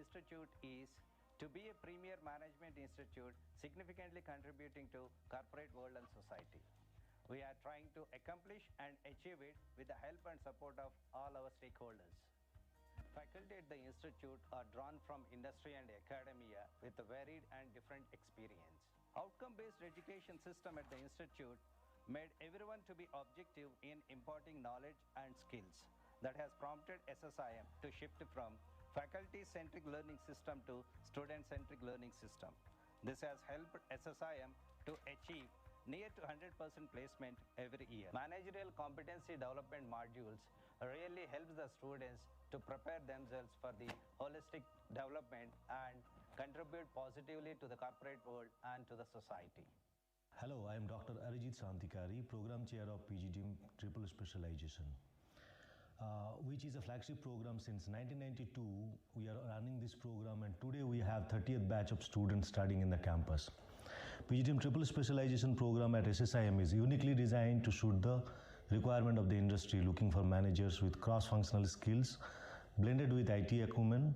institute is to be a premier management institute significantly contributing to corporate world and society. We are trying to accomplish and achieve it with the help and support of all our stakeholders. Faculty at the institute are drawn from industry and academia with a varied and different experience. Outcome-based education system at the institute made everyone to be objective in imparting knowledge and skills that has prompted SSIM to shift from faculty-centric learning system to student-centric learning system. This has helped SSIM to achieve near to 100% placement every year. Managerial competency development modules really helps the students to prepare themselves for the holistic development and contribute positively to the corporate world and to the society. Hello, I am Dr. Arijit Santikari, Program Chair of PGDM Triple Specialization, which is a flagship program since 1992. We are running this program and today we have 30th batch of students studying in the campus. PGDM Triple Specialization program at SSIM is uniquely designed to suit the requirement of the industry looking for managers with cross-functional skills blended with IT acumen.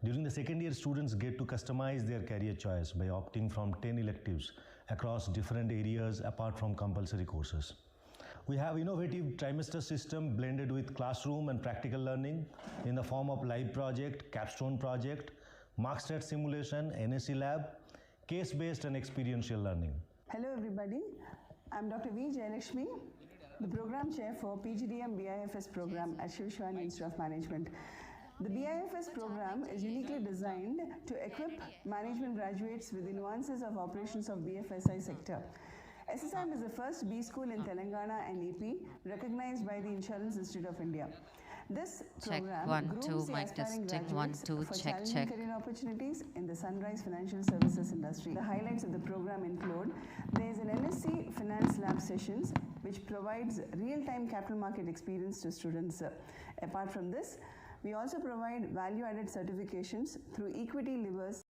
During the second year, students get to customize their career choice by opting from 10 electives across different areas apart from compulsory courses. We have innovative trimester system blended with classroom and practical learning in the form of live project, capstone project, markstat simulation, NSE lab, case-based and experiential learning. Hello everybody, I'm Dr. V. Jayalakshmi, the Program Chair for PGDM BIFS program at Shiv Shivani Institute of Management. The BIFS program is uniquely designed to equip management graduates with the nuances of operations of BFSI sector. SSIM is the first B school in Telangana and EP recognized by the Insurance Institute of India. This program grooms the aspiring graduates for challenging career opportunities in the Sunrise Financial Services industry. The highlights of the program include there is an NSC Finance Lab sessions which provides real-time capital market experience to students. Apart from this, we also provide value-added certifications through equity levers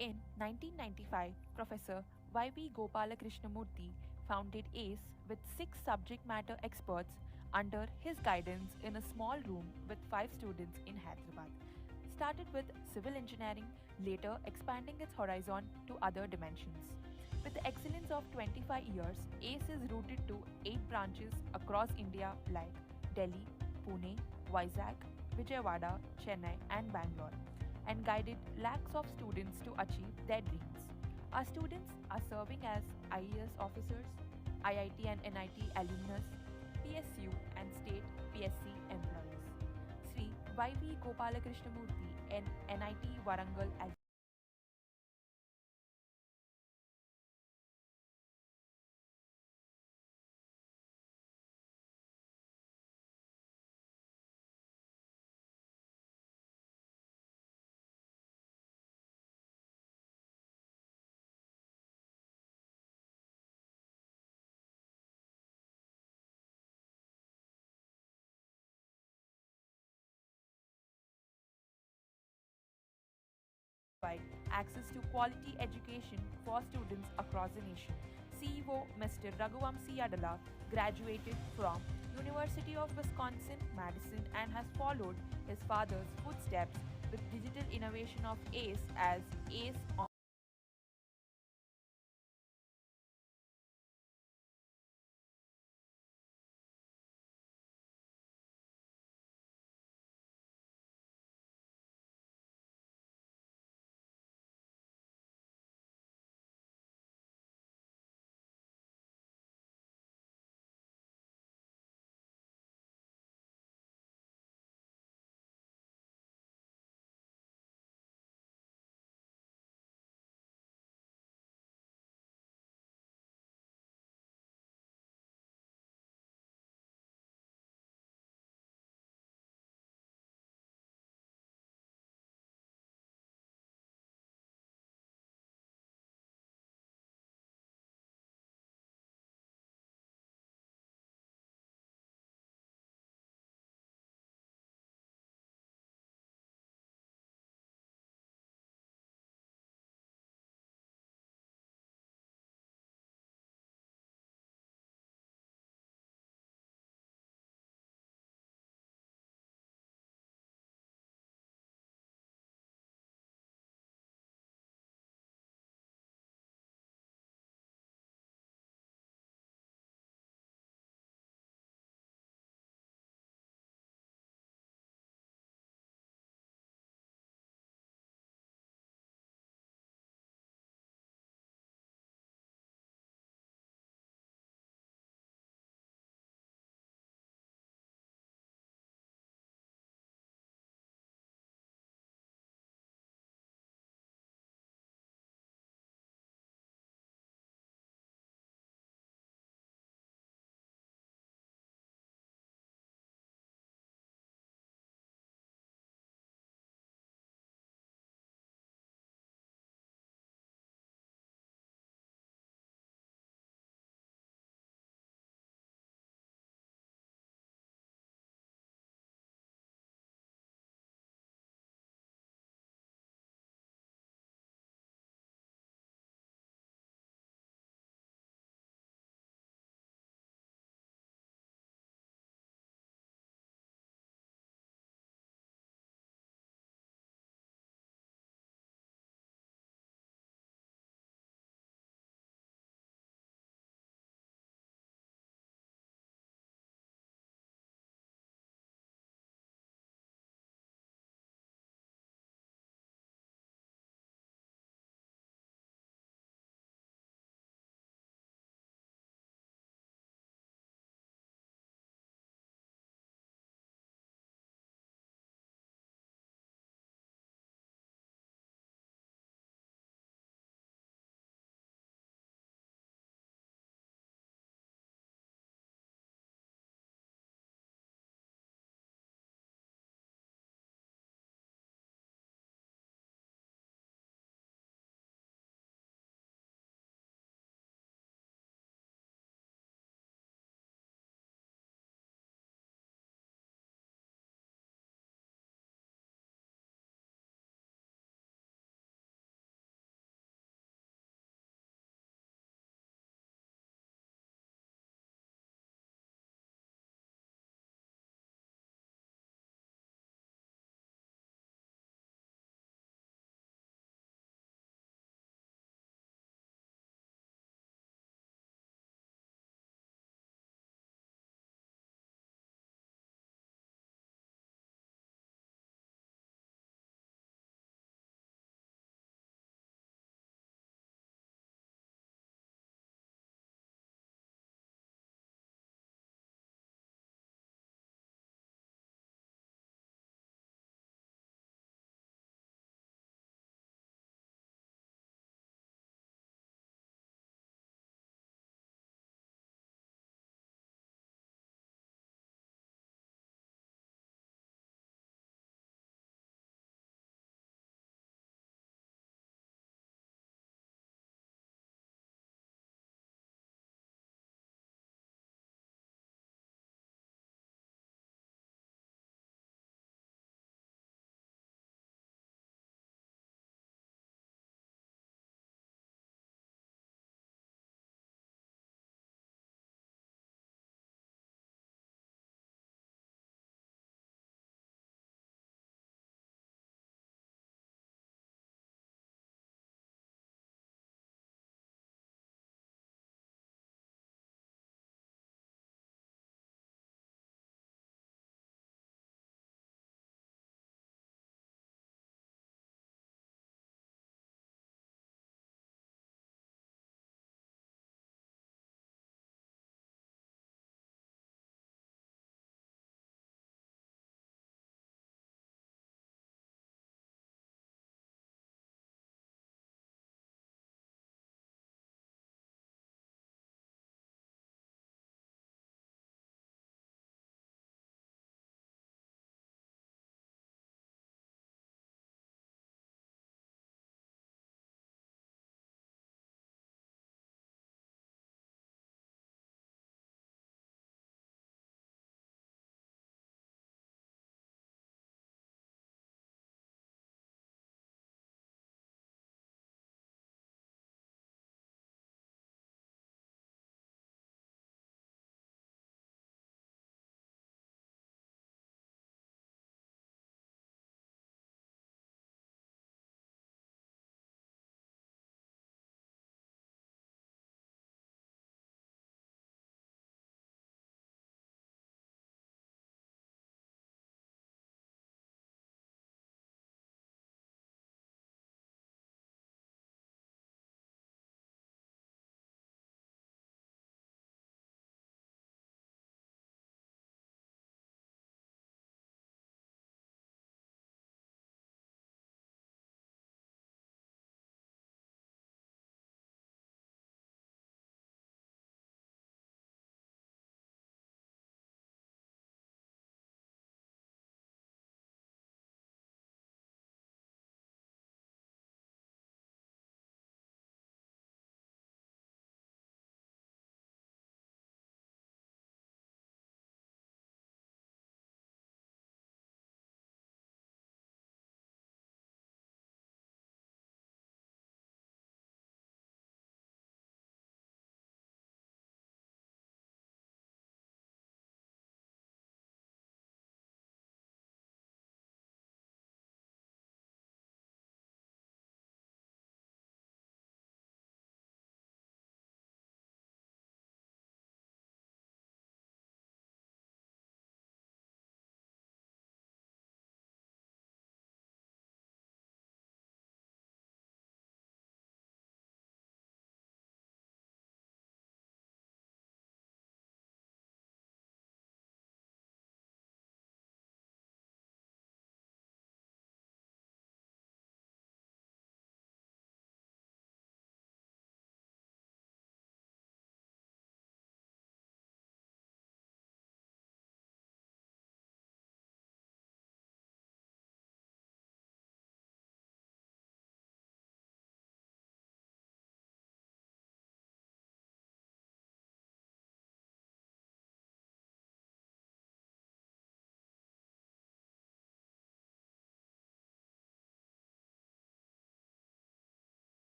In 1995, Professor Y.B. Gopalakrishnamurthy founded ACE with six subject matter experts under his guidance in a small room with five students in Hyderabad. Started with civil engineering, later expanding its horizon to other dimensions. With the excellence of 25 years, ACE is rooted to 8 branches across India like Delhi, Pune, Vizag, Vijayawada, Chennai, and Bangalore, and guided lakhs of students to achieve their dreams. Our students are serving as IAS officers, IIT and NIT alumnus, PSU and state PSC employees. Sri Y.V. Gopalakrishnamurthy and NIT Warangal provide access to quality education for students across the nation. CEO Mr. Raghuvamsi Adala graduated from University of Wisconsin-Madison and has followed his father's footsteps with digital innovation of ACE as ACE on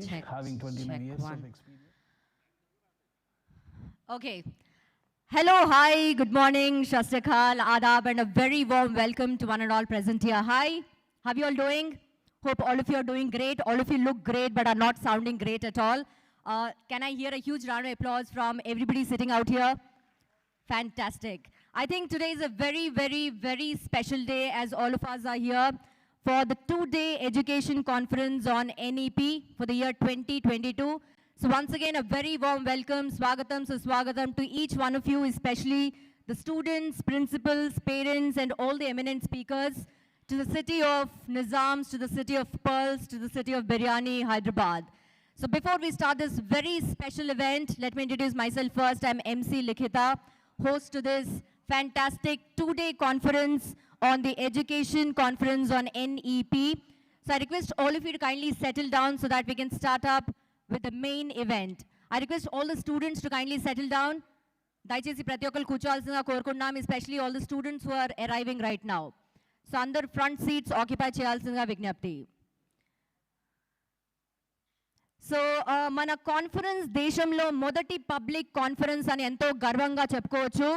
having 29 check years one. of experience. Okay. Hello, hi, good morning, Shastakal, Adab, and a very warm welcome to one and all present here. Hi, how are you all doing? Hope all of you are doing great. All of you look great, but are not sounding great at all. Can I hear a huge round of applause from everybody sitting out here? Fantastic. I think today is a very, very, very special day as all of us are here for the two-day education conference on NEP for the year 2022. So once again, a very warm welcome, swagatam, suswagatam to each one of you, especially the students, principals, parents, and all the eminent speakers, to the city of Nizams, to the city of Pearls, to the city of Biryani, Hyderabad. So before we start this very special event, let me introduce myself first. I'm MC Likhita, host to this fantastic two-day conference on the education conference on NEP. So I request all of you to kindly settle down so that we can start up with the main event. I request all the students to kindly settle down. Daichesi prati okkaru కూర్చోవాల్సిందిగా కోరుకుంటున్నాం, especially all the students who are arriving right now. So అందరు front seats occupy చేయాల్సిందిగా విజ్ఞప్తి. So మన conference దేశంలో మొదటి public conference అని ఎంతో గర్వంగా చెప్పుకోవచ్చు.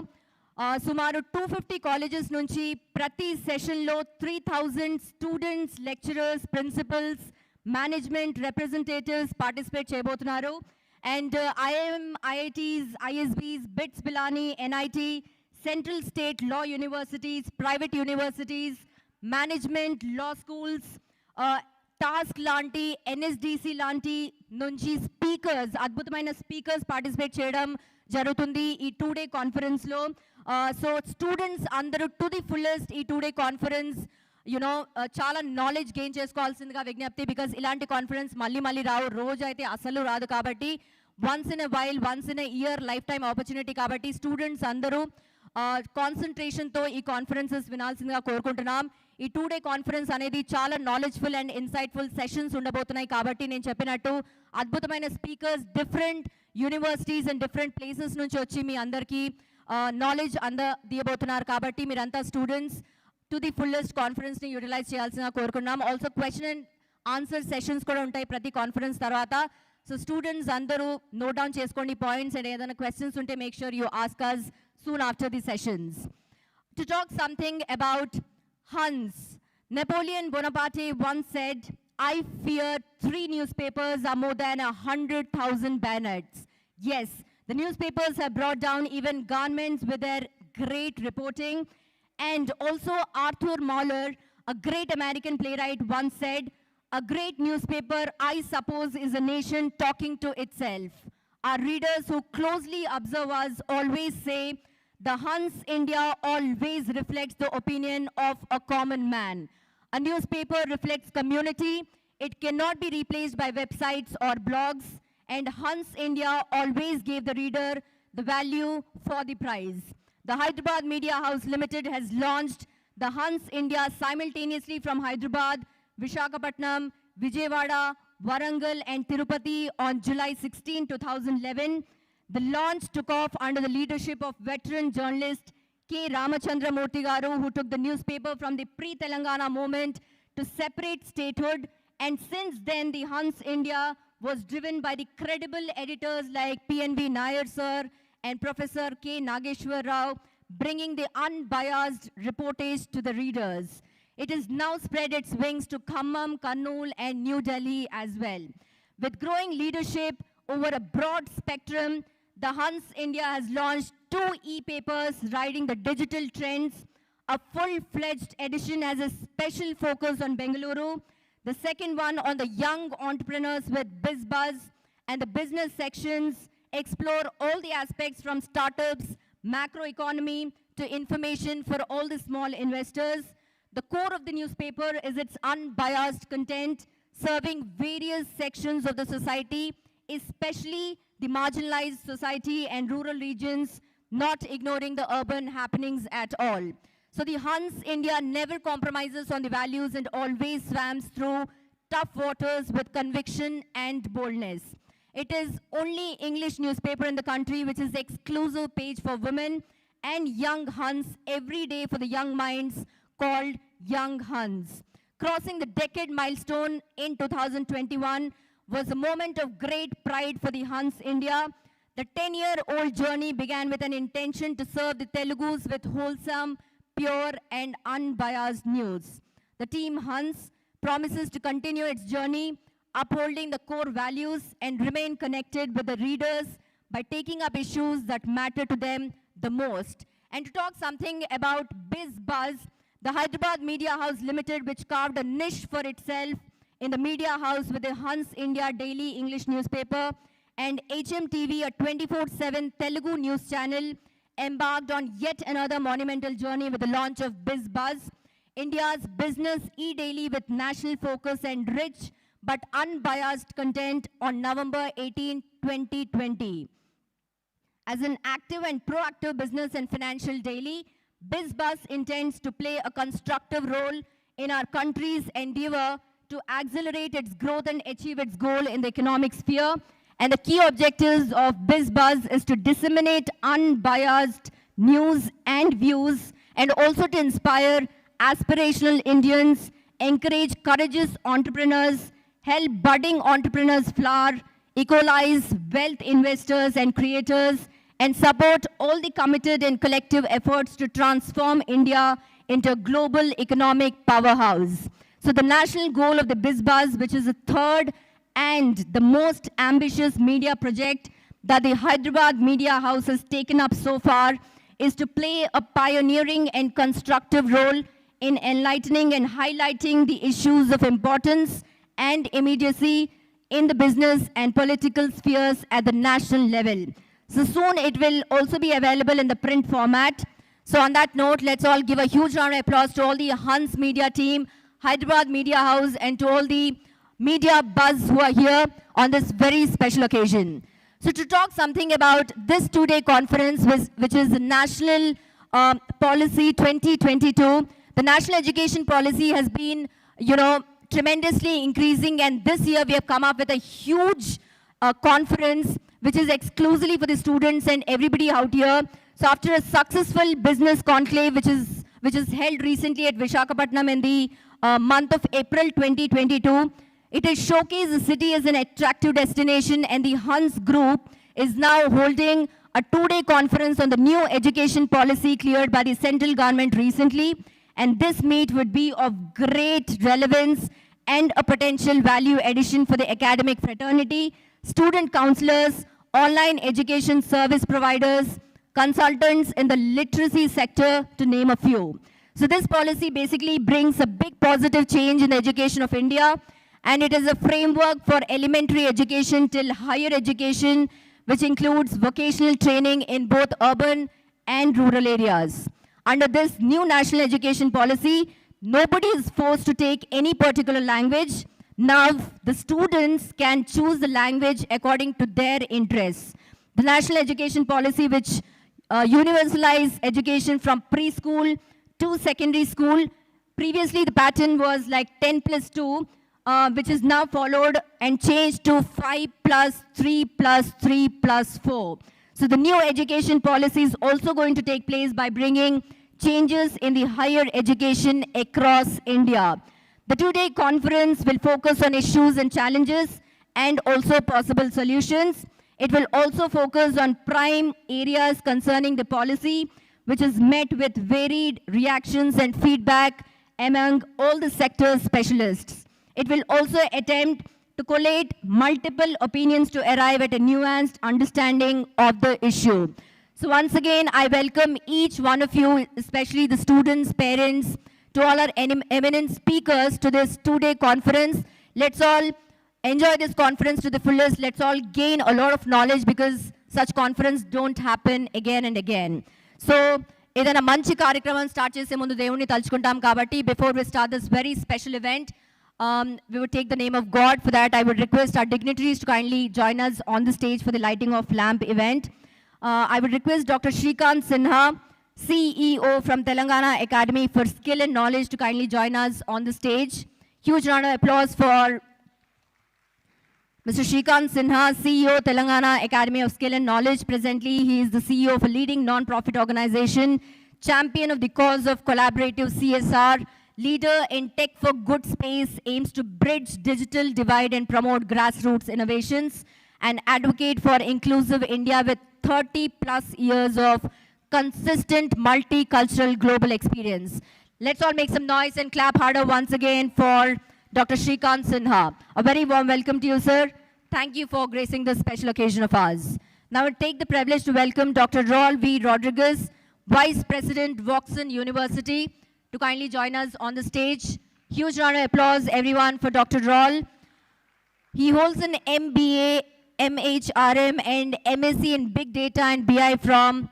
సుమారు 250 కాలేజెస్ నుంచి ప్రతి సెషన్లో 3000 students, lecturers, principals, management representatives participate చేయబోతున్నారు. And IITs, ISBs, BITS Pilani, NIT, Central State Law Universities, private universities, management, law schools, task లాంటి, NSDC లాంటి నుంచి స్పీకర్స్, అద్భుతమైన స్పీకర్స్ పార్టిసిపేట్ చేయడం జరుగుతుంది ఈ టూ-డే కాన్ఫరెన్స్లో. సో స్టూడెంట్స్ అందరూ టు ది ఫుల్లెస్ట్ ఈ టూ-డే కాన్ఫరెన్స్ చాలా నాలెడ్జ్ గెయిన్ చేసుకోవాల్సిందిగా విజ్ఞప్తి. బికాస్ ఇలాంటి కాన్ఫరెన్స్ మళ్ళీ రావు, రోజు అయితే అసలు రాదు. కాబట్టి once in a while, once in a year, life time opportunity. కాబట్టి స్టూడెంట్స్ అందరూ కాన్సన్ట్రేషన్తో ఈ కాన్ఫరెన్సెస్ వినాల్సిందిగా కోరుకుంటున్నాం. ఈ టూ-డే కాన్ఫరెన్స్ అనేది చాలా నాలెడ్జ్ఫుల్ అండ్ ఇన్సైట్ఫుల్ సెషన్స్ ఉండబోతున్నాయి. కాబట్టి నేను చెప్పినట్టు అద్భుతమైన speakers different universities and different places నుంచి వచ్చి మీ అందరికీ నాలెడ్జ్ అందజేయబోతున్నారు. కాబట్టి మీరంతా స్టూడెంట్స్ టు ది ఫుల్లెస్ట్ కాన్ఫరెన్స్ని యూటిలైజ్ చేయాల్సిందిగా కోరుకున్నాం. Also question and answer sessions కూడా ఉంటాయి ప్రతి కాన్ఫరెన్స్ తర్వాత. సో స్టూడెంట్స్ అందరూ నోట్ డౌన్ చేసుకోండి పాయింట్స్, అండ్ ఏదైనా క్వశ్చన్స్ ఉంటే make sure you ask us soon after the sessions. To talk something about Hans, Napoleon Bonaparte once said, "I fear 3 newspapers are more than 100,000 bayonets." Yes, the newspapers have brought down even governments with their great reporting. And also Arthur Mahler, a great American playwright, once said, "A great newspaper, I suppose, is a nation talking to itself." Our readers who closely observe us always say, "The Hans India always reflects the opinion of a common man." A newspaper reflects community. It cannot be replaced by websites or blogs. And Hans India always gave the reader the value for the price. The Hyderabad Media House Limited has launched the Hans India simultaneously from Hyderabad, Visakhapatnam, Vijayawada, Warangal, and Tirupati on July 16, 2011. The launch took off under the leadership of veteran journalist K. Ramachandra Murthy Garu, who took the newspaper from the pre-Telangana movement to separate statehood. And since then, the Hans India was driven by the credible editors like PNV Nair sir and Professor K. Nageshwar Rao, bringing the unbiased reportage to the readers. It has now spread its wings to Khammam, Kannur, and New Delhi as well. With growing leadership over a broad spectrum, the Hans India has launched 2 e-papers riding the digital trends. A full-fledged edition has a special focus on Bengaluru. The second one on the young entrepreneurs with BizBuzz, and the business sections explore all the aspects from startups, macroeconomy, to information for all the small investors. The core of the newspaper is its unbiased content, serving various sections of the society, especially the marginalized society and rural regions, not ignoring the urban happenings at all. So the Hans India never compromises on the values and always swams through tough waters with conviction and boldness. It is only English newspaper in the country which is exclusive page for women and young Huns every day for the young minds, called Young Huns. Crossing the decade milestone in 2021, was a moment of great pride for the Hans India. The 10-year-old journey began with an intention to serve the Telugus with wholesome, pure and unbiased news. The team Hans promises to continue its journey, upholding the core values and remain connected with the readers by taking up issues that matter to them the most. And to talk something about BizBuzz, the Hyderabad Media House Limited, which carved a niche for itself in the media house with the Hans India daily English newspaper, and HMTV, a 24/7 Telugu news channel, embarked on yet another monumental journey with the launch of BizBuzz, India's business e-daily with national focus and rich but unbiased content, on November 18, 2020. As an active and proactive business and financial daily, BizBuzz intends to play a constructive role in our country's endeavor to accelerate its growth and achieve its goal in the economic sphere. And the key objectives of BizBuzz is to disseminate unbiased news and views, and also to inspire aspirational Indians, encourage courageous entrepreneurs, help budding entrepreneurs flourish, equalize wealth investors and creators, and support all the committed and collective efforts to transform India into a global economic powerhouse. So the national goal of the BizBuzz, which is the third and the most ambitious media project that the Hyderabad Media House has taken up so far, is to play a pioneering and constructive role in enlightening and highlighting the issues of importance and immediacy in the business and political spheres at the national level. So soon it will also be available in the print format. So on that note, let's all give a huge round of applause to all the Hans Media team, Hyderabad Media House, and to all the media buzz who are here on this very special occasion. So to talk something about this two-day conference, which is the National Policy 2022, the National Education Policy has been, tremendously increasing, and this year we have come up with a huge conference which is exclusively for the students and everybody out here. So after a successful business conclave which is held recently at Visakhapatnam in the month of April 2022, it has showcased the city as an attractive destination, and the Hans Group is now holding a two-day conference on the new education policy cleared by the central government recently. And this meet would be of great relevance and a potential value addition for the academic fraternity, student counselors, online education service providers, consultants in the literacy sector, to name a few. So this policy basically brings a big positive change in the education of India, and it is a framework for elementary education till higher education, which includes vocational training in both urban and rural areas. Under this new national education policy, nobody is forced to take any particular language. Now, the students can choose the language according to their interests. The national education policy, which universalized education from preschool to secondary school. Previously, the pattern was like 10+2, which is now followed and changed to 5+3+3+4. So the new education policy is also going to take place by bringing changes in the higher education across India. The two-day conference will focus on issues and challenges and also possible solutions. It will also focus on prime areas concerning the policy, which is met with varied reactions and feedback among all the sector specialists. It will also attempt to collate multiple opinions to arrive at a nuanced understanding of the issue. So once again, I welcome each one of you, especially the students, parents, to all our eminent speakers to this two-day conference. Let's all enjoy this conference to the fullest. Let's all gain a lot of knowledge, because such conferences don't happen again and again. So, ఏదైనా మంచి కార్యక్రమం start చేసే ముందు దేవుణ్ణి తలుచుకుంటాం కాబట్టి, before we start this very special event, we would take the name of God. For that, I would request our dignitaries to kindly join us on the stage for the lighting of lamp event. I would request Dr. Shrikant Sinha, CEO from Telangana Academy for Skill and Knowledge, to kindly join us on the stage. Huge round of applause for Mr. Shrikant Sinha, CEO, Telangana Academy of Skill and Knowledge. Presently, he is the CEO of a leading non-profit organization, champion of the cause of collaborative CSR, leader in tech for good space, aims to bridge digital divide and promote grassroots innovations, and advocate for inclusive India with 30 plus years of consistent multicultural global experience. Let's all make some noise and clap harder once again for Dr. Shrikant Sinha. A very warm welcome to you, sir. Thank you for gracing this special occasion of ours. Now I take the privilege to welcome Dr. Raul V. Rodriguez, Vice President, Vocational University, to kindly join us on the stage. Huge round of applause, everyone, for Dr. Raul. He holds an MBA, MHRM, and MSc in Big Data and BI from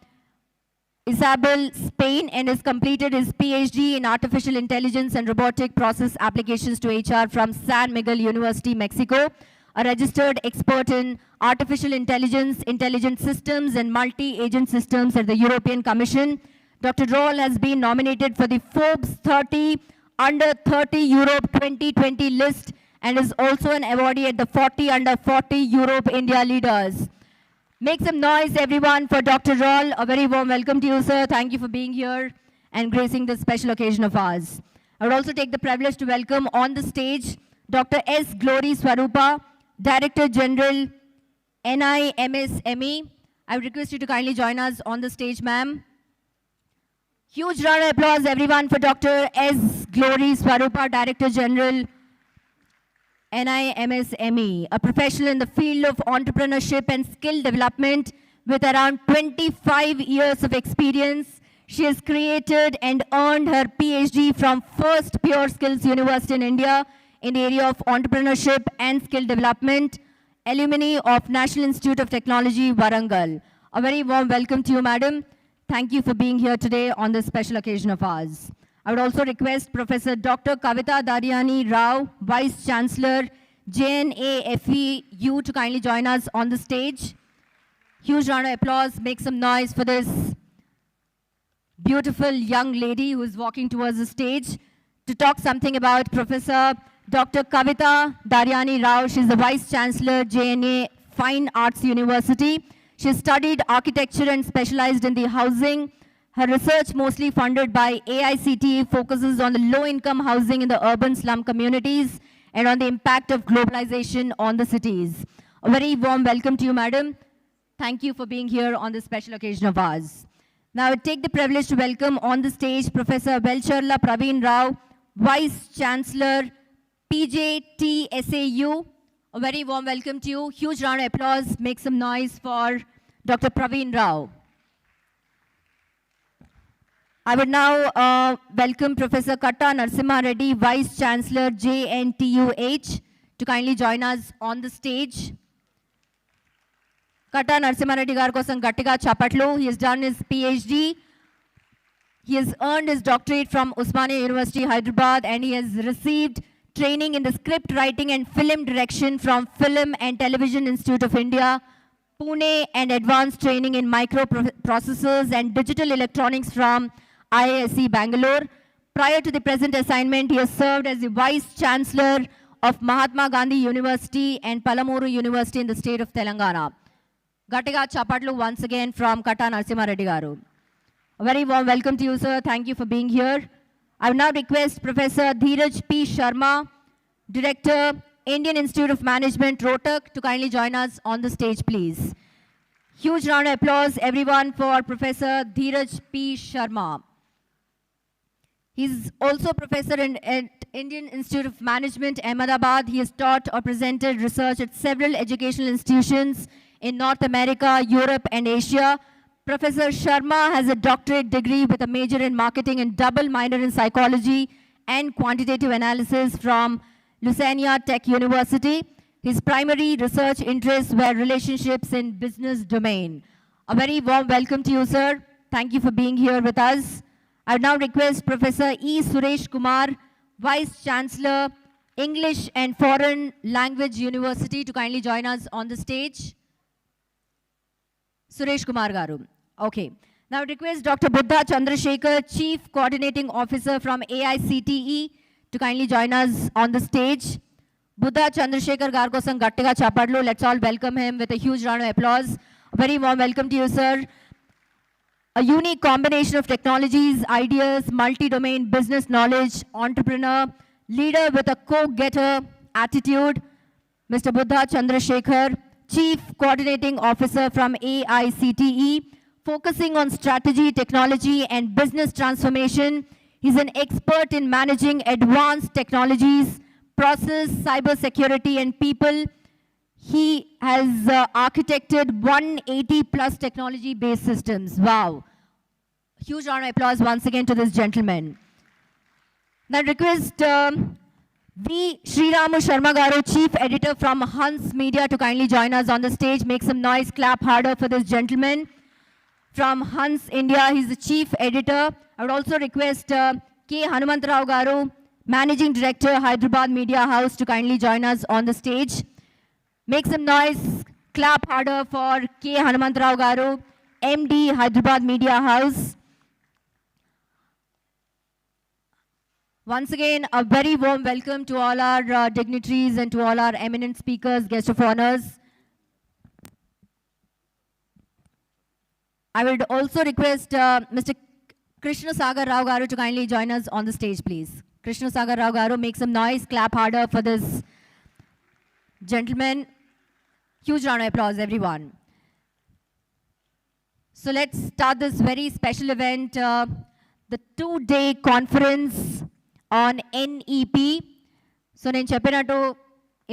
Isabel, Spain, and has completed his PhD in Artificial Intelligence and Robotic Process Applications to HR from San Miguel University, Mexico. A registered expert in artificial intelligence, intelligent systems, and multi-agent systems at the European Commission. Dr. Raul has been nominated for the Forbes 30 Under 30 Europe 2020 list and is also an awardee at the 40 Under 40 Europe India Leaders. Make some noise, everyone, for Dr. Raul. A very warm welcome to you, sir. Thank you for being here and gracing this special occasion of ours. I would also take the privilege to welcome on the stage Dr. S. Glory Swarupa, Director General, MSME. I would request you to kindly join us on the stage, ma'am. Huge round of applause, everyone, for Dr. S. Glory Swarupa, Director General, MSME, a professional in the field of entrepreneurship and skill development with around 25 years of experience. She has created and earned her PhD from First Pure Skills University in India in the area of entrepreneurship and skill development, alumni of National Institute of Technology, Warangal. A very warm welcome to you, madam. Thank you for being here today on this special occasion of ours. I would also request Professor Dr. Kavita Daryani Rao, Vice Chancellor, JNAFEU, to kindly join us on the stage. Huge round of applause. Make some noise for this beautiful young lady who is walking towards the stage to talk something about Professor Dr. Kavita Daryani Rao. She's the Vice Chancellor, JNA Fine Arts University. She studied architecture and specialized in the housing. Her research, mostly funded by AICTE, focuses on the low-income housing in the urban slum communities and on the impact of globalization on the cities. A very warm welcome to you, madam. Thank you for being here on this special occasion of ours. Now I take the privilege to welcome on the stage Professor Velcharla Praveen Rao, Vice Chancellor, PJTSAU. A very warm welcome to you. Huge round of applause. Make some noise for Dr. Praveen Rao. I would now welcome Professor Katta Narasimha Reddy, Vice Chancellor, JNTUH, to kindly join us on the stage. Katta Narasimha Reddy garu kosam gattiga chapatlu. He has done his PhD. He has earned his doctorate from Osmania University, Hyderabad, and he has received training in the script writing and film direction from Film and Television Institute of India, Pune, and advanced training in microprocessors and digital electronics from IISc Bangalore. Prior to the present assignment, he has served as the Vice Chancellor of Mahatma Gandhi University and Palamuru University in the state of Telangana. Gattiga chapatlu once again from Katta Narasimha Reddy garu. A very warm welcome to you, sir. Thank you for being here. I will now request Professor Dheeraj P. Sharma, Director, Indian Institute of Management, Rohtak, to kindly join us on the stage, please. Huge round of applause, everyone, for Professor Dheeraj P. Sharma. He's also professor at Indian Institute of Management, Ahmedabad. He has taught or presented research at several educational institutions in North America, Europe, and Asia. Professor Sharma has a doctorate degree with a major in marketing and double minor in psychology and quantitative analysis from Louisiana Tech University. His primary research interests were relationships in business domain. A very warm welcome to you, sir. Thank you for being here with us. I would now request Professor E. Suresh Kumar, Vice Chancellor, English and Foreign Language University, to kindly join us on the stage. Suresh Kumar garu. Okay. Now I request Dr. Buddha Chandrasekhar, Chief Coordinating Officer from AICTE, to kindly join us on the stage. Buddha Chandrasekhar garu kosam gattiga chapatlu. Let's all welcome him with a huge round of applause. A very warm welcome to you, sir. a unique combination of technologies, ideas, multi-domain business knowledge, entrepreneur, leader with a go-getter attitude, Mr. Buddha Chandrasekhar, Chief Coordinating Officer from AICTE, focusing on strategy, technology, and business transformation. He's an expert in managing advanced technologies, process, cybersecurity, and people. He has architected 180 plus technology-based systems. Wow. Huge round of applause once again to this gentleman. Now request V. Sriramu Sharma Garu, Chief Editor from Hans Media, to kindly join us on the stage. Make some noise, clap harder for this gentleman. From Hans India, he's the Chief Editor. I would also request K. Hanumantarao Garu, Managing Director, Hyderabad Media House, to kindly join us on the stage. Make some noise, clap harder for K. Hanumantarao Garu, MD, Hyderabad Media House. Once again, a very warm welcome to all our dignitaries and to all our eminent speakers, guests of honors. I would also request Mr. Krishna Sagar Rao Garu to kindly join us on the stage, please. Krishna Sagar Rao Garu, make some noise, clap harder for this gentleman. Huge round of applause, everyone. So let's start this very special event, the 2-day conference on NEP. So నేను చెప్పినట్టు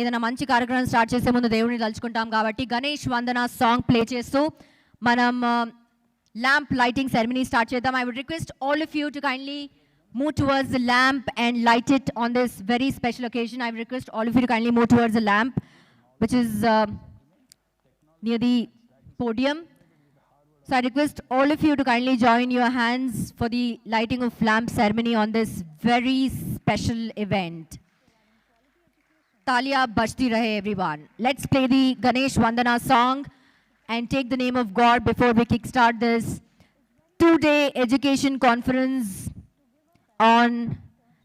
ఏదైనా మంచి కార్యక్రమం start చేసే ముందు దేవుడిని తలుచుకుంటాం కాబట్టి గణేష్ వందన song play చేస్తూ మనం lamp lighting ceremony start chedam. I would request all of you to kindly move towards the lamp and light it on this very special occasion. I would request all of you to kindly move towards the lamp, which is near the podium. So I request all of you to kindly join your hands for the lighting of lamp ceremony on this very special event. Talia bajti rahe, everyone. Let's play the Ganesh Vandana song and take the name of God before we kickstart this 2-day education conference on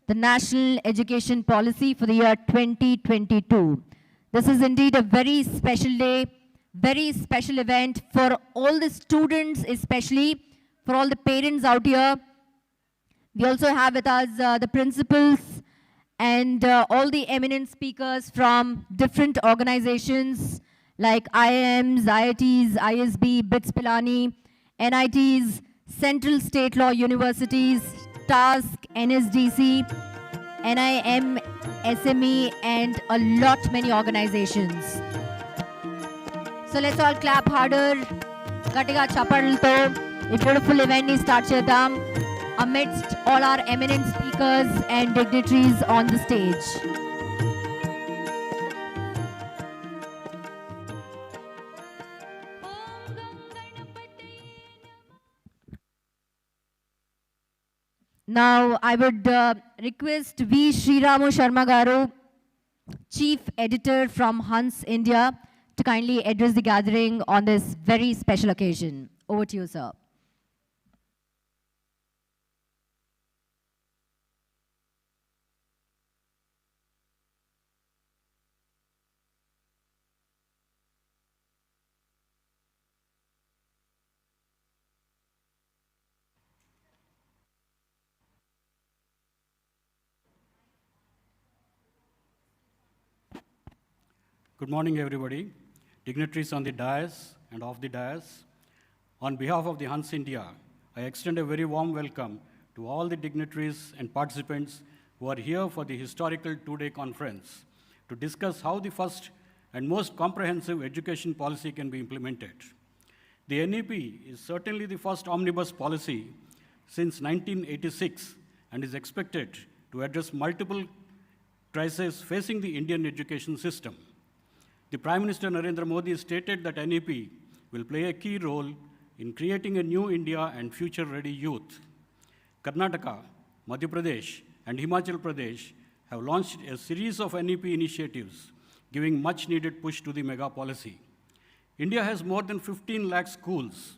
the National Education Policy for the year 2022. This is indeed a very special day, very special event for all the students, especially for all the parents out here. We also have with us the principals and all the eminent speakers from different organizations like IIMs, IITs, ISB, BITS Pilani, NITs, Central State Law Universities, TASC, NSDC, NIM, SME, and a lot many organizations. So let's all clap harder. Gatiga chapadalto a beautiful event ni start chedam amidst all our eminent speakers and dignitaries on the stage. Now, I would request V. Sriramu Sharma Garu, Chief Editor from Hans India, to kindly address the gathering on this very special occasion. Over to you, sir. Good morning, everybody. Dignitaries on the dais and off the dais. On behalf of the Hans India, I extend a very warm welcome to all the dignitaries and participants who are here for the historical 2-day conference to discuss how the first and most comprehensive education policy can be implemented. The NEP is certainly the first omnibus policy since 1986 and is expected to address multiple crises facing the Indian education system. The Prime Minister Narendra Modi stated that NEP will play a key role in creating a new India and future-ready youth. Karnataka, Madhya Pradesh, and Himachal Pradesh have launched a series of NEP initiatives, giving much-needed push to the mega policy. India has more than 15 lakh schools,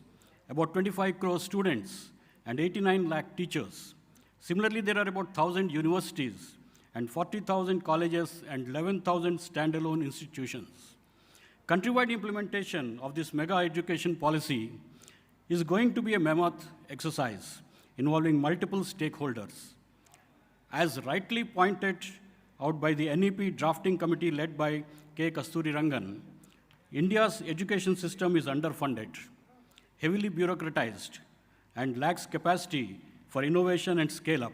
about 25 crore students, and 89 lakh teachers. Similarly, there are about 1,000 universities, and 40,000 colleges and 11,000 standalone institutions. Countrywide implementation of this mega education policy is going to be a mammoth exercise involving multiple stakeholders. As rightly pointed out by the NEP drafting committee led by K. Kasturi Rangan, India's education system is underfunded, heavily bureaucratized, and lacks capacity for innovation and scale-up.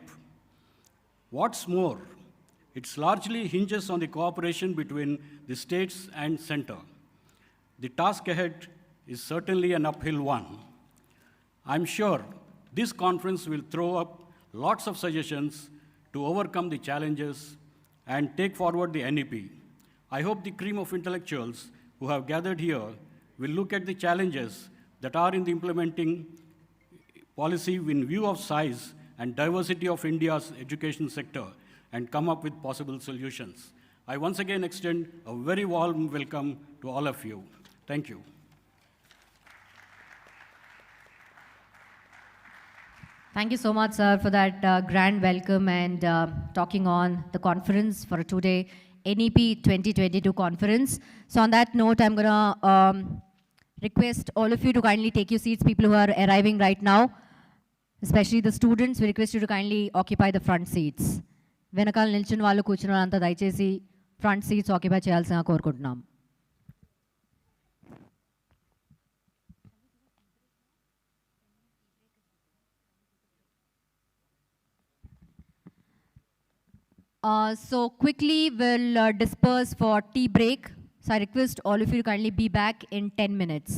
What's more, it largely hinges on the cooperation between the states and center. The task ahead is certainly an uphill one. I'm sure this conference will throw up lots of suggestions to overcome the challenges and take forward the NEP. I hope the cream of intellectuals who have gathered here will look at the challenges that are in the implementing policy in view of size and diversity of India's education sector and come up with possible solutions. I once again extend a very warm welcome to all of you. Thank you. Thank you so much, sir, for that grand welcome and talking on the conference for a two-day NEP 2022 conference. So on that note, I'm going to request all of you to kindly take your seats, people who are arriving right now, especially the students. We request you to kindly occupy the front seats. Venakal nilchun vallu కూర్చున్న అంతా దయచేసి front seats occupy చేయాల్సిందిగా కోరుకుంటున్నాం. So quickly we'll disperse for tea break. So I request all of you to kindly be back in 10 minutes.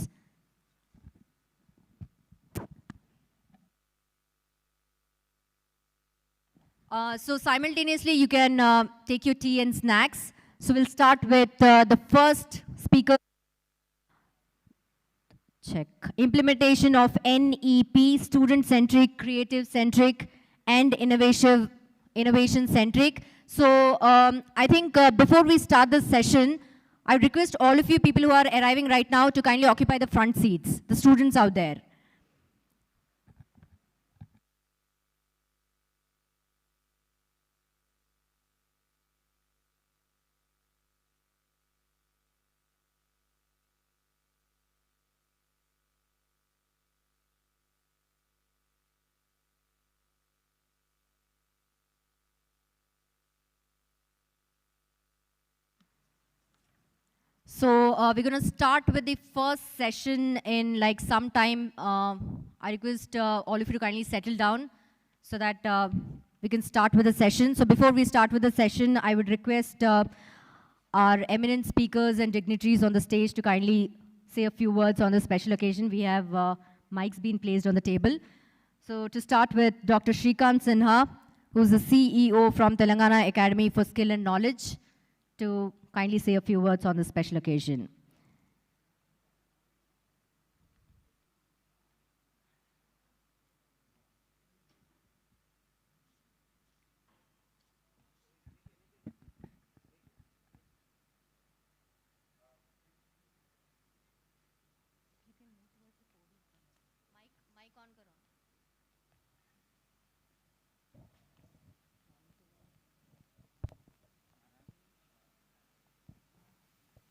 So simultaneously you can take your tea and snacks. So we'll start with the first speaker. Check. Implementation of NEP, student-centric, creative-centric, and innovation-centric. So I think before we start this session, I request all of you people who are arriving right now to kindly occupy the front seats, the students out there. So we're going to start with the first session in like some time. I request all of you to kindly settle down so that we can start with the session. So before we start with the session, I would request our eminent speakers and dignitaries on the stage to kindly say a few words on this special occasion. We have mics being placed on the table. So to start with Dr. Shrikant Sinha, who's the CEO from Telangana Academy for Skill and Knowledge, to kindly say a few words on this special occasion.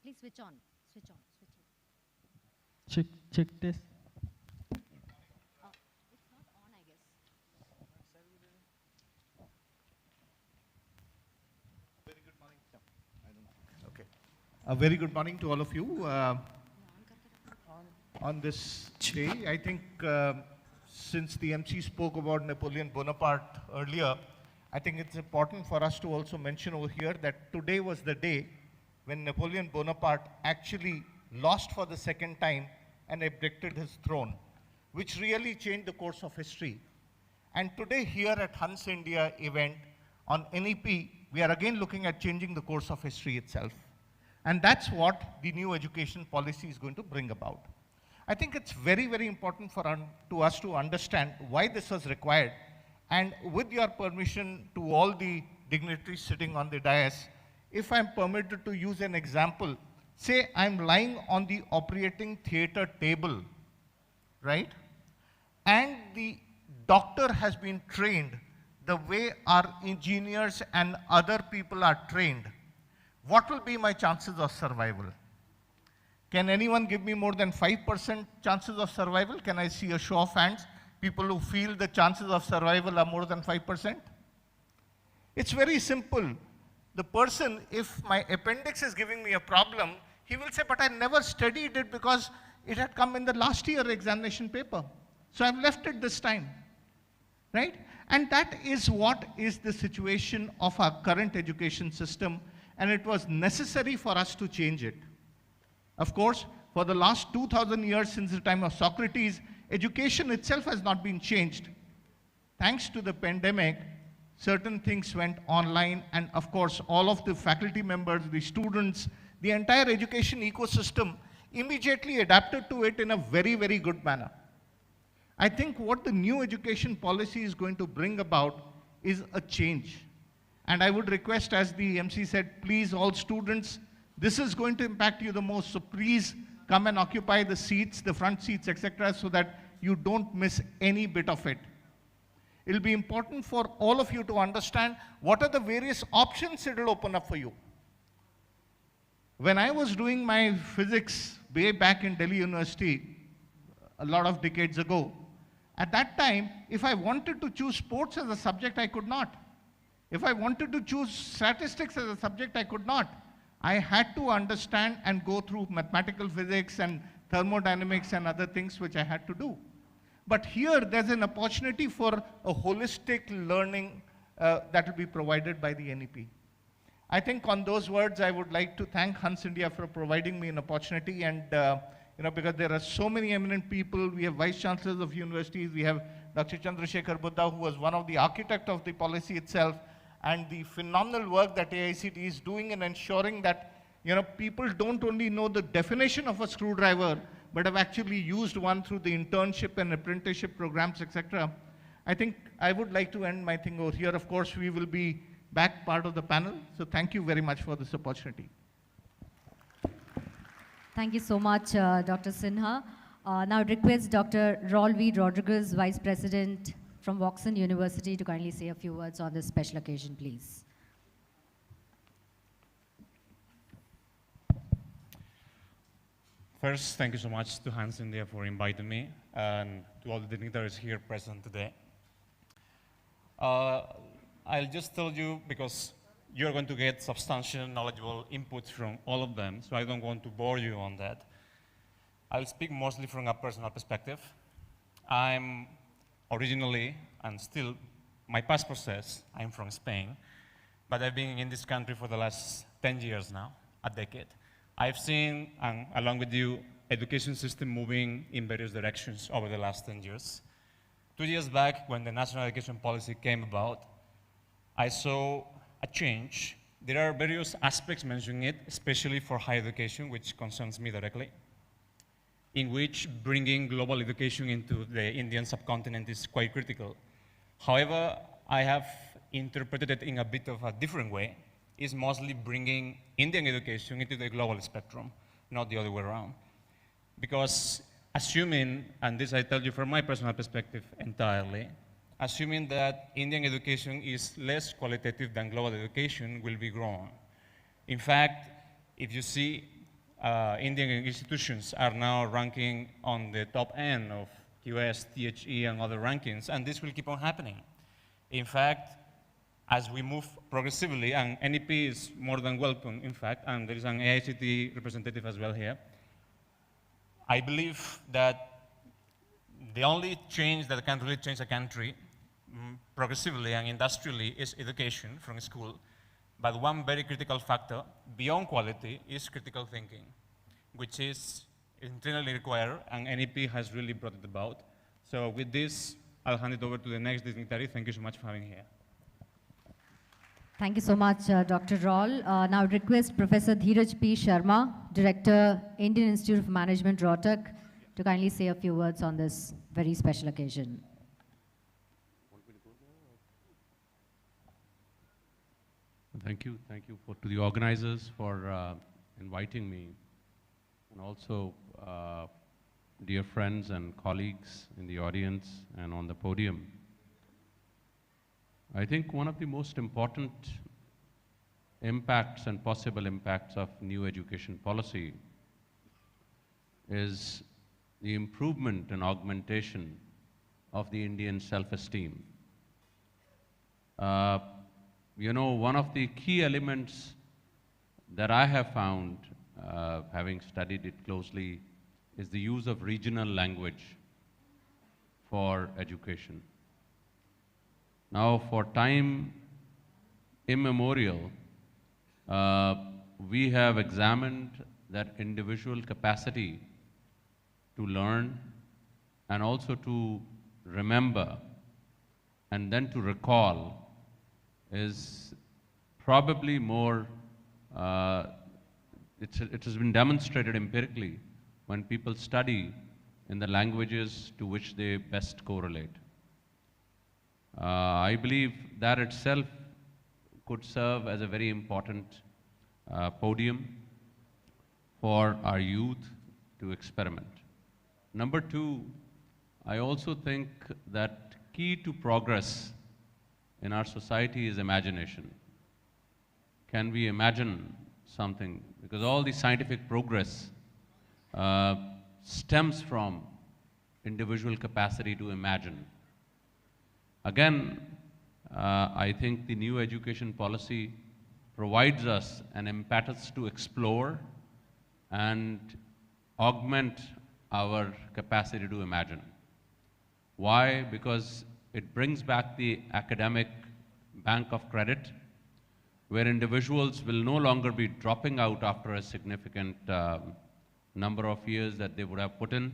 Please switch on. Check this. It's not on, I guess. Very good morning. Okay. A very good morning to all of you. On this day, I think since the MC spoke about Napoleon Bonaparte earlier, I think it's important for us to also mention over here that today was the day when Napoleon Bonaparte actually lost for the second time and abdicated his throne, which really changed the course of history. And today here at Hans India event on NEP, we are again looking at changing the course of history itself. And that's what the new education policy is going to bring about. I think it's very, very important to us to understand why this was required. And with your permission to all the dignitaries sitting on the dais, if I'm permitted to use an example, say I'm lying on the operating theater table, right? And the doctor has been trained the way our engineers and other people are trained. What will be my chances of survival? Can anyone give me more than 5% chances of survival? Can I see a show of hands? People who feel the chances of survival are more than 5%? It's very simple. The person, if my appendix is giving me a problem, he will say, but I never studied it because it had come in the last year examination paper. So I've left it this time, right? And that is what is the situation of our current education system, and it was necessary for us to change it. Of course, for the last 2,000 years since the time of Socrates, education itself has not been changed. Thanks to the pandemic, certain things went online, and of course, all of the faculty members, the students, the entire education ecosystem immediately adapted to it in a very, very good manner. I think what the new education policy is going to bring about is a change. And I would request, as the MC said, please, all students, this is going to impact you the most, so please come and occupy the seats, the front seats, etc., so that you don't miss any bit of it. It'll be important for all of you to understand what are the various options it will open up for you. When I was doing my physics way back in Delhi University, a lot of decades ago, at that time, if I wanted to choose sports as a subject, I could not. If I wanted to choose statistics as a subject, I could not. I had to understand and go through mathematical physics and thermodynamics and other things which I had to do. But here, there's an opportunity for a holistic learning that will be provided by the NEP. I think on those words, I would like to thank Hans India for providing me an opportunity, and because there are so many eminent people. We have vice chancellors of universities. We have Dr. Chandrasekhar Buddha, who was one of the architects of the policy itself, and the phenomenal work that AICT is doing in ensuring that people don't only know the definition of a screwdriver, but have actually used one through the internship and apprenticeship programs, etc. I think I would like to end my thing over here. Of course, we will be back part of the panel. So thank you very much for this opportunity. Thank you so much, Dr. Sinha. Now I request Dr. Raul V. Rodriguez, Vice President from Vocational University, to kindly say a few words on this special occasion, please. First, thank you so much to Hans India for inviting me, and to all the dignitaries here present today. I'll just tell you, because you're going to get substantial, knowledgeable inputs from all of them, so I don't want to bore you on that. I'll speak mostly from a personal perspective. I'm originally, and still, my passport says I'm from Spain, but I've been in this country for the last 10 years now, a decade. I've seen, along with you, education system moving in various directions over the last 10 years. 2 years back, when the national education policy came about, I saw a change. There are various aspects mentioning it, especially for higher education, which concerns me directly, in which bringing global education into the Indian subcontinent is quite critical. However, I have interpreted it in a bit of a different way. It's mostly bringing Indian education into the global spectrum, not the other way around. Because assuming, and this I tell you from my personal perspective entirely, assuming that Indian education is less qualitative than global education will be grown. In fact, if you see, Indian institutions are now ranking on the top end of QS, THE, and other rankings, and this will keep on happening. In fact, as we move progressively, and NEP is more than welcome, in fact, and there is an AICT representative as well here, I believe that the only change that can really change a country progressively and industrially is education from school. But one very critical factor beyond quality is critical thinking, which is internally required, and NEP has really brought it about. So with this, I'll hand it over to the next dignitary. Thank you so much for having me here. Thank you so much, Dr. Raul. Now I request Professor Dheeraj P. Sharma, Director, Indian Institute of Management, Rohtak, to kindly say a few words on this very special occasion. Thank you to the organizers for inviting me, and also dear friends and colleagues in the audience and on the podium. I think one of the most important impacts and possible impacts of new education policy is the improvement and augmentation of the Indian self-esteem. You know, one of the key elements that I have found, having studied it closely, is the use of regional language for education. Now, for time immemorial, we have examined that individual capacity to learn and also to remember and then to recall is probably more, it has been demonstrated empirically when people study in the languages to which they best correlate. I believe that itself could serve as a very important podium for our youth to experiment. Number two, I also think that key to progress in our society is imagination. Can we imagine something? Because all the scientific progress stems from individual capacity to imagine. Again, I think the new education policy provides us an impetus to explore and augment our capacity to imagine. Why? Because it brings back the academic bank of credit, where individuals will no longer be dropping out after a significant number of years that they would have put in.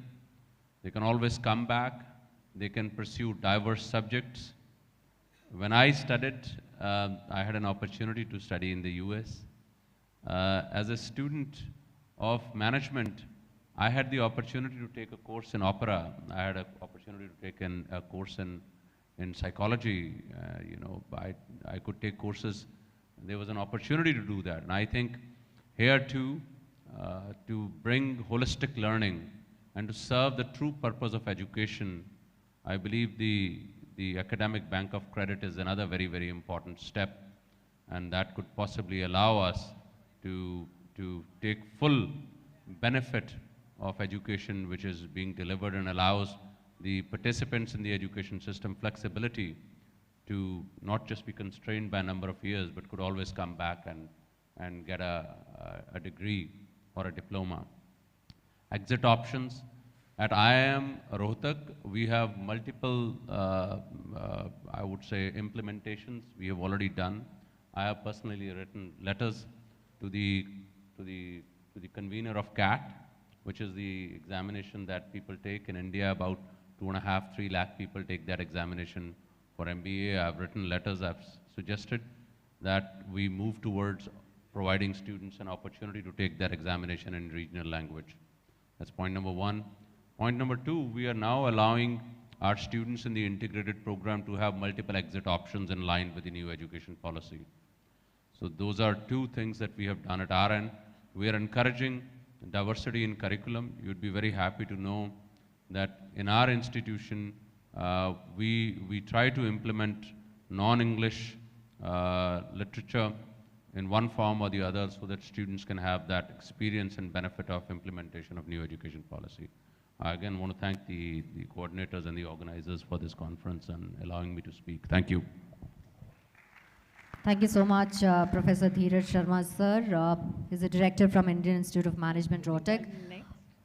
They can always come back. They can pursue diverse subjects. When I studied, I had an opportunity to study in the US. As a student of management, I had the opportunity to take a course in opera. I had an opportunity to take a course in psychology. You know, I could take courses. There was an opportunity to do that. And I think here too, to bring holistic learning and to serve the true purpose of education, I believe the academic bank of credit is another very, very important step, and that could possibly allow us to take full benefit of education which is being delivered and allows the participants in the education system flexibility to not just be constrained by a number of years, but could always come back and get a degree or a diploma. Exit options. At IIM Rohtak, we have multiple, I would say, implementations we have already done. I have personally written letters to the convener of CAT, which is the examination that people take in India. About 2.5–3 lakh people take that examination for MBA. I've written letters. I've suggested that we move towards providing students an opportunity to take that examination in regional language. That's point number one. Point number two, we are now allowing our students in the integrated program to have multiple exit options in line with the new education policy. So those are two things that we have done at our end. We are encouraging diversity in curriculum. You'd be very happy to know that in our institution, we try to implement non-English literature in one form or the other so that students can have that experience and benefit of implementation of new education policy. I again want to thank the coordinators and the organizers for this conference and allowing me to speak. Thank you. Thank you so much, Professor Dheeraj Sharma, sir. He's a director from Indian Institute of Management, Rohtak.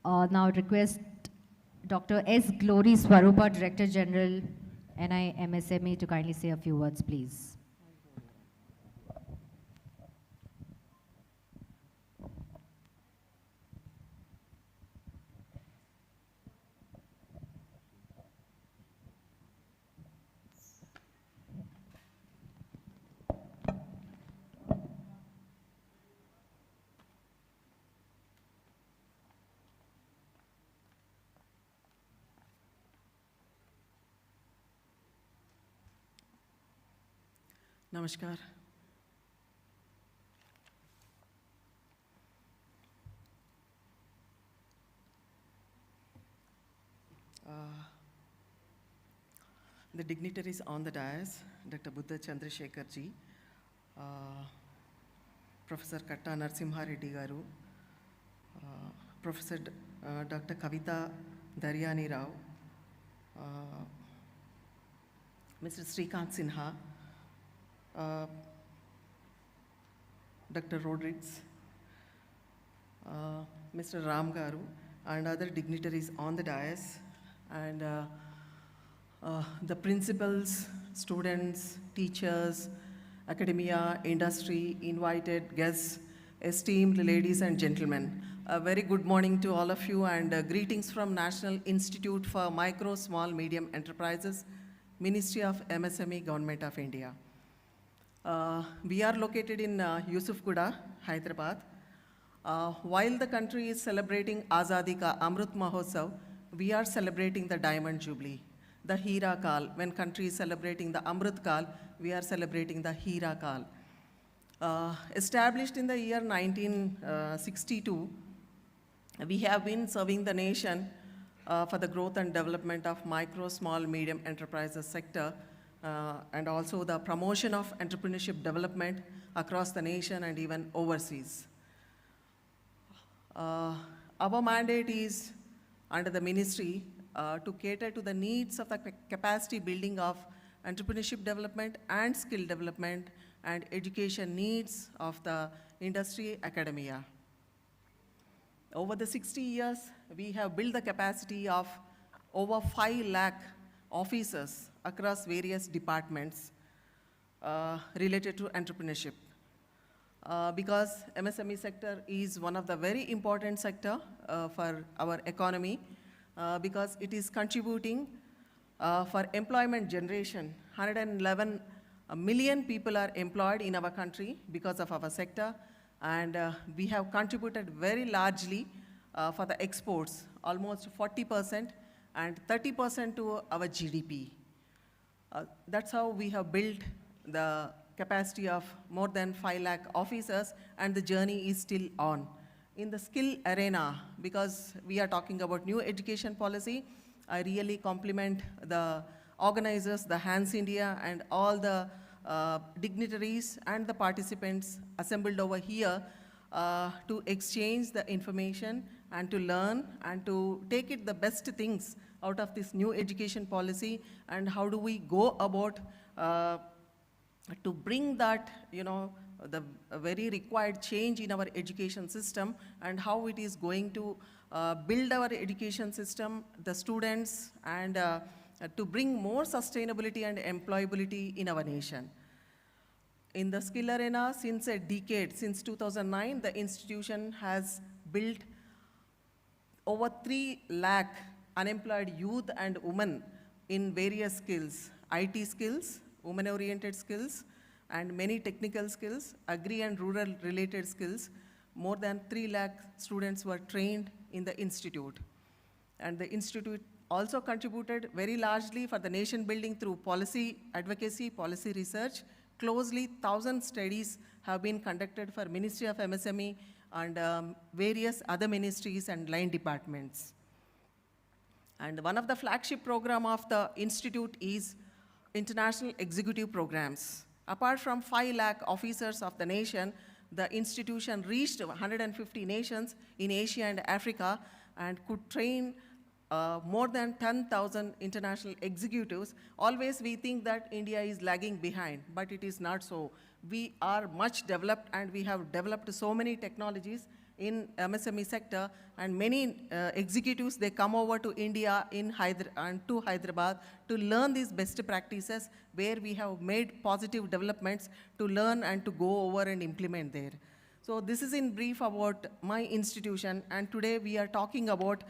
Now I request Dr. S. Glory Swarupa, Director General, NI MSME, to kindly say a few words, please. Namaskar. The dignitaries on the dais, Dr. Buddha Chandrasekhar ji, Professor Katta Narsimha Reddy garu, Professor Dr. Kavita Daryani Rao, Mr. Srikanth Sinha, Dr. Rodriguez, Mr. Ram Garu, and other dignitaries on the dais, and the principals, students, teachers, academia, industry, invited guests, esteemed ladies and gentlemen. A very good morning to all of you, and greetings from National Institute for Micro, Small, Medium Enterprises, Ministry of MSME, Government of India. We are located in Yusufguda, Hyderabad. While the country is celebrating Azadi Ka Amrit Mahotsav, we are celebrating the Diamond Jubilee, the Hira Kal. When country is celebrating the Amrit Kal, we are celebrating the Hira Kal. Established in the year 1962, we have been serving the nation for the growth and development of micro, small, medium enterprises sector, and also the promotion of entrepreneurship development across the nation and even overseas. Our mandate is, under the ministry, to cater to the needs of the capacity building of entrepreneurship development and skill development and education needs of the industry academia. Over the 60 years, we have built the capacity of over 5 lakh officers across various departments related to entrepreneurship. Because MSME sector is one of the very important sector for our economy, because it is contributing for employment generation. 111 million people are employed in our country because of our sector, and we have contributed very largely for the exports, almost 40% and 30% to our GDP. That's how we have built the capacity of more than 5 lakh officers, and the journey is still on. In the skill arena, because we are talking about new education policy, I really compliment the organizers, the Hands India, and all the dignitaries and the participants assembled over here to exchange the information and to learn and to take it the best things out of this new education policy, and how do we go about to bring that, the very required change in our education system, and how it is going to build our education system, the students, and to bring more sustainability and employability in our nation. In the skill arena, since a decade, since 2009, the institution has built over 3 lakh unemployed youth and women in various skills, IT skills, women-oriented skills, and many technical skills, agri and rural related skills. More than 3 lakh students were trained in the institute. And the institute also contributed very largely for the nation building through policy advocacy, policy research. Closely 1,000 studies have been conducted for Ministry of MSME and various other ministries and line departments. And one of the flagship program of the institute is international executive programs. Apart from 5 lakh officers of the nation, the institution reached 150 nations in Asia and Africa and could train more than 10,000 international executives. Always we think that India is lagging behind, but it is not so. We are much developed, and we have developed so many technologies in MSME sector, and many executives, they come over to India and to Hyderabad to learn these best practices, where we have made positive developments to learn and to go over and implement there. So this is in brief about my institution, and today we are talking about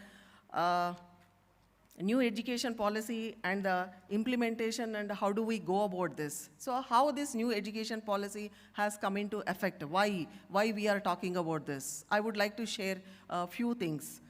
new education policy and the implementation, and how do we go about this. So how this new education policy has come into effect, why we are talking about this. I would like to share a few things.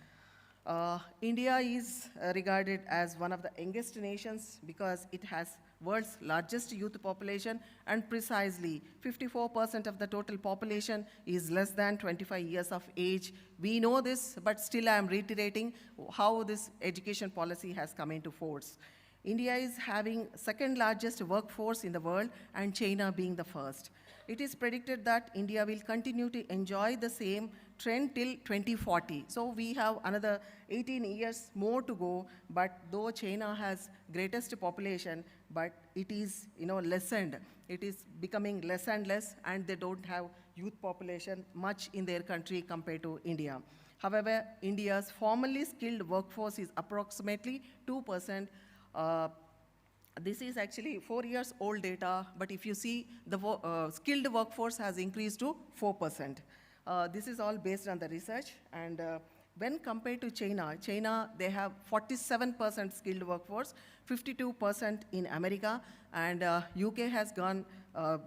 India is regarded as one of the youngest nations because it has world's largest youth population, and precisely 54% of the total population is less than 25 years of age. We know this, but still I am reiterating how this education policy has come into force. India is having second largest workforce in the world, and China being the first. It is predicted that India will continue to enjoy the same trend till 2040. So we have another 18 years more to go, but though China has greatest population, but it is, lessened. It is becoming less and less, and they don't have youth population much in their country compared to India. However, India's formally skilled workforce is approximately 2%. This is actually 4 years old data, but if you see, the skilled workforce has increased to 4%. This is all based on the research, and when compared to China, they have 47% skilled workforce, 52% in America, and UK has gone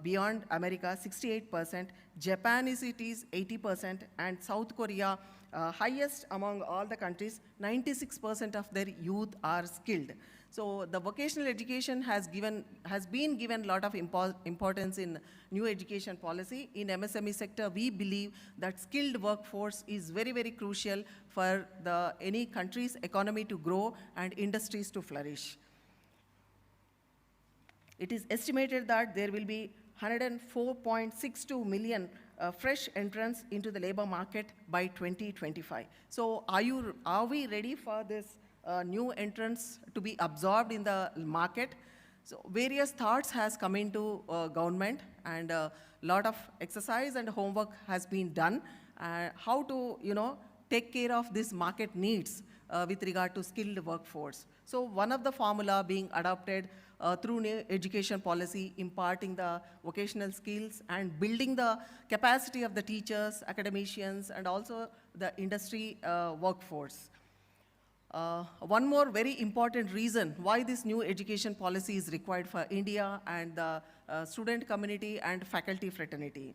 beyond America, 68%. Japan is 80%, and South Korea, highest among all the countries, 96% of their youth are skilled. So the vocational education has been given a lot of importance in new education policy. In MSME sector, we believe that skilled workforce is very, very crucial for any country's economy to grow and industries to flourish. It is estimated that there will be 104.62 million fresh entrants into the labor market by 2025. So are we ready for this new entrants to be absorbed in the market? So various thoughts has come into government, and a lot of exercise and homework has been done. How to take care of this market needs with regard to skilled workforce. So one of the formula being adopted through new education policy, imparting the vocational skills and building the capacity of the teachers, academicians, and also the industry workforce. One more very important reason why this new education policy is required for India and the student community and faculty fraternity.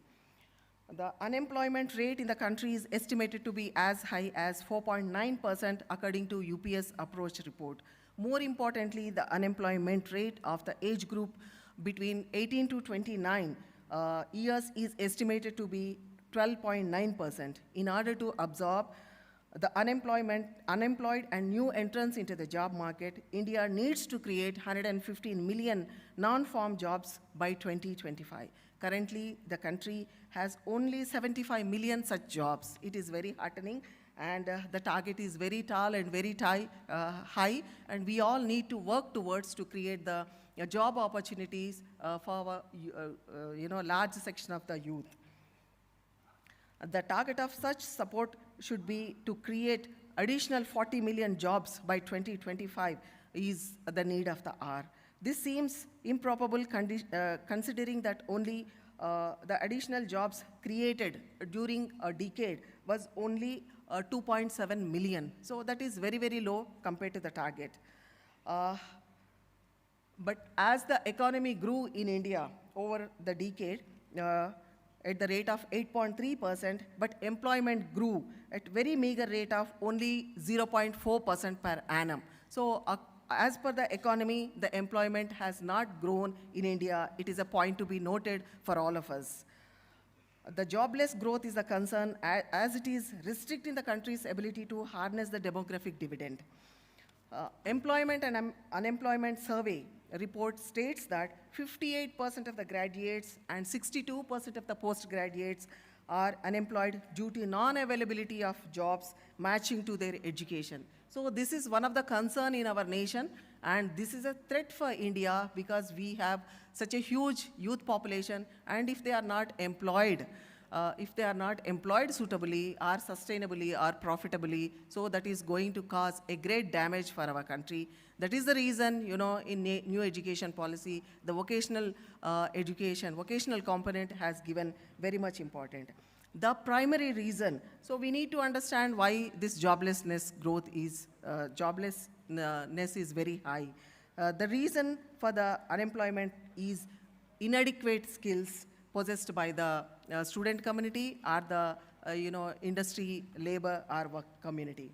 The unemployment rate in the country is estimated to be as high as 4.9% according to UPS approach report. More importantly, the unemployment rate of the age group between 18 to 29 years is estimated to be 12.9%. In order to absorb the unemployed and new entrants into the job market, India needs to create 115 million non-farm jobs by 2025. Currently, the country has only 75 million such jobs. It is very heartening, and the target is very tall and very high, and we all need to work towards to create the job opportunities for our large section of the youth. The target of such support should be to create additional 40 million jobs by 2025 is the need of the hour. This seems improbable considering that only the additional jobs created during a decade was only 2.7 million. So that is very, very low compared to the target. But as the economy grew in India over the decade, at the rate of 8.3%, but employment grew at very meager rate of only 0.4% per annum. So as per the economy, the employment has not grown in India. It is a point to be noted for all of us. The jobless growth is a concern as it is restricting the country's ability to harness the demographic dividend. Employment and unemployment survey report states that 58% of the graduates and 62% of the postgraduates are unemployed due to non-availability of jobs matching to their education. So this is one of the concerns in our nation, and this is a threat for India because we have such a huge youth population, and if they are not employed suitably or sustainably or profitably, so that is going to cause a great damage for our country. That is the reason, in new education policy, the vocational vocational component has given very much important. The primary reason, so we need to understand why this joblessness is very high. The reason for the unemployment is inadequate skills possessed by the student community or the industry, labor, or work community.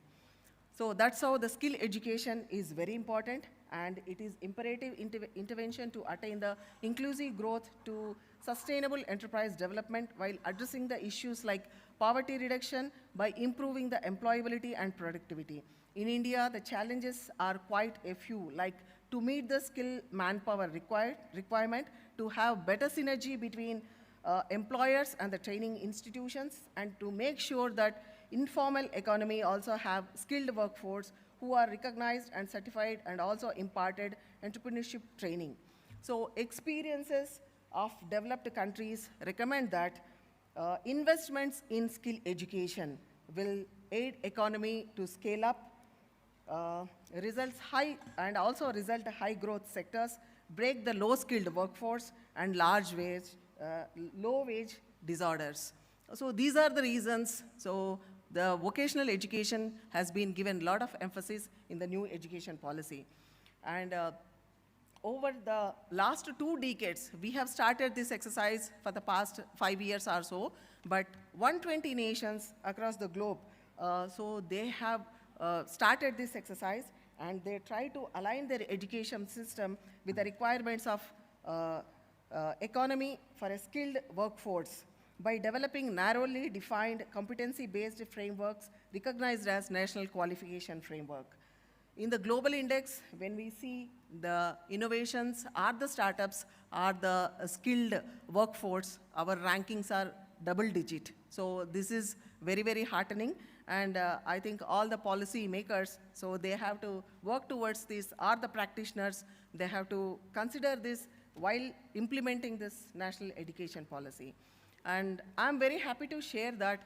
So that's how the skill education is very important, and it is imperative intervention to attain the inclusive growth to sustainable enterprise development while addressing the issues like poverty reduction by improving the employability and productivity. In India, the challenges are quite a few, like to meet the skill manpower requirement, to have better synergy between employers and the training institutions, and to make sure that informal economy also have skilled workforce who are recognized and certified and also imparted entrepreneurship training. So experiences of developed countries recommend that investments in skill education will aid economy to scale up, result high growth sectors, break the low skilled workforce and low wage disorders. So these are the reasons. So the vocational education has been given a lot of emphasis in the new education policy. And over the last 2 decades, we have started this exercise for the past 5 years or so, but 120 nations across the globe, so they have started this exercise, and they try to align their education system with the requirements of economy for a skilled workforce by developing narrowly defined competency-based frameworks recognized as national qualification framework. In the global index, when we see the innovations or the startups or the skilled workforce, our rankings are double digit. So this is very, very heartening. And I think all the policy makers, so they have to work towards this, or the practitioners, they have to consider this while implementing this national education policy. And I'm very happy to share that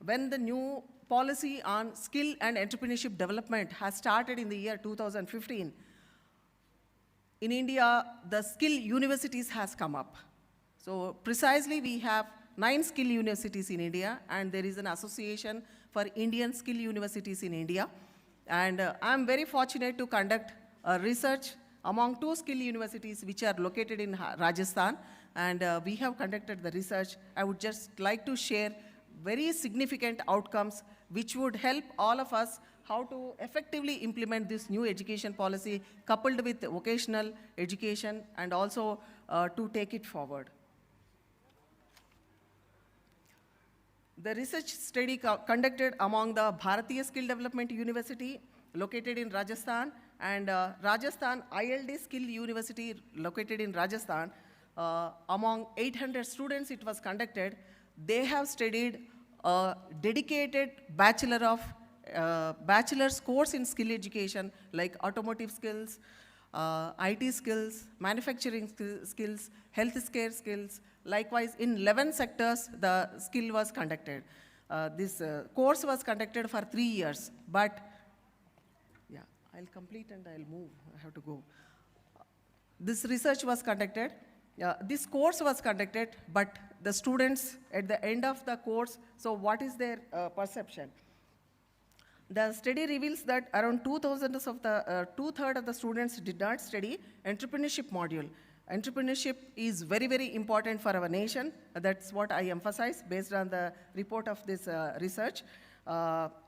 when the new policy on skill and entrepreneurship development has started in the year 2015, in India, the skill universities has come up. So precisely we have 9 skill universities in India, and there is an association for Indian skill universities in India. And I'm very fortunate to conduct research among 2 skill universities which are located in Rajasthan, and we have conducted the research. I would just like to share very significant outcomes which would help all of us how to effectively implement this new education policy coupled with vocational education, and also to take it forward. The research study conducted among the Bharatiya Skill Development University located in Rajasthan and Rajasthan ILD Skill University located in Rajasthan, among 800 students it was conducted. They have studied a dedicated bachelor's course in skill education like automotive skills, IT skills, manufacturing skills, healthcare skills. Likewise, in 11 sectors, the skill was conducted. This course was conducted for 3 years, but yeah, I'll complete and I'll move. I have to go. This research was conducted. This course was conducted, but the students at the end of the course, so what is their perception? The study reveals that around 2/3 of the students did not study entrepreneurship module. Entrepreneurship is very, very important for our nation. That's what I emphasize based on the report of this research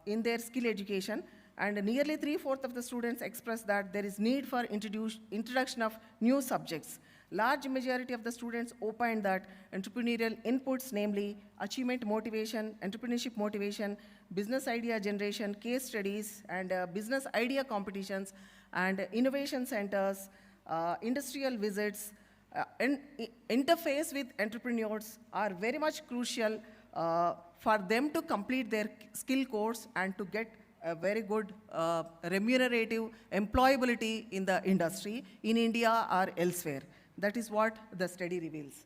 in their skill education. And nearly 3/4 of the students expressed that there is need for introduction of new subjects. Large majority of the students opined that entrepreneurial inputs, namely achievement motivation, entrepreneurship motivation, business idea generation, case studies, and business idea competitions, and innovation centers, industrial visits, and interface with entrepreneurs are very much crucial for them to complete their skill course and to get a very good remunerative employability in the industry in India or elsewhere. That is what the study reveals.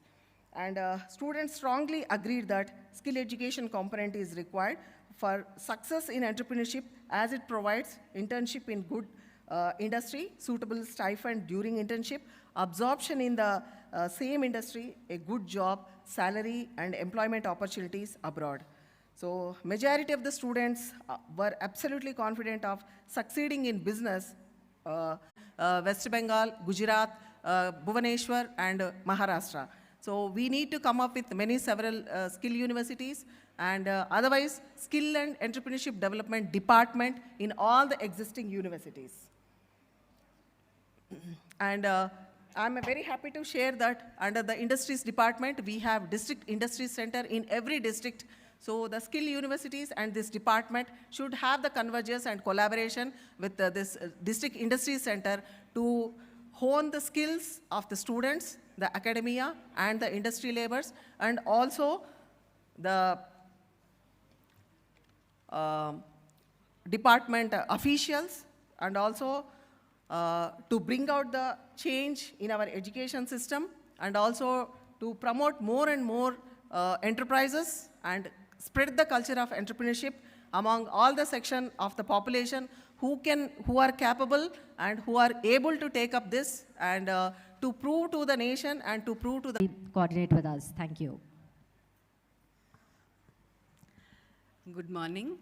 And students strongly agreed that skill education component is required for success in entrepreneurship, as it provides internship in good industry, suitable stipend during internship, absorption in the same industry, a good job, salary, and employment opportunities abroad. So majority of the students were absolutely confident of succeeding in business, West Bengal, Gujarat, Bhubaneswar, and Maharashtra. So we need to come up with several skill universities, and otherwise skill and entrepreneurship development department in all the existing universities. And I'm very happy to share that under the industries department, we have district industry center in every district. So the skill universities and this department should have the convergence and collaboration with this district industry center to hone the skills of the students the academia and the industry labors, and also the department officials, and also to bring out the change in our education system, and also to promote more and more enterprises and spread the culture of entrepreneurship among all the section of the population who are capable and who are able to take up this and to prove to the nation and to prove to the... Coordinate with us. Thank you. Good morning,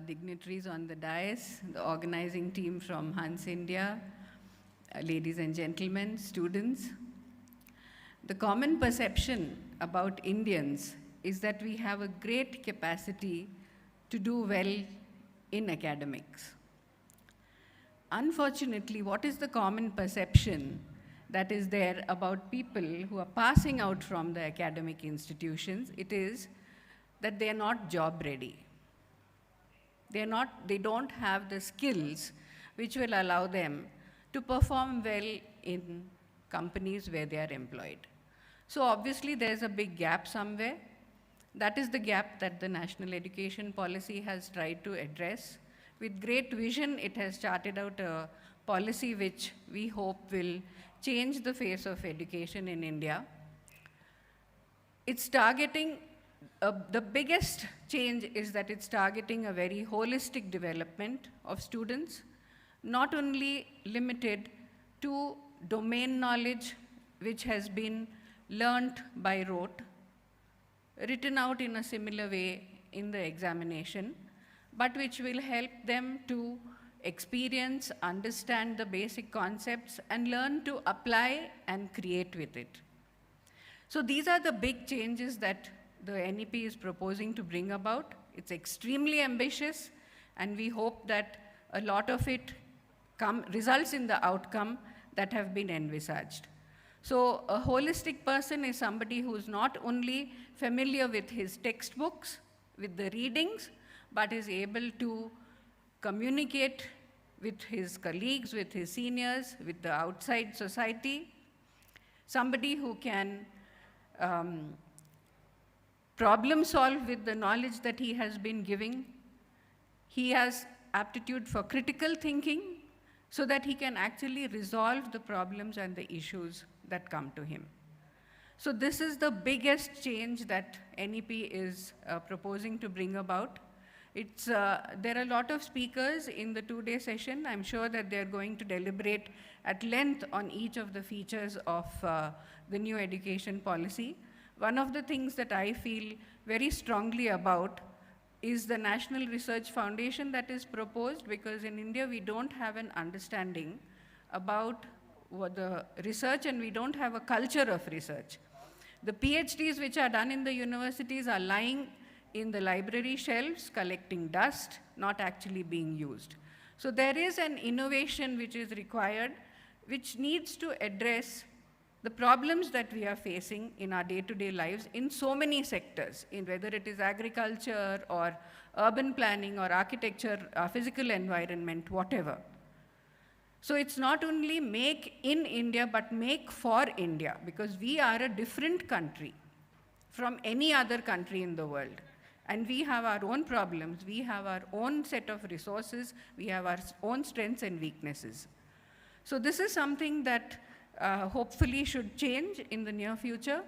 dignitaries on the dais, the organizing team from Hans India, ladies and gentlemen, students. The common perception about Indians is that we have a great capacity to do well in academics. Unfortunately, what is the common perception that is there about people who are passing out from the academic institutions? It is that they are not job ready. They don't have the skills which will allow them to perform well in companies where they are employed. So obviously there's a big gap somewhere. That is the gap that the National Education Policy has tried to address. With great vision, it has charted out a policy which we hope will change the face of education in India. It's targeting, the biggest change is that it's targeting a very holistic development of students, not only limited to domain knowledge which has been learnt by rote, written out in a similar way in the examination, but which will help them to experience, understand the basic concepts, and learn to apply and create with it. So these are the big changes that the NEP is proposing to bring about. It's extremely ambitious, and we hope that a lot of it results in the outcome that have been envisaged. So a holistic person is somebody who's not only familiar with his textbooks, with the readings, but is able to communicate with his colleagues, with his seniors, with the outside society. Somebody who can problem solve with the knowledge that he has been giving. He has aptitude for critical thinking so that he can actually resolve the problems and the issues that come to him. So this is the biggest change that NEP is proposing to bring about. There are a lot of speakers in the two-day session. I'm sure that they're going to deliberate at length on each of the features of the new education policy. One of the things that I feel very strongly about is the National Research Foundation that is proposed, because in India we don't have an understanding about what the research, and we don't have a culture of research. The PhDs which are done in the universities are lying in the library shelves, collecting dust, not actually being used. So there is an innovation which is required, which needs to address the problems that we are facing in our day-to-day lives in so many sectors, in whether it is agriculture or urban planning or architecture, physical environment, whatever. So it's not only make in India, but make for India, because we are a different country from any other country in the world. And we have our own problems, we have our own set of resources, we have our own strengths and weaknesses. So this is something that hopefully should change in the near future.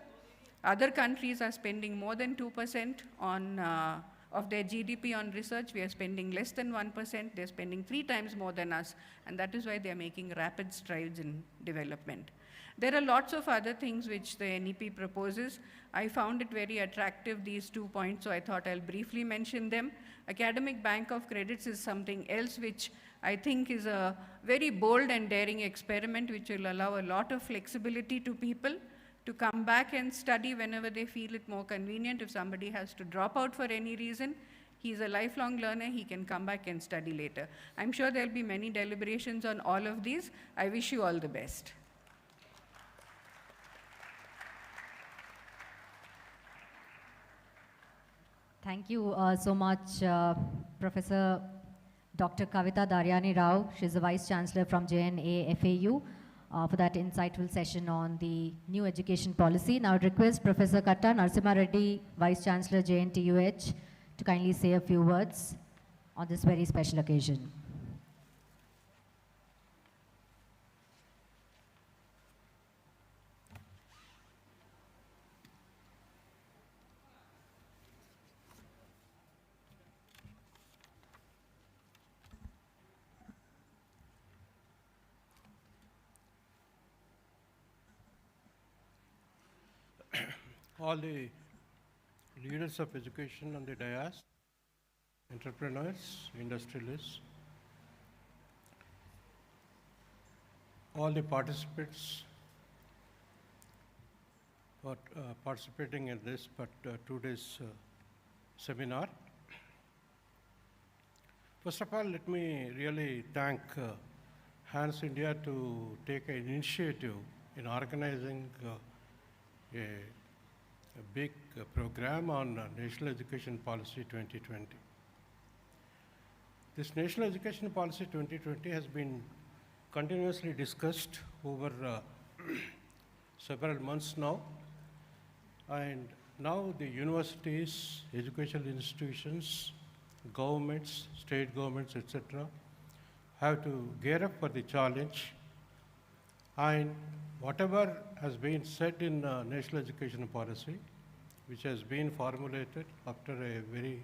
Other countries are spending more than 2% of their GDP on research. We are spending less than 1%. They're spending 3 times more than us, and that is why they're making rapid strides in development. There are lots of other things which the NEP proposes. I found it very attractive, these 2 points, so I thought I'll briefly mention them. Academic Bank of Credits is something else which I think is a very bold and daring experiment which will allow a lot of flexibility to people to come back and study whenever they feel it more convenient. If somebody has to drop out for any reason, he's a lifelong learner, he can come back and study later. I'm sure there'll be many deliberations on all of these. I wish you all the best. Thank you so much, Professor Dr. Kavita Daryani Rao. She's the Vice Chancellor from JNA FAU. for that insightful session on the new education policy. Now I would request Professor Katta Narasimha Reddy, Vice Chancellor JNTUH, to kindly say a few words on this very special occasion. All the leaders of education on the dais, entrepreneurs, industrialists, all the participants for participating in this 2 days seminar. First of all, let me really thank Hans India to take an initiative in organizing a big program on National Education Policy 2020. This National Education Policy 2020 has been continuously discussed over several months now, and now the universities, educational institutions, governments, state governments, etc., have to gear up for the challenge, and whatever has been said in National Education Policy, which has been formulated after a very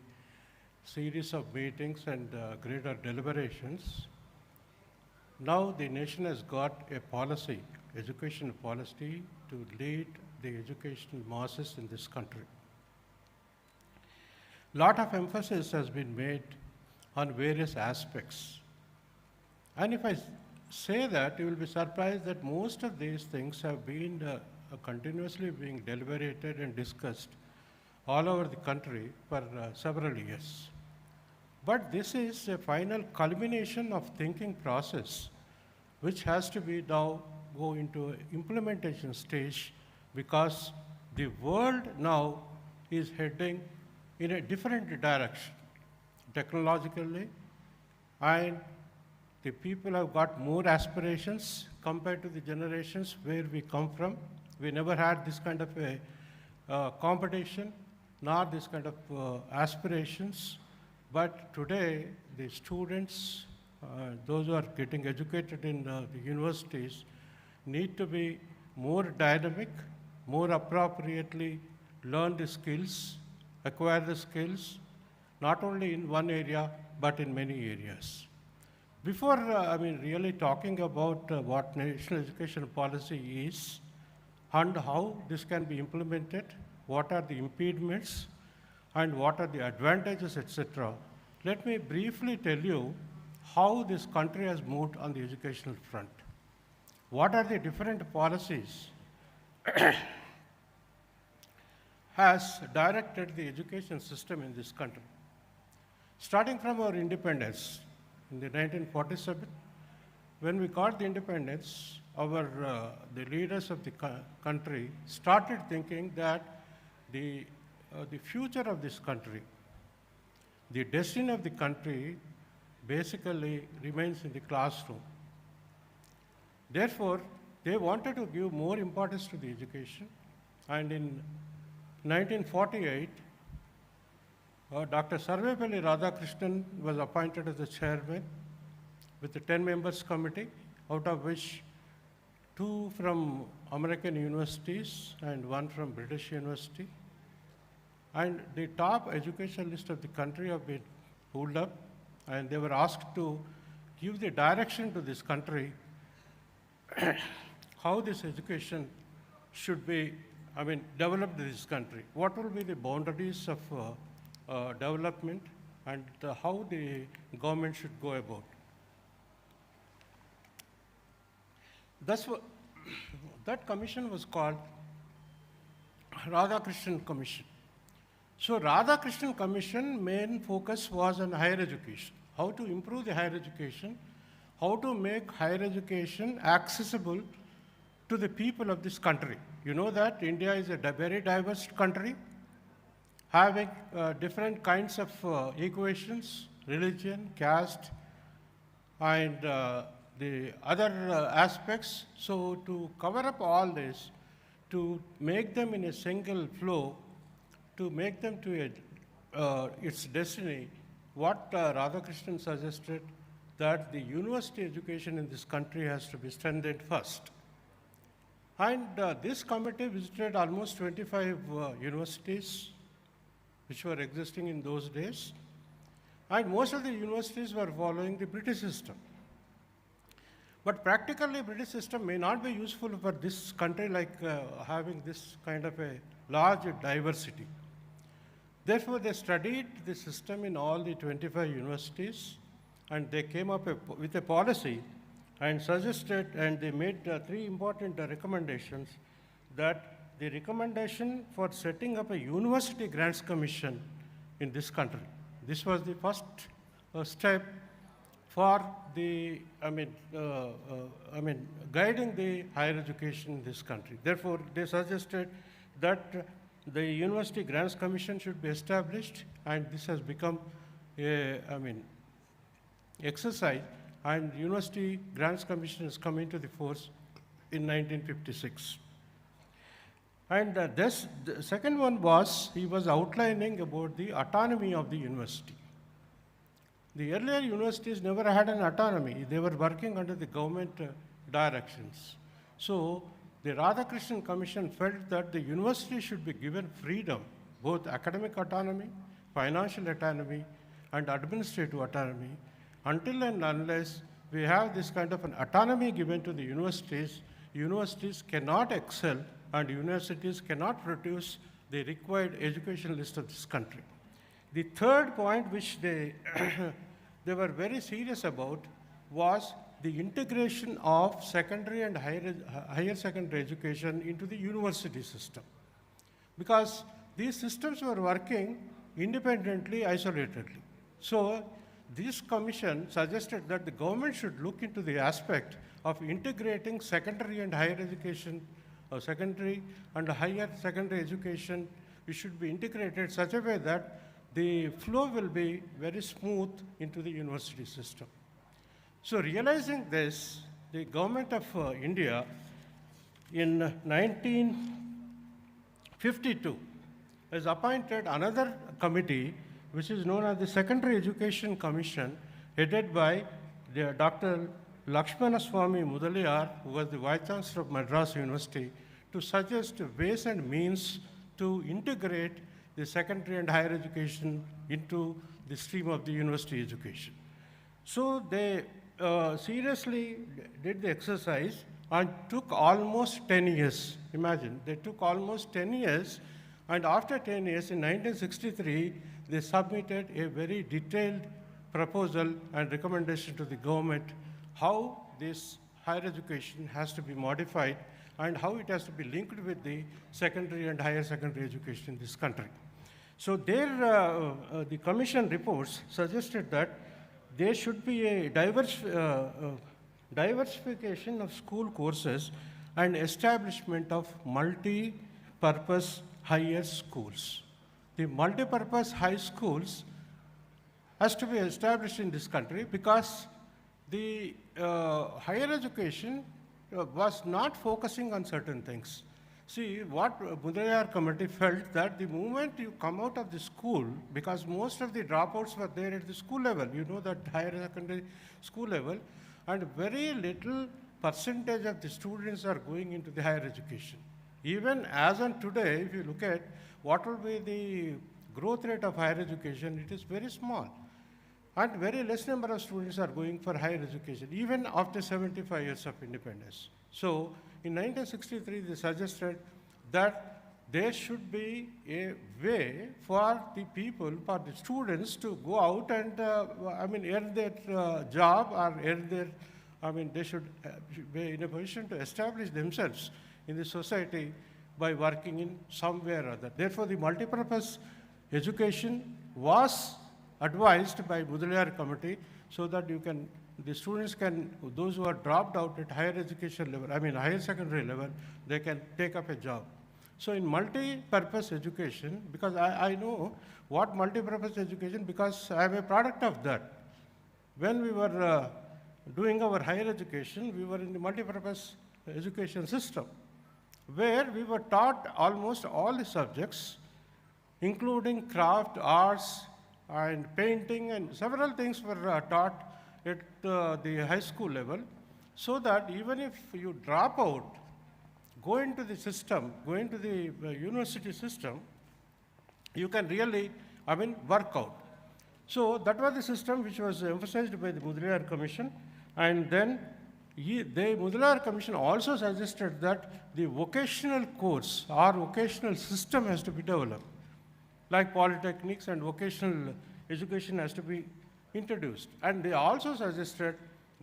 series of meetings and greater deliberations, now the nation has got a policy, education policy, to lead the educational masses in this country. Lot of emphasis has been made on various aspects. And if I say that, you will be surprised that most of these things have been continuously being deliberated and discussed all over the country for several years. But this is a final culmination of thinking process, which has to be now go into implementation stage, because the world now is heading in a different direction technologically, and the people have got more aspirations compared to the generations where we come from. We never had this kind of a competition, nor this kind of aspirations. But today, the students, those who are getting educated in the universities, need to be more dynamic, more appropriately learn the skills, acquire the skills, not only in one area, but in many areas. Before, really talking about what national education policy is and how this can be implemented, what are the impediments, and what are the advantages, etc., let me briefly tell you how this country has moved on the educational front. What are the different policies has directed the education system in this country. Starting from our independence in the 1947, when we got the independence, the leaders of the country started thinking that the future of this country, the destiny of the country basically remains in the classroom. Therefore, they wanted to give more importance to the education, and in 1948, Dr. Sarvepalli Radhakrishnan was appointed as the chairman with a 10 members committee, out of which 2 from American universities and 1 from British University. And the top educationalists of the country have been pulled up, and they were asked to give the direction to this country how this education should be, developed in this country. What will be the boundaries of development, and how the government should go about. That commission was called Radhakrishnan Commission. So Radhakrishnan Commission main focus was on higher education, how to improve the higher education, how to make higher education accessible to the people of this country. You know that India is a very diverse country, having different kinds of equations, religion, caste, and the other aspects. So to cover up all this, to make them in a single flow, to make them to its destiny, what Radhakrishnan suggested, that the university education in this country has to be strengthened first. And this committee visited almost 25 universities which were existing in those days. And most of the universities were following the British system. But practically, British system may not be useful for this country, like having this kind of a large diversity. Therefore, they studied the system in all the 25 universities, and they came up with a policy and suggested, and they made 3 important recommendations. That the recommendation for setting up a university grants commission in this country. This was the first step for the, guiding the higher education in this country. Therefore, they suggested that the University Grants Commission should be established, and this has become a, exercise, and University Grants Commission has come into the force in 1956. And the second one was, he was outlining about the autonomy of the university. The earlier universities never had an autonomy. They were working under the government directions. So the Radhakrishnan Commission felt that the university should be given freedom, both academic autonomy, financial autonomy, and administrative autonomy. Until and unless we have this kind of an autonomy given to the universities, universities cannot excel and universities cannot produce the required educationalists of this country. The third point which they, they were very serious about was the integration of secondary and higher secondary education into the university system. Because these systems were working independently, isolatedly. So this commission suggested that the government should look into the aspect of integrating secondary and higher education, secondary and higher secondary education. It should be integrated such a way that the flow will be very smooth into the university system. So realizing this, the government of India in 1952 has appointed another committee which is known as the Secondary Education Commission, headed by Dr. Lakshmana Swami Mudaliar, who was the Vice Chancellor of Madras University, to suggest ways and means to integrate the secondary and higher education into the stream of the university education. So they seriously did the exercise and took almost 10 years. Imagine, they took almost 10 years, and after 10 years, in 1963, they submitted a very detailed proposal and recommendation to the government how this higher education has to be modified and how it has to be linked with the secondary and higher secondary education in this country. So there, the commission reports suggested that there should be a diversification of school courses and establishment of multi-purpose higher schools. The multi-purpose high schools has to be established in this country because the higher education was not focusing on certain things. See, what Mudaliar committee felt that the moment you come out of the school, because most of the dropouts were there at the school level, you know that higher secondary school level, and very little percentage of the students are going into the higher education. Even as on today, if you look at what will be the growth rate of higher education, it is very small. And very less number of students are going for higher education, even after 75 years of independence. So in 1963, they suggested that there should be a way for the people, for the students to go out and earn their job or earn their, they should be in a position to establish themselves in the society by working in some way or other. Therefore, the multipurpose education was advised by Mudaliar committee so that the students can, those who are dropped out at higher education level, higher secondary level, they can take up a job. So in multi-purpose education, because I know what multi-purpose education, because I am a product of that. When we were doing our higher education, we were in the multipurpose education system, where we were taught almost all the subjects, including craft, arts, and painting, and several things were taught at the high school level, so that even if you drop out, go into the system, go into the university system, you can really, work out. So that was the system which was emphasized by the Mudaliar Commission, and then the Mudaliar Commission also suggested that the vocational course or vocational system has to be developed, like polytechnics and vocational education has to be introduced. And they also suggested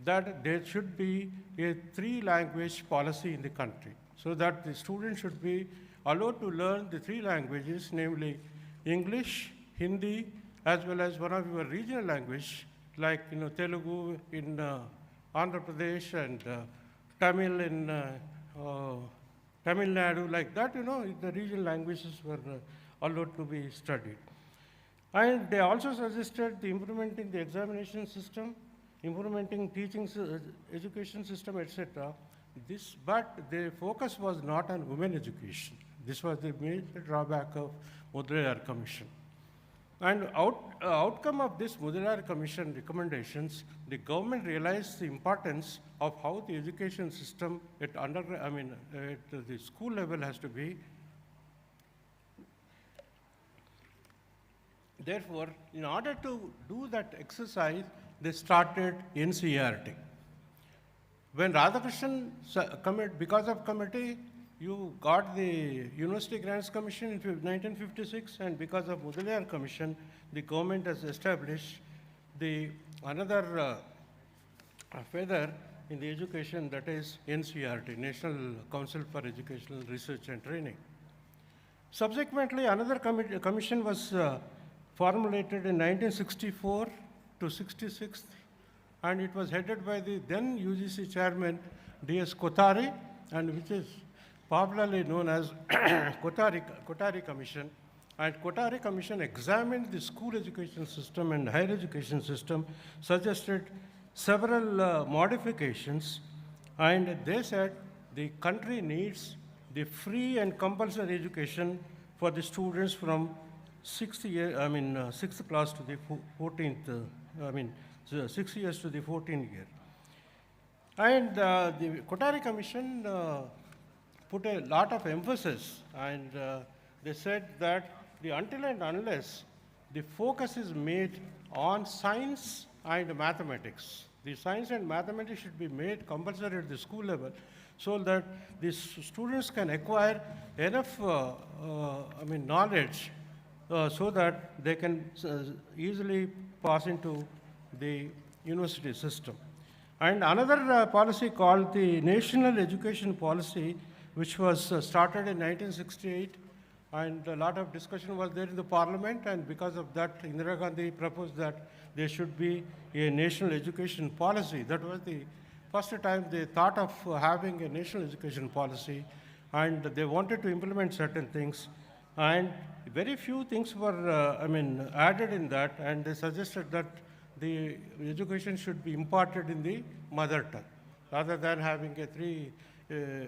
that there should be a 3-language policy in the country, so that the students should be allowed to learn the 3 languages, namely English, Hindi, as well as one of your regional language, like Telugu in Andhra Pradesh and Tamil in Tamil Nadu, like that, the regional languages were allowed to be studied. And they also suggested the implementing the examination system, implementing teaching education system, etc. But the focus was not on women education. This was the major drawback of Mudaliar Commission. And outcome of this Mudaliar Commission recommendations, the government realized the importance of how the education system at the school level has to be. Therefore, in order to do that exercise, they started NCERT. When Radhakrishnan, because of committee, you got the University Grants Commission in 1956, and because of Mudaliar Commission, the government has established another feather in the education, that is NCERT, National Council for Educational Research and Training. Subsequently, another commission was formulated in 1964 to 66, and it was headed by the then UGC chairman, D.S. Kothari, and which is popularly known as Kothari Commission. And Kothari Commission examined the school education system and higher education system, suggested several modifications, and they said the country needs the free and compulsory education for the students from 6th class to the 14th, 6 years to the 14th year. And the Kothari Commission put a lot of emphasis, and they said that until and unless the focus is made on science and mathematics, the science and mathematics should be made compulsory at the school level, so that the students can acquire enough knowledge so that they can easily pass into the university system. And another policy called the National Education Policy, which was started in 1968, and a lot of discussion was there in the parliament, and because of that, Indira Gandhi proposed that there should be a national education policy. That was the first time they thought of having a national education policy, and they wanted to implement certain things, and very few things were added in that, and they suggested that the education should be imparted in the mother tongue, rather than having a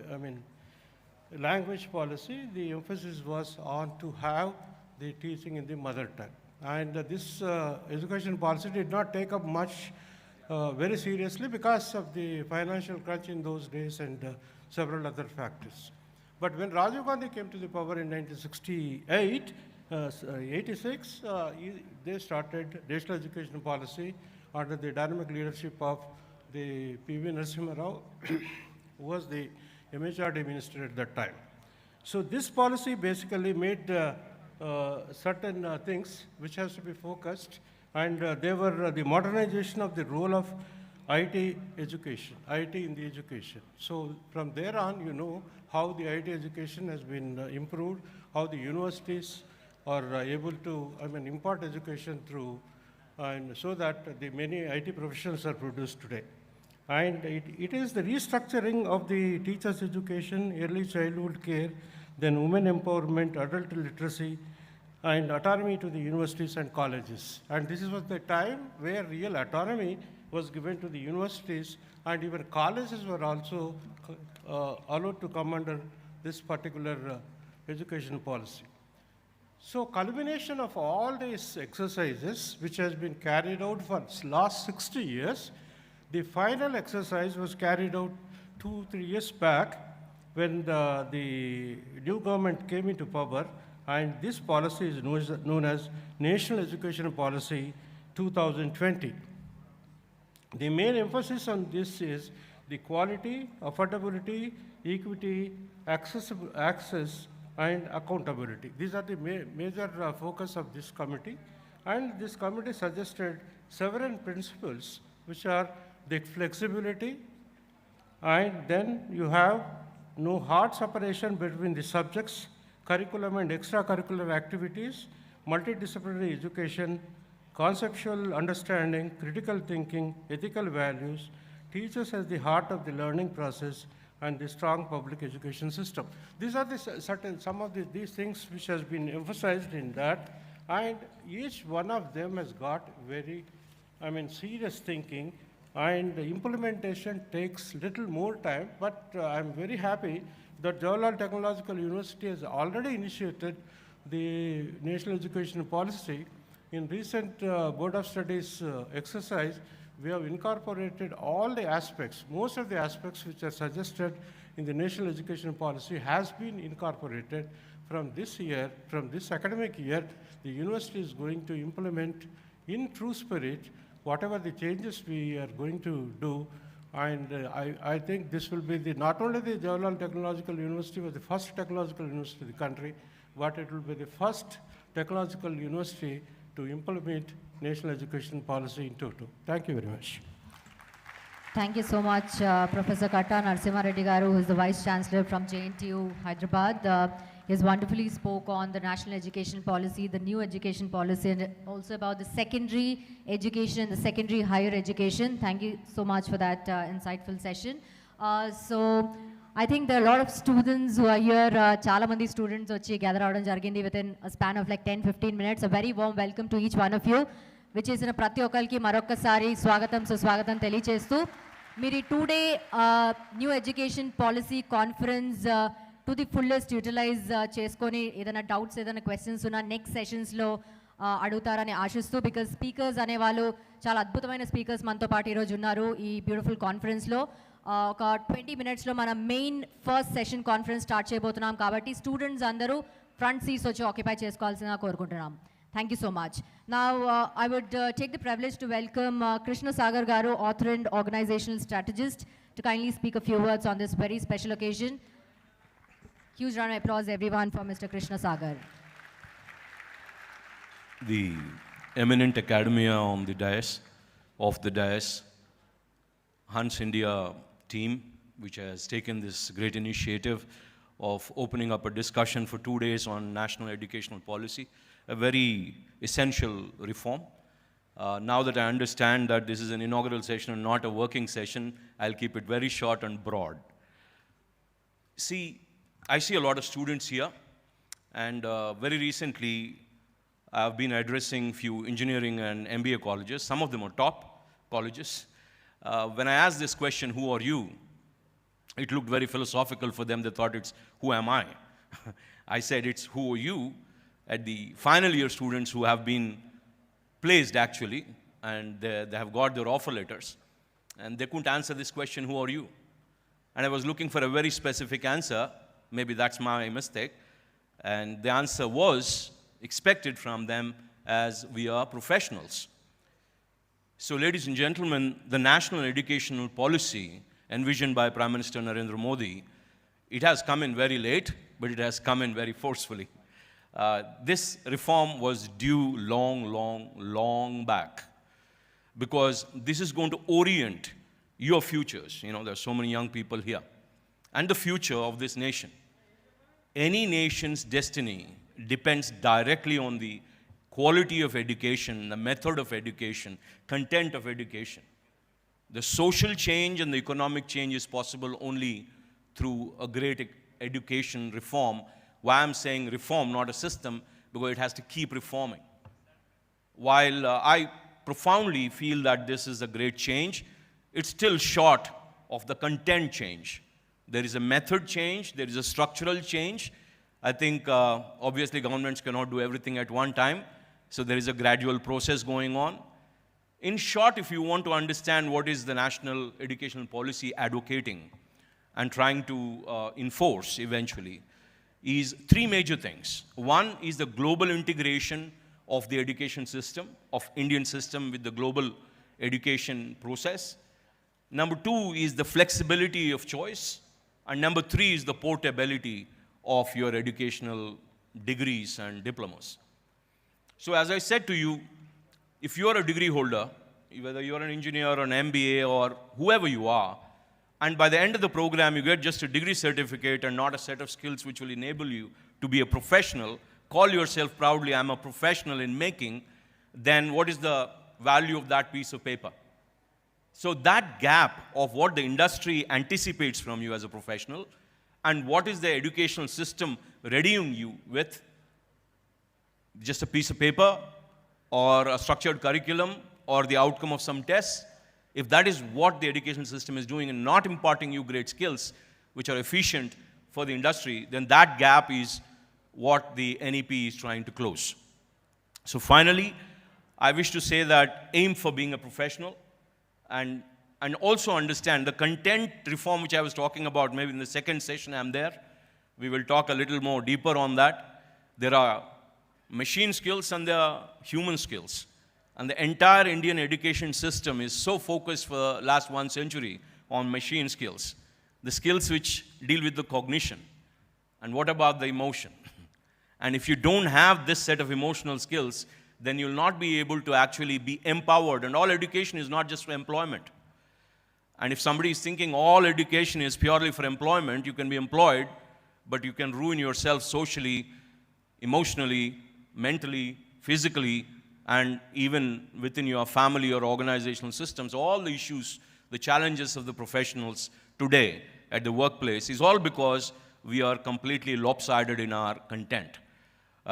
language policy. The emphasis was on to have the teaching in the mother tongue. And this education policy did not take up much very seriously because of the financial crunch in those days and several other factors. But when Rajiv Gandhi came to the power in 1986, they started national education policy under the dynamic leadership of the P.V. Narasimha Rao, who was the MHRD minister at that time. So this policy basically made certain things which has to be focused, and they were the modernization of the role of IT education, IT in the education. So from there on, you know how the IT education has been improved, how the universities are able to impart education through, and so that the many IT professionals are produced today. And it is the restructuring of the teachers' education, early childhood care, then women empowerment, adult literacy, and autonomy to the universities and colleges. And this was the time where real autonomy was given to the universities, and even colleges were also allowed to come under this particular education policy. So culmination of all these exercises, which has been carried out for last 60 years, the final exercise was carried out 2-3 years back when the new government came into power, and this policy is known as National Education Policy 2020. The main emphasis on this is the quality, affordability, equity, access, and accountability. These are the major focus of this committee. And this committee suggested several principles, which are the flexibility, and then you have no hard separation between the subjects, curriculum and extracurricular activities, multidisciplinary education, conceptual understanding, critical thinking, ethical values, teachers as the heart of the learning process, and the strong public education system. These are some of these things which has been emphasized in that, and each one of them has got very, serious thinking, and the implementation takes little more time, but I'm very happy that Jawaharlal Technological University has already initiated the National Education Policy. In recent Board of Studies exercise, we have incorporated all the aspects, most of the aspects which are suggested in the National Education Policy has been incorporated. From this year, from this academic year, the university is going to implement in true spirit whatever the changes we are going to do. And I think this will be not only the Jawaharlal Technological University was the first technological university in the country, but it will be the first technological university to implement National Education Policy in total. Thank you very much. Thank you so much, Professor Katta Narasimha Reddy Garu, who is the Vice Chancellor from JNTU, Hyderabad. He has wonderfully spoke on the National Education Policy, the new education policy, and also about the secondary education, the secondary higher education. Thank you so much for that insightful session. So I think there are a lot of students who are here. Chala mandi students vachi gather avadam jarigindi within a span of like 10-15 minutes. A very warm welcome to each one of you, which is in a prati okkalki marokkasari swagatam suswagatam telichestu. Miri 2-day new education policy conference to the fullest utilize cheskoni edana doubts edana questions una next sessions lo adugutarani aashistu, because speakers ane vallu chaala adbhutamaina speakers manto paatu ee roju unnaru ee beautiful conference lo. ఒక 20 minutesలో మన main first session conference start చేయబోతున్నాం కాబట్టి students అందరూ front seats వచ్చి occupy చేసుకోవాల్సిందిగా కోరుకుంటున్నాం. Thank you so much. Now I would take the privilege to welcome Krishna Sagar గారు, author and organizational strategist, to kindly speak a few words on this very special occasion. Huge round of applause everyone for Mr. Krishna Sagar. The eminent academia on the dais, of the dais, Hans India team, which has taken this great initiative of opening up a discussion for 2 days on national educational policy, a very essential reform. Now that I understand that this is an inaugural session and not a working session, I'll keep it very short and broad. See, I see a lot of students here, and very recently I've been addressing few engineering and MBA colleges. Some of them are top colleges. When I asked this question, who are you? It looked very philosophical for them. They thought it's, who am I? I said, it's who are you? At the final year students who have been placed actually, and they have got their offer letters, and they couldn't answer this question, who are you? And I was looking for a very specific answer. Maybe that's my mistake. And the answer was expected from them as we are professionals. So, ladies and gentlemen, the national educational policy envisioned by Prime Minister Narendra Modi, it has come in very late, but it has come in very forcefully. This reform was due long back, because this is going to orient your futures. You know, there are so many young people here, and the future of this nation. Any nation's destiny depends directly on the quality of education, the method of education, content of education. The social change and the economic change is possible only through a great education reform. Why I'm saying reform, not a system, because it has to keep reforming. While I profoundly feel that this is a great change. It's still short of the content change. There is a method change, there is a structural change. I think obviously governments cannot do everything at one time, so there is a gradual process going on. In short, if you want to understand what is the national educational policy advocating and trying to enforce eventually, is three major things. One is the global integration of the education system, of Indian system with the global education process. Number two is the flexibility of choice. And number three is the portability of your educational degrees and diplomas. So as I said to you, if you're a degree holder, whether you're an engineer or an MBA or whoever you are, and by the end of the program you get just a degree certificate and not a set of skills which will enable you to be a professional, call yourself proudly, I'm a professional in making, then what is the value of that piece of paper? So that gap of what the industry anticipates from you as a professional and what is the educational system readying you with, just a piece of paper or a structured curriculum or the outcome of some tests, if that is what the education system is doing and not imparting you great skills which are efficient for the industry, then that gap is what the NEP is trying to close. So finally, I wish to say that aim for being a professional and also understand the content reform which I was talking about. Maybe in the second session I'm there. We will talk a little more deeper on that. There are machine skills and there are human skills. And the entire Indian education system is so focused for the last 1 century on machine skills. The skills which deal with the cognition. And what about the emotion? And if you don't have this set of emotional skills, then you'll not be able to actually be empowered. And all education is not just for employment. And if somebody is thinking all education is purely for employment, you can be employed, but you can ruin yourself socially, emotionally, mentally, physically, and even within your family or organizational systems. All the issues, the challenges of the professionals today at the workplace is all because we are completely lopsided in our content.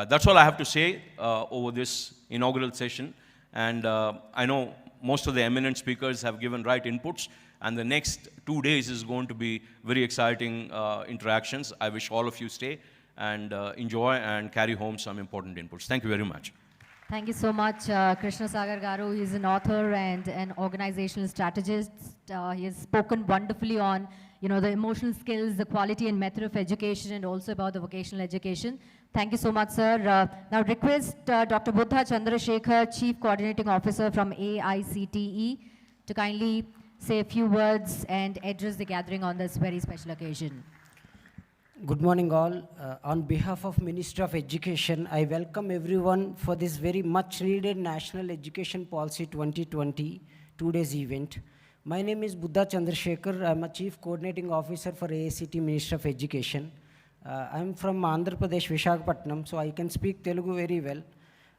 That's all I have to say over this inaugural session. And I know most of the eminent speakers have given right inputs. And the next 2 days is going to be very exciting interactions. I wish all of you stay and enjoy and carry home some important inputs. Thank you very much. Thank you so much, Krishna Sagar Garu. He is an author and an organizational strategist. He has spoken wonderfully on, the emotional skills, the quality and method of education, and also about the vocational education. Thank you so much, sir. Now request Dr. Buddha Chandrasekhar, Chief Coordinating Officer from AICTE, to kindly say a few words and address the gathering on this very special occasion. Good morning all. On behalf of Ministry of Education, I welcome everyone for this very much needed National Education Policy 2020 2-day event. My name is Buddha Chandrasekhar. I'm a Chief Coordinating Officer for AICT Ministry of Education. I'm from Andhra Pradesh, Visakhapatnam, so I can speak Telugu very well.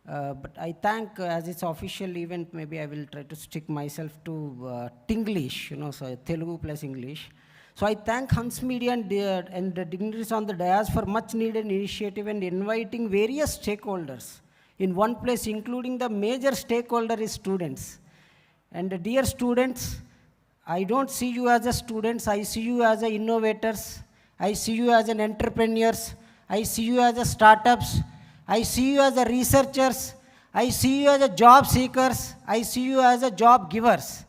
But I thank, as it's official event, maybe I will try to stick myself to Tinglish, so Telugu plus English. So I thank Hans Media and the dignitaries on the dais for much needed initiative and inviting various stakeholders in one place, including the major stakeholder is students. And dear students, I don't see you as a students, I see you as a innovators, I see you as an entrepreneurs, I see you as a startups, I see you as a researchers, I see you as a job seekers, I see you as a job givers.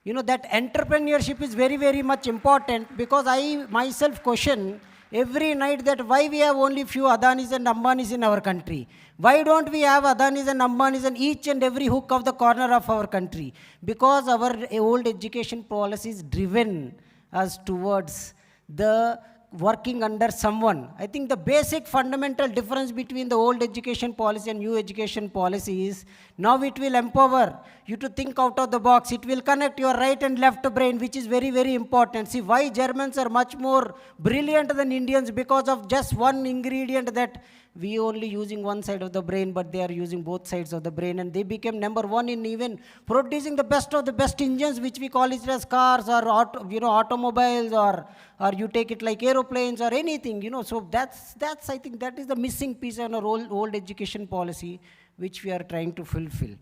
That entrepreneurship is very, very much important, because I myself question every night that why we have only few Adanis and Ambanis in our country. Why don't we have Adanis and Ambanis in each and every hook of the corner of our country? Because our old education policy is driven us towards the working under someone. I think the basic fundamental difference between the old education policy and new education policy is now it will empower you to think out of the box. It will connect your right and left brain, which is very, very important. See, why Germans are much more brilliant than Indians? Because of just one ingredient, that we only using one side of the brain, but they are using both sides of the brain, and they became #1 in even producing the best of the best engines, which we call it as cars or automobiles, or you take it like aeroplanes or anything, So that's I think that is the missing piece in our old education policy, which we are trying to fulfill.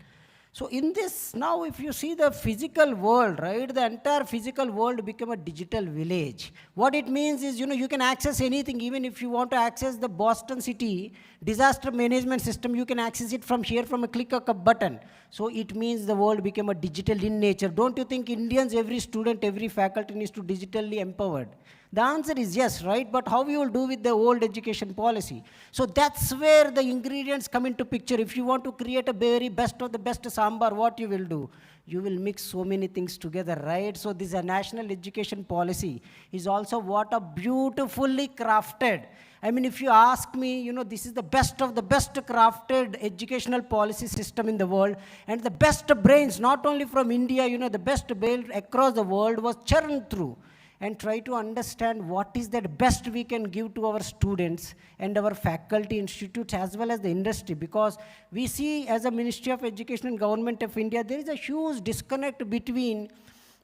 So in this, now if you see the physical world, right, the entire physical world become a digital village. What it means is, you can access anything. Even if you want to access the Boston City disaster management system, you can access it from here from a click of a button. So it means the world became a digital in nature. Don't you think Indians, every student, every faculty needs to digitally empowered? The answer is yes, right? But how you will do with the old education policy? So that's where the ingredients come into picture. If you want to create a very best of the best sambar, what you will do? You will mix so many things together, right? So this a national education policy is also what a beautifully crafted. I mean, if you ask me, this is the best of the best crafted educational policy system in the world, and the best brains, not only from India, the best brains across the world was churned through and try to understand what is that best we can give to our students and our faculty institutes as well as the industry. Because we see as a Ministry of Education and Government of India, there is a huge disconnect between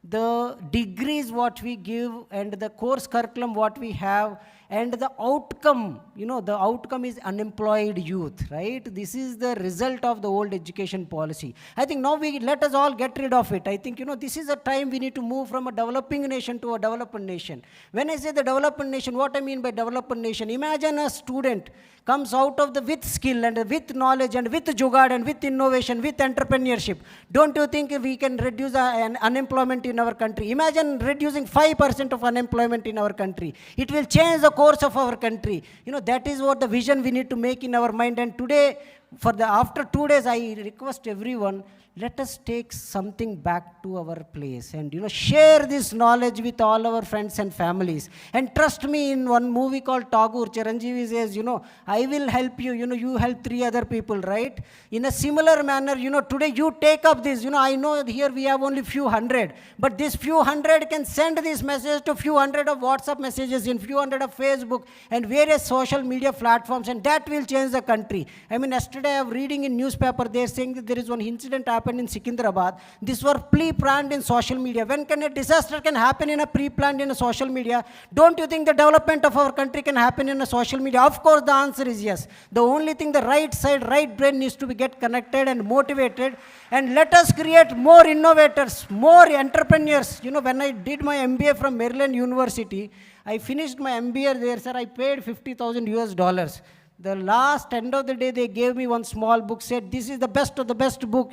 the degrees what we give and the course curriculum what we have and the outcome. The outcome is unemployed youth, right? This is the result of the old education policy. I think now let us all get rid of it. I think, this is a time we need to move from a developing nation to a developed nation. When I say the developed nation, what I mean by developed nation, imagine a student comes out of the with skill and with knowledge and with jugaad and with innovation, with entrepreneurship. Don't you think we can reduce unemployment in our country? Imagine reducing 5% of unemployment in our country. It will change the course of our country. That is what the vision we need to make in our mind. And today, after 2 days, I request everyone, let us take something back to our place and share this knowledge with all our friends and families. And trust me, in one movie called Tagore, Chiranjeevi says, I will help you, you help 3 other people, right? In a similar manner, today you take up this, I know here we have only few hundred, but this few hundred can send this message to few hundred of WhatsApp messages, in few hundred of Facebook and various social media platforms, and that will change the country. I mean, yesterday I was reading in newspaper, they are saying that there is one incident happened in Secunderabad. This were pre-planned in social media. When can a disaster can happen in a pre-planned in a social media? Don't you think the development of our country can happen in a social media? Of course, the answer is yes. The only thing, the right side, right brain needs to be get connected and motivated. And let us create more innovators, more entrepreneurs. When I did my MBA from Maryland University, I finished my MBA there, sir. I paid $50,000. The last end of the day, they gave me one small book, said, this is the best of the best book,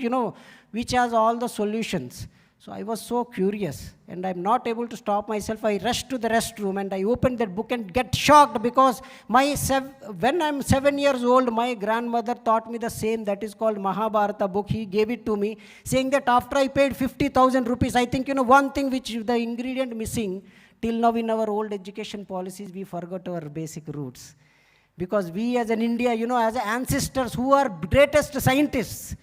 which has all the solutions. So I was so curious, and I'm not able to stop myself. I rushed to the restroom, and I opened that book and get shocked because when I'm 7 years old, my grandmother taught me the same, that is called Mahabharata book. He gave it to me, saying that after I paid 50,000 rupees, I think, one thing which the ingredient missing, till now in our old education policies, we forgot our basic roots. Because we as an India, as ancestors who are greatest scientists.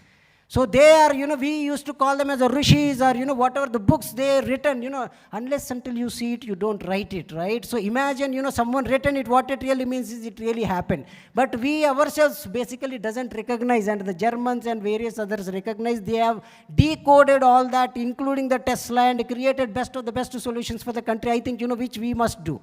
So they are, we used to call them as a rishis or, whatever the books they written, unless until you see it, you don't write it, right? So imagine, someone written it, what it really means is it really happened. But we ourselves basically doesn't recognize, and the Germans and various others recognize. They have decoded all that, including the Tesla, and created best of the best solutions for the country, I think, which we must do.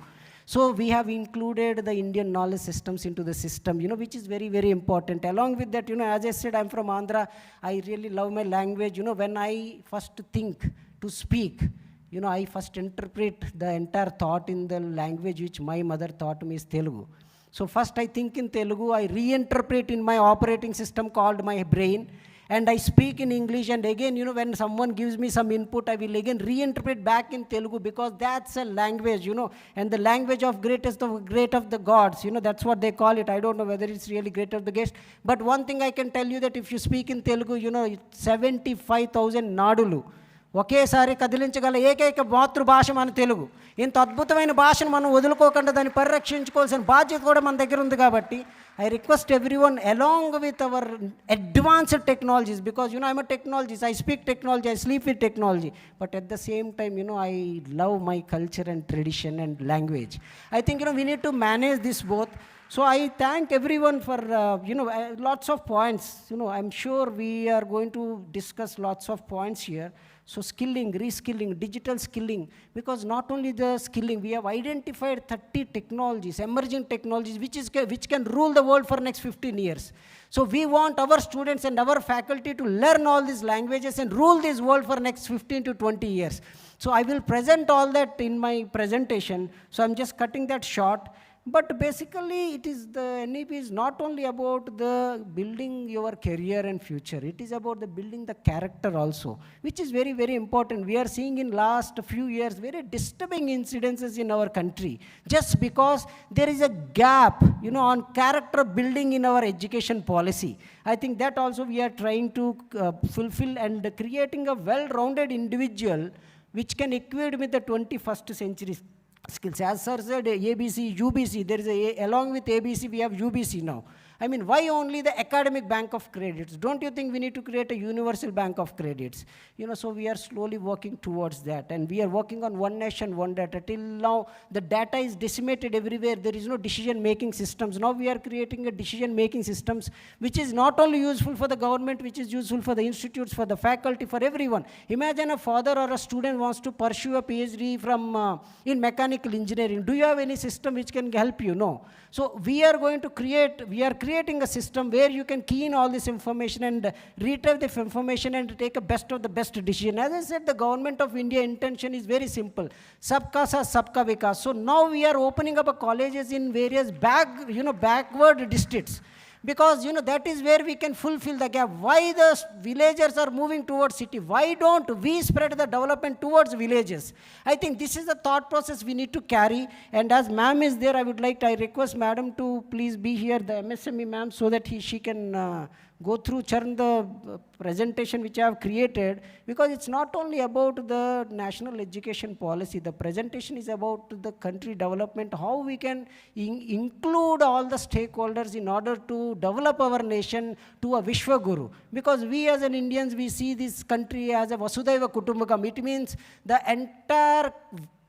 So we have included the Indian knowledge systems into the system, which is very, very important. Along with that, as I said, I'm from Andhra. I really love my language. When I first think to speak, I first interpret the entire thought in the language which my mother taught me is Telugu. So first I think in Telugu, I reinterpret in my operating system called my brain. And I speak in English, and again, when someone gives me some input, I will again reinterpret back in Telugu, because that's a language, and the language of great of the gods, that's what they call it. I don't know whether it's really great of the gods, but one thing I can tell you, that if you speak in Telugu, 75,000 nadulu. ఒకేసారి కదిలించగల ఏకైక మాతృభాష మన తెలుగు. ఇంత అద్భుతమైన భాషను మనం వదులుకోకుండా దాన్ని పరిరక్షించుకోవాల్సిన బాధ్యత కూడా మన దగ్గర ఉంది. కాబట్టి I request everyone, along with our advanced technologies, because I'm a technologist, I speak technology, I sleep with technology, but at the same time, I love my culture and tradition and language. I think, we need to manage this both. So I thank everyone for, lots of points. I'm sure we are going to discuss lots of points here. So skilling, reskilling, digital skilling, because not only the skilling, we have identified 30 technologies, emerging technologies, which can rule the world for next 15 years. So we want our students and our faculty to learn all these languages and rule this world for next 15 to 20 years. So I will present all that in my presentation. So I'm just cutting that short. But basically, it is the NEP is not only about the building your career and future. It is about the building the character also, which is very, very important. We are seeing in last few years very disturbing incidences in our country, just because there is a gap, on character building in our education policy. I think that also we are trying to fulfill and creating a well-rounded individual which can equate with the 21st century skills. As sir said, ABC, UBC, there is along with ABC, we have UBC now. I mean, why only the academic bank of credits? Don't you think we need to create a universal bank of credits? So we are slowly working towards that. And we are working on one nation, one data. Till now, the data is decimated everywhere. There is no decision-making systems. Now we are creating a decision-making systems, which is not only useful for the government, which is useful for the institutes, for the faculty, for everyone. Imagine a father or a student wants to pursue a PhD in mechanical engineering. Do you have any system which can help you? No. So we are creating a system where you can key in all this information and retrieve this information and take a best of the best decision. As I said, the government of India intention is very simple. Sabka Saath, Sabka Vikas. So now we are opening up colleges in various backward districts. Because, that is where we can fulfill the gap. Why the villagers are moving towards city? Why don't we spread the development towards villages? I think this is the thought process we need to carry. And as ma'am is there, I request madam to please be here, the MSME ma'am, so that she can go through the presentation which I have created, because it's not only about the national education policy. The presentation is about the country development, how we can include all the stakeholders in order to develop our nation to a Vishwa Guru. Because we as an Indians, we see this country as a Vasudhaiva Kutumbakam. It means the entire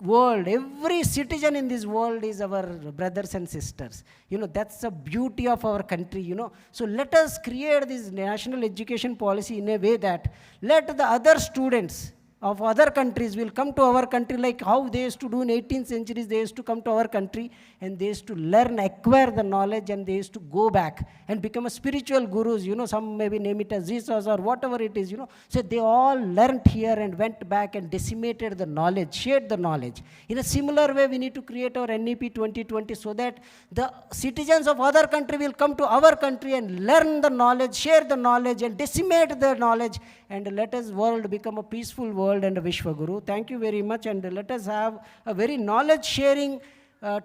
world, every citizen in this world is our brothers and sisters. That's the beauty of our country, So let us create this national education policy in a way that let the other students of other countries will come to our country, like how they used to do in 18th centuries. They used to come to our country and they used to learn, acquire the knowledge, and they used to go back and become a spiritual gurus. Some maybe name it as Jesus or whatever it is, So they all learned here and went back and decimated the knowledge, shared the knowledge. In a similar way, we need to create our NEP 2020 so that the citizens of other country will come to our country and learn the knowledge, share the knowledge, and decimate the knowledge, and let us world become a peaceful world and a Vishwa Guru. Thank you very much, and let us have a very knowledge sharing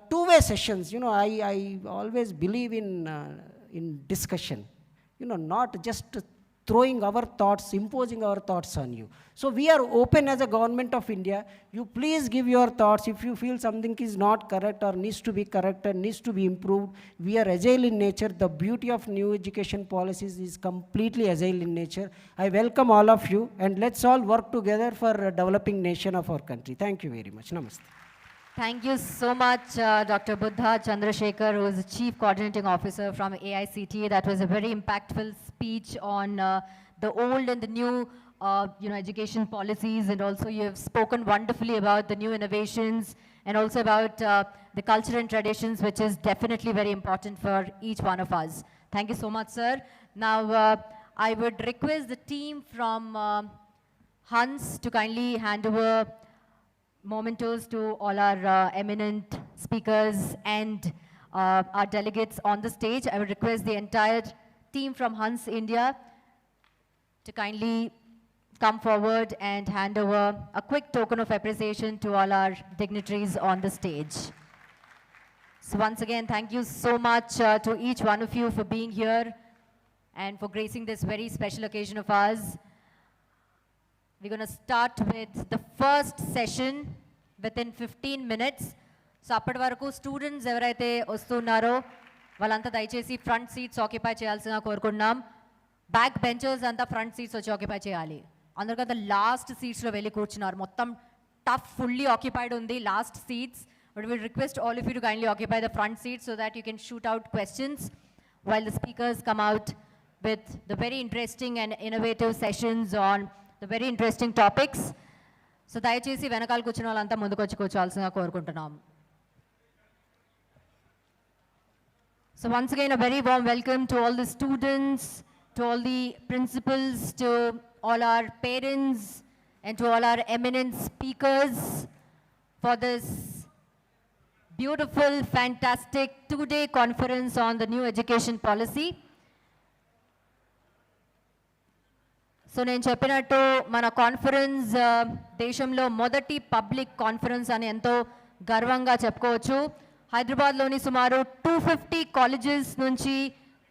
two-way sessions. I always believe in discussion, not just throwing our thoughts, imposing our thoughts on you. So we are open as a government of India. You please give your thoughts. If you feel something is not correct or needs to be corrected, needs to be improved, we are agile in nature. The beauty of new education policies is completely agile in nature. I welcome all of you, and let's all work together for a developing nation of our country. Thank you very much. Namaste. Thank you so much, Dr. Buddha Chandrasekhar, who is the Chief Coordinating Officer from AICTE. That was a very impactful speech on the old and the new education policies, and also you have spoken wonderfully about the new innovations and also about the culture and traditions, which is definitely very important for each one of us. Thank you so much, sir. Now, I would request the team from Hans to kindly hand over mementos to all our eminent speakers and our delegates on the stage. I would request the entire team from Hans India to kindly come forward and hand over a quick token of appreciation to all our dignitaries on the stage. So once again, thank you so much to each one of you for being here and for gracing this very special occasion of ours. We're going to start with the first session within 15 minutes. So appadi varaku students evaraithe vastunnaro vallanta dayachesi front seats occupy cheyalsina korukunnam. Back benchers anta front seats vachi occupy cheyali. Andarkanta last seats lo velli kurchunaru. Mottam tough fully occupied undi last seats. But we request all of you to kindly occupy the front seats so that you can shoot out questions while the speakers come out with the very interesting and innovative sessions on the very interesting topics. So దయచేసి వెనకాల కూర్చున్న వాళ్ళంతా ముందుకొచ్చి కూర్చోవాల్సిందిగా కోరుకుంటున్నాం. So once again, a very warm welcome to all the students, to all the principals, to all our parents, and to all our eminent speakers for this beautiful, fantastic two-day conference on the new education policy. So నేను చెప్పినట్టు మన conference దేశంలో మొదటి public conference అని ఎంతో గర్వంగా చెప్పుకోవచ్చు. హైదరాబాద్లోని సుమారు 250 కాలేజెస్ నుంచి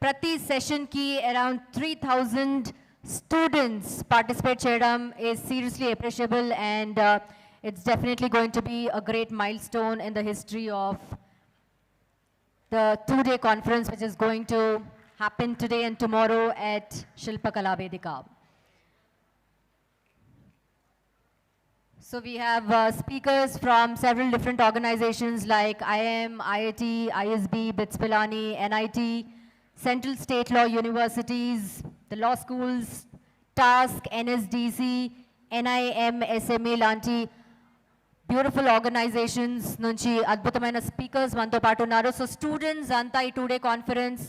ప్రతి సెషన్కి అరౌండ్ 3000 స్టూడెంట్స్ పార్టిసిపేట్ చేయడం is seriously appreciable and it's definitely going to be a great milestone in the history of the two-day conference which is going to happen today and tomorrow at Shilpakala Vedika. So we have speakers from several different organizations like IIM, IIT, ISB, BITS Pilani, NIT, Central State Law Universities, the law schools, TASK, NSDC, NIM, SME లాంటి beautiful organisations నుంచి అద్భుతమైన speakers మనతో పాటు ఉన్నారు. So students అంతా ఈ two day conference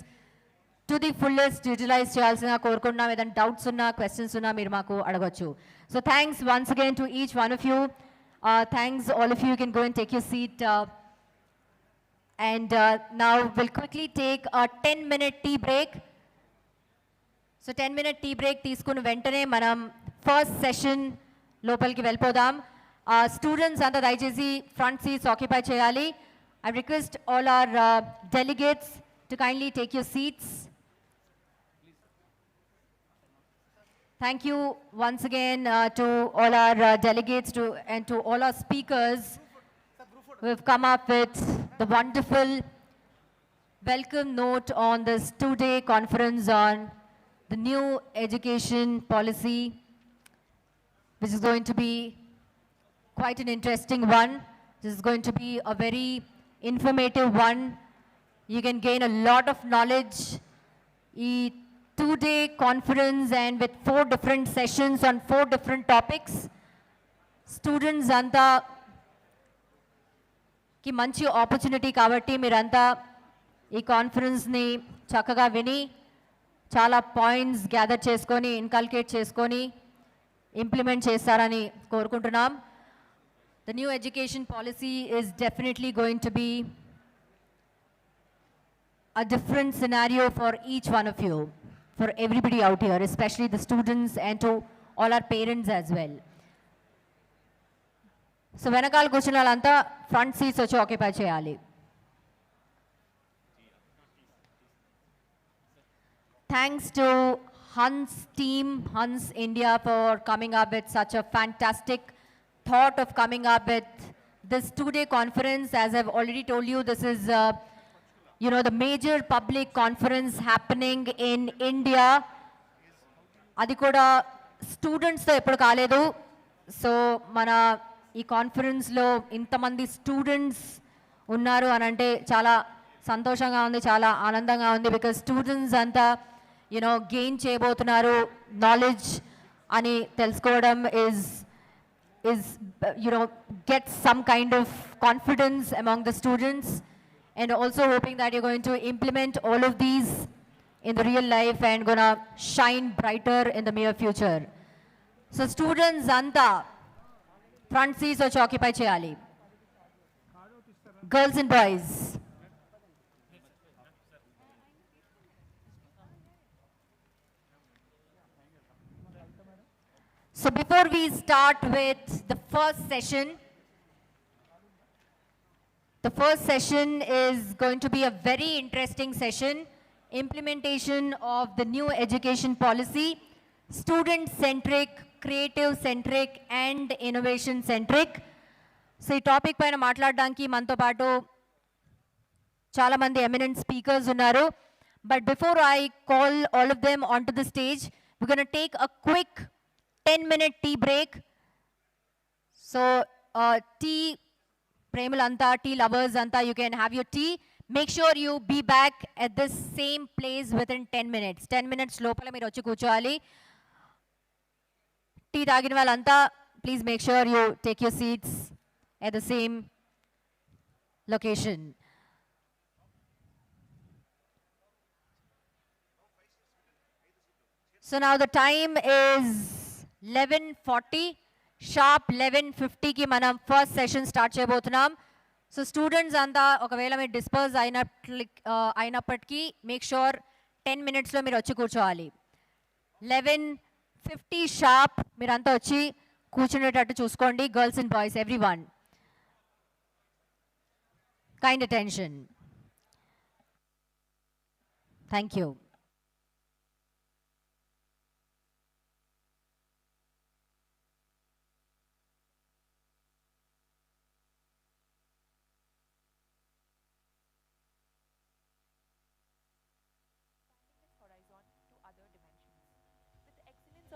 to the fullest utilise చేయాల్సిన కోరుకుంటున్నాం. ఏదైనా డౌట్స్ ఉన్నా క్వశ్చన్స్ ఉన్నా మీరు మాకు అడగచ్చు. So thanks once again to each one of you. Thanks all of you can go and take your seat and now will quickly take a 10-minute tea break. So 10-minute tea break తీసుకుని వెంటనే మనం first session లోపలికి వెళ్ళిపోదాం. Students అంతా దయచేసి front seats occupy చేయాలి. I request all our delegates to kindly take your seats. Thank you once again to all our delegates and to all our speakers who have come up with the wonderful welcome note on this two-day conference on the new education policy, which is going to be quite an interesting one. This is going to be a very informative one. You can gain a lot of knowledge. A two-day conference and with 4 different sessions on 4 different topics. Students anta ki manchi opportunity kabatti miranta ee conference ni chakaga vini chala points gather cheskoni inculcate cheskoni implement chestarani korukuntunnam. The new education policy is definitely going to be a different scenario for each one of you, for everybody out here, especially the students and to all our parents as well. So venakal kuchinalanta front seats vachi occupy cheyali. Thanks to Hans team, Hans India, for coming up with such a fantastic thought of coming up with this two-day conference. As I've already told you, this is the major public conference happening in India. Adi kuda students tho eppudu kaaledu. So mana ee conference lo intamandi students unnaru anante chala సంతోషంగా ఉంది, చాలా ఆనందంగా ఉంది. Because students అంతా gain చేయబోతున్నారు knowledge అని తెలుసుకోవడం is get some kind of confidence among the students, and also hoping that you're going to implement all of these in the real life and gonna shine brighter in the near future. So students anta front seats vachi occupy cheyali. Girls and boys. So before we start with the first session is going to be a very interesting session, implementation of the new education policy, student-centric, creative-centric and innovation-centric. So ఈ topic పైన మాట్లాడడానికి మనతో పాటు చాలా మంది eminent speakers ఉన్నారు. But before I call all of them onto the stage, we're going to take a quick 10-minute tea break. So tea Premulanta, tea lovers anta, you can have your tea. Make sure you be back at this same place within 10 minutes. 10 minutes lopala meer vachi కూర్చోవాలి. Tea తాగిన వాళ్ళంతా please make sure you take your seats at the same location. So now the time is 11:40. Sharp 11:50 ki manam first session start cheyabothunam. So students anta okavela meer disperse ainappatiki make sure 10 minutes lo meer vachi కూర్చోవాలి. 11:50 sharp మీరంతా వచ్చి కూర్చునేటట్టు చూసుకోండి. Girls and boys, everyone. Kind attention. Thank you.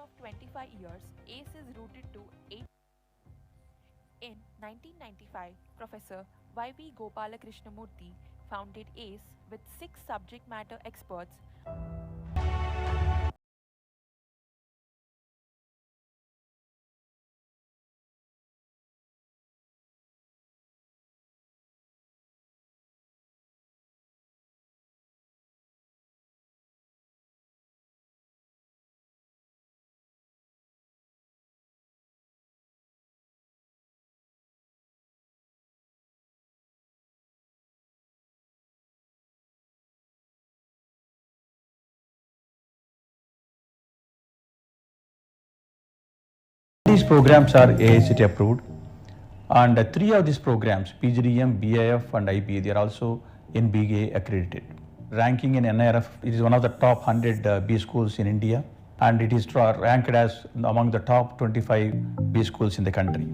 Of 25 years, ACE is rooted to 8. In 1995, Professor Y.B. Gopalakrishnamurthy founded ACE with 6 subject matter experts. These programs are AICTE approved, and 3 of these programs, PGDM, BIF and IB, they are also NBA accredited. Ranking in NIRF, it is one of the top 100 B schools in India, and it is ranked as among the top 25 B schools in the country.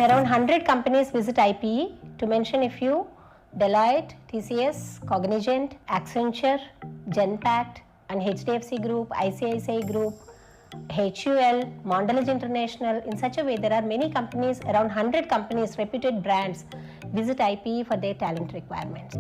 Around 100 companies visit IPE. To mention a few: Deloitte, TCS, Cognizant, Accenture, Genpact, and HDFC Group, ICICI Group, HUL, Mondelez International. In such a way, there are many companies, around 100 companies, reputed brands, visit IPE for their talent requirements.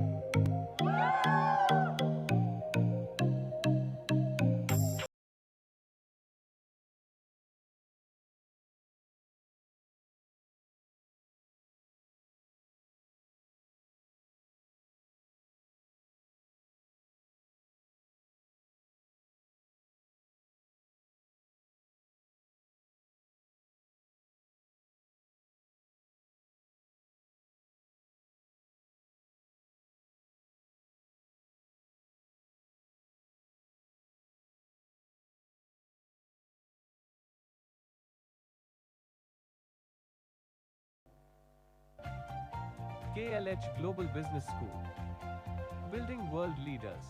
KLH Global Business School. Building world leaders.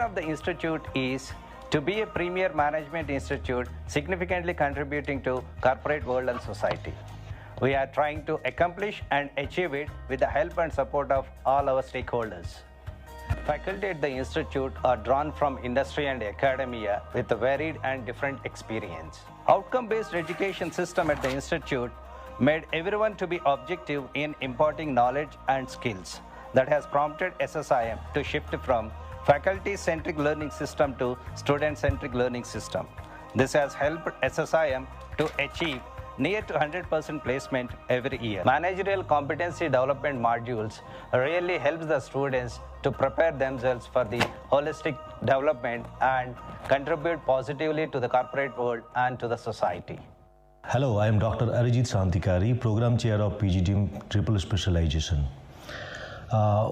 Of the institute is to be a premier management institute significantly contributing to corporate world and society. We are trying to accomplish and achieve it with the help and support of all our stakeholders. Faculty at the Institute are drawn from industry and academia with a varied and different experience. Outcome-based education system at the Institute made everyone to be objective in imparting knowledge and skills. That has prompted SSIM to shift from faculty-centric learning system to student-centric learning system. This has helped SSIM to achieve near to 100% placement every year. Managerial competency development modules really helps the students to prepare themselves for the holistic development and contribute positively to the corporate world and to the society. Hello, I am Dr. Arijit Santikari, Program Chair of PGDM Triple Specialization,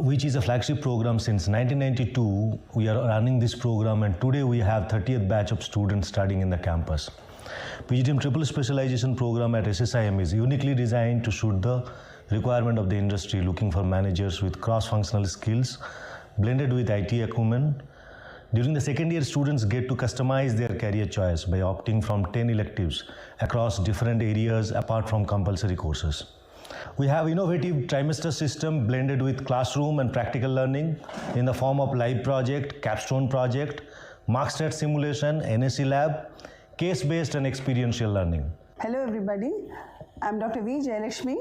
which is a flagship program since 1992. We are running this program, and today we have 30th batch of students studying in the campus. PGDM Triple Specialization program at SSIM is uniquely designed to suit the requirement of the industry looking for managers with cross-functional skills blended with IT acumen. During the second year, students get to customize their career choice by opting from 10 electives across different areas apart from compulsory courses. We have innovative trimester system blended with classroom and practical learning in the form of live project, capstone project, markstat simulation, NSE lab, case-based and experiential learning. Hello everybody, I'm Dr. V. Jayalakshmi,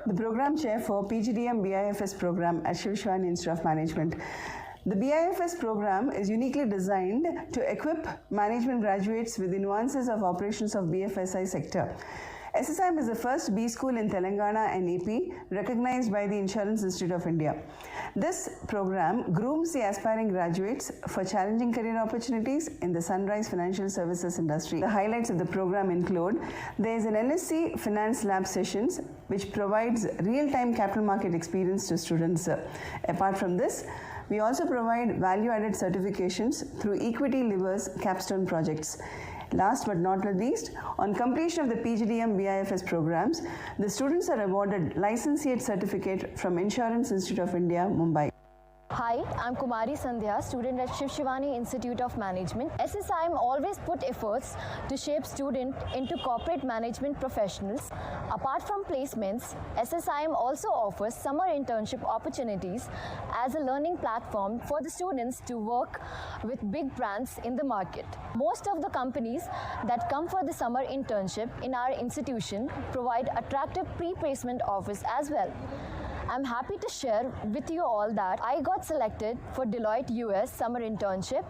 the Program Chair for PGDM BIFS program at Shivashivani Institute of Management. The BIFS program is uniquely designed to equip management graduates with the nuances of operations of BFSI sector. SSIM is the first B school in Telangana and AP recognized by the Insurance Institute of India. This program grooms the aspiring graduates for challenging career opportunities in the sunrise financial services industry. The highlights of the program include there is an NSC Finance Lab sessions which provides real-time capital market experience to students. Apart from this, we also provide value-added certifications through equity levers capstone projects. Last but not least, on completion of the PGDM BIFS programs, the students are awarded licentiate certificate from Insurance Institute of India, Mumbai. Hi, I'm Kumari Sandhya, student at Shivashivani Institute of Management. SSIM always put efforts to shape students into corporate management professionals. Apart from placements, SSIM also offers summer internship opportunities as a learning platform for the students to work with big brands in the market. Most of the companies that come for the summer internship in our institution provide attractive pre-placement offers as well. I'm happy to share with you all that I got selected for Deloitte US summer internship.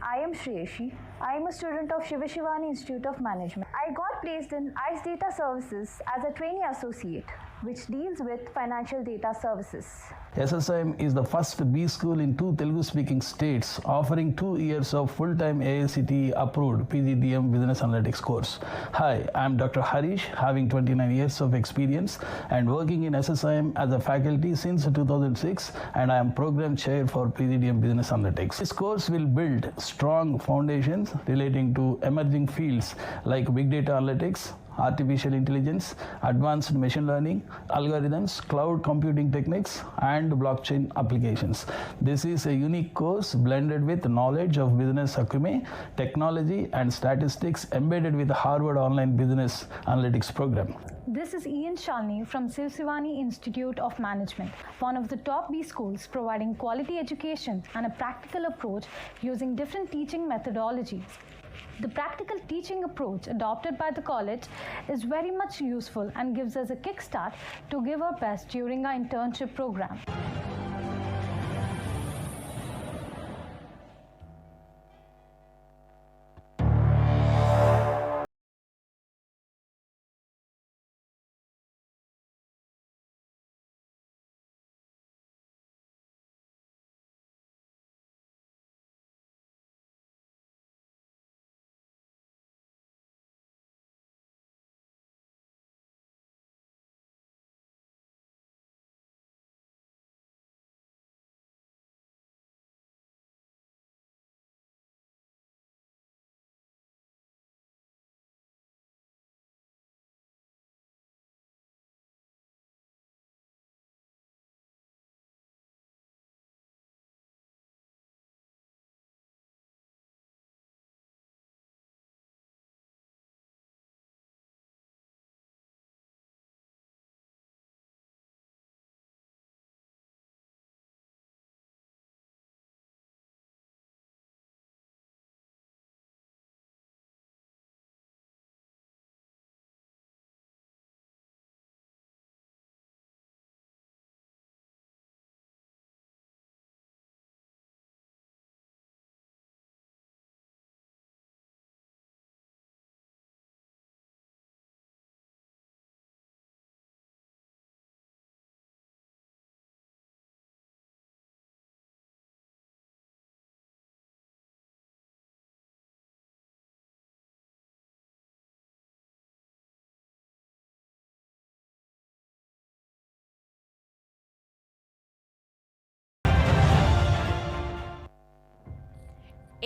I am Shreyashi. I am a student of Shivashivani Institute of Management. I got placed in ICE Data Services as a trainee associate, which deals with financial data services. SSIM is the first B school in 2 Telugu-speaking states offering 2 years of full-time AICTE-approved PGDM Business Analytics course. Hi, I am Dr. Harish, having 29 years of experience and working in SSIM as a faculty since 2006, and I am Program Chair for PGDM Business Analytics. This course will build strong foundations relating to emerging fields like Big Data Analytics, artificial intelligence, advanced machine learning, algorithms, cloud computing techniques, and blockchain applications. This is a unique course blended with knowledge of business acumen, technology, and statistics embedded with the Harvard Online Business Analytics program. This is Ian Shalini from Shivashivani Institute of Management, one of the top B schools providing quality education and a practical approach using different teaching methodologies. The practical teaching approach adopted by the college is very much useful and gives us a kickstart to give our best during our internship program.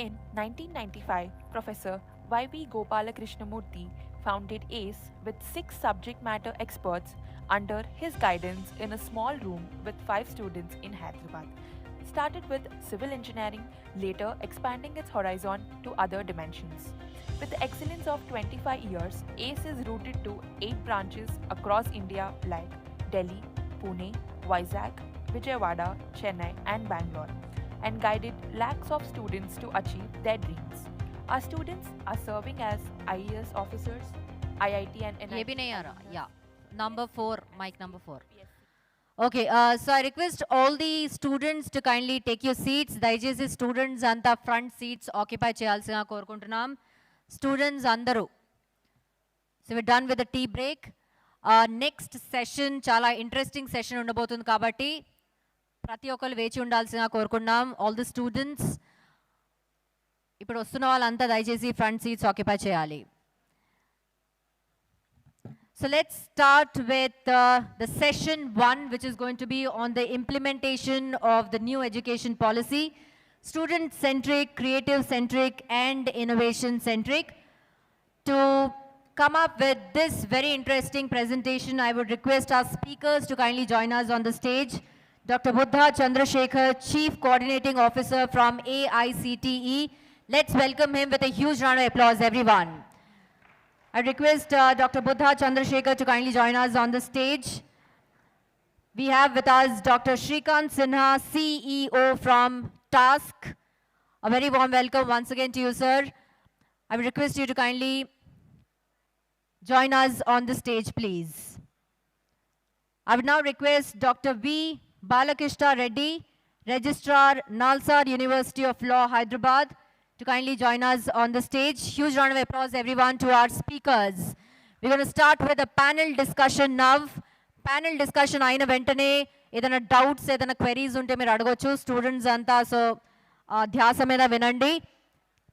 In 1995, Professor Y.B. Gopalakrishnamurthy founded ACE with 6 subject matter experts under his guidance in a small room with 5 students in Hyderabad. Started with civil engineering, later expanding its horizon to other dimensions. With the excellence of 25 years, ACE is rooted to 8 branches across India like Delhi, Pune, Vizag, Vijayawada, Chennai and Bangalore, and guided lakhs of students to achieve their dreams. Our students are serving as IAS officers, IIT and NIT. Yeah, number 4, mic number 4. Okay, so I request all the students to kindly take your seats. Dayachesi students anta front seats occupy cheyalsina korukuntunnam. Students andaru. So we're done with the tea break. Next session chala interesting session undabotundi kabatti ప్రతి ఒక్కరు వేచి ఉండాల్సిన కోరుకున్నాం. All the students ఇప్పుడు వస్తున్న వాళ్ళంతా దయచేసి front seats occupy చేయాలి. So let's start with the session 1, which is going to be on the implementation of the new education policy, student-centric, creative-centric and innovation-centric. To come up with this very interesting presentation, I would request our speakers to kindly join us on the stage. Dr. Buddha Chandrasekhar, Chief Coordinating Officer from AICTE. Let's welcome him with a huge round of applause, everyone. I request Dr. Buddha Chandrasekhar to kindly join us on the stage. We have with us Dr. Shrikant Sinha, CEO from TASK. A very warm welcome once again to you, sir. I would request you to kindly join us on the stage, please. I would now request Dr. V. Balakrishna Reddy, Registrar, Nalsar University of Law, Hyderabad, to kindly join us on the stage. Huge round of applause, everyone, to our speakers. We're going to start with a panel discussion now. Panel discussion aina ventane edana doubts, edana queries unte meer adgochu. Students anta so dhyasa meeda vinandi.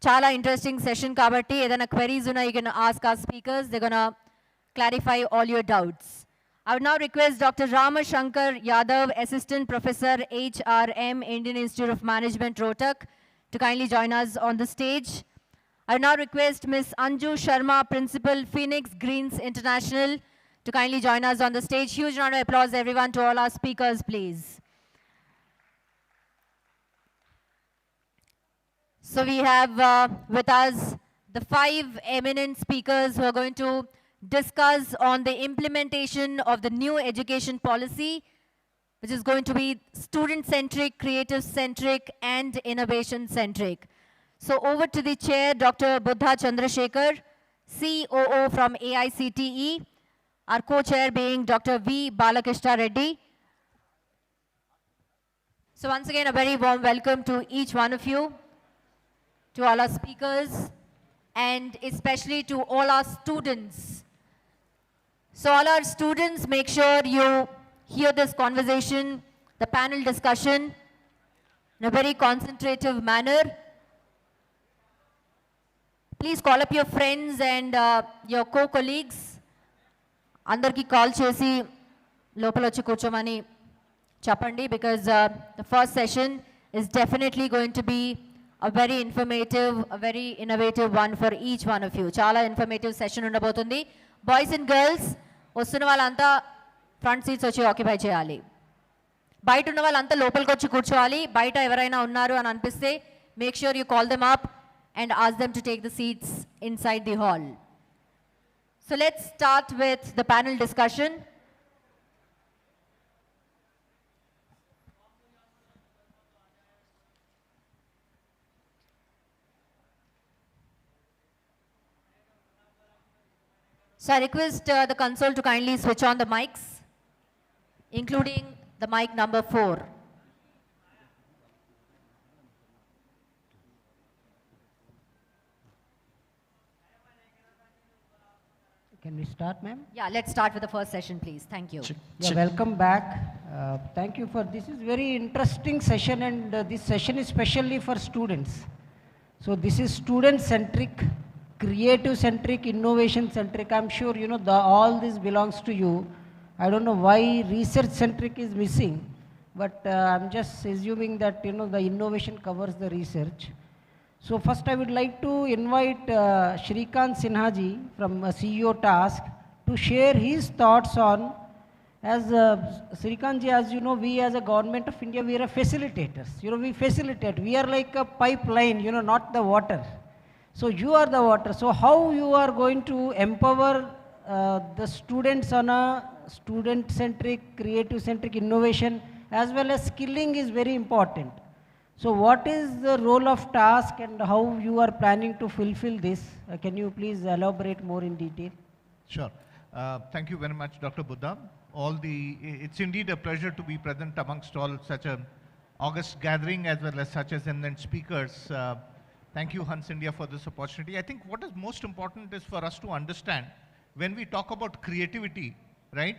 Chala interesting session kabatti edana queries una you can ask our speakers. They're going to clarify all your doubts. I would now request Dr. Ramashankar Yadav, Assistant Professor, HRM, Indian Institute of Management, Rohtak, to kindly join us on the stage. I would now request Ms. Anju Sharma, Principal, Phoenix Greens International, to kindly join us on the stage. Huge round of applause, everyone, to all our speakers, please. So we have with us the 5 eminent speakers who are going to discuss on the implementation of the new education policy, which is going to be student-centric, creative-centric, and innovation-centric. So over to the chair, Dr. Buddha Chandrasekhar, COO from AICTE, our co-chair being Dr. V. Balakrishna Reddy. So once again, a very warm welcome to each one of you, to all our speakers, and especially to all our students. So all our students, make sure you hear this conversation, the panel discussion, in a very concentrative manner. Please call up your friends and your co-colleagues. Andarki call chesi lopala vachi kurchomani chapandi, because the first session is definitely going to be a very informative, a very innovative one for each one of you. Chala informative session undabotundi. Boys and girls, వస్తున్న వాళ్ళంతా front seats వచ్చి occupy చేయాలి. బయట ఉన్న వాళ్ళంతా లోపలికి వచ్చి కూర్చోవాలి. బయట ఎవరైనా ఉన్నారు అని అనిపిస్తే make sure you call them up and ask them to take the seats inside the hall. So let's start with the panel discussion. So I request the console to kindly switch on the mics, including the mic number 4. Can we start, ma'am? Yeah, let's start with the first session, please. Thank you. Yeah, welcome back. Thank you for this is very interesting session, and this session is specially for students. So this is student-centric, creative-centric, innovation-centric. I'm sure you know all this belongs to you. I don't know why research-centric is missing, but I'm just assuming that you know the innovation covers the research. So first I would like to invite Shrikant Sinhaji from CEO Task to share his thoughts on, as Shrikantji, as you know, we as a government of India, we are facilitators. You know, we facilitate. We are like a pipeline, you know, not the water. So you are the water. So how you are going to empower the students on a student-centric, creative-centric innovation, as well as skilling is very important. So what is the role of Task and how you are planning to fulfill this? Can you please elaborate more in detail? Sure. Thank you very much, Dr. Buddha. It's indeed a pleasure to be present amongst all such an august gathering as well as such as eminent speakers. Thank you, Hans India, for this opportunity. I think what is most important is for us to understand when we talk about creativity, right?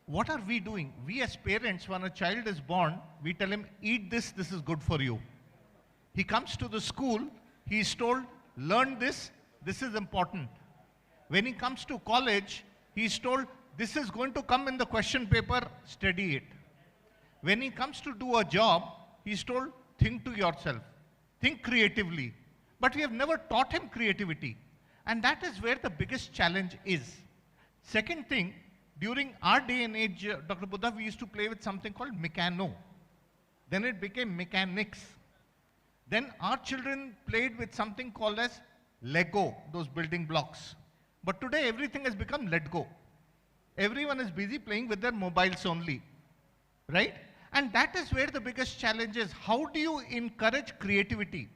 What are we doing? We as parents, when a child is born, we tell him, eat this, this is good for you. He comes to the school, he is told, learn this, this is important. When he comes to college, he is told, this is going to come in the question paper, study it. When he comes to do a job, he is told, think to yourself, think creatively. But we have never taught him creativity. And that is where the biggest challenge is. Second thing, during our day and age, Dr. Buddha, we used to play with something called mechano. Then it became mechanics. Then our children played with something called as Lego, those building blocks. But today everything has become let go. Everyone is busy playing with their mobiles only, right? And that is where the biggest challenge is. How do you encourage creativity?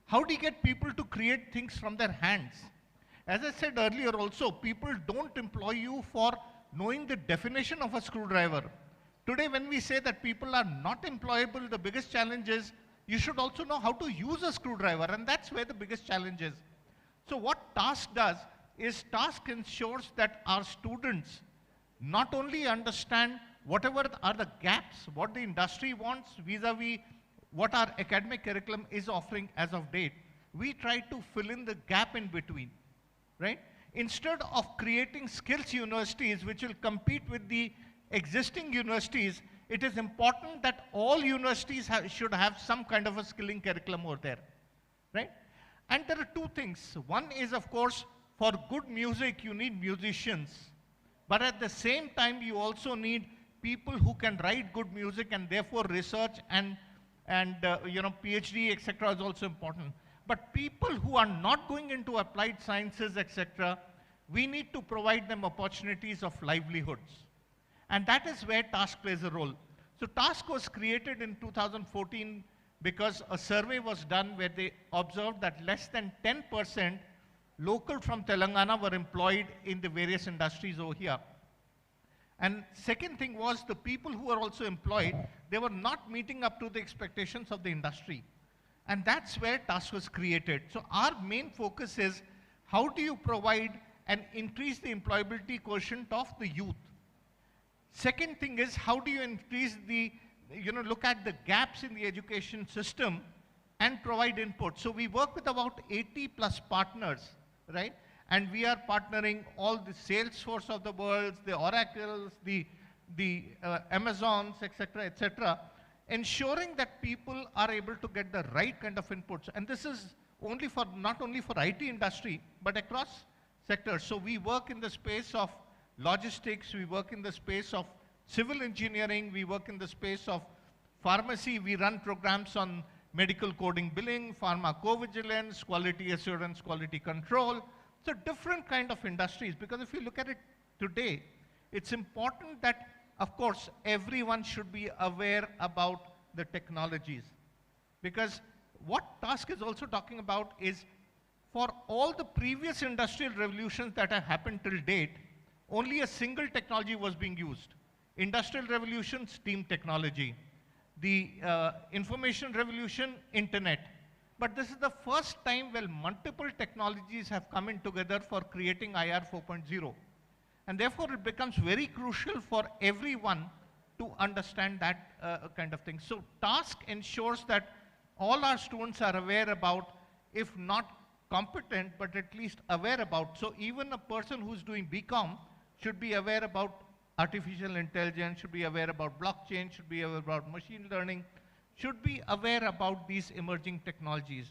How do you get people to create things from their hands? As I said earlier also, people don't employ you for knowing the definition of a screwdriver. Today when we say that people are not employable, the biggest challenge is you should also know how to use a screwdriver, and that's where the biggest challenge is. So what Task does is Task ensures that our students not only understand whatever are the gaps, what the industry wants vis-a-vis what our academic curriculum is offering as of date, we try to fill in the gap in between, right? Instead of creating skills universities which will compete with the existing universities, it is important that all universities should have some kind of a skilling curriculum over there, right? And there are two things. One is, of course, for good music, you need musicians. But at the same time, you also need people who can write good music, and therefore research and PhD, etc. is also important. But people who are not going into applied sciences, etc., we need to provide them opportunities of livelihoods. And that is where Task plays a role. So Task was created in 2014 because a survey was done where they observed that less than 10% local from Telangana were employed in the various industries over here. And second thing was the people who were also employed, they were not meeting up to the expectations of the industry. And that's where Task was created. So our main focus is how do you provide and increase the employability quotient of the youth? Second thing is how do you increase the, look at the gaps in the education system and provide input. So we work with about 80 plus partners, right? And we are partnering all the Salesforce of the world, the Oracles, the Amazons, etc., ensuring that people are able to get the right kind of inputs. And this is only for, not only for IT industry, but across sectors. So we work in the space of logistics, we work in the space of civil engineering, we work in the space of pharmacy, we run programs on medical coding billing, pharmacovigilance, quality assurance, quality control. So different kind of industries, because if you look at it today, it's important that, of course, everyone should be aware about the technologies. Because what Task is also talking about is for all the previous industrial revolutions that have happened till date, only a single technology was being used. Industrial revolution, steam technology. The information revolution, internet. But this is the first time where multiple technologies have come in together for creating IR 4.0. And therefore, it becomes very crucial for everyone to understand that kind of thing. So Task ensures that all our students are aware about, if not competent, but at least aware about. So even a person who's doing BCom should be aware about artificial intelligence, should be aware about blockchain, should be aware about machine learning, should be aware about these emerging technologies.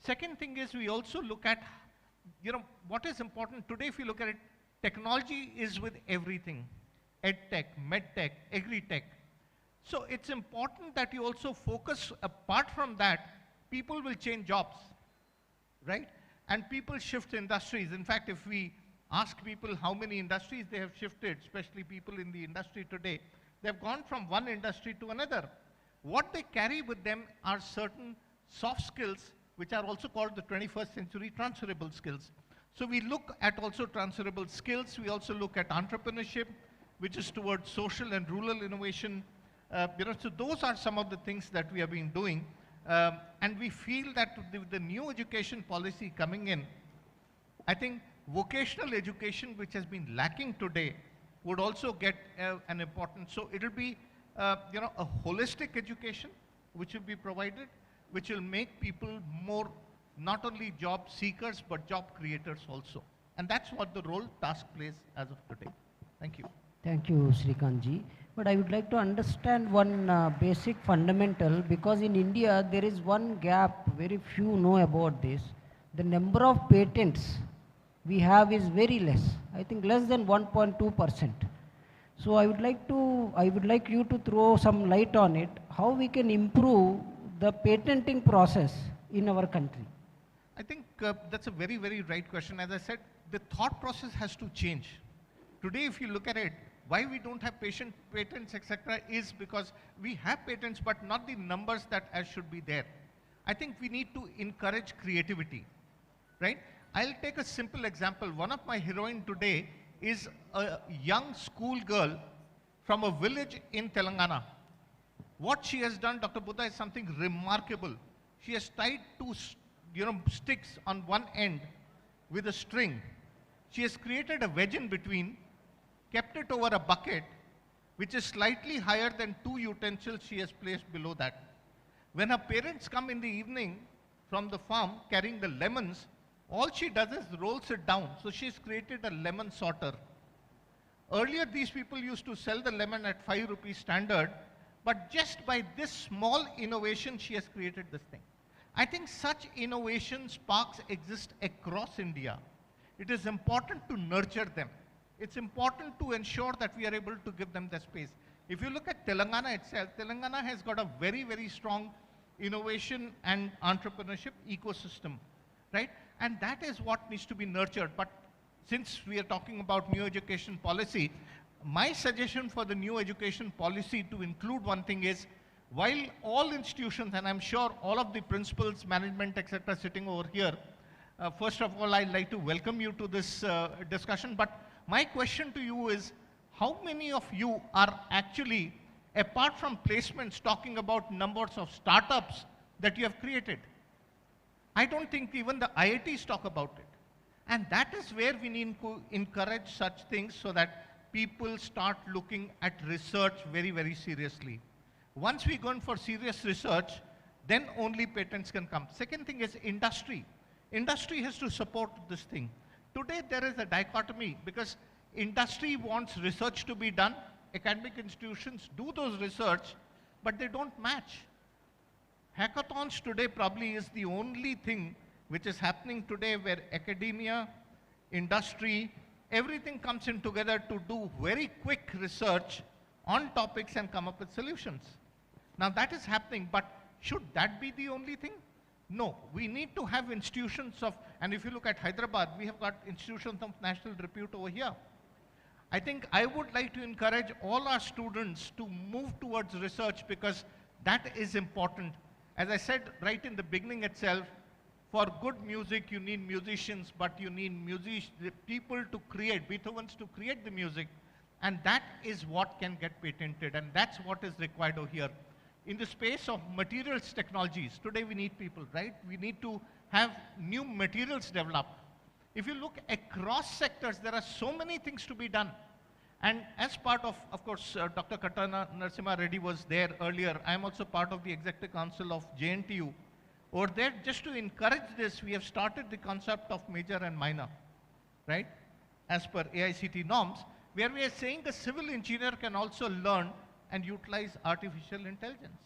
Second thing is we also look at, what is important today. If you look at it, technology is with everything, EdTech, MedTech, AgriTech. So it's important that you also focus, apart from that, people will change jobs, right? And people shift industries. In fact, if we ask people how many industries they have shifted, especially people in the industry today, they've gone from one industry to another. What they carry with them are certain soft skills, which are also called the 21st century transferable skills. So we look at also transferable skills. We also look at entrepreneurship, which is towards social and rural innovation. So those are some of the things that we have been doing. And we feel that with the new education policy coming in, I think vocational education, which has been lacking today, would also get an importance. So it will be, a holistic education, which will be provided, which will make people more, not only job seekers, but job creators also. And that's what the role task plays as of today. Thank you. Thank you, Srikantji. But I would like to understand one basic fundamental, because in India there is one gap, very few know about this. The number of patents we have is very less. I think less than 1.2%. So I would like you to throw some light on it, how we can improve the patenting process in our country. I think that's a very, very right question. As I said, the thought process has to change. Today, if you look at it, why we don't have patents, etc., is because we have patents, but not the numbers that should be there. I think we need to encourage creativity, right? I'll take a simple example. One of my heroines today is a young schoolgirl from a village in Telangana. What she has done, Dr. Buddha, is something remarkable. She has tied two sticks on one end with a string. She has created a wedge in between, kept it over a bucket, which is slightly higher than two utensils she has placed below that. When her parents come in the evening from the farm carrying the lemons, all she does is rolls it down. So she's created a lemon sorter. Earlier, these people used to sell the lemon at 5 rupees standard, but just by this small innovation, she has created this thing. I think such innovation sparks exist across India. It is important to nurture them. It's important to ensure that we are able to give them the space. If you look at Telangana itself, Telangana has got a very, very strong innovation and entrepreneurship ecosystem, right? And that is what needs to be nurtured. But since we are talking about new education policy, my suggestion for the new education policy to include one thing is, while all institutions, and I'm sure all of the principals, management, etc., sitting over here, first of all, I'd like to welcome you to this discussion. But my question to you is, how many of you are actually, apart from placements, talking about numbers of startups that you have created? I don't think even the IITs talk about it. And that is where we need to encourage such things so that people start looking at research very, very seriously. Once we go in for serious research, then only patents can come. Second thing is industry. Industry has to support this thing. Today there is a dichotomy because industry wants research to be done, academic institutions do those research, but they don't match. Hackathons today probably is the only thing which is happening today where academia, industry, everything comes in together to do very quick research on topics and come up with solutions. Now that is happening, but should that be the only thing? No, we need to have institutions of, and if you look at Hyderabad, we have got institutions of national repute over here. I think I would like to encourage all our students to move towards research because that is important. As I said right in the beginning itself, for good music you need musicians, but you need people to create, Beethoven's to create the music, and that is what can get patented, and that's what is required over here. In the space of materials technologies, today we need people, right? We need to have new materials developed. If you look across sectors, there are so many things to be done. And as part of course, Dr. Katana Narasimha Reddy was there earlier. I am also part of the Executive Council of JNTU. Over there, just to encourage this, we have started the concept of major and minor, right? As per AICT norms, where we are saying a civil engineer can also learn and utilize artificial intelligence,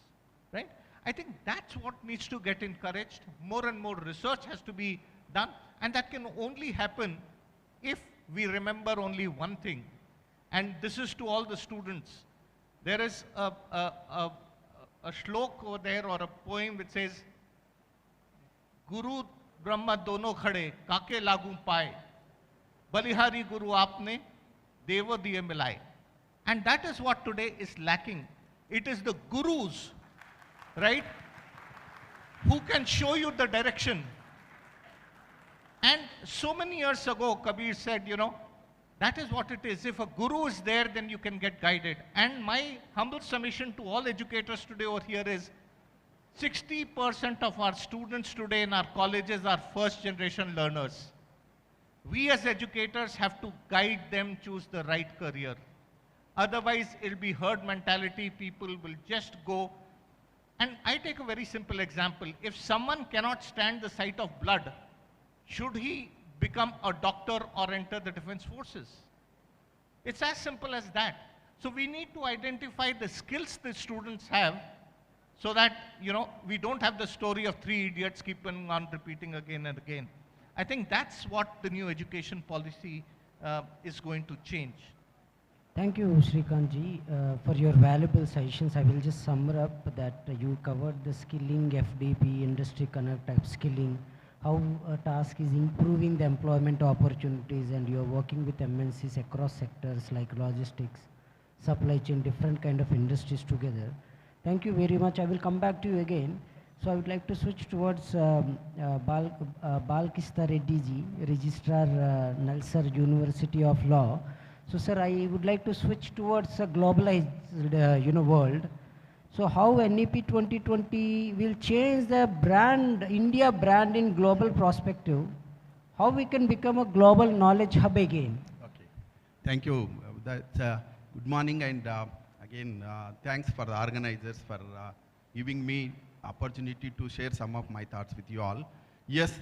right? I think that's what needs to get encouraged. More and more research has to be done, and that can only happen if we remember only one thing, and this is to all the students. There is a shlok over there, or a poem which says, Guru Brahma dono khade, kake lagu paye, balihari Guru aapne, devo diye milai. And that is what today is lacking. It is the gurus, right, who can show you the direction. And so many years ago, Kabir said, you know, that is what it is. If a guru is there, then you can get guided. And my humble submission to all educators today over here is 60% of our students today in our colleges are first generation learners. We as educators have to guide them choose the right career. Otherwise, it'll be herd mentality. People will just go. And I take a very simple example. If someone cannot stand the sight of blood, should he become a doctor or enter the defense forces? It's as simple as that. So we need to identify the skills the students have so that, you know, we don't have the story of three idiots keeping on repeating again and again. I think that's what the new education policy is going to change. Thank you, Shrikantji, for your valuable suggestions. I will just sum up that you covered the skilling, FDP, industry connect, upskilling, how a task is improving the employment opportunities, and you are working with MNCs across sectors like logistics, supply chain, different kind of industries together. Thank you very much. I will come back to you again. So I would like to switch towards Balkista Reddy ji, Registrar, Nalsar University of Law. So sir, I would like to switch towards a globalized world. So how NEP 2020 will change the brand, India brand in global perspective? How we can become a global knowledge hub again? Okay, thank you. Good morning, and again, thanks for the organizers for giving me opportunity to share some of my thoughts with you all. Yes,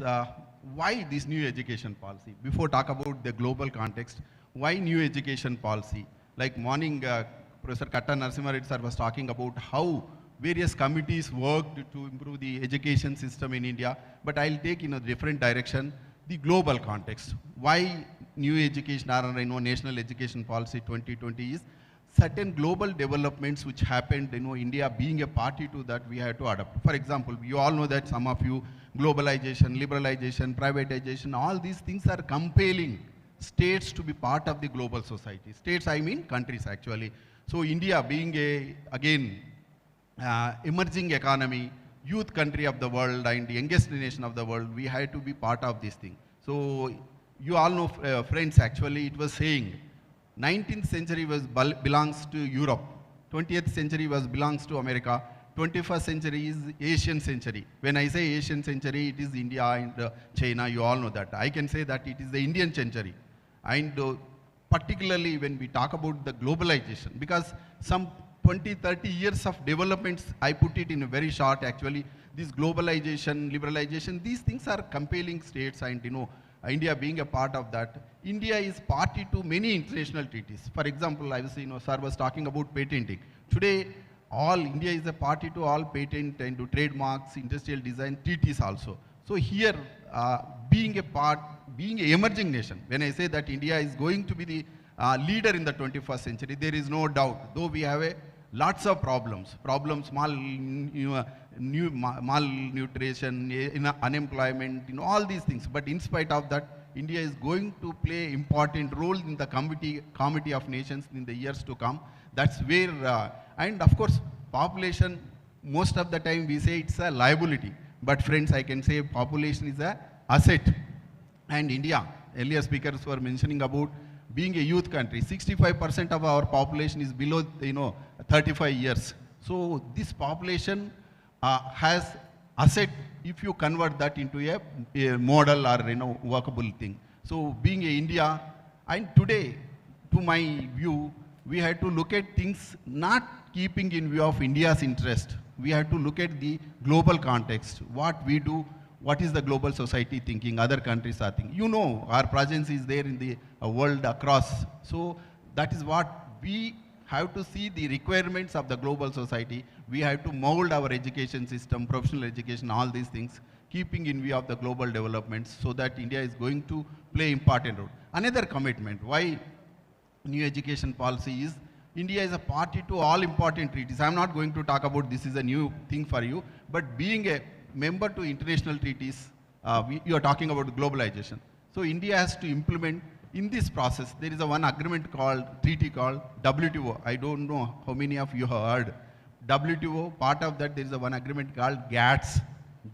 why this new education policy? Before talk about the global context, why new education policy? Like morning, Professor Katta Narasimha Reddy sir was talking about how various committees worked to improve the education system in India, but I'll take in a different direction, the global context. Why new education or national education policy 2020 is certain global developments which happened, India being a party to that, we had to adapt. For example, you all know that some of you, globalization, liberalization, privatization, all these things are compelling states to be part of the global society. States, I mean countries actually. So India being emerging economy, youth country of the world and the youngest nation of the world, we had to be part of this thing. So you all know, friends, actually it was saying, 19th century belongs to Europe, 20th century belongs to America, 21st century is Asian century. When I say Asian century, it is India and China, you all know that. I can say that it is the Indian century. And particularly when we talk about the globalization, because some 20-30 years of developments, I put it in a very short actually, this globalization, liberalization, these things are compelling states, and India being a part of that. India is party to many international treaties. For example, I was, sir was talking about patenting. Today, India is a party to all patent and to trademarks, industrial design treaties also. So here, being an emerging nation, when I say that India is going to be the leader in the 21st century, there is no doubt. Though we have lots of problems, malnutrition, unemployment, all these things. But in spite of that, India is going to play an important role in the committee of nations in the years to come. That's where, and of course, population, most of the time we say it's a liability. But friends, I can say population is an asset. And India, earlier speakers were mentioning about being a youth country, 65% of our population is below 35 years. So this population has asset if you convert that into a model or workable thing. So being a India, and today, to my view, we had to look at things not keeping in view of India's interest. We had to look at the global context, what we do, what is the global society thinking, other countries are thinking. Our presence is there in the world across. So that is what we have to see the requirements of the global society. We have to mold our education system, professional education, all these things, keeping in view of the global developments, so that India is going to play important role. Another commitment, why new education policy is, India is a party to all important treaties. I'm not going to talk about this is a new thing for you, but being a member to international treaties, you are talking about globalization. So India has to implement in this process. There is a one agreement called, treaty called WTO. I don't know how many of you have heard. WTO, part of that there is a one agreement called GATS,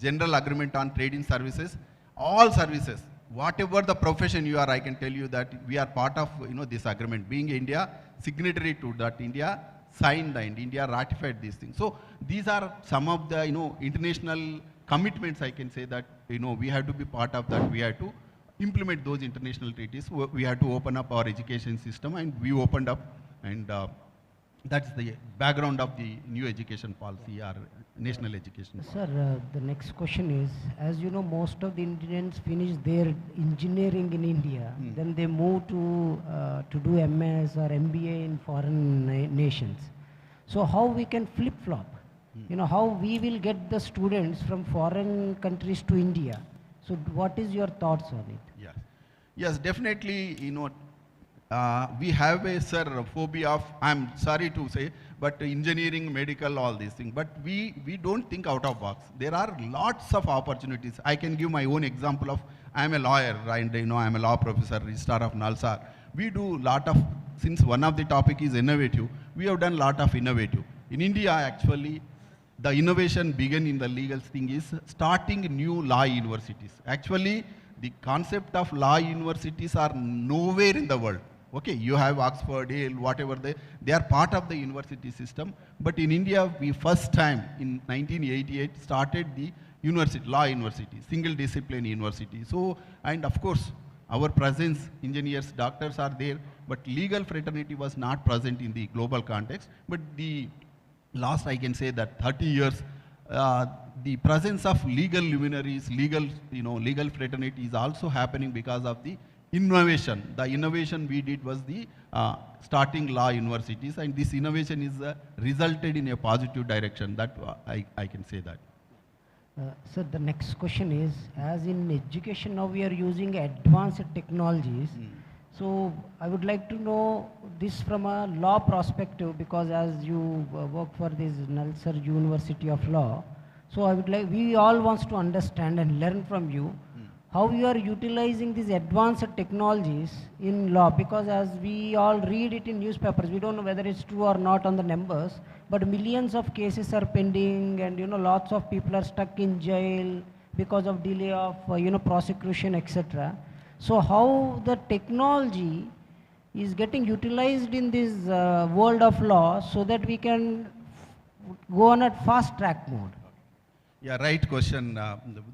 General Agreement on Trade in Services. All services, whatever the profession you are, I can tell you that we are part of this agreement. Being India signatory to that, India signed and India ratified these things. So these are some of the international commitments, I can say that we have to be part of that. We have to implement those international treaties. We have to open up our education system, and we opened up, and that's the background of the new education policy or national education. Sir, the next question is, as you know, most of the Indians finish their engineering in India, then they move to do MS or MBA in foreign nations. So how we can flip-flop? How we will get the students from foreign countries to India? So what is your thoughts on it? Yes, definitely, we have a phobia of, I'm sorry to say, but engineering, medical, all these things. But we don't think out of box. There are lots of opportunities. I can give my own example of, I'm a lawyer, and I'm a law professor, registrar of NALSAR. We do lot of, since one of the topic is innovative, we have done lot of innovative. In India, actually, the innovation began in the legal thing is starting new law universities. Actually, the concept of law universities are nowhere in the world. Okay, you have Oxford, Yale, whatever they are part of the university system. But in India, we first time in 1988 started the university, law university, single discipline university. So, and of course, our presence, engineers, doctors are there, but legal fraternity was not present in the global context. But the last, I can say that 30 years, the presence of legal luminaries, legal fraternity is also happening because of the innovation. The innovation we did was the starting law universities, and this innovation is resulted in a positive direction. That I can say that. Sir, the next question is, as in education now we are using advanced technologies. So I would like to know this from a law perspective, because as you work for this NALSAR University of Law, so I would like, we all wants to understand and learn from you how you are utilizing these advanced technologies in law, because as we all read it in newspapers, we don't know whether it's true or not on the numbers, but millions of cases are pending, and lots of people are stuck in jail because of delay of prosecution, etc. So how the technology is getting utilized in this world of law so that we can go on a fast track mode? Yeah, right question.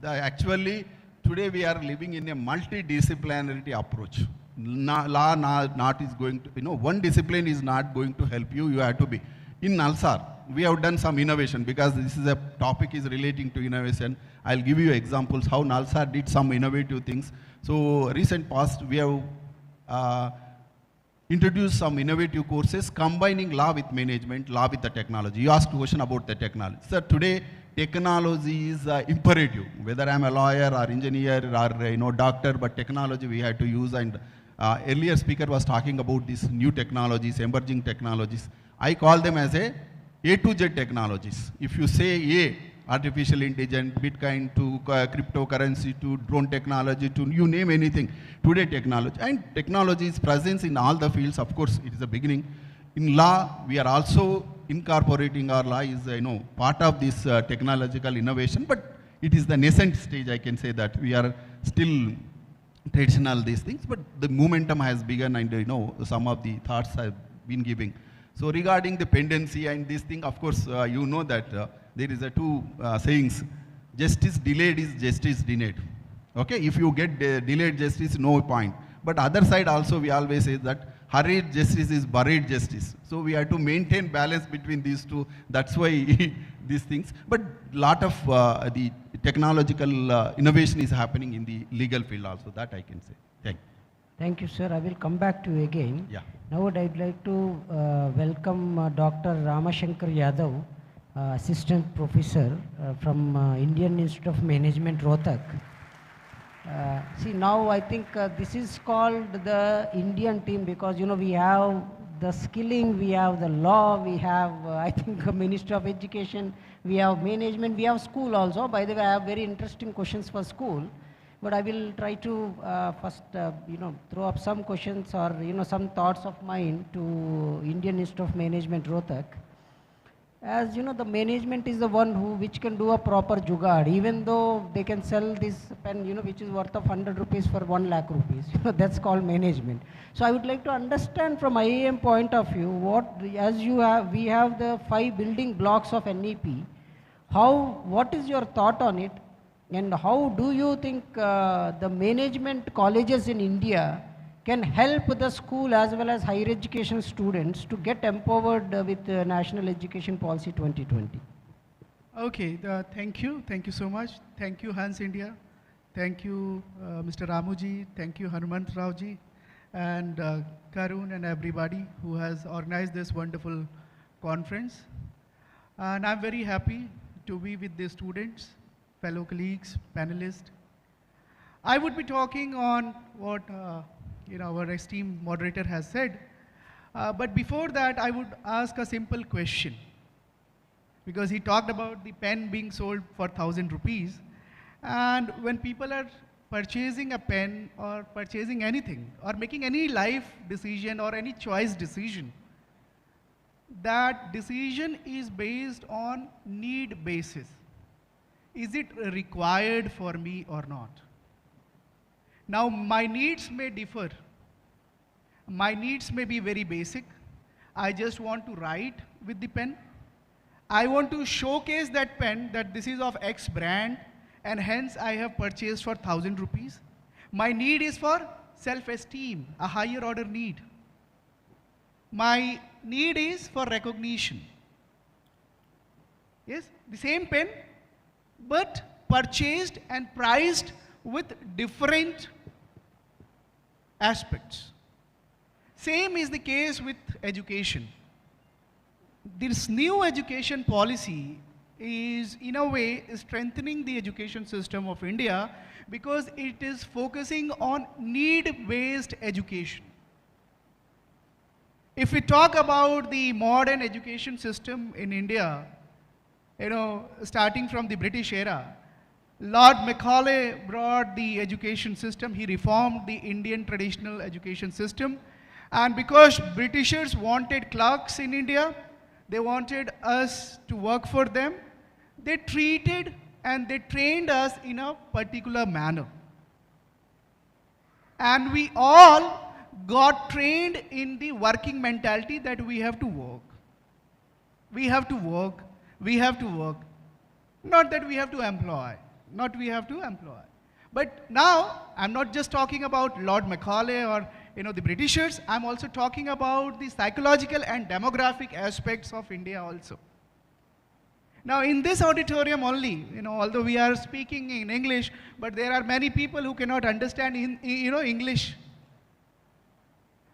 Actually, today we are living in a multidisciplinary approach. Law not is going to, one discipline is not going to help you. You have to be. In NALSAR, we have done some innovation, because this is a topic is relating to innovation. I'll give you examples how NALSAR did some innovative things. So recent past, we have introduced some innovative courses combining law with management, law with the technology. You asked a question about the technology. Sir, today technology is imperative. Whether I'm a lawyer or engineer or doctor, but technology we have to use. And earlier speaker was talking about these new technologies, emerging technologies. I call them as A to Z technologies. If you say A, artificial intelligence, Bitcoin to cryptocurrency to drone technology to you name anything, today technology. And technology is present in all the fields. Of course, it is a beginning. In law, we are also incorporating our law is part of this technological innovation, but it is the nascent stage. I can say that we are still traditional these things, but the momentum has begun, and some of the thoughts have been giving. So regarding the pendency and this thing, of course, you know that there is a two sayings: justice delayed is justice denied. Okay, if you get delayed justice, no point. But other side also, we always say that hurried justice is buried justice. So we have to maintain balance between these two. That's why these things. But lot of the technological innovation is happening in the legal field also. That I can say. Thank you. Thank you, sir. I will come back to you again. Yeah. Now I'd like to welcome Dr. Ramashankar Yadav, Assistant Professor from Indian Institute of Management, Rohtak. See, now I think this is called the Indian team because, you know, we have the skilling, we have the law, we have, I think, Ministry of Education, we have management, we have school also. By the way, I have very interesting questions for school. But I will try to first, you know, throw up some questions or, you know, some thoughts of mine to Indian Institute of Management, Rohtak. As you know, the management is the one which can do a proper jugaad, even though they can sell this pen, you know, which is worth of 100 rupees for 1 lakh rupees. You know, that's called management. So I would like to understand from IIM point of view, we have the 5 building blocks of NEP. What is your thought on it? And how do you think the management colleges in India can help the school as well as higher education students to get empowered with National Education Policy 2020? Okay, thank you so much. Thank you, Hans India. Thank you, Mr. Ramuji. Thank you, Hanumant Raoji, and Karun and everybody who has organized this wonderful conference. And I'm very happy to be with the students, fellow colleagues, panelists. I would be talking on what our esteemed moderator has said. But before that, I would ask a simple question. Because he talked about the pen being sold for 1,000 rupees. And when people are purchasing a pen or purchasing anything or making any life decision or any choice decision, that decision is based on need basis. Is it required for me or not? Now, my needs may differ. My needs may be very basic. I just want to write with the pen. I want to showcase that pen that this is of X brand and hence I have purchased for 1,000 rupees. My need is for self-esteem, a higher order need. My need is for recognition. Yes, the same pen, but purchased and priced with different aspects. Same is the case with education. This new education policy is, in a way, strengthening the education system of India because it is focusing on need-based education. If we talk about the modern education system in India, starting from the British era, Lord Macaulay brought the education system. He reformed the Indian traditional education system. And because Britishers wanted clerks in India, they wanted us to work for them, they treated and they trained us in a particular manner. And we all got trained in the working mentality that we have to work. We have to work. We have to work. Not that we have to employ. Not we have to employ. But now, I'm not just talking about Lord Macaulay or the Britishers, I'm also talking about the psychological and demographic aspects of India also. Now in this auditorium only, although we are speaking in English, but there are many people who cannot understand English.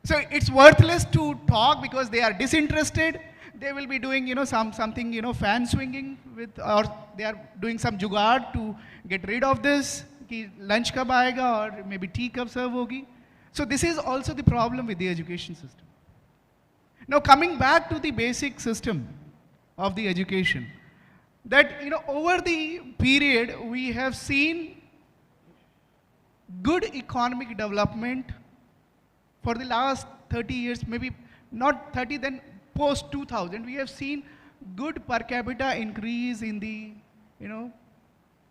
So it's worthless to talk because they are disinterested. They will be doing something fan swinging with, or they are doing some jugaad to get rid of this. Ki lunch kab aayega or maybe tea kab serve hogi. So this is also the problem with the education system. Now coming back to the basic system of the education, that over the period we have seen good economic development for the last 30 years, maybe not 30, then post 2000, we have seen good per capita increase in the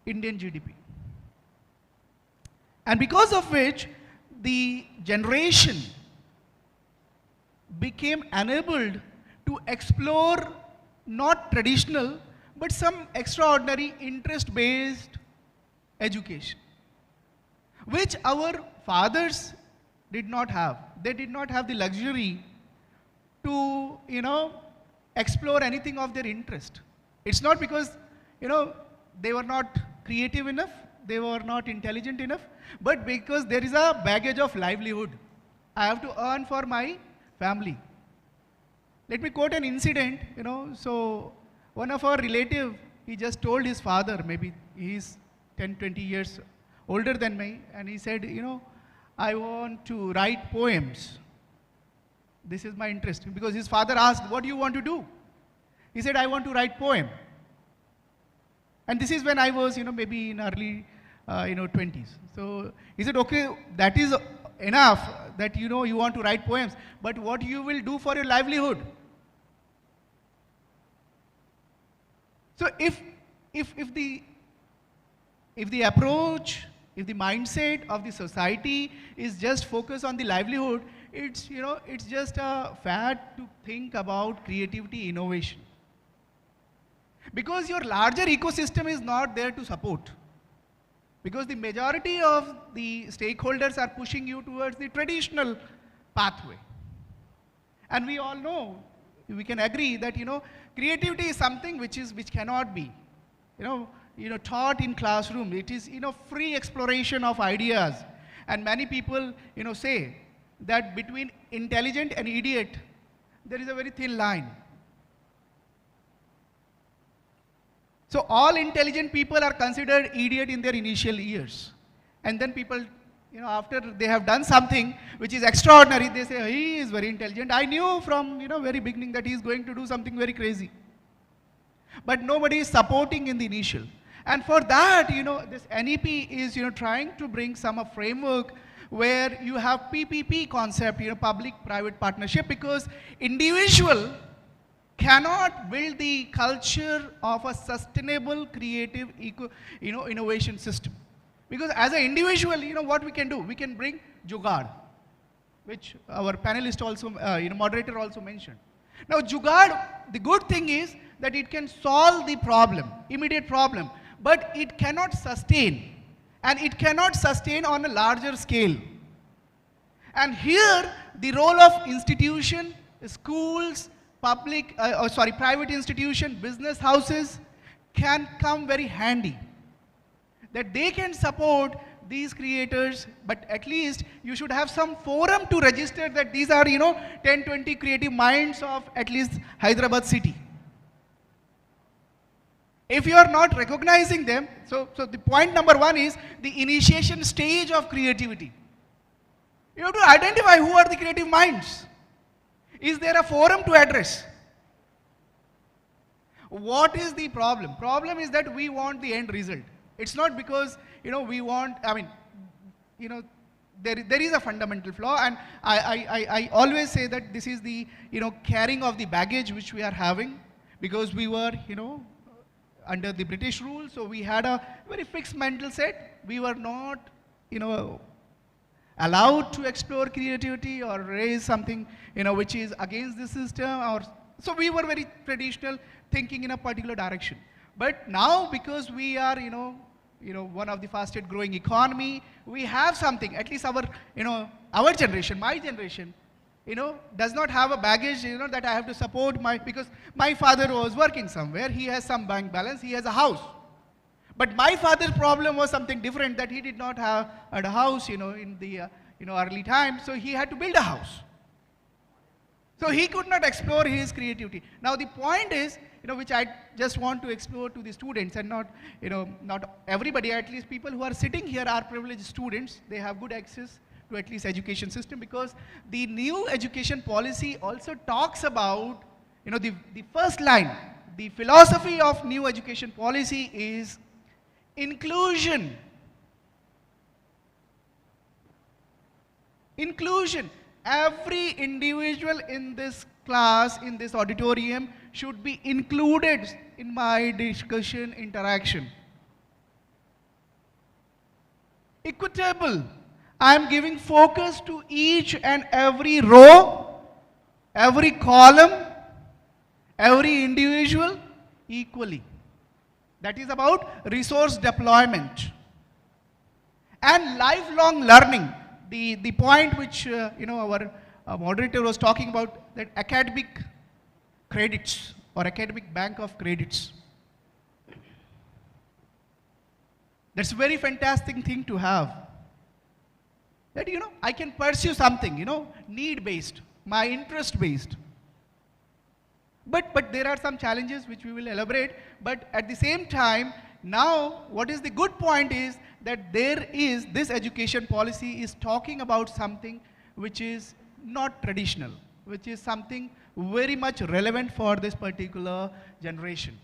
Indian GDP. And because of which the generation became enabled to explore not traditional but some extraordinary interest-based education, which our fathers did not have. They did not have the luxury to, explore anything of their interest. It's not because, they were not creative enough, they were not intelligent enough, but because there is a baggage of livelihood. I have to earn for my family. Let me quote an incident, so one of our relative, he just told his father, maybe he's 10, 20 years older than me, and he said, I want to write poems. This is my interest. Because his father asked, what do you want to do? He said, I want to write poem. And this is when I was, maybe in early, 20s. So he said, okay, that is enough that, you want to write poems, but what you will do for your livelihood? So if the approach, if the mindset of the society is just focused on the livelihood, it's just a fad to think about creativity, innovation. Because your larger ecosystem is not there to support. Because the majority of the stakeholders are pushing you towards the traditional pathway. And we all know, we can agree that, creativity is something which cannot be, taught in classroom. It is, free exploration of ideas. And many people, say that between intelligent and idiot, there is a very thin line. So all intelligent people are considered idiot in their initial years. And then people, after they have done something which is extraordinary, they say, he is very intelligent. I knew from, very beginning that he is going to do something very crazy. But nobody is supporting in the initial. And for that, this NEP is, trying to bring some framework where you have PPP concept, public-private partnership, because individual cannot build the culture of a sustainable, creative, innovation system. Because as an individual, what we can do? We can bring jugaad, which our panelist also, moderator also mentioned. Now, jugaad, the good thing is that it can solve the problem, immediate problem, but it cannot sustain. And it cannot sustain on a larger scale. And here, the role of institution, schools, private institution, business houses can come very handy. That they can support these creators, but at least you should have some forum to register that these are, 10, 20 creative minds of at least Hyderabad city. If you are not recognizing them, so the point number one is the initiation stage of creativity. You have to identify who are the creative minds. Is there a forum to address? What is the problem? Problem is that we want the end result. It's not because, we want, there is a fundamental flaw, and I always say that this is the, carrying of the baggage which we are having, because we were, under the British rule, so we had a very fixed mental set. We were not, allowed to explore creativity or raise something, which is against the system, so we were very traditional, thinking in a particular direction. But now, because we are, one of the fastest growing economy, we have something, at least our, our generation, my generation, does not have a baggage, that I have to support because my father was working somewhere, he has some bank balance, he has a house. But my father's problem was something different, that he did not have a house, in the, early times, so he had to build a house. So he could not explore his creativity. Now the point is, which I just want to explore to the students, and not, not everybody, at least people who are sitting here are privileged students, they have good access to at least education system, because the new education policy also talks about, the first line, the philosophy of new education policy is inclusion. Inclusion. Every individual in this class, in this auditorium, should be included in my discussion interaction. Equitable. I am giving focus to each and every row, every column, every individual equally. That is about resource deployment. And lifelong learning. The point which our moderator was talking about, that academic credits or academic bank of credits. That's a very fantastic thing to have. that, I can pursue something, need-based, my interest-based. But there are some challenges which we will elaborate. But at the same time, now what is the good point is that this education policy is talking about something which is not traditional, which is something very much relevant for this particular generation.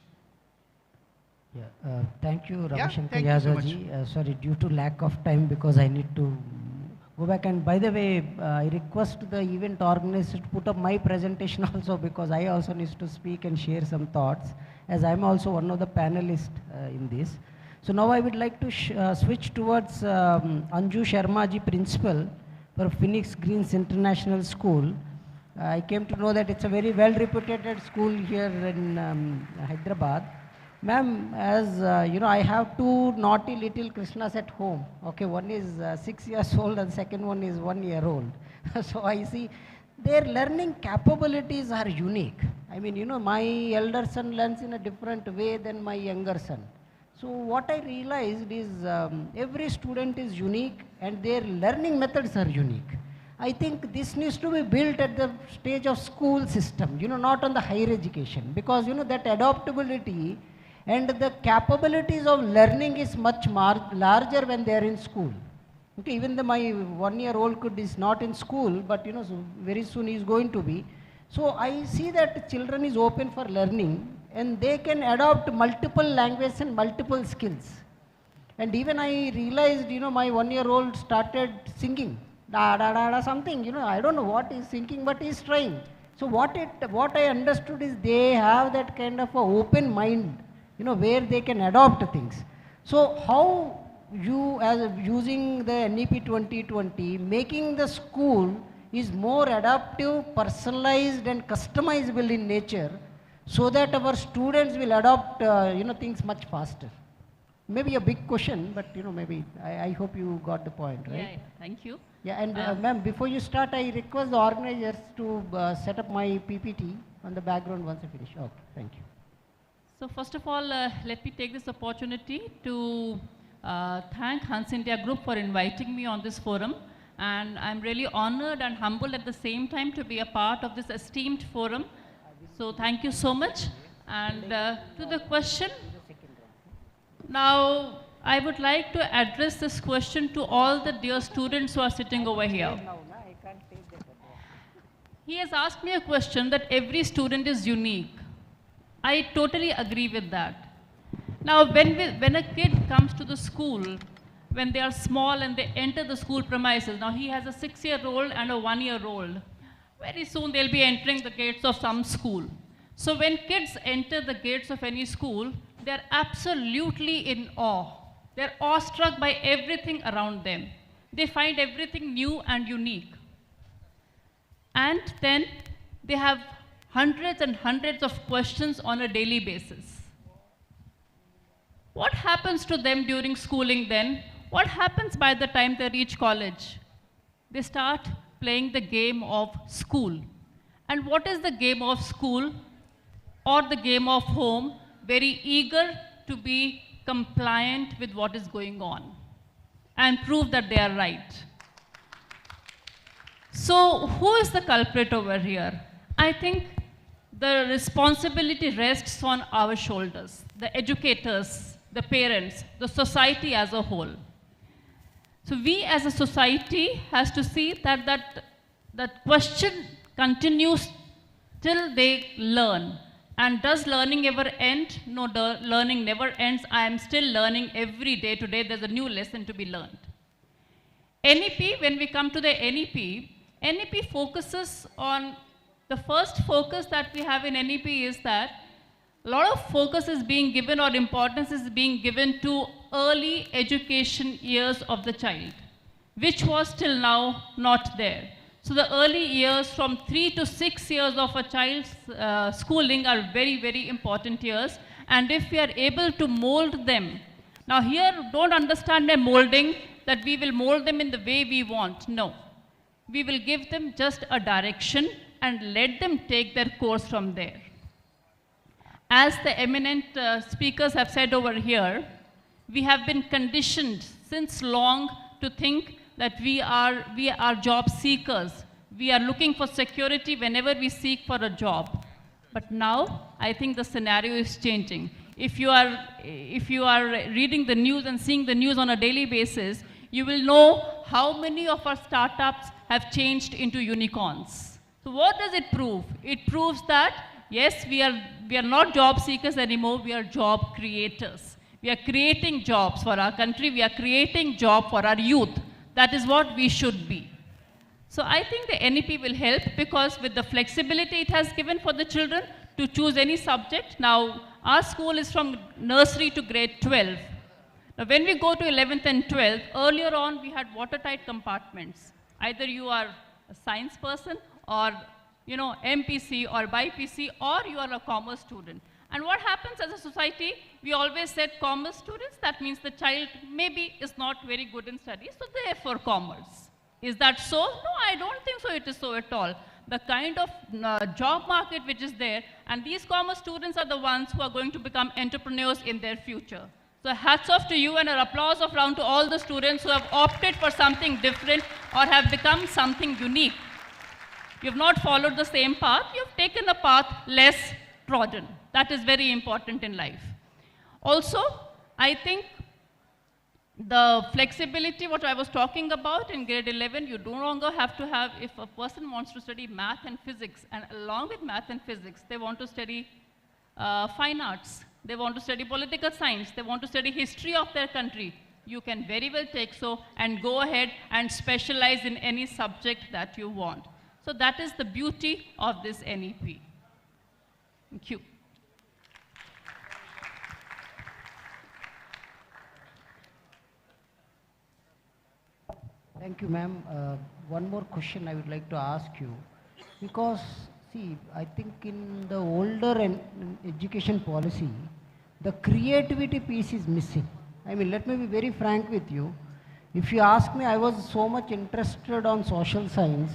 Yeah, thank you, Ramashankar thank you so much. Sorry, due to lack of time, because I need to go back. And by the way, I request the event organizer to put up my presentation also, because I also need to speak and share some thoughts, as I'm also one of the panelists in this. So now I would like to switch towards Anju Sharma ji, principal for Phoenix Greens International School. I came to know that it's a very well-reputed school here in Hyderabad. Ma'am, as I have two naughty little Krishnas at home. Okay, one is 6 years old and second one is 1 year old. So I see their learning capabilities are unique. I mean, my elder son learns in a different way than my younger son. So what I realized is every student is unique and their learning methods are unique. I think this needs to be built at the stage of school system, not on the higher education, because that adaptability and the capabilities of learning is much larger when they are in school. Okay, even my 1 year old kid is not in school, but so very soon he is going to be. So I see that children is open for learning and they can adopt multiple languages and multiple skills. And even I realized, my 1 year old started singing, da da da da something, I don't know what he's singing, but he's trying. So what I understood is they have that kind of a open mind, where they can adopt things. So how you, as using the NEP 2020, making the school is more adaptive, personalized and customizable in nature, so that our students will adopt things much faster. Maybe a big question, but maybe I hope you got the point, right? Yeah, thank you. Yeah, and ma'am, before you start, I request the organizers to set up my PPT on the background once I finish. Okay, thank you. So first of all, let me take this opportunity to thank Hans India Group for inviting me on this forum. And I'm really honored and humbled at the same time to be a part of this esteemed forum. So thank you so much. And to the question, now I would like to address this question to all the dear students who are sitting over here. He has asked me a question that every student is unique. I totally agree with that. Now, when a kid comes to the school, when they are small and they enter the school premises, now he has a 6-year-old and a 1-year-old. Very soon they'll be entering the gates of some school. So when kids enter the gates of any school, they're absolutely in awe. They're awestruck by everything around them. They find everything new and unique. And then they have hundreds and hundreds of questions on a daily basis. What happens to them during schooling then? What happens by the time they reach college? They start playing the game of school. And what is the game of school or the game of home? Very eager to be compliant with what is going on and prove that they are right. So who is the culprit over here? I think the responsibility rests on our shoulders, the educators, the parents, the society as a whole. So we as a society has to see that question continues till they learn. And does learning ever end? No, the learning never ends. I am still learning every day. Today there's a new lesson to be learned. NEP, when we come to the NEP focuses on, the first focus that we have in NEP is that a lot of focus is being given or importance is being given to early education years of the child, which was till now not there. So the early years from 3 to 6 years of a child's schooling are very, very important years. And if we are able to mold them, now here don't understand a molding that we will mold them in the way we want. No, we will give them just a direction and let them take their course from there. As the eminent speakers have said over here, we have been conditioned since long to think that we are job seekers. We are looking for security whenever we seek for a job. But now, I think the scenario is changing. If you are reading the news and seeing the news on a daily basis, you will know how many of our startups have changed into unicorns. So what does it prove? It proves that, yes, we are not job seekers anymore, we are job creators. We are creating jobs for our country, we are creating jobs for our youth. That is what we should be. So I think the NEP will help because with the flexibility it has given for the children to choose any subject. Now, our school is from nursery to grade 12. Now, when we go to 11th and 12th, earlier on we had watertight compartments. Either you are a science person or, MPC or BIPC, or you are a commerce student. And what happens as a society, we always said commerce students, that means the child maybe is not very good in studies, so therefore commerce. Is that so? No, I don't think so it is so at all. The kind of job market which is there, and these commerce students are the ones who are going to become entrepreneurs in their future. So hats off to you and an applause of round to all the students who have opted for something different or have become something unique. You have not followed the same path, you have taken a path less trodden. That is very important in life. Also, I think the flexibility, what I was talking about in grade 11, you no longer have to have, if a person wants to study math and physics, and along with math and physics, they want to study fine arts, they want to study political science, they want to study history of their country, you can very well take so and go ahead and specialize in any subject that you want. So that is the beauty of this NEP. Thank you. Thank you, ma'am. One more question I would like to ask you. Because, see, I think in the older education policy, the creativity piece is missing. I mean, let me be very frank with you. If you ask me, I was so much interested on social science,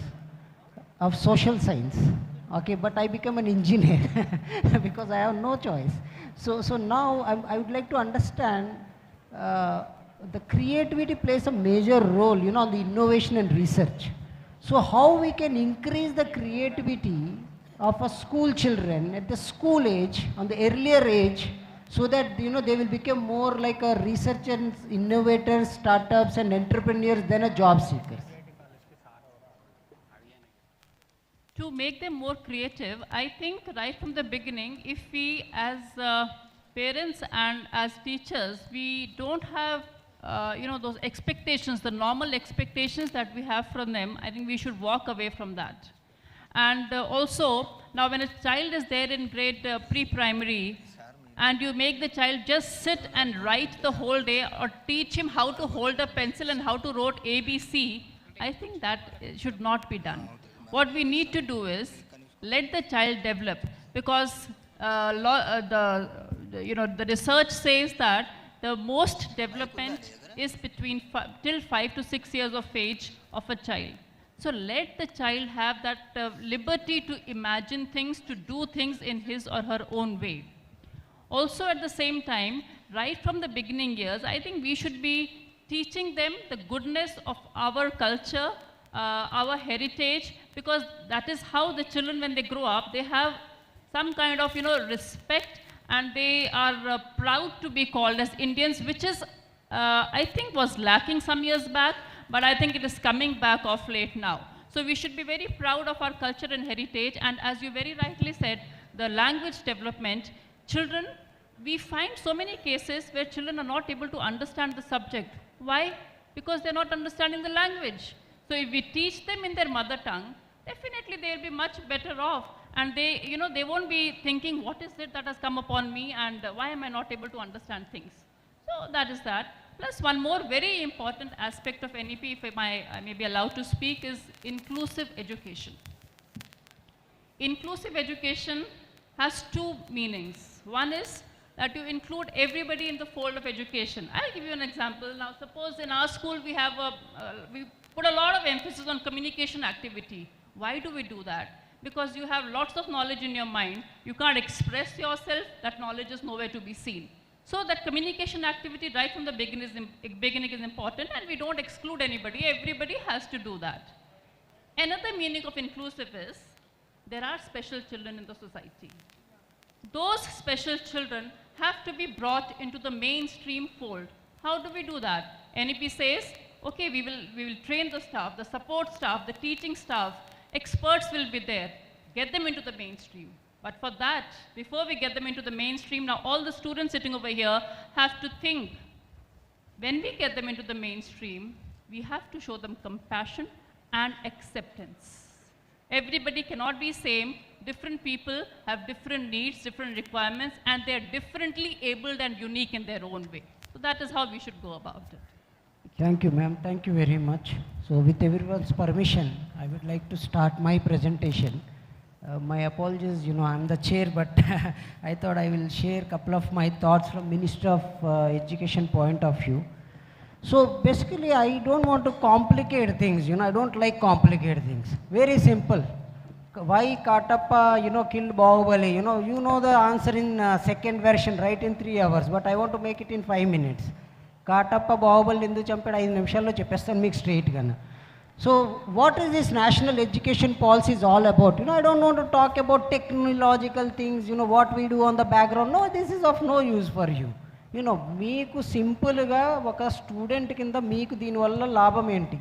okay, but I became an engineer because I have no choice. So now I would like to understand the creativity plays a major role, on the innovation and research. So how we can increase the creativity of a school children at the school age, on the earlier age, so that, they will become more like a researchers, innovators, startups and entrepreneurs than a job seekers. To make them more creative, I think right from the beginning, if we as parents and as teachers, we don't have those expectations, the normal expectations that we have from them, I think we should walk away from that. And also, now when a child is there in grade pre-primary, and you make the child just sit and write the whole day or teach him how to hold a pencil and how to write ABC, I think that should not be done. What we need to do is let the child develop, because the research says that the most development is between till 5 to 6 years of age of a child. So let the child have that liberty to imagine things, to do things in his or her own way. Also at the same time, right from the beginning years, I think we should be teaching them the goodness of our culture, our heritage, because that is how the children, when they grow up, they have some kind of, respect, and they are proud to be called as Indians, which is, I think, was lacking some years back, but I think it is coming back of late now. So we should be very proud of our culture and heritage, and as you very rightly said, the language development, children, we find so many cases where children are not able to understand the subject. Why? Because they're not understanding the language. So if we teach them in their mother tongue, definitely they'll be much better off. And they, they won't be thinking, what is it that has come upon me and why am I not able to understand things? So that is that. Plus one more very important aspect of NEP, if I may be allowed to speak, is inclusive education. Inclusive education has two meanings. One is that you include everybody in the fold of education. I'll give you an example. Now suppose in our school we have we put a lot of emphasis on communication activity. Why do we do that? Because you have lots of knowledge in your mind, you can't express yourself, that knowledge is nowhere to be seen. So that communication activity right from the beginning is important, and we don't exclude anybody. Everybody has to do that. Another meaning of inclusive is there are special children in the society. Those special children have to be brought into the mainstream fold. How do we do that? NEP says, okay, we will train the staff, the support staff, the teaching staff, experts will be there. Get them into the mainstream. But for that, before we get them into the mainstream, now all the students sitting over here have to think, when we get them into the mainstream, we have to show them compassion and acceptance. Everybody cannot be same. Different people have different needs, different requirements, and they're differently abled and unique in their own way. So that is how we should go about it. Thank you, ma'am. Thank you very much. So with everyone's permission, I would like to start my presentation. My apologies, I'm the chair, but I thought I will share a couple of my thoughts from Minister of Education point of view. So basically, I don't want to complicate things, I don't like complicated things. Very simple. Why Katappa, killed Bahubali, you know the answer in second version, right, in 3 hours, but I want to make it in 5 minutes. Katappa Bahubali endu champadu 5 నిమిషాల్లో చెప్పేస్తాను మీకు straight గా. So what is this national education policy is all about? I don't want to talk about technological things, what we do on the background. No, this is of no use for you. మీకు సింపుల్గా ఒక student కింద మీకు దీనివల్ల లాభం ఏంటి,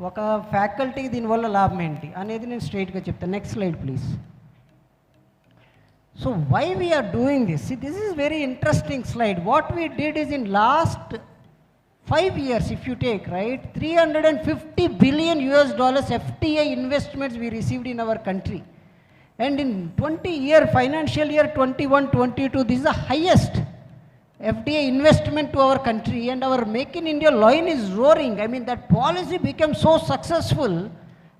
ఒక ఫ్యాకల్టీకి దీనివల్ల లాభం ఏంటి అనేది నేను స్ట్రైట్గా చెప్తాను. Next slide please. So why we're doing this? This is very interesting slide. What we did is in last 5 years, if you take, right, $350 billion FTA investments we received in our country. And in financial year 21-22, this is the highest FDI investment to our country, and our Make in India line is roaring. I mean, that policy became so successful.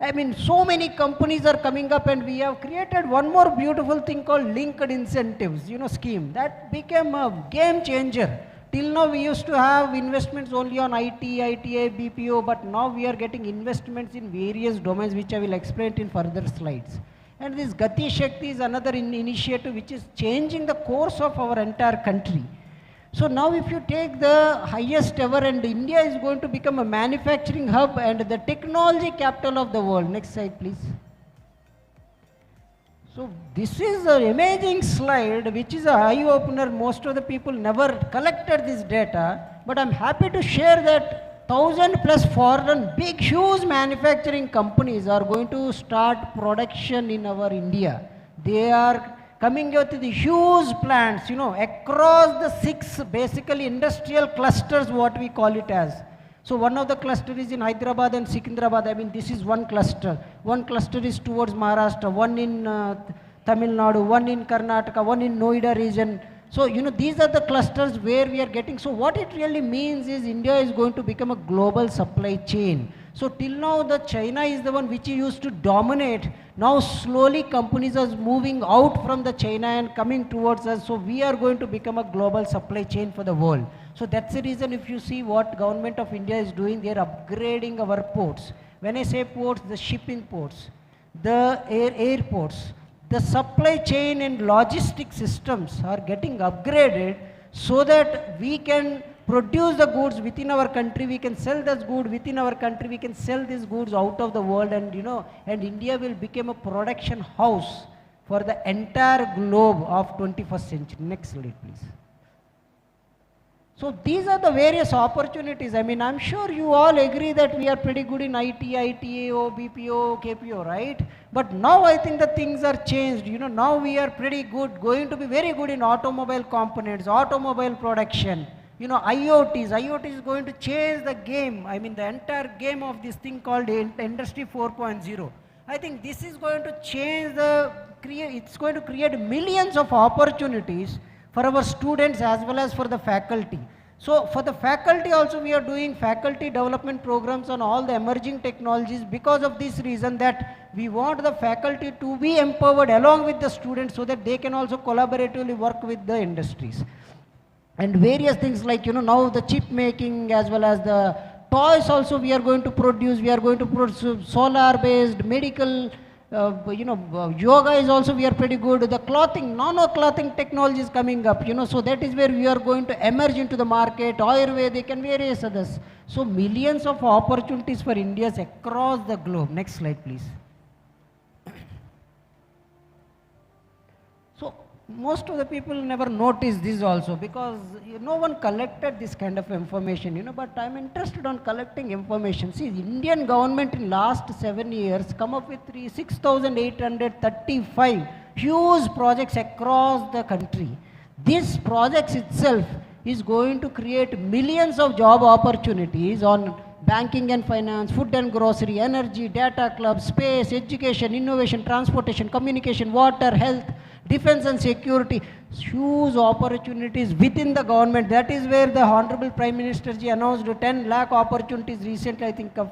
I mean, so many companies are coming up, and we have created one more beautiful thing called linked incentives, scheme. That became a game changer. Till now we used to have investments only on IT, ITA, BPO, but now we are getting investments in various domains, which I will explain in further slides. And this Gati Shakti is another initiative which is changing the course of our entire country. So now if you take the highest ever, and India is going to become a manufacturing hub and the technology capital of the world. Next slide please. So this is an amazing slide which is a eye-opener. Most of the people never collected this data, but I'm happy to share that 1,000+ foreign big huge manufacturing companies are going to start production in our India. They are coming out with the huge plants, across the 6 basically industrial clusters, what we call it as. So one of the cluster is in Hyderabad and Secunderabad. I mean, this is one cluster. One cluster is towards Maharashtra, one in Tamil Nadu, one in Karnataka, one in Noida region. So, these are the clusters where we are getting. So what it really means is India is going to become a global supply chain. So till now, the China is the one which used to dominate. Now slowly companies are moving out from the China and coming towards us. So we are going to become a global supply chain for the world. So that's the reason if you see what government of India is doing, they are upgrading our ports. When I say ports, the shipping ports, the airports, the supply chain and logistic systems are getting upgraded so that we can produce the goods within our country, we can sell this good within our country, we can sell these goods out of the world, and and India will become a production house for the entire globe of 21st century. Next slide please. So these are the various opportunities. I mean, I'm sure you all agree that we are pretty good in IT, ITAO, BPO, KPO, right? But now I think the things are changed. Now we are pretty good, going to be very good in automobile components, automobile production. IoT is going to change the game. I mean, the entire game of this thing called Industry 4.0. I think this is going to change it's going to create millions of opportunities for our students as well as for the faculty. So for the faculty also, we are doing faculty development programs on all the emerging technologies because of this reason, that we want the faculty to be empowered along with the students so that they can also collaboratively work with the industries. And various things like, now the chip making as well as the toys also we are going to produce. We are going to produce solar based, medical Yoga is also, we are pretty good. The clothing, nano-clothing technology is coming up, so that is where we are going to emerge into the market, Ayurvedic and various others. So millions of opportunities for Indians across the globe. Next slide, please. So most of the people never notice this also, because no one collected this kind of information, but I'm interested on collecting information. See, the Indian government in last 7 years come up with 6,835 huge projects across the country. These projects itself is going to create millions of job opportunities on banking and finance, food and grocery, energy, data clubs, space, education, innovation, transportation, communication, water, health, defense and security. Huge opportunities within the government. That is where the Honorable Prime Minister ji announced 10 lakh opportunities recently, I think a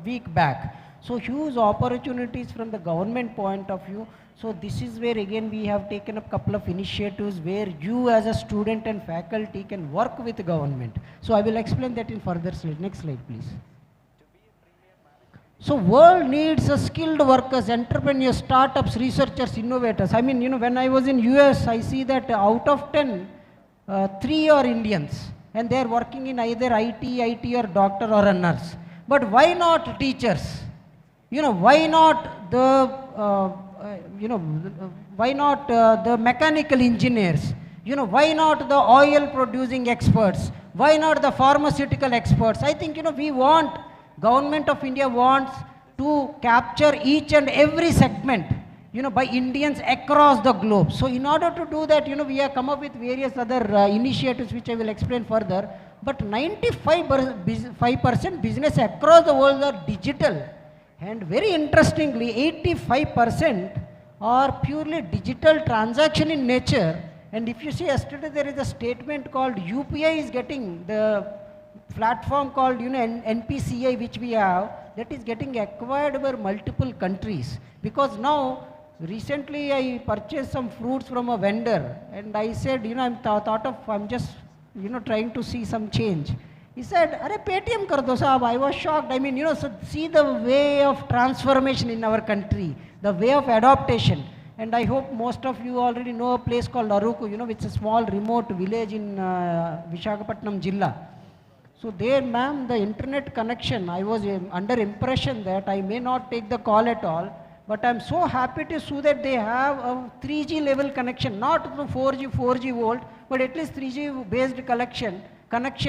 week back. So huge opportunities from the government point of view. So this is where again we have taken up a couple of initiatives where you as a student and faculty can work with the government. So I will explain that in further slide. Next slide, please. So world needs a skilled workers, entrepreneurs, startups, researchers, innovators. I mean, when I was in US, I see that out of 10, 3 are Indians, and they are working in either IT or doctor or a nurse. But why not teachers? Why not the why not the mechanical engineers? Why not the oil producing experts? Why not the pharmaceutical experts? I think, we want, Government of India wants to capture each and every segment, by Indians across the globe. So in order to do that, we have come up with various other initiatives which I will explain further. But 95% business across the world are digital. And very interestingly, 85% are purely digital transaction in nature. And if you see, yesterday there is a statement called UPI is getting the platform called NPCI, which we have, that is getting acquired by multiple countries. Because now, recently I purchased some fruits from a vendor, and I said, I'm just, trying to see some change. He said, "Arey Paytm kar do sahab." I was shocked. I mean, so see the way of transformation in our country, the way of adaptation. And I hope most of you already know a place called Aruku, which is a small remote village in Visakhapatnam Jilla. So there, ma'am, the internet connection, I was under impression that I may not take the call at all, but I'm so happy to see that they have a 3G level connection, not the 4G volt, but at least 3G based connection,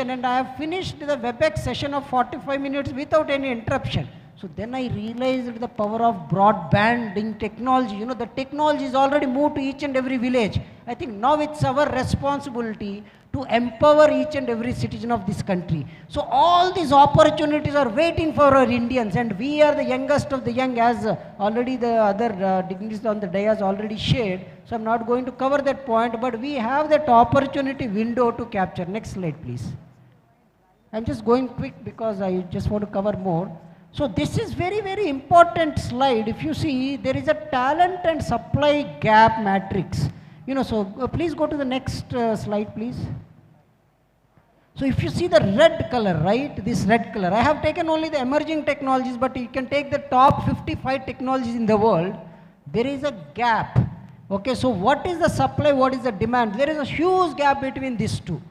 and I have finished the WebEx session of 45 minutes without any interruption. So then I realized the power of broadband technology. The technology is already moved to each and every village. I think now it's our responsibility to empower each and every citizen of this country. So all these opportunities are waiting for our Indians, and we are the youngest of the young, as already the other dignitaries on the dais already shared. So I'm not going to cover that point, but we have that opportunity window to capture. Next slide, please. I'm just going quick because I just want to cover more. So this is very, very important slide. If you see, there is a talent and supply gap matrix. Please go to the next slide, please. So if you see the red color, right, this red color, I have taken only the emerging technologies, but you can take the top 55 technologies in the world. There is a gap. Okay, so what is the supply, what is the demand? There is a huge gap between these two.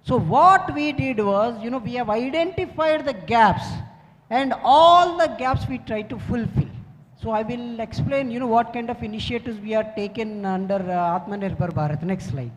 So what we did was, we have identified the gaps, and all the gaps we try to fulfill. So I will explain, what kind of initiatives we are taken under Atmanirbhar Bharat. Next slide.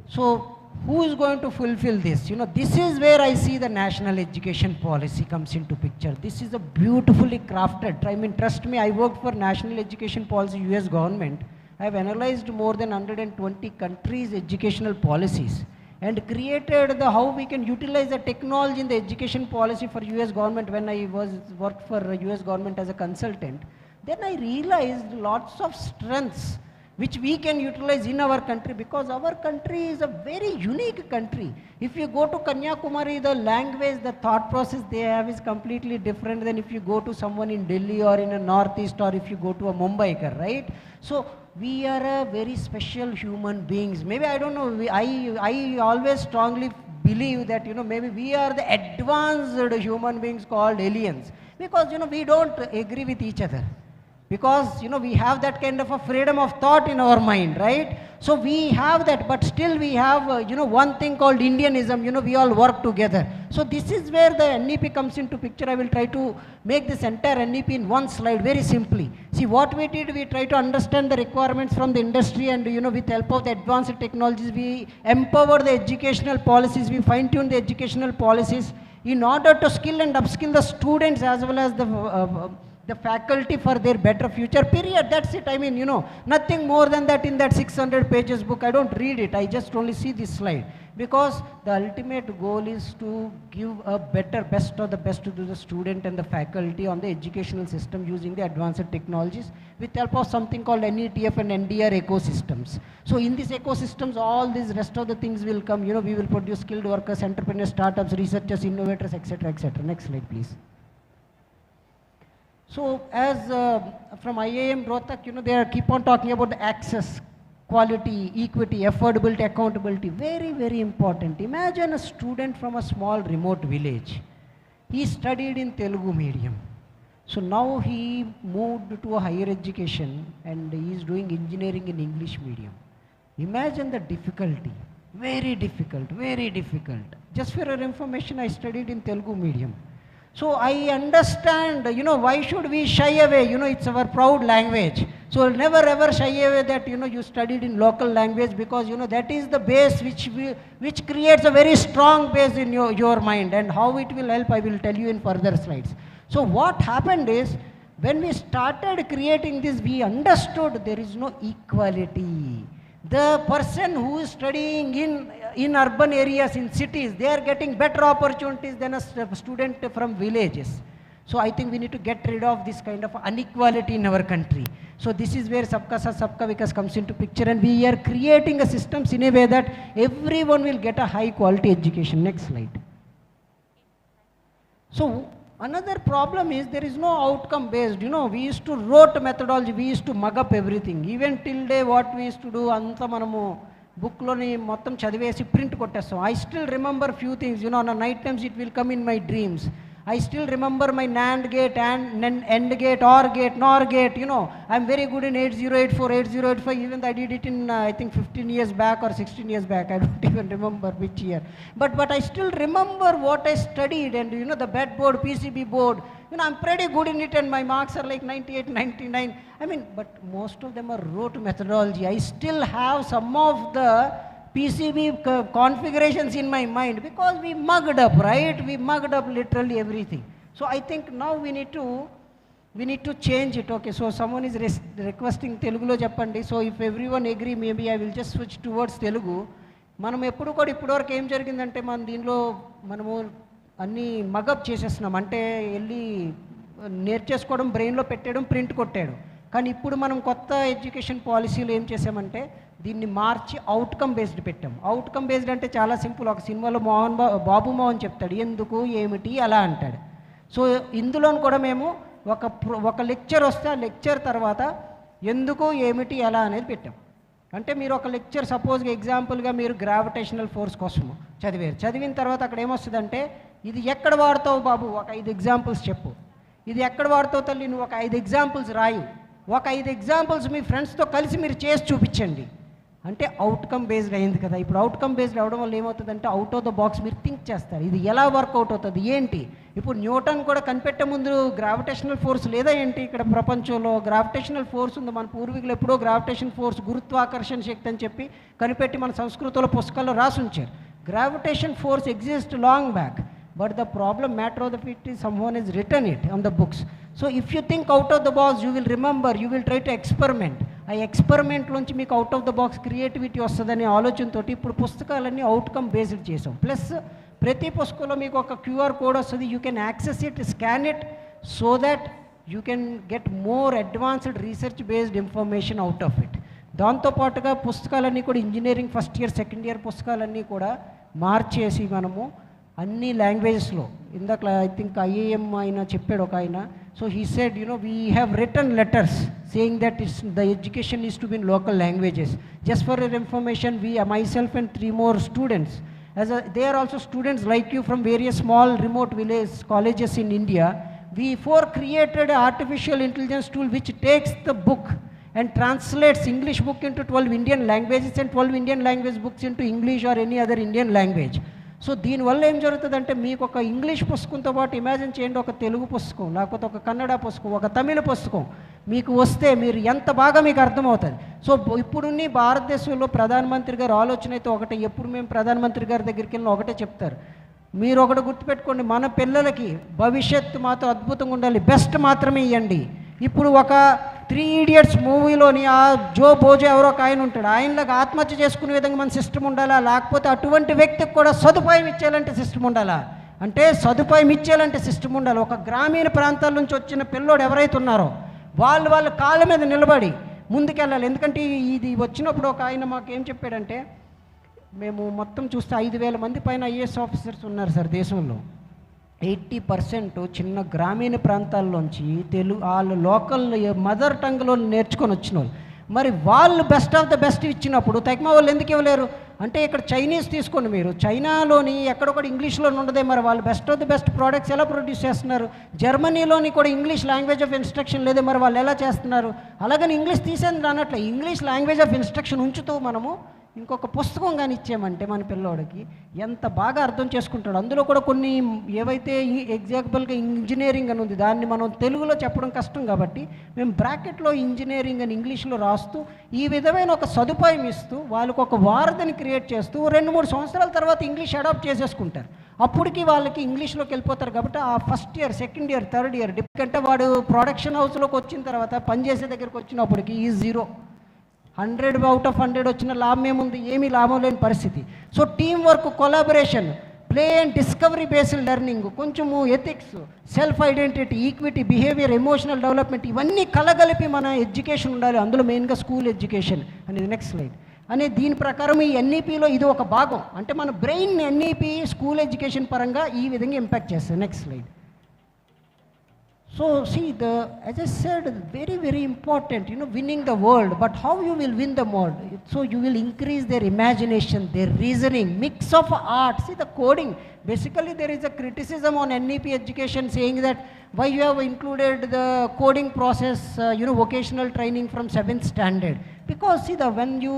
So who is going to fulfill this? This is where I see the national education policy comes into picture. This is a beautifully crafted. I mean, trust me, I worked for national education policy, US government. I have analyzed more than 120 countries' educational policies and created how we can utilize the technology in the education policy for US government when I worked for US government as a consultant. Then I realized lots of strengths which we can utilize in our country, because our country is a very unique country. If you go to Kanyakumari, the language, the thought process they have is completely different than if you go to someone in Delhi or in a Northeast, or if you go to a Mumbaiker, right? So we are a very special human beings. Maybe, I don't know, I always strongly believe that, maybe we are the advanced human beings called aliens, because, we don't agree with each other. because we have that kind of a freedom of thought in our mind, right? So we have that, but still we have one thing called Indianism. We all work together. So this is where the NEP comes into picture. I will try to make this entire NEP in one slide very simply. See, what we did, we try to understand the requirements from the industry, and with the help of the advanced technologies, we empower the educational policies, we fine tune the educational policies in order to skill and upskill the students as well as the faculty for their better future, period. That's it. I mean, nothing more than that in that 600 pages book. I don't read it. I just only see this slide, because the ultimate goal is to give a best of the best to the student and the faculty on the educational system using the advanced technologies with help of something called NETF and NDR ecosystems. So in these ecosystems, all these rest of the things will come. We will produce skilled workers, entrepreneurs, startups, researchers, innovators, etc., etc. Next slide, please. So as from IIM Rohtak, they keep on talking about the access, quality, equity, affordability, accountability. Very, very important. Imagine a student from a small remote village. He studied in Telugu medium. So now he moved to a higher education and he is doing engineering in English medium. Imagine the difficulty. Very difficult, very difficult. Just for your information, I studied in Telugu medium. So I understand, why should we shy away? It's our proud language. So never ever shy away that, you studied in local language, because, that is the base which creates a very strong base in your mind. And how it will help, I will tell you in further slides. So what happened is, when we started creating this, we understood there is no equality. The person who is studying in urban areas, in cities, they are getting better opportunities than a student from villages. So I think we need to get rid of this kind of inequality in our country. So this is where Sabka Saath Sabka Vikas comes into picture, and we are creating a systems in a way that everyone will get a high quality education. Next slide. So another problem is there is no outcome based. We used to rote methodology, we used to mug up everything. Even till day what we used to do, anta manamu book loni mottam chadivesi print kottestam. I still remember few things, on a night times it will come in my dreams. I still remember my NAND gate, and AND gate, OR gate, NOR gate, I'm very good in 8084, 8085, even I did it in, I think 15 years back or 16 years back, I don't even remember which year. But I still remember what I studied, and the bed board, PCB board, I'm pretty good in it, and my marks are like 98, 99. I mean, but most of them are rote methodology. I still have some of the PCB configurations in my mind, because we mugged up, right? We mugged up literally everything. So I think now we need to change it. Okay, so someone is requesting Telugulo cheppandi. So if everyone agree, maybe I will just switch towards Telugu. మనం ఎప్పుడు కూడా ఇప్పటివరకు ఏం జరిగిందంటే, మన దీనిలో మనము అన్నీ మగప్ చేసేస్తున్నాం. అంటే వెళ్ళి నేర్చేసుకోవడం, బ్రెయిన్లో పెట్టేయడం, ప్రింట్ కొట్టేయడం. కానీ ఇప్పుడు మనం కొత్త ఎడ్యుకేషన్ పాలసీలో ఏం చేసామంటే, దీన్ని మార్చి అవుట్కమ్ బేస్డ్ పెట్టాం. అవుట్కమ్ బేస్డ్ అంటే చాలా సింపుల్. ఒక సినిమాలో బాబు మోహన్ చెప్తాడు, ఎందుకు ఏమిటి అలా అంటాడు. సో ఇందులో కూడా మేము ఒక లెక్చర్ వస్తే ఆ లెక్చర్ తర్వాత ఎందుకు ఏమిటి ఎలా అనేది పెట్టాం. అంటే మీరు ఒక లెక్చర్ సపోజ్గా ఎగ్జాంపుల్గా మీరు గ్రావిటేషనల్ ఫోర్స్ కోసము చదివిన తర్వాత అక్కడ ఏమొస్తుందంటే, ఇది ఎక్కడ వాడతావు బాబు, ఒక 5 ఎగ్జాంపుల్స్ చెప్పు. ఇది ఎక్కడ వాడతావు తల్లి, నువ్వు ఒక 5 ఎగ్జాంపుల్స్ రాయు. ఒక 5 ఎగ్జాంపుల్స్ మీ ఫ్రెండ్స్తో కలిసి మీరు చేసి చూపించండి. అంటే అవుట్కమ్ బేస్డ్ అయింది కదా. ఇప్పుడు అవుట్కమ్ బేస్డ్ అవడం వల్ల ఏమవుతుందంటే, అవుట్ ఆఫ్ ద బాక్స్ మీరు థింక్ చేస్తారు, ఇది ఎలా వర్కౌట్ అవుతుంది ఏంటి. ఇప్పుడు న్యూటన్ కూడా కనిపెట్టే ముందు గ్రావిటేషనల్ ఫోర్స్ లేదా ఏంటి, ఇక్కడ ప్రపంచంలో గ్రావిటేషనల్ ఫోర్స్ ఉంది. మన పూర్వీకులు ఎప్పుడో గ్రావిటేషన్ ఫోర్స్, గురుత్వాకర్షణ శక్తి అని చెప్పి కనిపెట్టి మన సంస్కృతంలో పుస్తకాల్లో రాసి ఉంచారు. Gravitation force exist long back, but the problem matter of the fact is someone has written it on the books. So if you think out of the box, you will remember, you will try to experiment. ఆ experiment నుంచి మీకు out of the box creativity వస్తుందనే ఆలోచనతో ఇప్పుడు పుస్తకాలన్నీ outcome based చేసాం. Plus ప్రతి పుస్తకంలో మీకు ఒక QR కోడ్ వస్తుంది. You can access it, scan it, so that you can get more advanced research based information out of it. దాంతోపాటుగా పుస్తకాలన్నీ కూడా engineering first year, second year పుస్తకాలన్నీ కూడా మార్చేసి మనము అన్ని లాంగ్వేజెస్లో, ఇందాక ఐ థింక్ IIM ఆయన చెప్పాడు ఒక ఆయన. So he said, we have return letters saying that the education is to be in local languages. Just for your information, myself and 3 more students, they are also students like you from various small remote village colleges in India. We created an artificial intelligence tool which takes the book and translates English book into 12 Indian languages and 12 Indian language books into English or any other Indian language. So దీనివల్ల ఏం జరుగుతుందంటే మీకు ఒక English పుస్తకంతో పాటు imagine చేయండి, ఒక తెలుగు పుస్తకం, లేకపోతే ఒక కన్నడ పుస్తకం, ఒక తమిళ పుస్తకం మీకు వస్తే మీరు ఎంత బాగా మీకు అర్థమవుతుంది. సో ఇప్పుడున్న భారతదేశంలో ప్రధానమంత్రి గారు ఆలోచన అయితే ఒకటే, ఎప్పుడు మేము ప్రధానమంత్రి గారి దగ్గరికి వెళ్ళిన ఒకటే చెప్తారు, మీరు ఒకటి గుర్తుపెట్టుకోండి, మన పిల్లలకి భవిష్యత్తు మాత్రం అద్భుతంగా ఉండాలి, బెస్ట్ మాత్రమే ఇవ్వండి. ఇప్పుడు ఒక 3 Idiots మూవీలోని ఆ జో బోజో ఎవరో ఒక ఆయన ఉంటాడు, ఆయనలాగా ఆత్మహత్య చేసుకునే విధంగా మన సిస్టమ్ ఉండాలా, లేకపోతే అటువంటి వ్యక్తికి కూడా సదుపాయం ఇచ్చేయాలంటే సిస్టమ్ ఉండాలా, అంటే సదుపాయం ఇచ్చేయాలంటే సిస్టమ్ ఉండాలి. ఒక గ్రామీణ ప్రాంతాల నుంచి వచ్చిన పిల్లోడు ఎవరైతే ఉన్నారో వాళ్ళ కాళ్ళ మీద నిలబడి ముందుకెళ్ళాలి. ఎందుకంటే ఇది వచ్చినప్పుడు ఒక ఆయన మాకు ఏం చెప్పాడంటే, మేము మొత్తం చూస్తే 5,000 మంది పైన IAS ఆఫీసర్స్ ఉన్నారు సార్ దేశంలో. 80% చిన్న గ్రామీణ ప్రాంతాల్లోంచి వాళ్ళ లోకల్ మదర్ టంగ్లో నేర్చుకొని వచ్చిన వాళ్ళు. మరి వాళ్ళు బెస్ట్ ఆఫ్ ద బెస్ట్ ఇచ్చినప్పుడు తగ్మా వాళ్ళు ఎందుకు ఇవ్వలేరు అంటే, ఇక్కడ చైనీస్ తీసుకోండి, మీరు చైనాలోని ఎక్కడొక్కడ ఇంగ్లీష్లో ఉండదే, మరి వాళ్ళు best of the best products ఎలా ప్రొడ్యూస్ చేస్తున్నారు. జర్మనీలోని కూడా ఇంగ్లీష్ లాంగ్వేజ్ ఆఫ్ ఇన్స్ట్రక్షన్ లేదే, మరి వాళ్ళు ఎలా చేస్తున్నారు. అలాగని ఇంగ్లీష్ తీసేది అన్నట్లే, ఇంగ్లీష్ లాంగ్వేజ్ ఆఫ్ ఇన్స్ట్రక్షన్ ఉంచుతూ మనము ఇంకొక పుస్తకం కానీ ఇచ్చామంటే మన పిల్లోడికి ఎంత బాగా అర్థం చేసుకుంటాడు. అందులో కూడా కొన్ని ఏవైతే ఎగ్జాంపుల్గా ఇంజనీరింగ్ అని ఉంది, దాన్ని మనం తెలుగులో చెప్పడం కష్టం కాబట్టి మేము బ్రాకెట్లో ఇంజనీరింగ్ అని ఇంగ్లీష్లో రాస్తూ ఈ విధమైన ఒక సదుపాయం ఇస్తూ వాళ్ళకు ఒక వారధిని క్రియేట్ చేస్తూ 2-3 సంవత్సరాల తర్వాత ఇంగ్లీష్ అడాప్ట్ చేసేసుకుంటారు. అప్పటికి వాళ్ళకి ఇంగ్లీష్లోకి వెళ్ళిపోతారు కాబట్టి ఆ first year, second year, third year ఎందుకంటే వాడు ప్రొడక్షన్ హౌస్లోకి వచ్చిన తర్వాత పనిచేసే దగ్గరికి వచ్చినప్పటికి ఈ 0 100 out of 100 వచ్చిన లాభం ఏముంది, ఏమీ లాభం లేని పరిస్థితి. So team work, collaboration, play and discovery based learning, కొంచెము ethics, self identity, equity, behaviour, emotional development, ఇవన్నీ కలగలిపి మన ఎడ్యుకేషన్ ఉండాలి. అందులో మెయిన్గా స్కూల్ ఎడ్యుకేషన్ అనేది నెక్స్ట్ స్లైడ్ అనే దీని ప్రకారం ఈ NEPలో ఇది ఒక భాగం. అంటే మన బ్రెయిన్ NEP స్కూల్ ఎడ్యుకేషన్ పరంగా ఈ విధంగా ఇంపాక్ట్ చేస్తుంది. Next slide. So see, as I said, very, very important, winning the world, but how you will win the world? So you will increase their imagination, their reasoning, mix of art. See the coding, basically there is a criticism on NEP education saying that why you have included the coding process, vocational training from 7th standard. Because see, when you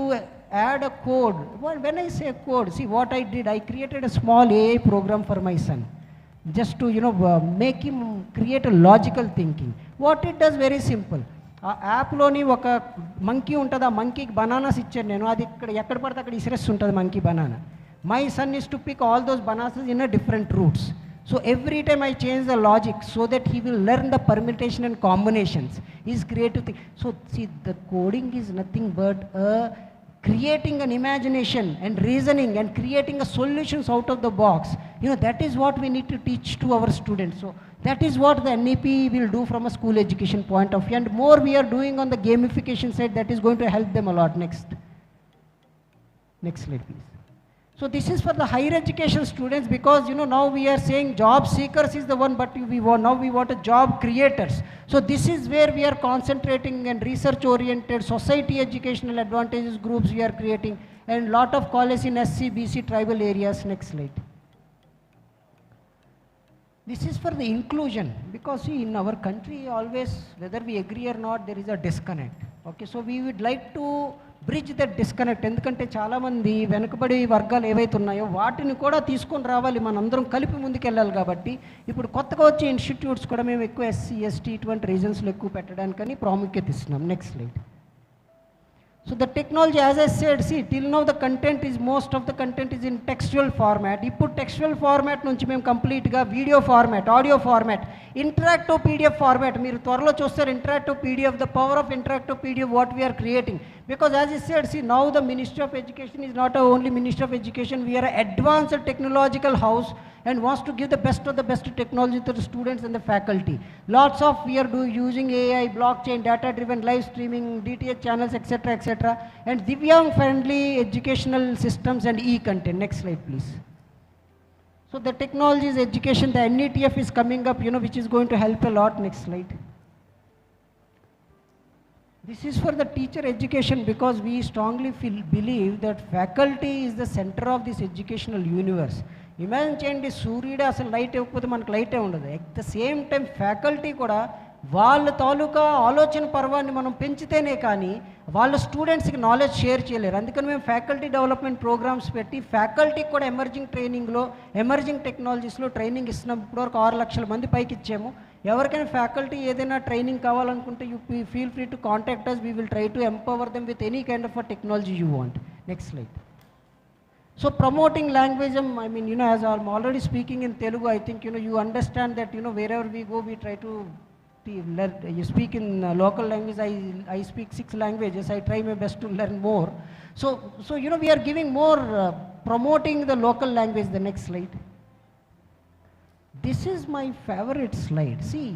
add a code, when I say code, see what I did, I created a small AI program for my son. Just to make him create a logical thinking. What it does, very simple. ఆ యాప్లోని ఒక monkey ఉంటుంది, ఆ మంకీకి bananas ఇచ్చాను నేను, అది ఎక్కడ పడితే అక్కడ ఇసిరేస్తూ ఉంటుంది monkey banana. My son is to pick all those bananas in a different routes. So every time I change the logic so that he will learn the permutation and combinations, is creative thing. So see the coding is nothing but creating an imagination and reasoning and creating a solutions out of the box. That is what we need to teach to our students. So that is what the NEP will do from a school education point of view, and more we are doing on the gamification side, that is going to help them a lot. Next slide please. So this is for the higher education students, because now we are saying job seekers is the one, but now we want a job creators. So this is where we are concentrating, and research oriented society educational advantages groups we are creating, and lot of colleges in SC, BC tribal areas. Next slide. This is for the inclusion, because see, in our country always, whether we agree or not, there is a disconnect. Okay, so we would like to bridge that disconnect. ఎందుకంటే చాలామంది వెనుకబడి వర్గాలు ఏవైతే ఉన్నాయో వాటిని కూడా తీసుకొని రావాలి, మనందరం కలిపి ముందుకెళ్ళాలి. కాబట్టి ఇప్పుడు కొత్తగా వచ్చే ఇన్స్టిట్యూట్స్ కూడా మేము ఎక్కువ SC, ST ఇటువంటి రీజన్స్లో ఎక్కువ పెట్టడానికని ప్రాముఖ్యత ఇస్తున్నాం. Next slide. So the technology, as I said, see, till now the content is, most of the content is in textual format. ఇప్పుడు textual format నుంచి మేము కంప్లీట్గా video format, audio format, interactive PDF format, మీరు త్వరలో చూస్తారు interactive PDF, the power of interactive PDF what we are creating. Because as I said, see, now the Ministry of Education is not only Ministry of Education, we are an advanced technological house and wants to give the best of the best technology to the students and the faculty. Lots of we are using AI, blockchain, data driven live streaming, DTH channels, etc., etc., and Divyang friendly educational systems and e-content. Next slide please. So the technology is education, the NETF is coming up, which is going to help a lot. Next slide. This is for the teacher education, because we strongly believe that faculty is the center of this educational universe. Imagine చేయండి, సూర్యుడు అసలు light ఇవ్వకపోతే మనకు లైటే ఉండదు. At the same time faculty కూడా వాళ్ళ తాలూకా ఆలోచన పర్వాన్ని మనం పెంచితేనే కానీ వాళ్ళ స్టూడెంట్స్కి నాలెడ్జ్ షేర్ చేయలేరు. అందుకని మేము ఫ్యాకల్టీ డెవలప్మెంట్ ప్రోగ్రామ్స్ పెట్టి ఫ్యాకల్టీకి కూడా ఎమర్జింగ్ ట్రైనింగ్లో, ఎమర్జింగ్ టెక్నాలజీస్లో ట్రైనింగ్ ఇస్తున్నాం. ఇప్పటివరకు 6 లక్షల మంది పైకి ఇచ్చాము. ఎవరికైనా ఫ్యాకల్టీ ఏదైనా ట్రైనింగ్ కావాలనుకుంటే you feel free to contact us. We will try to empower them with any kind of a technology you want. Next slide. So promoting language, I mean, as I'm already speaking in Telugu, I think, you understand that, wherever we go, we try to you speak in local language. I speak 6 languages. I try my best to learn more. So we are giving more, promoting the local language. The next slide. This is my favorite slide. See,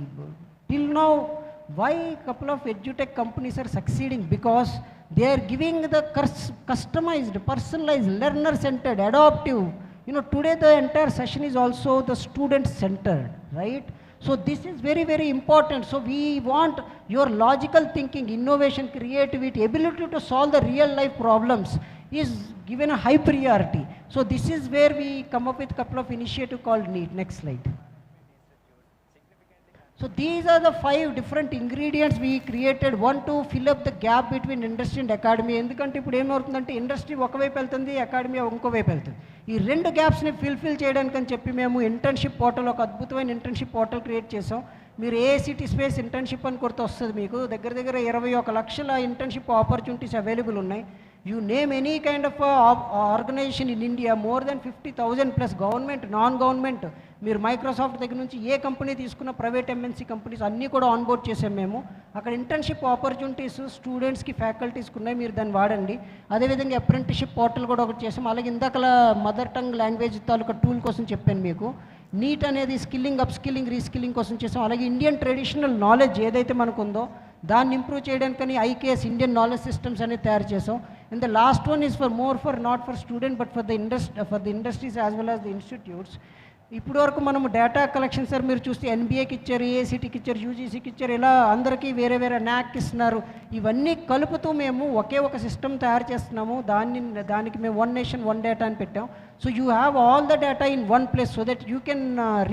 till now, why a couple of edutech companies are succeeding? Because they are giving the customized, personalized, learner-centered, adaptive. Today the entire session is also the student-centered, right? So this is very, very important. So we want your logical thinking, innovation, creativity, ability to solve the real-life problems is given a high priority. So this is where we come up with a couple of initiatives called NEET. Next slide. So these are the 5 different ingredients we created. One, to fill up the gap between industry and academy. ఎందుకంటే ఇప్పుడు ఏమవుతుందంటే industry ఒకవైపు వెళ్తుంది, academy ఇంకోవైపు వెళ్తుంది. ఈ 2 గ్యాప్స్ని fulfil చేయడానికి అని చెప్పి మేము ఇంటర్న్షిప్ పోర్టల్, ఒక అద్భుతమైన ఇంటర్న్షిప్ పోర్టల్ క్రియేట్ చేసాం. మీరు ఏఐసిటీ స్పేస్ ఇంటర్న్షిప్ అని కొడితే వస్తుంది మీకు. దగ్గర 21 లక్షల ఇంటర్న్షిప్ ఆపర్చునిటీస్ అవైలబుల్ ఉన్నాయి. You name any kind of organization in India, more than 50,000 plus government, non-government, మీరు మైక్రోసాఫ్ట్ దగ్గర నుంచి ఏ కంపెనీ తీసుకున్న ప్రైవేట్ ఎంఎన్సీ కంపెనీస్ అన్నీ కూడా ఆన్బోర్డ్ చేసాం మేము. అక్కడ ఇంటర్న్షిప్ ఆపర్చునిటీస్ స్టూడెంట్స్కి, ఫ్యాకల్టీస్కి ఉన్నాయి, మీరు దాన్ని వాడండి. అదేవిధంగా అప్రెంటిస్షిప్ పోర్టల్ కూడా ఒకటి చేసాం. అలాగే ఇందాకలా మదర్ టంగ్ లాంగ్వేజ్ తాలూకా టూల్ కోసం చెప్పాను మీకు. నీట్ అనేది స్కిల్లింగ్, అప్ స్కిల్లింగ్, రీస్కిల్లింగ్ కోసం చేసాం. అలాగే ఇండియన్ ట్రెడిషనల్ నాలెడ్జ్ ఏదైతే మనకు ఉందో దాన్ని ఇంప్రూవ్ చేయడానికని ఐకేఎస్, ఇండియన్ నాలెడ్జ్ సిస్టమ్స్ అనేది తయారు చేసాం. And the last one is not for student but for the industries as well as the institutes. ఇప్పుడు వరకు మనము డేటా కలెక్షన్ సార్ మీరు చూస్తే ఎన్బిఏకి ఇచ్చారు, ఏఐసిటీకి ఇచ్చారు, యూజీసీకి ఇచ్చారు, ఇలా అందరికీ వేరే వేరే న్యాక్కి ఇస్తున్నారు. ఇవన్నీ కలుపుతూ మేము ఒకే ఒక సిస్టమ్ తయారు చేస్తున్నాము. దానికి మేము వన్ నేషన్ వన్ డేటా అని పెట్టాం. So you have all the data in one place so that you can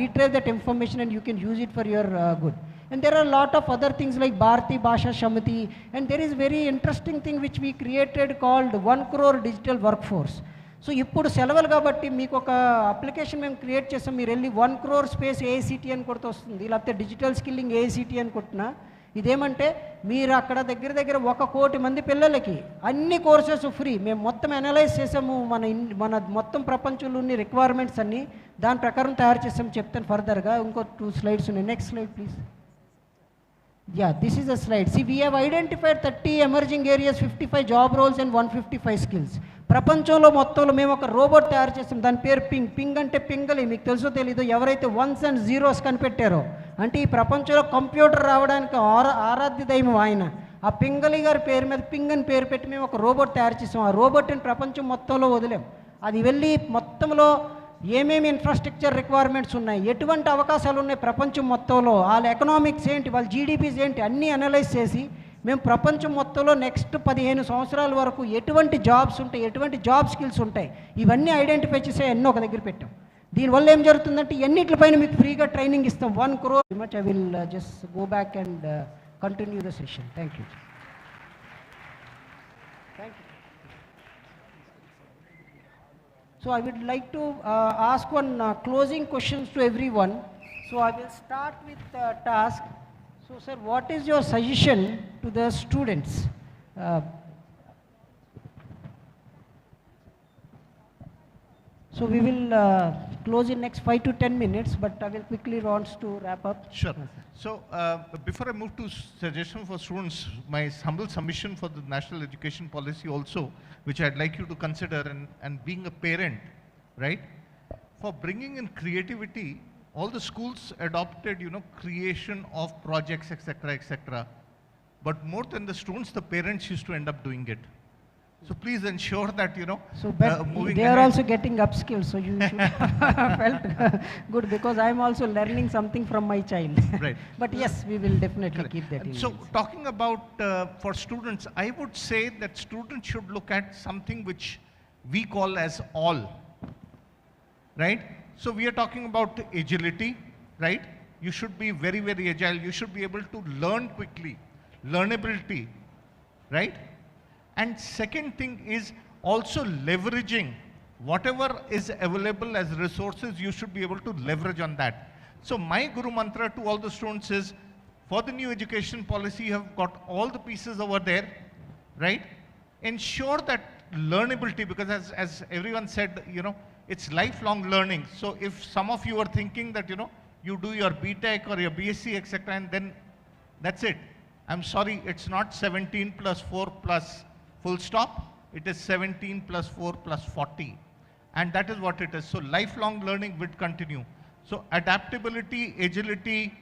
retrace that information and you can use it for your good. And there are a lot of other things like Bharati Bhasha Shamati, and there is very interesting thing which we created called 1 crore digital workforce. So ఇప్పుడు సెలవులు కాబట్టి మీకు ఒక application మేము create చేస్తాం. మీరు వెళ్ళి 1 crore space AICTE అని కొడుతూ వస్తుంది, లేకపోతే డిజిటల్ స్కిల్లింగ్ ఏఐసిటీ అని కొట్టినా ఇదేమంటే మీరు అక్కడ దగ్గర 1 కోటి మంది పిల్లలకి అన్ని కోర్సెస్ ఫ్రీ. మేము మొత్తం అనలైజ్ చేసాము, మన మొత్తం ప్రపంచంలో ఉన్న రిక్వైర్మెంట్స్ అన్నీ దాని ప్రకారం తయారు చేసాం. చెప్తాను ఫర్దర్గా. ఇంకో 2 slides ఉన్నాయి. Next slide please. Yeah, this is a slide. See, we have identified 30 emerging areas, 55 job roles and 155 skills. ప్రపంచంలో మొత్తంలో మేము ఒక రోబోట్ తయారు చేస్తాం. దాని పేరు పింగ్ అంటే పింగలి. మీకు తెలుసో తెలీదు, ఎవరైతే 1s and 0s కనిపెట్టారో అంటే ఈ ప్రపంచంలో కంప్యూటర్ రావడానికి ఆరాధ్య దైవం ఆయన. ఆ పింగలి గారి పేరు మీద పింగ్ అని పేరు పెట్టి మేము ఒక రోబోట్ తయారు చేసాం. ఆ రోబోట్ని ప్రపంచం మొత్తంలో వదిలేం. అది వెళ్ళి మొత్తంలో ఏమేమి ఇన్ఫ్రాస్ట్రక్చర్ రిక్వైర్మెంట్స్ ఉన్నాయి, ఎటువంటి అవకాశాలు ఉన్నాయి ప్రపంచం మొత్తంలో, వాళ్ళ ఎకనామిక్స్ ఏంటి, వాళ్ళ జీడిపీస్ ఏంటి అన్నీ అనలైజ్ చేసి మేము ప్రపంచం మొత్తంలో నెక్స్ట్ 15 సంవత్సరాల వరకు ఎటువంటి జాబ్స్ ఉంటాయి, ఎటువంటి జాబ్ స్కిల్స్ ఉంటాయి, ఇవన్నీ ఐడెంటిఫై చేసి అన్నీ ఒక దగ్గర పెట్టాం. దీనివల్ల ఏం జరుగుతుందంటే ఎన్నిటిపైన మీకు ఫ్రీగా ట్రైనింగ్ ఇస్తాం. 1 crore. Much I will just go back and continue the session. Thank you. So I would like to ask one closing questions to everyone. So I will start with the task. So sir, what is your suggestion to the students? So we will close in next 5 to 10 minutes, but I will quickly want to wrap up. Sure. So before I move to suggestion for students, my humble submission for the national education policy also, which I'd like you to consider, and being a parent, right? For bringing in creativity, all the schools adopted, creation of projects, etc. But more than the students, the parents used to end up doing it. So please ensure that, So they are also getting upskilled, so you should felt good, because I am also learning something from my child. Right. But yes, we will definitely keep that in So mind. talking about for students, I would say that students should look at something which we call as all. right? So we are talking about agility, right? You should be very, very agile. You should be able to learn quickly, learnability, right? And second thing is also leveraging whatever is available as resources, you should be able to leverage on that. So my Guru Mantra to all the students is, for the new education policy, you have got all the pieces over there, right? Ensure that learnability, because as everyone said, you know, it's lifelong learning. So if some of you are thinking that, you know, you do your BTech or your BSc, etc., and then that's it. I'm sorry, it's not 17 plus 4 plus full stop. It is 17 plus 4 plus 40. And that is what it is. So lifelong learning will continue. So adaptability, agility,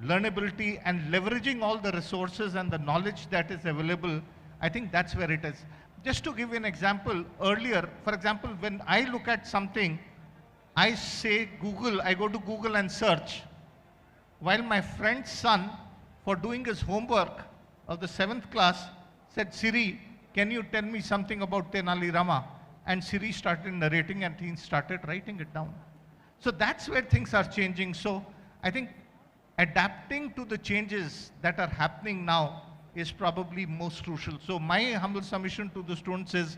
learnability, and leveraging all the resources and the knowledge that is available, I think that's where it is. Just to give you an example, earlier, for example, when I look at something, I say Google, I go to Google and search. While my friend's son, for doing his homework of the 7th class, said, Siri, can you tell me something about Tenali Rama? And Siri started narrating and he started writing it down. So that's where things are changing. So I think adapting to the changes that are happening now is probably most crucial. So my humble submission to the students is,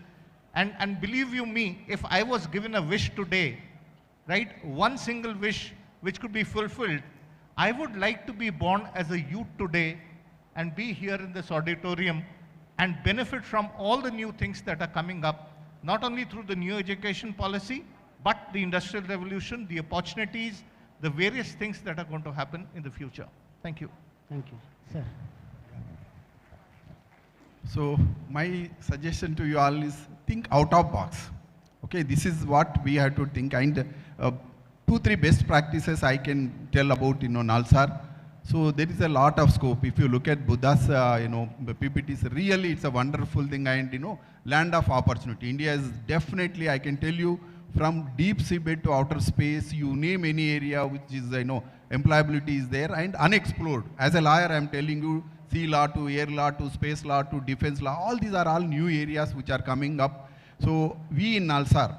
and believe you me, if I was given a wish today, right, one single wish which could be fulfilled, I would like to be born as a youth today and be here in this auditorium and benefit from all the new things that are coming up, not only through the new education policy, but the industrial revolution, the opportunities, the various things that are going to happen in the future. Thank you. Thank you. Sir. So my suggestion to you all is think out of box. Okay, this is what we have to think, and 2-3 best practices I can tell about, you know, Nalsar. So there is a lot of scope. If you look at Buddha's, you know, PPTs, really it's a wonderful thing, and, you know, land of opportunity. India is definitely, I can tell you, from deep seabed to outer space, you name any area which is, you know, employability is there and unexplored. As a lawyer, I am telling you, sea law to air law to space law to defense law, all these are all new areas which are coming up. So we in Nalsar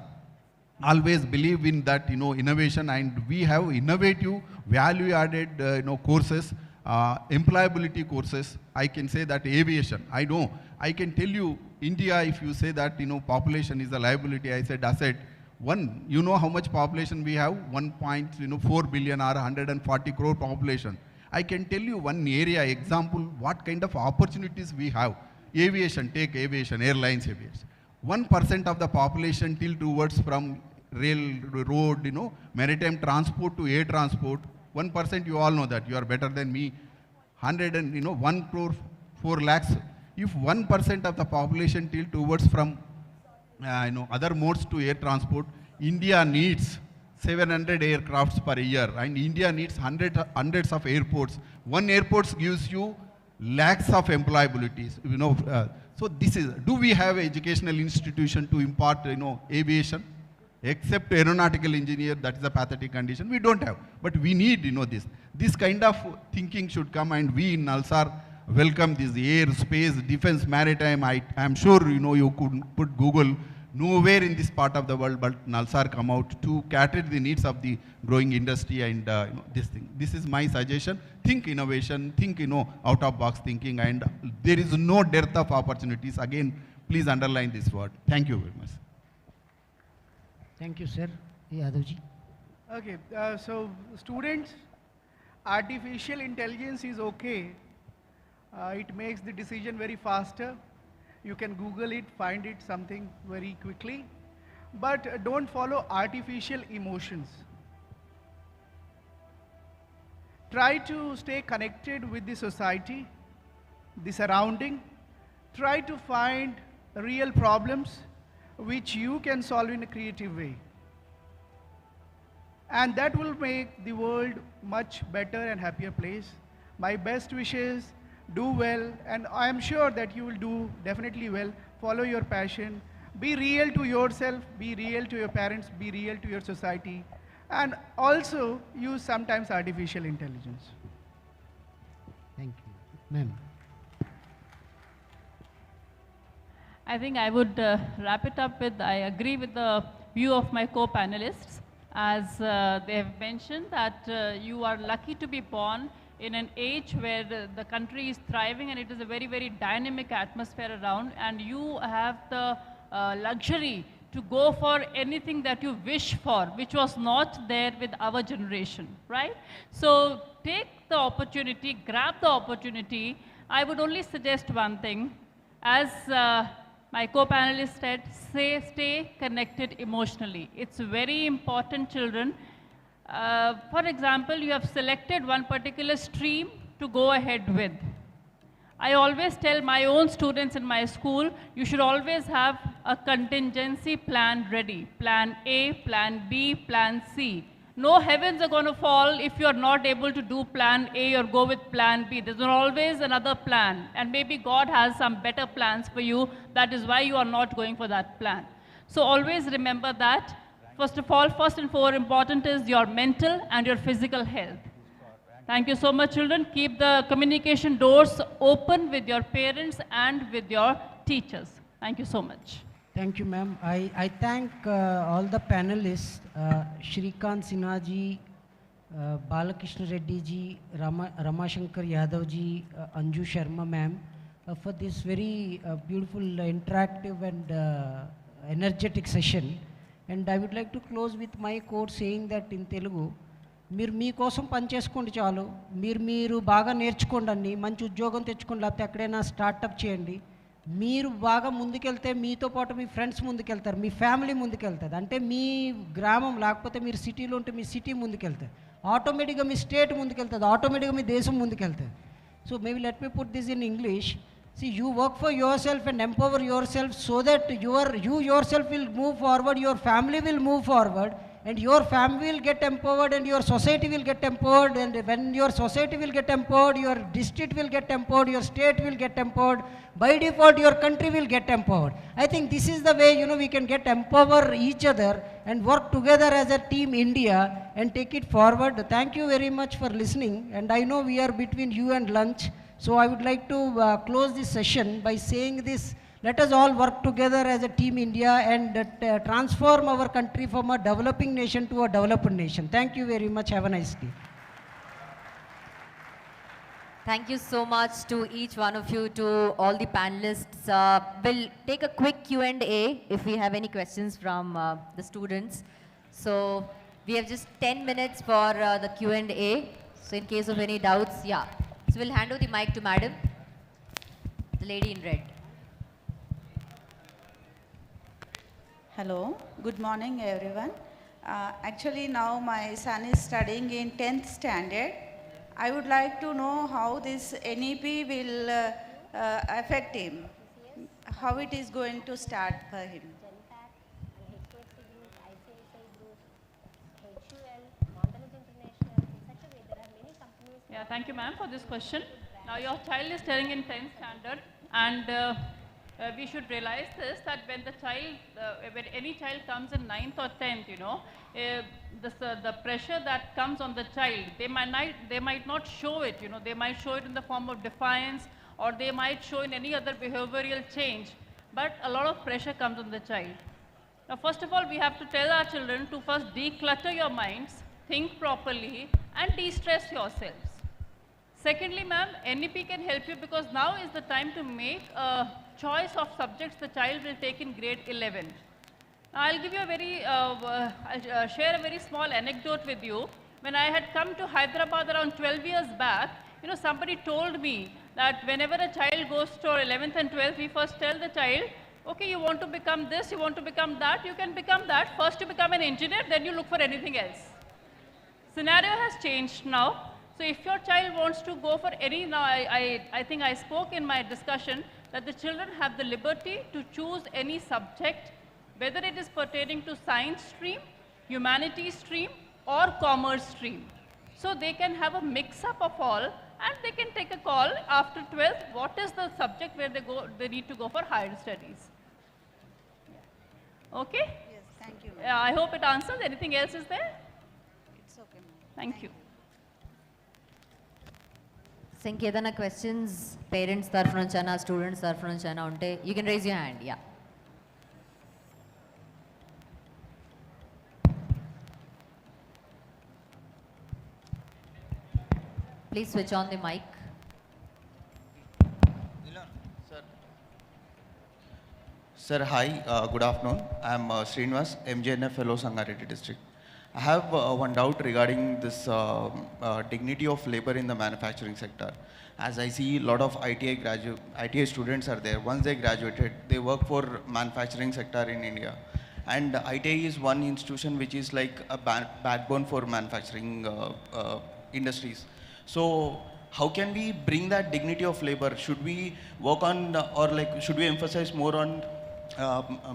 always believe in that, you know, innovation, and we have innovative, value-added, you know, courses, employability courses. I can say that aviation. I know. I can tell you, India, if you say that, you know, population is a liability, I said asset. One, you know how much population we have? 1.4 billion or 140 crore population. I can tell you one area, example, what kind of opportunities we have. Aviation, take aviation, airlines, aviation. 1% of the population till towards from rail, road, you know, maritime transport to air transport. 1%, you all know that, you are better than me. 1 crore, 4 lakhs. If 1% of the population till towards from you know, other modes to air transport, India needs 700 aircrafts per year, and India needs hundreds of airports. One airport gives you lakhs of employabilities, you know. So this is, do we have educational institution to impart, you know, aviation? Except aeronautical engineer, that is a pathetic condition, we don't have. But we need, you know, this kind of thinking should come, and we in Nalsar welcome this air, space, defense, maritime. I am sure, you know, you could put Google, nowhere in this part of the world but Nalsar come out to cater the needs of the growing industry, and you know, this thing. This is my suggestion. Think innovation, think, you know, out of box thinking, and there is no dearth of opportunities. Again, please underline this word. Thank you very much. Thank you, sir. Yadavji. Okay, so students, artificial intelligence is okay. It makes the decision very faster. You can Google it, find it something very quickly. But don't follow artificial emotions. Try to stay connected with the society, the surrounding. Try to find real problems which you can solve in a creative way. And that will make the world much better and happier place. My best wishes, do well, and I am sure that you will do definitely well. Follow your passion, be real to yourself, be real to your parents, be real to your society, and also use sometimes artificial intelligence. Thank you. Ma'am. I think I would wrap it up with, I agree with the view of my co-panelists. as they have mentioned that you are lucky to be born in an age where the country is thriving and it is a very, very dynamic atmosphere around, and you have the luxury to go for anything that you wish for, which was not there with our generation, right? So take the opportunity, grab the opportunity. I would only suggest one thing. As my co-panelist said, stay connected emotionally. It's very important, children. For example, you have selected one particular stream to go ahead with. I always tell my own students in my school, you should always have a contingency plan ready. Plan A, plan B, plan C. No heavens are going to fall if you are not able to do plan A or go with plan B. There's always another plan. And maybe God has some better plans for you. That is why you are not going for that plan. So always remember that. First of all, first and foremost important is your mental and your physical health. Thank you so much, children. Keep the communication doors open with your parents and with your teachers. Thank you so much. Thank you, ma'am. I thank all the panelists, Shrikant Sinha ji, Balakrishna Reddy ji, Ramashankar Yadav ji, Anju Sharma ma'am, for this very beautiful, interactive and energetic session. And I would like to close with my quote saying that in Telugu, మీరు మీకోసం పని చేసుకోండి చాలు, మీరు బాగా నేర్చుకోండి, మంచి ఉద్యోగం తెచ్చుకోండి, లేకపోతే ఎక్కడైనా స్టార్టప్ చేయండి. మీరు బాగా ముందుకెళ్తే మీతో పాటు మీ ఫ్రెండ్స్ ముందుకెళ్తారు, మీ ఫ్యామిలీ ముందుకెళ్తుంది. అంటే మీ గ్రామం లేకపోతే మీరు సిటీలో ఉంటే మీ సిటీ ముందుకెళ్తుంది, ఆటోమేటిక్గా మీ స్టేట్ ముందుకెళ్తుంది, ఆటోమేటిక్గా మీ దేశం ముందుకెళ్తుంది. So maybe let me put this in English. See, you work for yourself and empower yourself so that you yourself will move forward, your family will move forward, and your family will get empowered and your society will get empowered. And when your society will get empowered, your district will get empowered, your state will get empowered. By default, your country will get empowered. I think this is the way, we can get empower each other and work together as a team India and take it forward. Thank you very much for listening. And I know we are between you and lunch. So I would like to close this session by saying this: let us all work together as a team India and transform our country from a developing nation to a developed nation. Thank you very much. Have a nice day. Thank you so much to each one of you, to all the panelists. We'll take a quick Q&A if we have any questions from the students. So we have just 10 minutes for the Q&A. So in case of any doubts, yeah. So we'll hand over the mic to Madam, the lady in red. Hello, good morning everyone. Actually now my son is studying in 10th standard. I would like to know how this NEP will affect him, how it is going to start for him. Yeah, thank you, ma'am, for this question. Now, your child is studying in 10th standard, and we should realize this, that when the child, when any child comes in 9th or 10th, the pressure that comes on the child, they might not show it, they might show it in the form of defiance, or they might show in any other behavioral change, but a lot of pressure comes on the child. Now, first of all, we have to tell our children to first declutter your minds, think properly, and de-stress yourselves. Secondly, ma'am, NEP can help you because now is the time to make a choice of subjects the child will take in grade 11. Now, I'll give you a very, I'll share a very small anecdote with you. When I had come to Hyderabad around 12 years back, somebody told me that whenever a child goes to 11th and 12th, we first tell the child, okay, you want to become this, you want to become that, you can become that. First you become an engineer, then you look for anything else. Scenario has changed now. So if your child wants to go for any, now I think I spoke in my discussion that the children have the liberty to choose any subject, whether it is pertaining to science stream, humanities stream, or commerce stream. So they can have a mix-up of all, and they can take a call after 12th, what is the subject where they need to go for higher studies. Okay? Yes, thank you. I hope it answers. Anything else is there? It's okay, ma'am. Thank you. So ఇంకేదైనా questions parents తరఫు నుంచైనా students తరఫు నుంచైనా ఉంటే you can raise your hand. Yeah. Please switch on the mic. Sir, hi, good afternoon. I am Srinivas, MJNF Fellow, Sangareddy District. I have one doubt regarding this dignity of labor in the manufacturing sector. As I see a lot of ITI students are there. Once they graduated, they work for manufacturing sector in India. And ITI is one institution which is like a backbone for manufacturing industries. So how can we bring that dignity of labor? Should we work on, or like, should we emphasize more on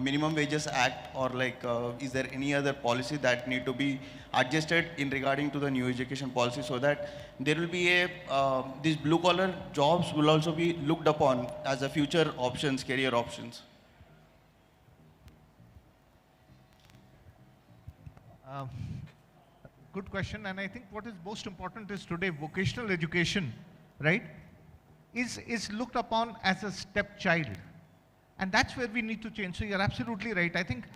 minimum wages act, or like is there any other policy that need to be adjusted in regarding to the new education policy, so that there will be a these blue collar jobs will also be looked upon as a future options, career options? Good question, and I think what is most important is today vocational education, right, is looked upon as a stepchild. And that's where we need to change. So you're absolutely right. I think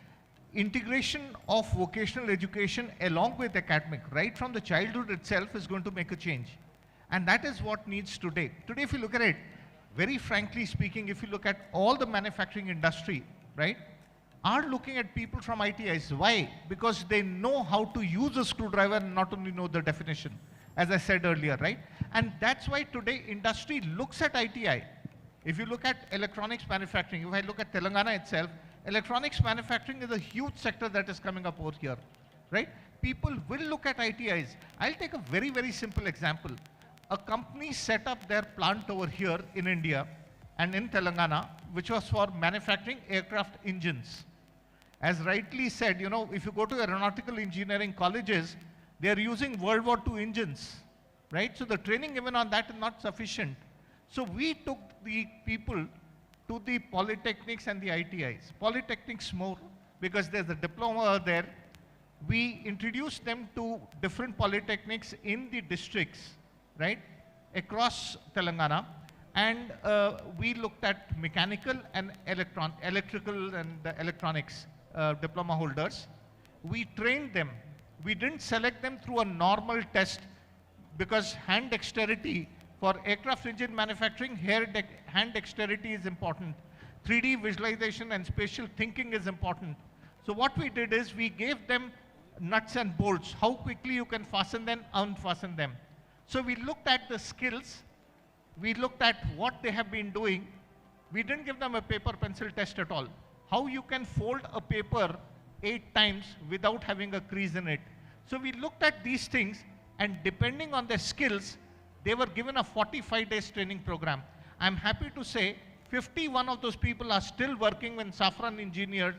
integration of vocational education along with academic, right from the childhood itself, is going to make a change. And that is what needs today. Today, if you look at it, very frankly speaking, if you look at all the manufacturing industry, right, are looking at people from ITIs. Why? Because they know how to use a screwdriver and not only know the definition, as I said earlier, right? And that's why today industry looks at ITI. If you look at electronics manufacturing, if I look at Telangana itself, electronics manufacturing is a huge sector that is coming up over here, right? People will look at ITIs. I'll take a very, very simple example. A company set up their plant over here in India and in Telangana, which was for manufacturing aircraft engines. As rightly said, you know, if you go to aeronautical engineering colleges, they are using World War II engines, right? So the training given on that is not sufficient. So we took the people to the polytechnics and the ITIs. Polytechnics more, because there's a diploma there. We introduced them to different polytechnics in the districts, right, across Telangana. And we looked at mechanical and electrical and electronics diploma holders. We trained them. We didn't select them through a normal test, because hand dexterity for aircraft engine manufacturing, hand dexterity is important. 3D visualization and spatial thinking is important. So what we did is we gave them nuts and bolts, how quickly you can fasten them, unfasten them. So we looked at the skills, we looked at what they have been doing. We didn't give them a paper pencil test at all. How you can fold a paper 8 times without having a crease in it. So we looked at these things, and depending on their skills, they were given a 45 days training program. I'm happy to say 51 of those people are still working with Safran engineers,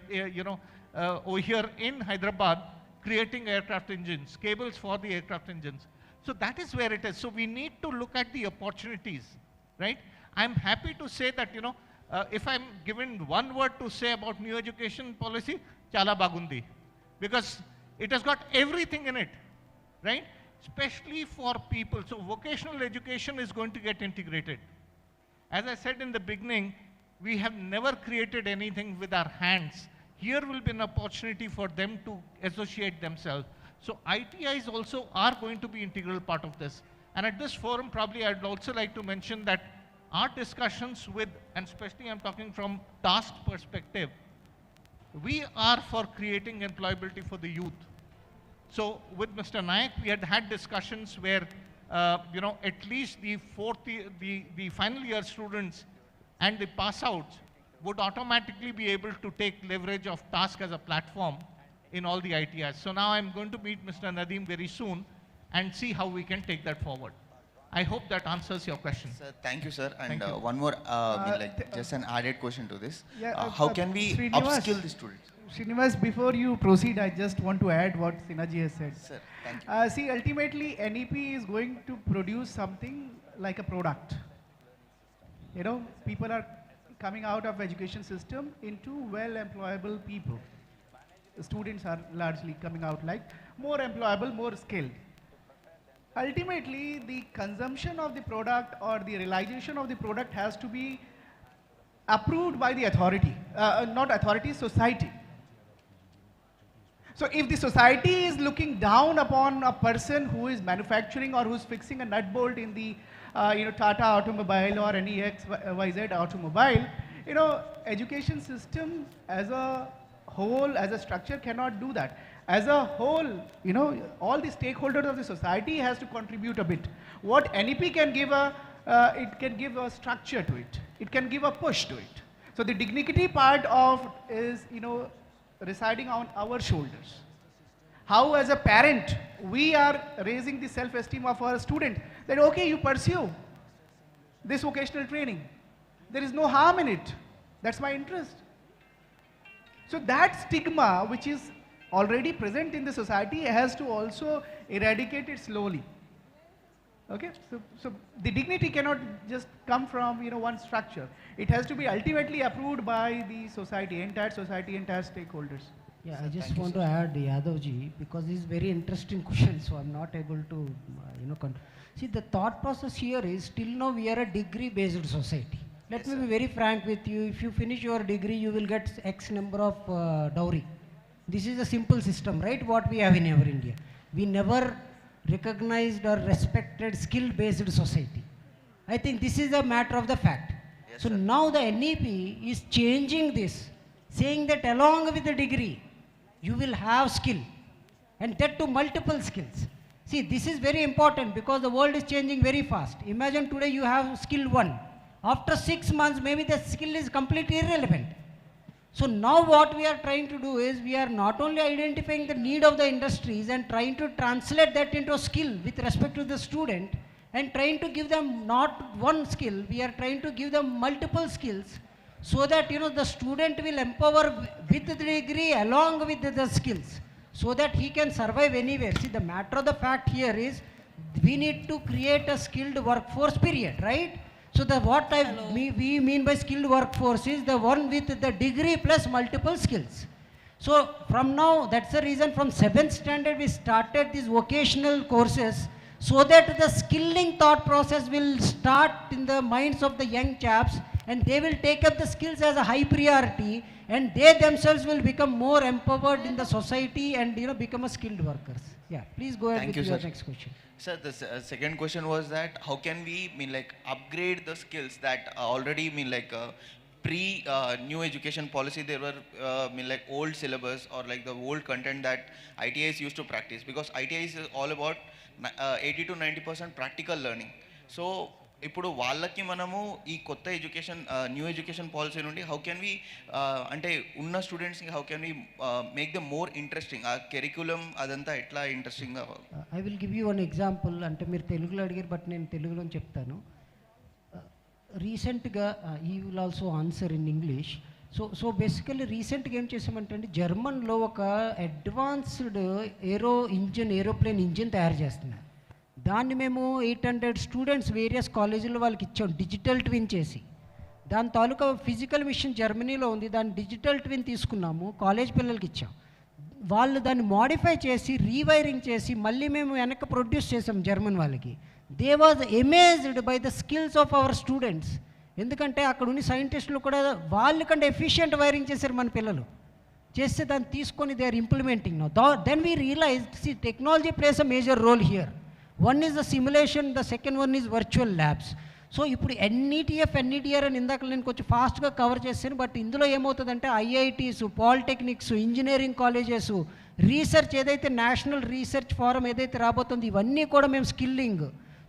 over here in Hyderabad, creating aircraft engines, cables for the aircraft engines. So that is where it is. So we need to look at the opportunities, right? I'm happy to say that, if I'm given one word to say about new education policy, chala bagundi, because it has got everything in it, right? Especially for people. So vocational education is going to get integrated. As I said in the beginning, we have never created anything with our hands. Here will be an opportunity for them to associate themselves. So ITIs also are going to be an integral part of this. And at this forum, probably I'd also like to mention that our discussions with, and especially I'm talking from task perspective, we are for creating employability for the youth. So with Mr. Nayak, we had discussions where, at least the final year students and the pass outs would automatically be able to take leverage of task as a platform in all the ITIs. So now I'm going to meet Mr. Nadeem very soon and see how we can take that forward. I hope that answers your question. Sir, thank you, sir. And you. one more, just an added question to this. Yeah, how can we upskill the students? Srinivas, before you proceed, I just want to add what Sinaji has said. Sir, thank you. See, ultimately, NEP is going to produce something like a product. People are coming out of education system into well-employable people. Students are largely coming out like more employable, more skilled. Ultimately, the consumption of the product or the realization of the product has to be approved by the authority, not authority, society. So if the society is looking down upon a person who is manufacturing or who's fixing a nut bolt in the Tata automobile or any XYZ automobile, education system as a whole, as a structure cannot do that. As a whole, all the stakeholders of the society has to contribute a bit. What NEP can give it can give a structure to it. It can give a push to it. So the dignity part of is, residing on our shoulders. How as a parent, we are raising the self-esteem of our student that, okay, you pursue this vocational training. There is no harm in it. That's my interest. So that stigma, which is already present in the society, has to also eradicate it slowly. Okay, so the dignity cannot just come from one structure. It has to be ultimately approved by the society, entire stakeholders. Yeah, I just want to add, Yadavji, because this is very interesting question, so I'm not able to, see, the thought process here is, till now we are a degree-based society. Let me be very frank with you. If you finish your degree, you will get X number of dowry. This is a simple system, right? What we have in our India. We never recognized or respected skill-based society. I think this is a matter of the fact. Yes, so now the NEP is changing this, saying that along with the degree, you will have skill, and that to multiple skills. See, this is very important because the world is changing very fast. Imagine today you have skill 1. After 6 months, maybe the skill is completely irrelevant. So now what we are trying to do is, we are not only identifying the need of the industries and trying to translate that into a skill with respect to the student, and trying to give them not one skill, we are trying to give them multiple skills, so that the student will empower with the degree along with the skills, so that he can survive anywhere. See, the matter of the fact here is, we need to create a skilled workforce, period, right? So we mean by skilled workforce is the one with the degree plus multiple skills. So from now, that's the reason from 7th standard we started these vocational courses, so that the skilling thought process will start in the minds of the young chaps, and they will take up the skills as a high priority, and they themselves will become more empowered in the society and become a skilled workers. Yeah, please go ahead with your next question. Sir, the second question was that how can we upgrade the skills that already pre new education policy there were old syllabus or the old content that ITIs used to practice, because ITIs is all about 80 to 90% practical learning. So ఇప్పుడు వాళ్ళకి మనము ఈ కొత్త education new education policy నుండి how can we అంటే ఉన్న స్టూడెంట్స్కి how can we make the more interesting ఆ కెరిక్యులం అదంతా ఎట్లా ఇంట్రెస్టింగ్గా? I will give you one example. అంటే మీరు తెలుగులో అడిగారు, బట్ నేను తెలుగులో చెప్తాను. రీసెంట్గా ఈ will also answer in English. So basically రీసెంట్గా ఏం చేసామంటే, జర్మన్లో ఒక అడ్వాన్స్డ్ ఏరోప్లేన్ ఇంజిన్ తయారు చేస్తున్నారు. దాన్ని మేము 800 స్టూడెంట్స్ వేరియస్ కాలేజీల్లో వాళ్ళకి ఇచ్చాం, డిజిటల్ ట్విన్ చేసి. దాని తాలూకా ఫిజికల్ మిషన్ జర్మనీలో ఉంది, దాన్ని డిజిటల్ ట్విన్ తీసుకున్నాము, కాలేజ్ పిల్లలకి ఇచ్చాం. వాళ్ళు దాన్ని మోడిఫై చేసి రీవైరింగ్ చేసి మళ్ళీ మేము వెనక్కి ప్రొడ్యూస్ చేసాం జర్మన్ వాళ్ళకి. They was amazed by the skills of our students. ఎందుకంటే అక్కడ ఉన్న సైంటిస్టులు కూడా వాళ్ళకంటే ఎఫిషియెంట్ వైరింగ్ చేశారు మన పిల్లలు. చేస్తే దాన్ని తీసుకొని they are implementing now. Then we realise, see technology plays a major role here. One is the simulation, the second one is virtual labs. So ఇప్పుడు NETF, NEDR అని ఇందాక నేను కొంచెం ఫాస్ట్గా కవర్ చేశాను. బట్ ఇందులో ఏమవుతుందంటే IITs, polytechnics, engineering colleges, research ఏదైతే నేషనల్ రీసెర్చ్ ఫోరం ఏదైతే రాబోతుందో, ఇవన్నీ కూడా మేము స్కిల్లింగ్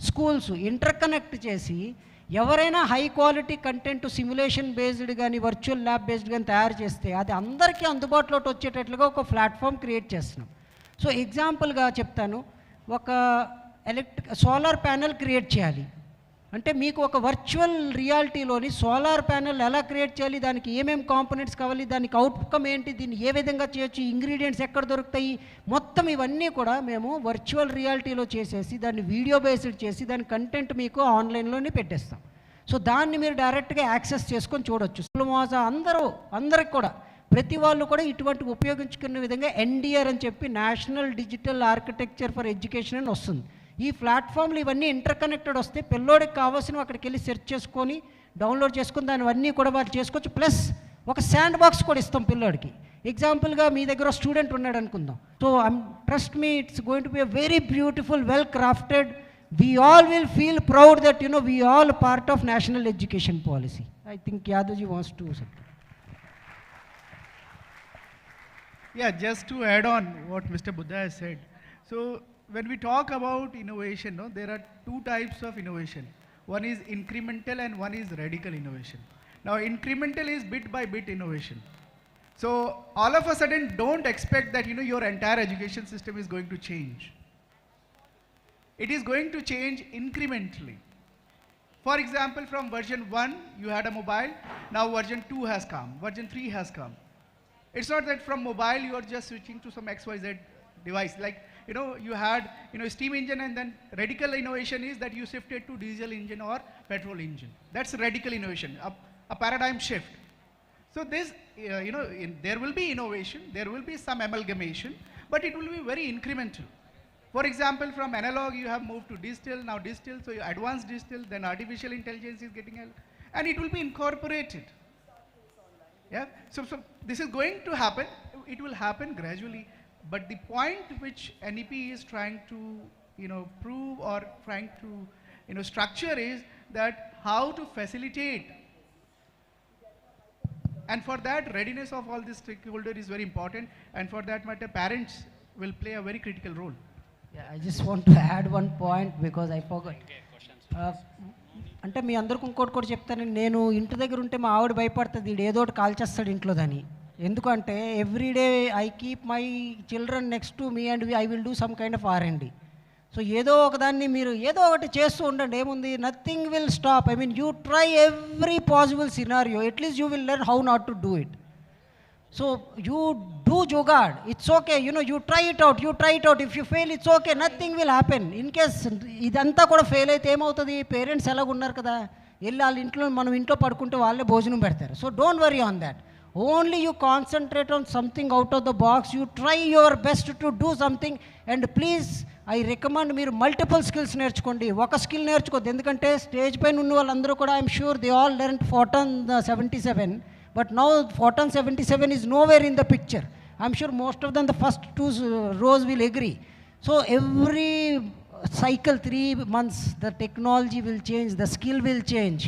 స్కూల్స్ ఇంటర్కనెక్ట్ చేసి, ఎవరైనా high quality content simulation based కానీ వర్చువల్ ల్యాబ్ బేస్డ్ కానీ తయారు చేస్తే అది అందరికీ అందుబాటులోకి వచ్చేటట్లుగా ఒక ప్లాట్ఫామ్ క్రియేట్ చేస్తున్నాం. సో ఎగ్జాంపుల్గా చెప్తాను, ఒక సోలార్ ప్యానెల్ క్రియేట్ చేయాలి అంటే, మీకు ఒక వర్చువల్ రియాలిటీలోని సోలార్ ప్యానెల్ ఎలా క్రియేట్ చేయాలి, దానికి ఏమేమి కాంపోనెంట్స్ కావాలి, దానికి అవుట్కమ్ ఏంటి, దీన్ని ఏ విధంగా చేయొచ్చు, ఇంగ్రీడియంట్స్ ఎక్కడ దొరుకుతాయి, మొత్తం ఇవన్నీ కూడా మేము వర్చువల్ రియాలిటీలో చేసేసి దాన్ని వీడియో బేస్డ్ చేసి దాని కంటెంట్ మీకు ఆన్లైన్లోనే పెట్టేస్తాం. సో దాన్ని మీరు డైరెక్ట్గా యాక్సెస్ చేసుకొని చూడొచ్చు. అందరికి కూడా ప్రతి వాళ్ళు కూడా ఇటువంటి ఉపయోగించుకునే విధంగా NDR అని చెప్పి national digital architecture for education అని వస్తుంది. ఈ ప్లాట్ఫామ్లు ఇవన్నీ ఇంటర్కనెక్టెడ్ వస్తే పిల్లోడికి కావాల్సిన అక్కడికి వెళ్ళి సెర్చ్ చేసుకొని డౌన్లోడ్ చేసుకొని దానివన్నీ కూడా వాళ్ళు చేసుకోవచ్చు. ప్లస్ ఒక శాండ్ బాక్స్ కూడా ఇస్తాం పిల్లోడికి. ఎగ్జాంపుల్గా మీ దగ్గర స్టూడెంట్ ఉన్నాడు అనుకుందాం. So trust me, it's going to be a very beautiful, well crafted. We all will feel proud that, you know, we all part of national education policy. I think Yadavji wants to say. Yeah, just to add on what Mr. Buddha has said. So when we talk about innovation, no, there are two types of innovation. One is incremental and one is radical innovation. Now incremental is bit by bit innovation. So all of a sudden don't expect that, you know, your entire education system is going to change. It is going to change incrementally. For example, from version 1, you had a mobile, now version 2 has come, version 3 has come. It's not that from mobile you are just switching to some XYZ device. Like, you know, you had, you know, steam engine, and then radical innovation is that you shifted to diesel engine or petrol engine. That's radical innovation, a paradigm shift. So this, you know, there will be innovation, there will be some amalgamation, but it will be very incremental. For example, from analog you have moved to digital, now digital, so you advanced digital, then artificial intelligence is getting, and it will be incorporated. Yeah, so this is going to happen, it will happen gradually, but the point which NEP is trying to, you know, prove or trying to, you know, structure is that how to facilitate. And for that, readiness of all these stakeholders is very important, and for that matter, parents will play a very critical role. Yeah, I just want to add one point because I forgot. అంటే మీ అందరికి ఇంకోటి కూడా చెప్తాను. నేను ఇంటి దగ్గర ఉంటే మా ఆవిడ భయపడుతుంది, వీడు ఏదో ఒకటి కాల్చేస్తాడు ఇంట్లో దాన్ని. ఎందుకంటే everyday I keep my children next to me and I will do some kind of R&D. So ఏదో ఒకదాన్ని మీరు ఏదో ఒకటి చేస్తూ ఉండండి, ఏముంది, nothing will stop. I mean you try every possible scenario, at least you will learn how not to do it. So you do jugaad, it's okay, you know, you try it out, if you fail it's okay, nothing will happen. In case idantha kuda fail aithe em avutadi, parents elaga unnar kada, elli all intlo manam intlo padukunte valle bhojanam pedtaru. So don't worry on that, only you concentrate on something out of the box, you try your best to do something, and please I recommend మీరు multiple skills నేర్చుకోండి, ఒక skill నేర్చుకోవద్దు. ఎందుకంటే stage పైన ఉన్న వాళ్ళందరూ కూడా I'm sure they all learn Photon 77. But now Photon 77 is nowhere in the picture. I'm sure most of them, the first two rows will agree. So every cycle, 3 months, the technology will change, the skill will change.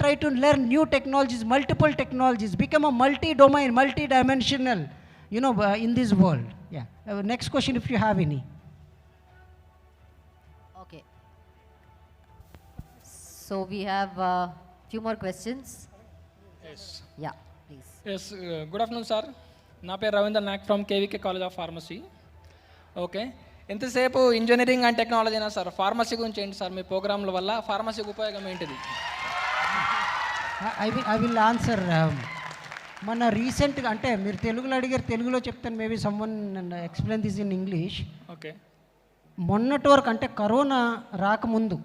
Try to learn new technologies, multiple technologies, become a multi-domain, multi-dimensional, you know, in this world. Yeah. Next question if you have any. Okay. So we have few more questions. Yes. Yeah, please. Yes, good afternoon, sir. నా పేరు Ravindra Nayak from KVK college of pharmacy. Okay, ఎంతసేపు engineering and technology అయినా sir, pharmacy గురించి ఏంటి sir, మీ ప్రోగ్రాంల వల్ల ఫార్మసీకి ఉపయోగం ఏంటిది? I will answer. మన రీసెంట్గా అంటే మీరు తెలుగులో అడిగారు, తెలుగులో చెప్తాను, maybe someone explain this in English. Okay, మొన్నటి వరకు అంటే కరోనా రాకముందు,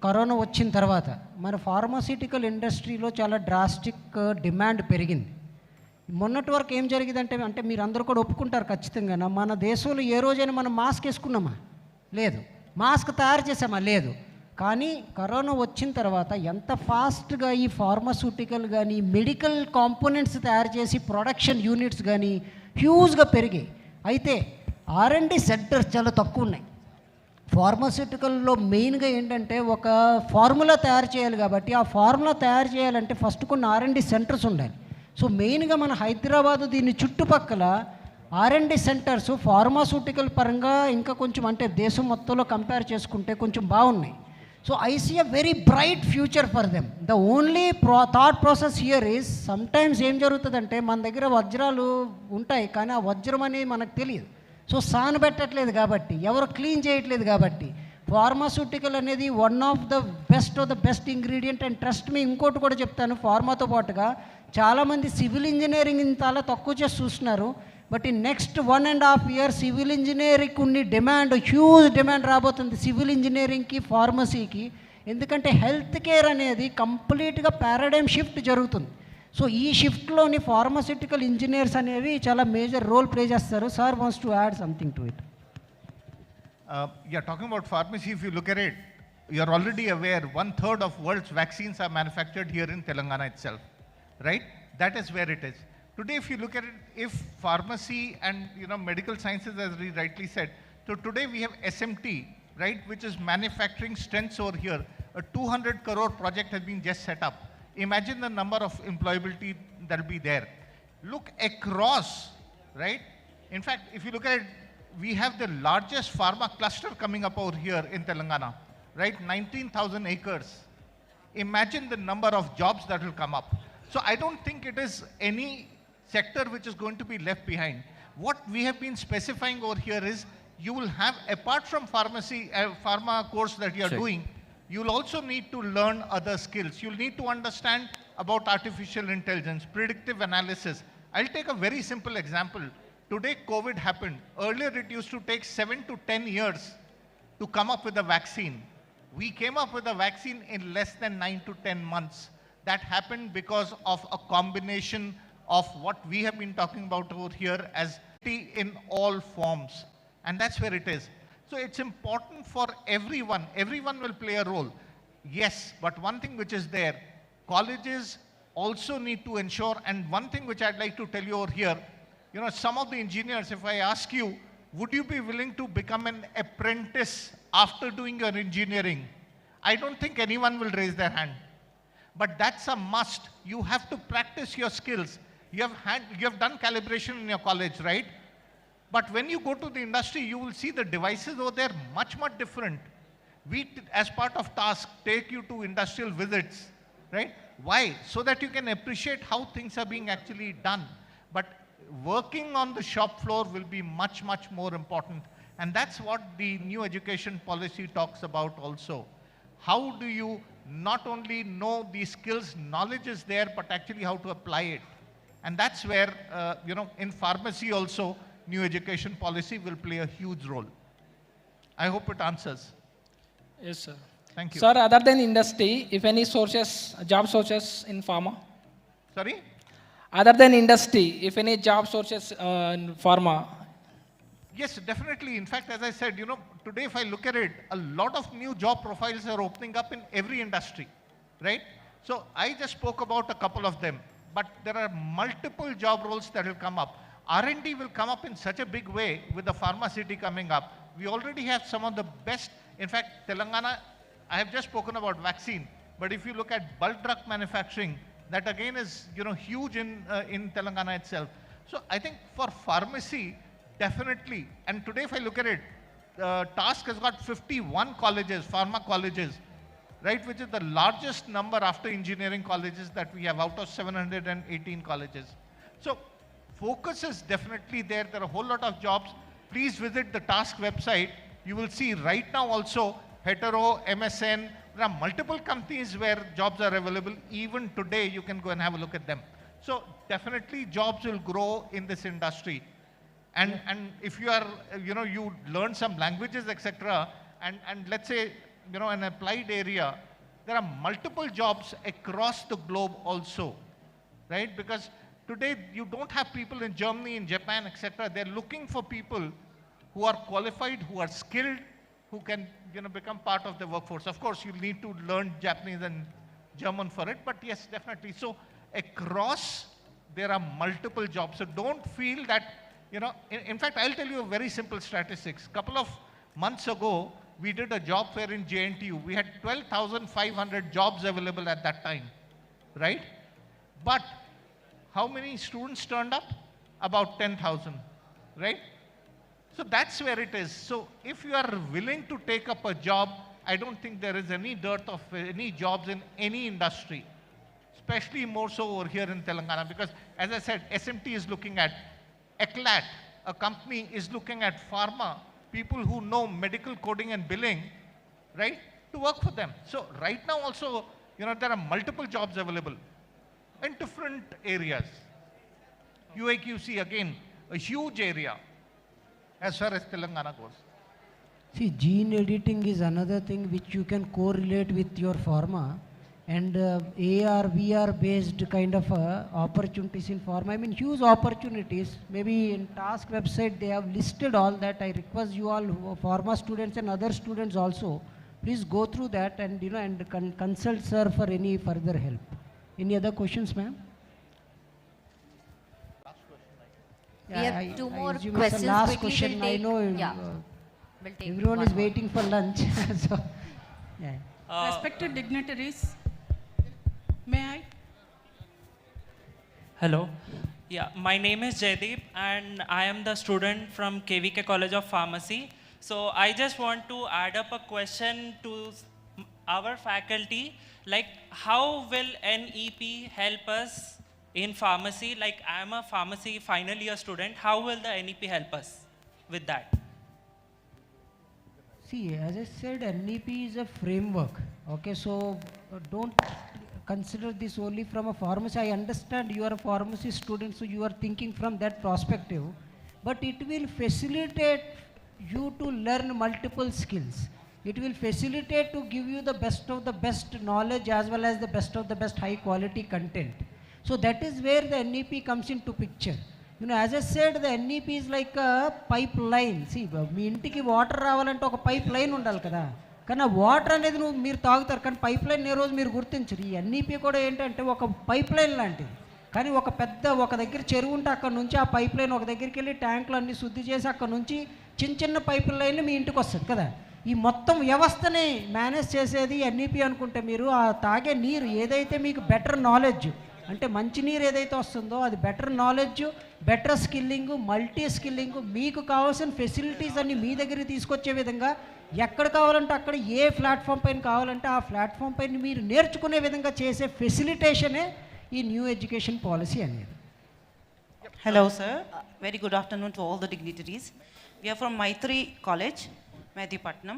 కరోనా వచ్చిన తర్వాత మన ఫార్మాస్యూటికల్ ఇండస్ట్రీలో చాలా డ్రాస్టిక్ డిమాండ్ పెరిగింది. మొన్నటి వరకు ఏం జరిగిందంటే, అంటే మీరు అందరూ కూడా ఒప్పుకుంటారు ఖచ్చితంగా, మన దేశంలో ఏ రోజైనా మనం మాస్క్ వేసుకున్నామా? లేదు. మాస్క్ తయారు చేసామా? లేదు. కానీ కరోనా వచ్చిన తర్వాత ఎంత ఫాస్ట్గా ఈ ఫార్మాస్యూటికల్ కానీ మెడికల్ కాంపోనెంట్స్ తయారు చేసి ప్రొడక్షన్ యూనిట్స్ కానీ హ్యూజ్గా పెరిగాయి. అయితే R&D సెంటర్స్ చాలా తక్కువ ఉన్నాయి. ఫార్మాస్యూటికల్లో మెయిన్గా ఏంటంటే ఒక ఫార్ములా తయారు చేయాలి, కాబట్టి ఆ ఫార్ములా తయారు చేయాలంటే ఫస్ట్ కొన్ని R&D సెంటర్స్ ఉండాలి. సో మెయిన్గా మన హైదరాబాద్ దీని చుట్టుపక్కల R&D సెంటర్స్ ఫార్మాస్యూటికల్ పరంగా ఇంకా కొంచెం అంటే దేశం మొత్తంలో కంపేర్ చేసుకుంటే కొంచెం బాగున్నాయి. So I see a very bright future for them. The only thought process here is sometimes ఏం జరుగుతుందంటే మన దగ్గర వజ్రాలు ఉంటాయి కానీ ఆ వజ్రం అనేది మనకు తెలియదు. సో సానబెట్టట్లేదు కాబట్టి, ఎవరు క్లీన్ చేయట్లేదు కాబట్టి, ఫార్మాస్యూటికల్ అనేది one of the best ingredient. And trust me, ఇంకోటి కూడా చెప్తాను, ఫార్మాతో పాటుగా చాలామంది సివిల్ ఇంజనీరింగ్ చాలా తక్కువ చేసి చూస్తున్నారు. But in next 1.5 years civil ఇంజనీరింగ్కి ఉన్న డిమాండ్, హ్యూజ్ డిమాండ్ రాబోతుంది సివిల్ ఇంజనీరింగ్కి, ఫార్మసీకి. ఎందుకంటే హెల్త్ కేర్ అనేది కంప్లీట్గా పారాడైమ్ షిఫ్ట్ జరుగుతుంది. సో ఈ షిఫ్ట్లోని ఫార్మాస్యూటికల్ ఇంజనీర్స్ అనేవి చాలా మేజర్ రోల్ ప్లే చేస్తారు. Sir wants to add something to it. Yeah, talking about pharmacy, if you look at it, you are already aware 1/3 of world's vaccines are manufactured here in Telangana itself, right? That is where it is. Today, if you look at it, if pharmacy and medical sciences, as we rightly said, so today we have SMT, right, which is manufacturing strengths over here. A 200 crore project has been just set up. Imagine the number of employability that will be there. Look across, right? In fact, if you look at it, we have the largest pharma cluster coming up over here in Telangana, right? 19,000 acres. Imagine the number of jobs that will come up. So I don't think it is any sector which is going to be left behind. What we have been specifying over here is you will have, apart from pharmacy, pharma course that you are doing, you'll also need to learn other skills. You'll need to understand about artificial intelligence, predictive analysis. I'll take a very simple example. Today, COVID happened. Earlier, it used to take 7 to 10 years to come up with a vaccine. We came up with a vaccine in less than 9 to 10 months. That happened because of a combination of what we have been talking about over here as in all forms. And that's where it is. So it's important for everyone. Everyone will play a role. Yes, but one thing which is there, colleges also need to ensure, and one thing which I'd like to tell you over here, some of the engineers, if I ask you, would you be willing to become an apprentice after doing your engineering? I don't think anyone will raise their hand. But that's a must. You have to practice your skills. You have done calibration in your college, right? But when you go to the industry, you will see the devices over there much, much different. We, as part of task, take you to industrial visits, right? Why? So that you can appreciate how things are being actually done. But working on the shop floor will be much, much more important. And that's what the new education policy talks about also. How do you not only know these skills, knowledge is there, but actually how to apply it. And that's where, in pharmacy also, new education policy will play a huge role. I hope it answers. Yes, sir. Thank you. Sir, other than industry, if any sources, job sources in pharma? Sorry? Other than industry, if any job sources in pharma? Yes, definitely. In fact, as I said, today if I look at it, a lot of new job profiles are opening up in every industry, right? So I just spoke about a couple of them, but there are multiple job roles that will come up. R&D will come up in such a big way with the pharma city coming up. We already have some of the best. In fact, Telangana, I have just spoken about vaccine, but if you look at bulk drug manufacturing, that again is huge in Telangana itself. So I think for pharmacy, definitely. And today if I look at it, TASK has got 51 colleges, pharma colleges, right, which is the largest number after engineering colleges that we have out of 718 colleges. So focus is definitely there. There are a whole lot of jobs. Please visit the TASK website. You will see right now also Hetero, MSN, there are multiple companies where jobs are available. Even today, you can go and have a look at them. So definitely jobs will grow in this industry. And if you are, you learn some languages, etc., and let's say, an applied area, there are multiple jobs across the globe also, right? Because today you don't have people in Germany, in Japan, etc. They're looking for people who are qualified, who are skilled, who can become part of the workforce. Of course, you need to learn Japanese and German for it, but yes, definitely. So across, there are multiple jobs. So don't feel that, in fact, I'll tell you a very simple statistics. Couple of months ago, we did a job fair in JNTU. We had 12,500 jobs available at that time, right? But how many students turned up? About 10,000, right? So that's where it is. So if you are willing to take up a job, I don't think there is any dearth of any jobs in any industry, especially more so over here in Telangana, because as I said, SMT is looking at ECLAT, a company is looking at pharma, people who know medical coding and billing, right, to work for them. So right now also, there are multiple jobs available in different areas. UIQC, again, a huge area as far as Telangana goes. See, gene editing is another thing which you can correlate with your pharma, and AR, VR based kind of opportunities in pharma. I mean, huge opportunities. Maybe in TASK website they have listed all that. I request you all, pharma students and other students also, please go through that and and consult sir for any further help. Any other questions, ma'am? We have two more assume questions. it's the last Quickly question. we'll I take, know we'll take everyone one is more. waiting for lunch. So, yeah. Respected dignitaries, may I? Hello. Yeah, my name is Jaydeep and I am the student from KVK College of Pharmacy. So I just want to add up a question to our faculty, like how will NEP help us in pharmacy? Like I am a pharmacy final year student, how will the NEP help us with that? See, as I said, NEP is a framework. Okay, so don't consider this only from a pharmacy. I understand you are a pharmacy student, so you are thinking from that perspective. But it will facilitate you to learn multiple skills. It will facilitate to give you the best of the best knowledge as well as the best of the best high quality content. So that is where the NEP comes into picture. You know, as I said, the NEP is like a pipeline. See, మీ ఇంటికి water రావాలంటే ఒక pipe line ఉండాలి కదా. కానీ ఆ water అనేది మీరు తాగుతారు, కానీ పైప్ లైన్ ఏ రోజు మీరు గుర్తించరు. ఈ ఎన్ఈపీ కూడా ఏంటంటే ఒక పైప్ లైన్ లాంటిది. కానీ ఒక దగ్గర చెరువు ఉంటే అక్కడ నుంచి ఆ పైప్ లైన్ ఒక దగ్గరికి వెళ్ళి ట్యాంకులు అన్నీ శుద్ధి చేసి అక్కడ నుంచి చిన్న పైప్ లైన్లు మీ ఇంటికి వస్తుంది కదా. ఈ మొత్తం వ్యవస్థని మేనేజ్ చేసేది ఎన్ఈపీ అనుకుంటే మీరు ఆ తాగే నీరు ఏదైతే మీకు బెటర్ నాలెడ్జ్ అంటే మంచి నీరు ఏదైతే వస్తుందో అది better knowledge, better skilling, multi skilling, మీకు కావాల్సిన ఫెసిలిటీస్ అన్ని మీ దగ్గరికి తీసుకొచ్చే విధంగా ఎక్కడ కావాలంటే అక్కడ ఏ ప్లాట్ఫామ్ పైన కావాలంటే ఆ ప్లాట్ఫామ్ పైన మీరు నేర్చుకునే విధంగా చేసే ఫెసిలిటేషనే ఈ న్యూ ఎడ్యుకేషన్ పాలసీ అనేది. Hello sir, very good afternoon to all the dignitaries. We are from Maitri College, Medipatnam,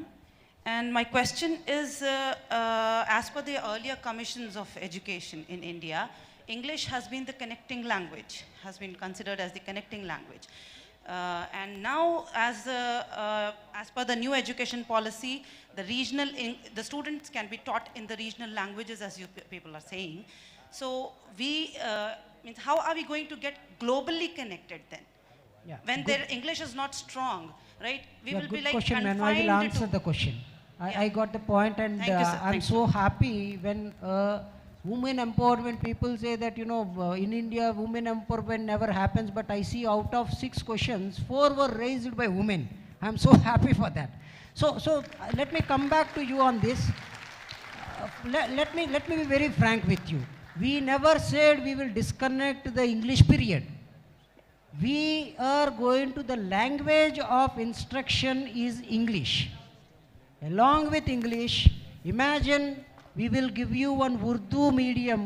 and my question is as per the earlier commissions of education in India, English has been the connecting language, has been considered as the connecting language. And now as per the new education policy, the students can be taught in the regional languages as you people are saying. So means how are we going to get globally connected then? Yeah, when their English is not strong, right? We will be like question, confined I will answer the question. I got the point, and I'm so happy when women empowerment people say that, you know, in India women empowerment never happens, but I see out of 6 questions 4 were raised by women. I'm so happy for that. So let me come back to you on this. Let me be very frank with you. We never said we will disconnect the English period. We are going to the language of instruction is English. Along with English, imagine we will give you one Urdu medium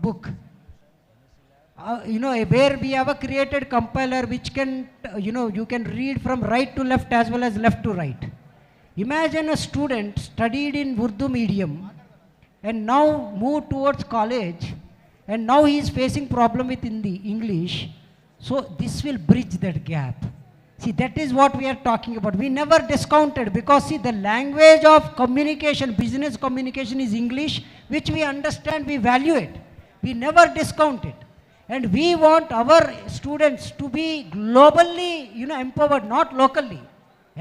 book. You know, where we have a created compiler which can, you know, you can read from right to left as well as left to right. Imagine a student studied in Urdu medium and now moved towards college, and now he is facing problem with English. So this will bridge that gap. See, that is what we are talking about. We never discounted, because see, the language of communication, business communication is English, which we understand, we value it. We never discount it. And we want our students to be globally, you know, empowered, not locally.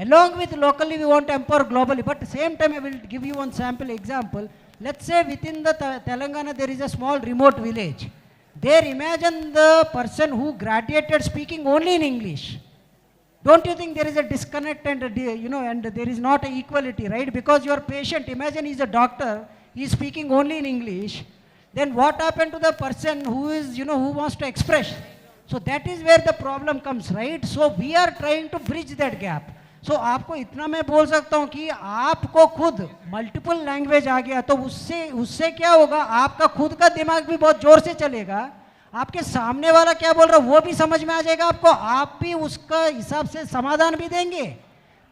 Along with locally, we want to empower globally. But at the same time, I will give you one sample example. Let's say within the Telangana, there is a small remote village. There, imagine the person who graduated speaking only in English. Don't you think there is a disconnect and, you know, and there is not an equality, right? Because your patient, imagine he's a doctor, he is speaking only in English. Then what happened to the person who is, you know, who wants to express? So that is where the problem comes, right? So we are trying to bridge that gap. So आपको इतना मैं बोल सकता हूँ कि आपको खुद multiple language आ गया तो उससे क्या होगा, आपका खुद का दिमाग भी बहुत जोर से चलेगा, आपके सामने वाला क्या बोल रहा है वो भी समझ में आ जाएगा आपको, आप भी उसका हिसाब से समाधान भी देंगे,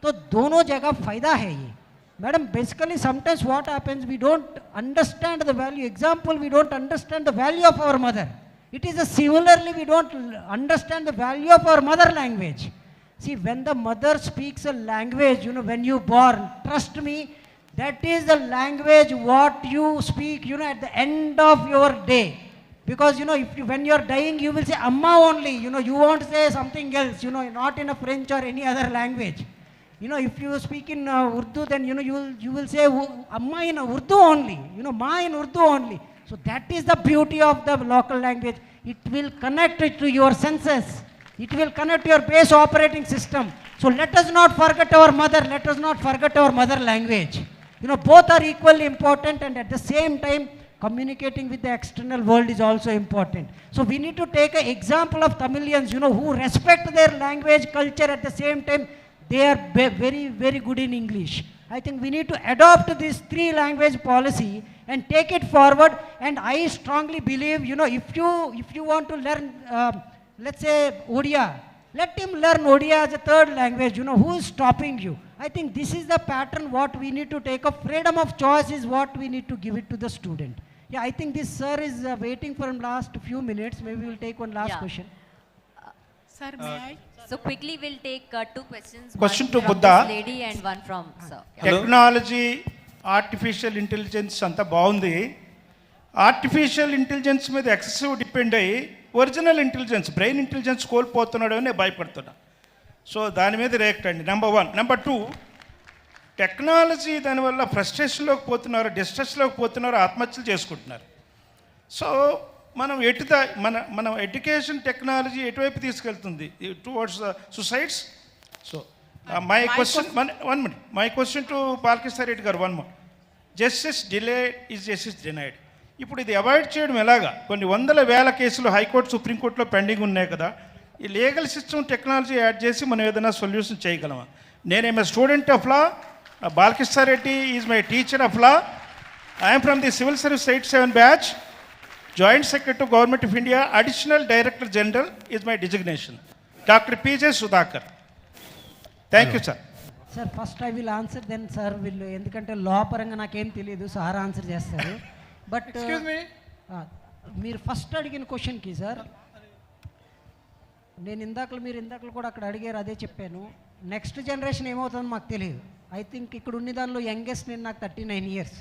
तो दोनों जगह फायदा है ये. Madam, basically sometimes what happens, we don't understand the value. Example, we don't understand the value of our mother. It is similarly we don't understand the value of our mother language. See, when the mother speaks a language, you know, when you born, trust me, that is the language what you speak, you know, at the end of your day. Because, you know, when you are dying, you will say Amma only, you know, you won't say something else, you know, not in a French or any other language. You know, if you speak in Urdu, then, you know, you will say Amma in Urdu only, you know, Ma in Urdu only. So that is the beauty of the local language. It will connect it to your senses. It will connect your base operating system. So let us not forget our mother. Let us not forget our mother language. You know, both are equally important, and at the same time, communicating with the external world is also important. So we need to take an example of Tamilians, you know, who respect their language, culture, at the same time, they are very, very good in English. I think we need to adopt this 3-language policy and take it forward. And I strongly believe, you know, if you want to learn, let's say, Odia, let him learn Odia as a 3rd language. You know, who is stopping you? I think this is the pattern what we need to take up. Freedom of choice is what we need to give it to the student. Yeah, I think this sir is waiting for last few minutes. Maybe we'll take one last question. Sir, may I? So quickly we'll take 2 questions. Question one to from Buddha. this lady and one from sir. Technology, artificial intelligence anta baagundi. Artificial intelligence మీద excessive depend అయ్యి original intelligence, brain intelligence కోల్పోతున్నాడు అని భయపడుతున్నా. So దాని మీద react అండి, number 1. Number 2, technology దానివల్ల ఫ్రస్ట్రేషన్లోకి పోతున్నారు, డిస్ట్రెస్లోకి పోతున్నారు, ఆత్మహత్యలు చేసుకుంటున్నారు. సో మనం మన ఎడ్యుకేషన్ టెక్నాలజీ ఎటువైపు తీసుకెళ్తుంది, towards the suicides. So my question, 1 minute, my question to Balakrishna Reddy గారు, 1 more. Justice delay is justice denied. ఇప్పుడు ఇది అవాయిడ్ చేయడం ఎలాగా? కొన్ని వందల వేల కేసులు హైకోర్టు, సుప్రీంకోర్టులో పెండింగ్ ఉన్నాయి కదా. ఈ లీగల్ సిస్టమ్ టెక్నాలజీ యాడ్ చేసి మనం ఏదైనా సొల్యూషన్ చేయగలమా? నేనేమో student of law, Balakrishna Reddy is my teacher of law. I'm from the civil service 87 batch, joint secretary government of India, additional director general is my designation. Doctor P J Sudhakar. Thank you sir. Sir first I will answer, then sir will, ఎందుకంటే law పరంగా నాకేం తెలియదు, sir answer చేస్తారు. But మీరు first అడిగిన క్వశ్చన్కి sir, మీరు ఇందాకలు కూడా అక్కడ అడిగారు, అదే చెప్పాను. నెక్స్ట్ జనరేషన్ ఏమవుతుందో మాకు తెలియదు. ఐ థింక్ ఇక్కడ ఉన్న దానిలో యంగెస్ట్ నేను, నాకు 39 years.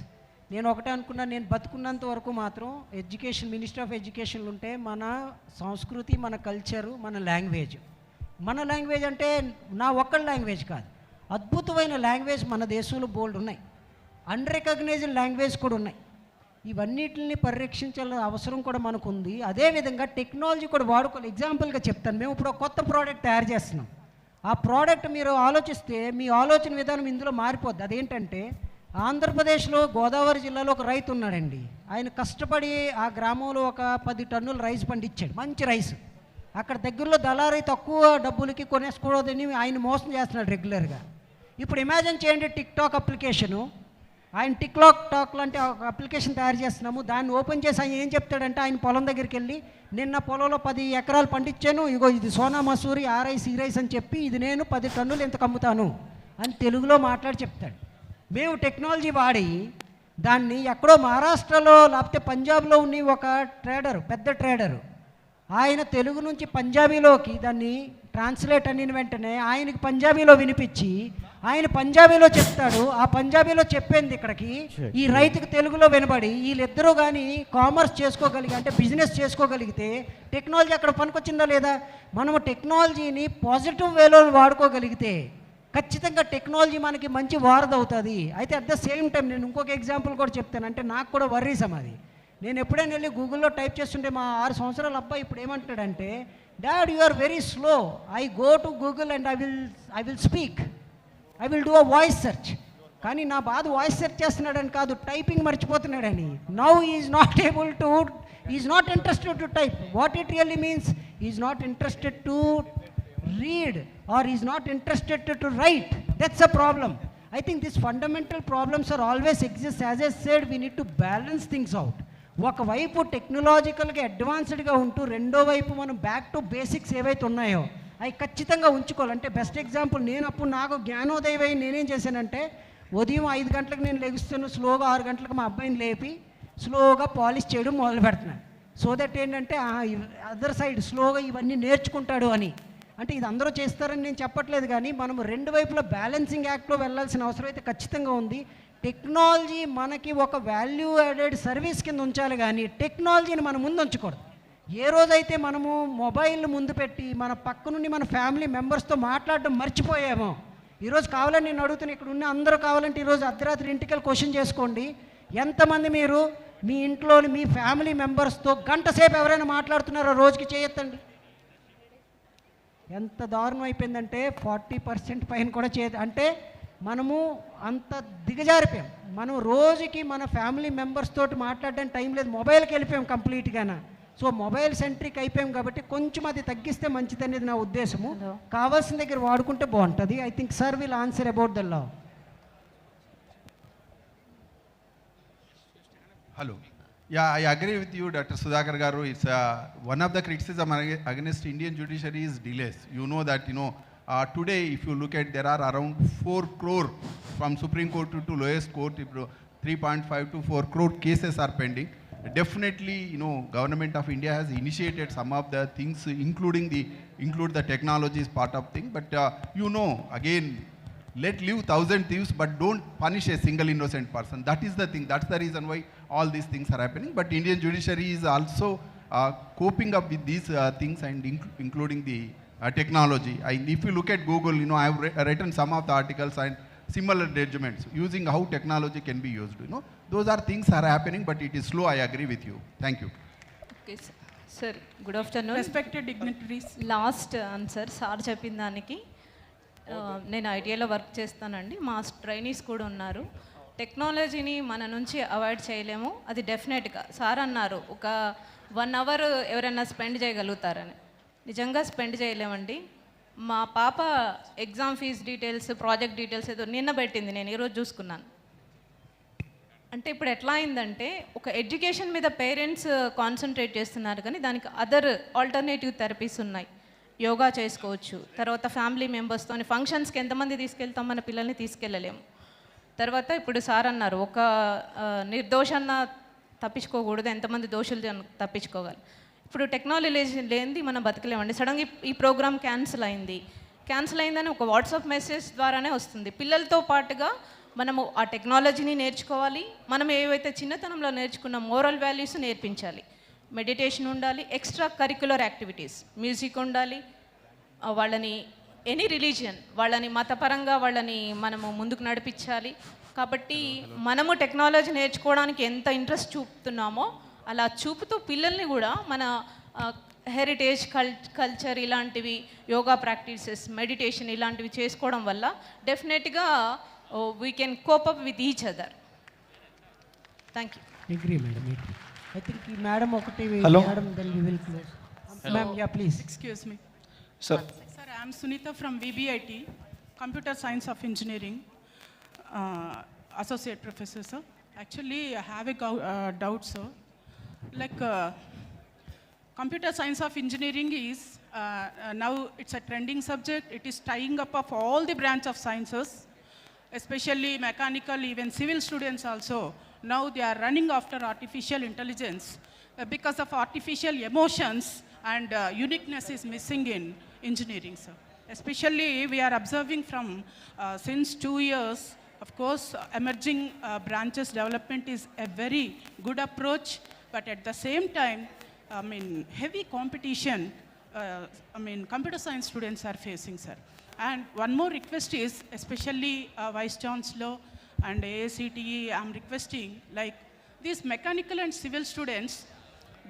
నేను ఒకటే అనుకున్నా, నేను బతుకున్నంత వరకు మాత్రం ఎడ్యుకేషన్, మినిస్ట్రీ ఆఫ్ ఎడ్యుకేషన్ ఉంటే మన సంస్కృతి, మన కల్చరు, మన లాంగ్వేజ్. మన లాంగ్వేజ్ అంటే నా ఒక్కళ్ళ లాంగ్వేజ్ కాదు, అద్భుతమైన లాంగ్వేజ్ మన దేశంలో బోల్డ్ ఉన్నాయి, అన్రికగ్నైజ్డ్ లాంగ్వేజ్ కూడా ఉన్నాయి. ఇవన్నిటిని పరిరక్షించాల్సిన అవసరం కూడా మనకు ఉంది. అదేవిధంగా టెక్నాలజీ కూడా వాడుకోవాలి. ఎగ్జాంపుల్గా చెప్తాను, మేము ఇప్పుడు ఒక కొత్త ప్రోడక్ట్ తయారు చేస్తున్నాం. ఆ ప్రోడక్ట్ మీరు ఆలోచిస్తే మీ ఆలోచన విధానం ఇందులో మారిపోద్ది. అదేంటంటే, ఆంధ్రప్రదేశ్లో గోదావరి జిల్లాలో ఒక రైతు ఉన్నాడండి. ఆయన కష్టపడి ఆ గ్రామంలో ఒక 10 టన్నుల రైస్ పండించాడు, మంచి రైస్. అక్కడ దగ్గరలో దళారీ తక్కువ డబ్బులకి కొనేసుకోవద్దని ఆయన మోసం చేస్తున్నాడు రెగ్యులర్గా. ఇప్పుడు ఇమాజిన్ చేయండి, టిక్టాక్ అప్లికేషను, ఆయన టాక్ లాంటి ఒక అప్లికేషన్ తయారు చేస్తున్నాము. దాన్ని ఓపెన్ చేసి ఆయన ఏం చెప్తాడంటే, ఆయన పొలం దగ్గరికి వెళ్ళి, నిన్న పొలంలో 10 ఎకరాలు పండించాను, ఇగో ఇది సోనా మసూరి, ఆ రైస్, ఈ రైస్ అని చెప్పి, ఇది నేను 10 టన్నులు ఎంత కమ్ముతాను అని తెలుగులో మాట్లాడి చెప్తాడు. మేము టెక్నాలజీ వాడి దాన్ని ఎక్కడో మహారాష్ట్రలో లేకపోతే పంజాబ్లో ఉన్న ఒక ట్రేడరు, పెద్ద ట్రేడరు, ఆయన తెలుగు నుంచి పంజాబీలోకి దాన్ని ట్రాన్స్లేట్ అయిన వెంటనే ఆయనకి పంజాబీలో వినిపించి, ఆయన పంజాబీలో చెప్తాడు, ఆ పంజాబీలో చెప్పింది ఇక్కడికి ఈ రైతుకు తెలుగులో వినబడి, వీళ్ళిద్దరూ కానీ కామర్స్ చేసుకోగలిగి, అంటే బిజినెస్ చేసుకోగలిగితే టెక్నాలజీ అక్కడ పనికొచ్చిందా లేదా? మనము టెక్నాలజీని పాజిటివ్ వేలో వాడుకోగలిగితే ఖచ్చితంగా టెక్నాలజీ మనకి మంచి వారదవుతుంది. అయితే అట్ ద సేమ్ టైం నేను ఇంకొక ఎగ్జాంపుల్ కూడా చెప్తాను, అంటే నాకు కూడా వర్రీసం అది. నేను ఎప్పుడైనా వెళ్ళి గూగుల్లో టైప్ చేస్తుంటే మా 6 సంవత్సరాల అబ్బాయి ఇప్పుడు ఏమంటాడంటే, dad you are very slow, I go to Google and I will speak, I will do a voice search. కానీ నా బాధ వాయిస్ సెర్చ్ చేస్తున్నాడని కాదు, టైపింగ్ మర్చిపోతున్నాడని. Now is not able to, is not interested to type. What it really means, is not interested to read or is not interested to write. That's a problem. I think these fundamental problems are always exist. As I said, we need to balance things out. ఒకవైపు టెక్నాలజికల్గా అడ్వాన్స్డ్గా ఉంటూ, రెండో వైపు మనం back to basics ఏవైతే ఉన్నాయో అవి ఖచ్చితంగా ఉంచుకోవాలంటే, best example, నేను అప్పుడు నాకు జ్ఞానోదయం అయ్యి నేనేం చేశానంటే, ఉదయం 5 గంటలకు నేను లెగుస్తాను, స్లోగా 6 గంటలకు మా అబ్బాయిని లేపి స్లోగా పాలిష్ చేయడం మొదలు పెడుతున్నాను. సో దట్ ఏంటంటే అదర్ సైడ్ స్లోగా ఇవన్నీ నేర్చుకుంటాడు అని. అంటే ఇది అందరూ చేస్తారని నేను చెప్పట్లేదు, కానీ మనం రెండు వైపులా బ్యాలెన్సింగ్ యాక్ట్లో వెళ్ళాల్సిన అవసరం అయితే ఖచ్చితంగా ఉంది. టెక్నాలజీ మనకి ఒక వాల్యూ యాడెడ్ సర్వీస్ కింద ఉంచాలి, కానీ టెక్నాలజీని మనం ముందు ఉంచకూడదు. ఏ రోజైతే మనము మొబైల్ ముందు పెట్టి మన పక్క నుండి మన ఫ్యామిలీ మెంబర్స్తో మాట్లాడడం మర్చిపోయామో, ఈరోజు కావాలని నేను అడుగుతున్నా, ఇక్కడ ఉన్న అందరూ కావాలంటే ఈరోజు అర్ధరాత్రి ఇంటికి క్వశ్చన్ చేసుకోండి, ఎంతమంది మీరు మీ ఇంట్లో మీ ఫ్యామిలీ మెంబర్స్తో గంట సేపు ఎవరైనా మాట్లాడుతున్నారో రోజుకి చేయొద్దండి. ఎంత దారుణం అయిపోయిందంటే 40% పైన కూడా అంటే మనము అంత దిగజారిపోయాం. మనం రోజుకి మన ఫ్యామిలీ మెంబర్స్ తోటి మాట్లాడడానికి టైం లేదు, మొబైల్కి వెళ్ళిపోయాం కంప్లీట్గానా. సో మొబైల్ సెంట్రిక్ అయిపోయాం కాబట్టి కొంచెం అది తగ్గిస్తే మంచిదనేది నా ఉద్దేశము. కావాల్సిన దగ్గర వాడుకుంటే బాగుంటుంది. I think sir will answer about the law. Hello. Yeah, I agree with you, Dr. Sudhakar Garu. It's one of the criticism against Indian judiciary is delays. You know that, today if you look at, there are around 4 crore from Supreme Court to lowest court, 3.5 to 4 crore cases are pending. Definitely, government of India has initiated some of the things, include the technology is part of thing. But again, let live 1,000 thieves, but don't punish a single innocent person. That is the thing. That's the reason why all these things are happening. But Indian judiciary is also coping up with these things and including the technology. If you look at Google, I have written some of the articles and similar judgments using how technology can be used. Those are things are happening, but it is slow. I agree with you. Thank you. Okay, sir. Good afternoon. Respected dignitaries. Last answer, sir చెప్పిన దానికి నేను ఐటీఐలో work చేస్తానండి. మా trainees కూడా ఉన్నారు. టెక్నాలజీని మన నుంచి అవాయిడ్ చేయలేము, అది డెఫినెట్గా. సార్ అన్నారు ఒక 1 hour ఎవరైనా స్పెండ్ చేయగలుగుతారని. నిజంగా స్పెండ్ చేయలేమండి. మా పాప exam fees details, project details ఏదో నిన్న పెట్టింది, నేను ఈరోజు చూసుకున్నాను. అంటే ఇప్పుడు ఎట్లా అయిందంటే ఒక ఎడ్యుకేషన్ మీద పేరెంట్స్ కాన్సన్ట్రేట్ చేస్తున్నారు, కానీ దానికి అదర్ ఆల్టర్నేటివ్ థెరపీస్ ఉన్నాయి. యోగా చేసుకోవచ్చు, తర్వాత ఫ్యామిలీ మెంబర్స్తో ఫంక్షన్స్కి ఎంతమంది తీసుకెళ్తాం, మన పిల్లల్ని తీసుకెళ్ళలేము. తర్వాత ఇప్పుడు సార్ అన్నారు ఒక నిర్దోషాన్న తప్పించుకోకూడదు, ఎంతమంది దోషులు తప్పించుకోవాలి. ఇప్పుడు టెక్నాలజీ లేనిది మనం బతకలేమండి. సడన్గా ఈ ప్రోగ్రామ్ క్యాన్సిల్ అయిందని ఒక వాట్సాప్ మెసేజ్ ద్వారానే వస్తుంది. పిల్లలతో పాటుగా మనము ఆ టెక్నాలజీని నేర్చుకోవాలి. మనం ఏవైతే చిన్నతనంలో నేర్చుకున్న మోరల్ వాల్యూస్ నేర్పించాలి. మెడిటేషన్ ఉండాలి, ఎక్స్ట్రా కరిక్యులర్ యాక్టివిటీస్, మ్యూజిక్ ఉండాలి. వాళ్ళని ఎనీ రిలీజియన్ వాళ్ళని మతపరంగా వాళ్ళని మనము ముందుకు నడిపించాలి. కాబట్టి మనము టెక్నాలజీ నేర్చుకోవడానికి ఎంత ఇంట్రెస్ట్ చూపుతున్నామో అలా చూపుతూ పిల్లల్ని కూడా మన హెరిటేజ్ కల్చర్ ఇలాంటివి, యోగా ప్రాక్టీసెస్, మెడిటేషన్ ఇలాంటివి చేసుకోవడం వల్ల డెఫినెట్గా we can cope up with each other. Thank you. Agree madam. I think madam okati Hello. Madam, then we will close. Ma'am, yeah, please. Excuse me. Sir. Sir, I am Sunita from VBIT, Computer Science of Engineering, Associate Professor, sir. Actually, I have a doubt, sir. Like, Computer Science of Engineering is, now it's a trending subject. It is tying up of all the branch of sciences, especially mechanical, even civil students also. Now they are running after artificial intelligence because of artificial emotions and uniqueness is missing in engineering, sir. Especially we are observing from since 2 years, of course, emerging branches development is a very good approach, but at the same time, heavy competition, computer science students are facing, sir. And one more request is, especially Vice Chancellor and AACTE, I'm requesting, like these mechanical and civil students,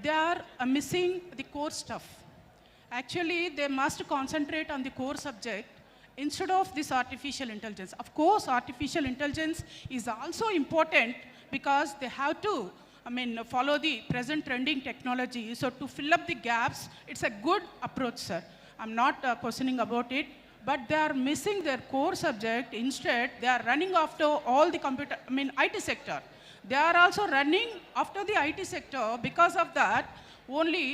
they are missing the core stuff. Actually, they must concentrate on the core subject instead of this artificial intelligence. Of course, artificial intelligence is also important because they have to, follow the present trending technology. So to fill up the gaps, it's a good approach, sir. I'm not questioning about it. But they are missing their core subject. Instead, they are running after all the IT sector. They are also running after the IT sector. Because of that, only,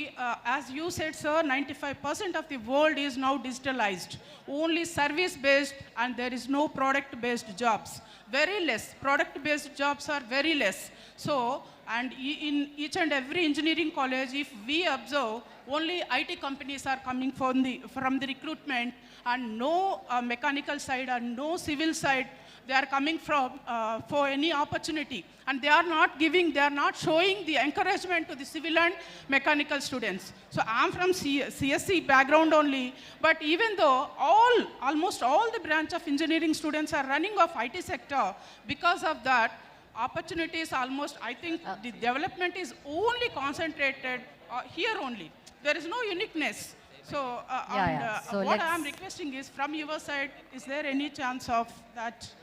as you said, sir, 95% of the world is now digitalized. Only service-based, and there is no product-based jobs. Very less. Product-based jobs are very less. So, and in each and every engineering college, if we observe, only IT companies are coming from the recruitment, and no mechanical side and no civil side they are coming from for any opportunity, and they are not showing the encouragement to the civil and mechanical students. So I'm from CSC background only, but even though almost all the branch of engineering students are running off IT sector, because of that opportunities almost, I think the development is only concentrated here only. There is no uniqueness. So, So what I let's- am requesting is, from your side, is there any chance of that?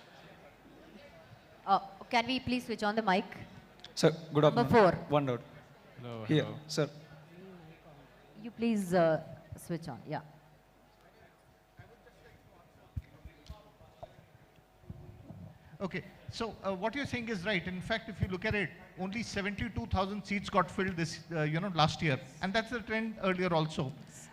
Can we please switch on the mic? Sir, good Number afternoon. 4. One doubt. Hello, Here, hello. sir. You please switch on. Yeah. Okay, so what you're saying is right. In fact, if you look at it, only 72,000 seats got filled this, last year, and that's the trend earlier also.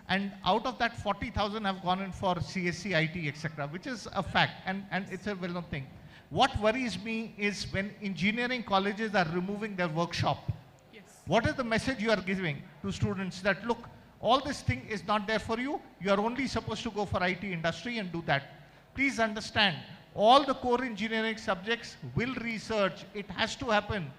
And out of that, 40,000 have gone in for CSC, IT, etc., which is a fact, and it's a well-known thing. What worries me is when engineering colleges are removing their workshop. Yes. What is the message you are giving to students that, look, all this thing is not there for you. You are only supposed to go for IT industry and do that. Please understand, all the core engineering subjects will research. It has to happen.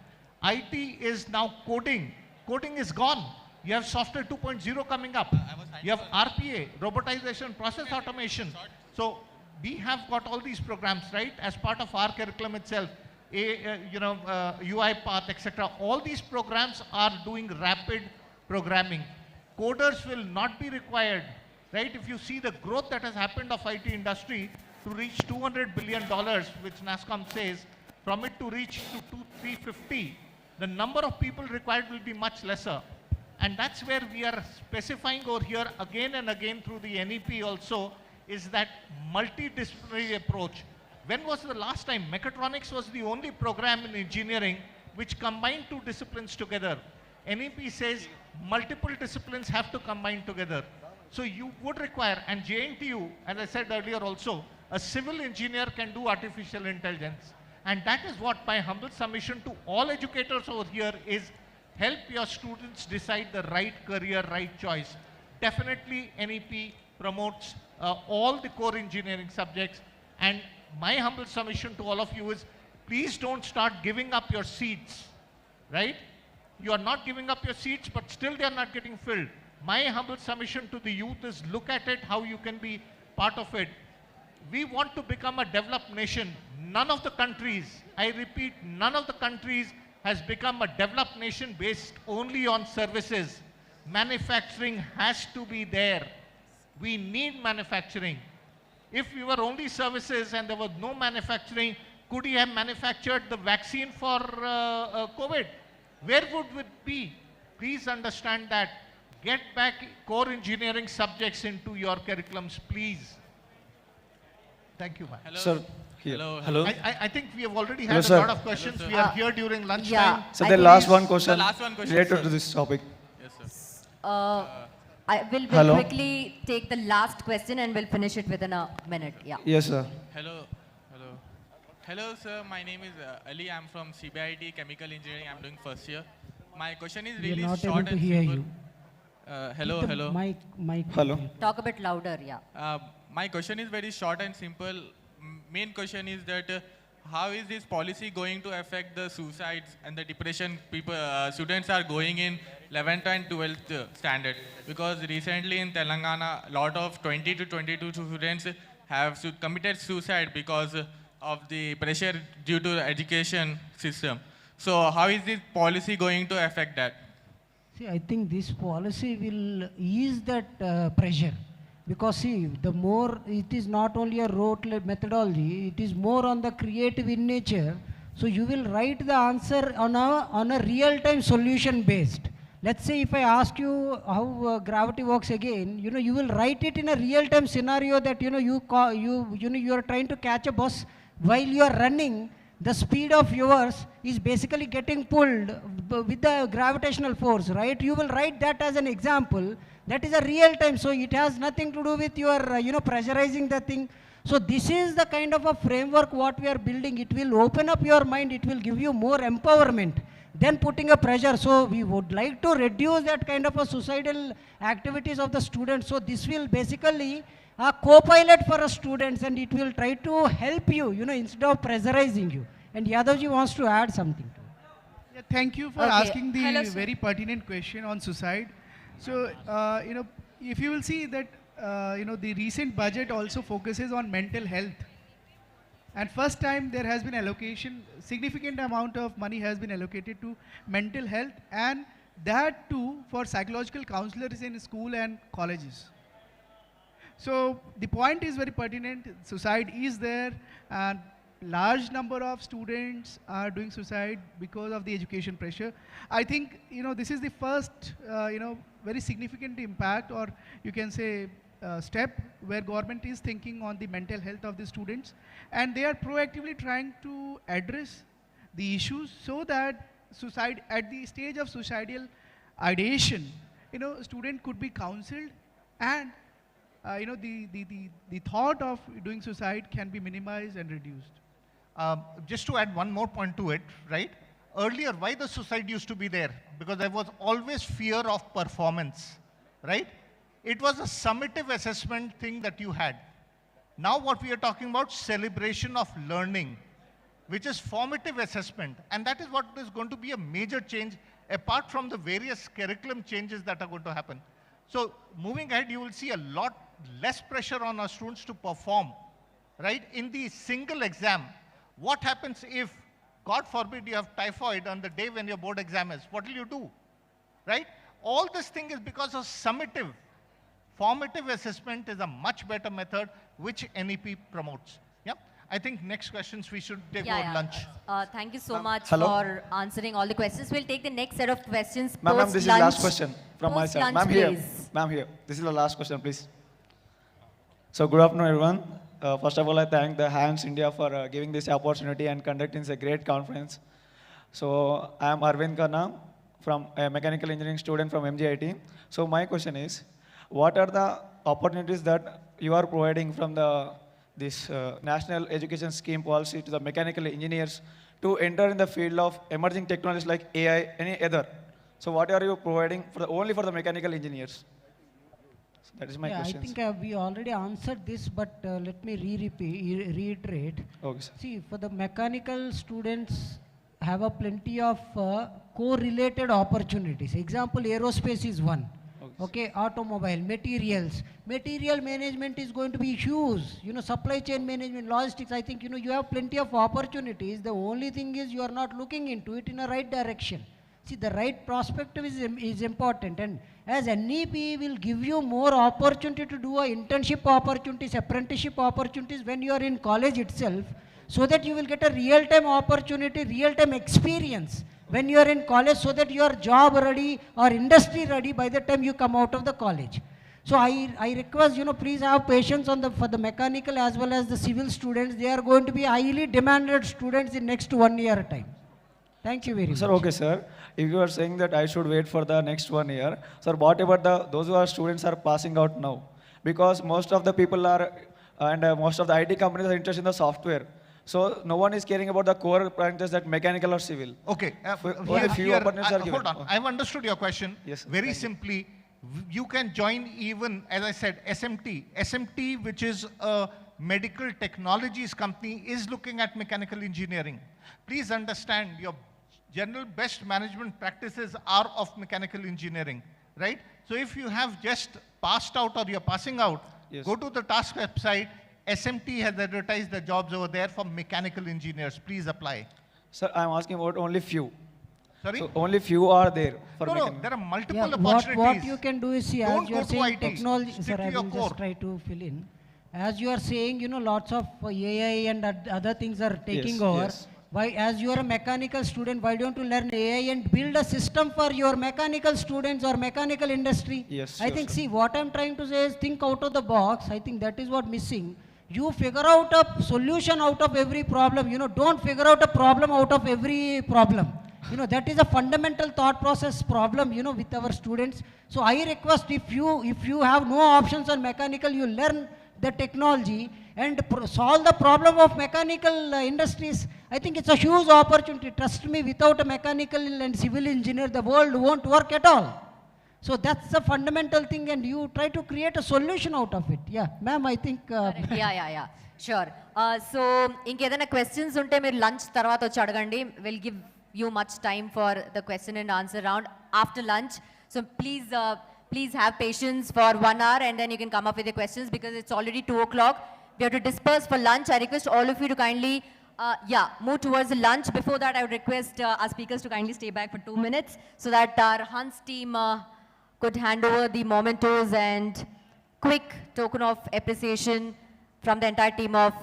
IT is now coding. Coding is gone. You have software 2.0 coming up. You have RPA, robotization, process automation. So we have got all these programs, right, as part of our curriculum itself. UiPath, etc. All these programs are doing rapid programming. Coders will not be required, right? If you see the growth that has happened of IT industry to reach $200 billion, which NASSCOM says, from it to reach to 350, the number of people required will be much lesser. And that's where we are specifying over here again and again through the NEP also, is that multidisciplinary approach. When was the last time? Mechatronics was the only program in engineering which combined two disciplines together. NEP says multiple disciplines have to combine together. So you would require, and JNTU, as I said earlier also, a civil engineer can do artificial intelligence. And that is what my humble submission to all educators over here is, help your students decide the right career, right choice. Definitely NEP promotes all the core engineering subjects. And my humble submission to all of you is, please don't start giving up your seats, right? You are not giving up your seats, but still they are not getting filled. My humble submission to the youth is, look at it, how you can be part of it. We want to become a developed nation. None of the countries, I repeat, none of the countries has become a developed nation based only on services. Manufacturing has to be there. We need manufacturing. If we were only services and there was no manufacturing, could he have manufactured the vaccine for COVID? Where would it be? Please understand that. Get back core engineering subjects into your curriculums, please. Thank you, ma'am. Hello. Sir, here. Hello. Hello. I think we have already Hello, had sir. a lot of questions. Hello, We are here during lunchtime. Yeah. So I the think last it's- one question, The last one question, related sir. to this topic. Yes, sir. I will Hello. quickly take the last question and we'll finish it within a minute. Yeah. Yes, sir. Hello. Hello. Hello, sir. My name is Ali. I'm from CBIT Chemical Engineering. I'm doing first year. My question is We are really not short able to and hear simple. you. Hello, Keep the hello. Mic. Hello. Talk a bit louder. Yeah. My question is very short and simple. Main question is that how is this policy going to affect the suicides and the depression people students are going in 11th and 12th standard? Because recently in Telangana, a lot of 20 to 22 students have committed suicide because of the pressure due to the education system. So how is this policy going to affect that? See, I think this policy will ease that pressure. Because see, the more it is not only a rote methodology, it is more on the creative in nature. So you will write the answer on a real-time solution based. Let's say if I ask you how gravity works again, you will write it in a real-time scenario that you are trying to catch a bus while you are running. The speed of yours is basically getting pulled with the gravitational force, right? You will write that as an example. That is a real time, so it has nothing to do with your, pressurizing the thing. So this is the kind of a framework what we are building. It will open up your mind. It will give you more empowerment than putting a pressure. So we would like to reduce that kind of a suicidal activities of the students. So this will basically a co-pilot for a students, and it will try to help you, instead of pressurizing you. And Yadavji wants to add something to it. Yeah, thank you for asking the very pertinent question on suicide. So, if you will see that, the recent budget also focuses on mental health. And first time there has been allocation, significant amount of money has been allocated to mental health, and that too for psychological counselors in school and colleges. So the point is very pertinent. Suicide is there, and large number of students are doing suicide because of the education pressure. I think, this is the first, very significant impact, or you can say step where government is thinking on the mental health of the students, and they are proactively trying to address the issues so that suicide, at the stage of suicidal ideation, student could be counseled, and the thought of doing suicide can be minimized and reduced. Just to add one more point to it, right? Earlier, why the suicide used to be there? Because there was always fear of performance, right? It was a summative assessment thing that you had. Now what we are talking about, celebration of learning, which is formative assessment. And that is what is going to be a major change, apart from the various curriculum changes that are going to happen. So moving ahead, you will see a lot less pressure on our students to perform, right? In the single exam, what happens if, God forbid, you have typhoid on the day when your board exam is? What will you do, right? All this thing is because of summative. Formative assessment is a much better method which NEP promotes. Yeah, I think next questions we should take over lunch. Thank you so much hello? for answering all the questions. We'll take the next set of questions Ma'am, post this is lunch. the last question from my side. Post-lunch, Ma'am, here. please. Ma'am, here. This is the last question, please. So, good afternoon, everyone. First of all, I thank the Hands India for giving this opportunity and conducting this great conference. So, I am Arvind Khanna, from a mechanical engineering student from MGIT. So, my question is, what are the opportunities that you are providing from this National Education Scheme policy to the mechanical engineers to enter in the field of emerging technologies like AI, any other? So, what are you providing only for the mechanical engineers? So that is my question. I think we already answered this, but let me reiterate. Okay, sir. See, for the mechanical students have a plenty of co-related opportunities. Example, aerospace is one. Okay, automobile, materials. Material management is going to be huge. Supply chain management, logistics, I think, you have plenty of opportunities. The only thing is you are not looking into it in a right direction. See, the right perspective is important, and as NEP will give you more opportunity to do internship opportunities, apprenticeship opportunities when you are in college itself, so that you will get a real-time opportunity, real-time experience when you are in college, so that you are job ready or industry ready by the time you come out of the college. So I request, please have patience for the mechanical as well as the civil students. They are going to be highly demanded students in next 1 year time. Thank you very much. Sir, okay, sir. If you are saying that I should wait for the next 1 year, sir, what about those who are students are passing out now? Because most of the people are, and most of the IT companies are interested in the software. So no one is caring about the core branches that mechanical or civil. Okay. Only few opportunities are given. Hold on. I've understood your question. Yes, very simply, you can join even, as I said, SMT. SMT, which is a medical technologies company, is looking at mechanical engineering. Please understand, your general best management practices are of mechanical engineering, right? So if you have just passed out or you're passing out, go to the task website. SMT has advertised the jobs over there for mechanical engineers. Please apply. Sir, I'm asking about only few. Sorry? So only few are there for No, there are multiple What opportunities. you can do is, see, Don't as you are go to saying IT. technology, Stick sir, to I your will core. just try to fill in. As you are saying, lots of AI and other things are taking Yes, over. yes. Why, as you are a mechanical student, why don't you learn AI and build a system for your mechanical students or mechanical industry? Yes, I sure, think, sir. see, what I'm trying to say is think out of the box. I think that is what missing. You figure out a solution out of every problem. Don't figure out a problem out of every problem. That is a fundamental thought process problem, with our students. So I request, if you have no options on mechanical, you learn the technology and solve the problem of mechanical industries. I think it's a huge opportunity. Trust me, without a mechanical and civil engineer, the world won't work at all. So that's the fundamental thing, and you try to create a solution out of it. Yeah, ma'am, I think... Yeah. Sure. So, ఇంకేదైనా questions ఉంటే మీరు lunch తర్వాత వచ్చి అడగండి. We'll give you much time for the question and answer round after lunch. So please have patience for 1 hour, and then you can come up with your questions, because it's already 2 o'clock. We have to disperse for lunch. I request all of you to kindly move towards the lunch. Before that, I would request our speakers to kindly stay back for 2 minutes so that our Hans team could hand over the mementos and quick token of appreciation from the entire team of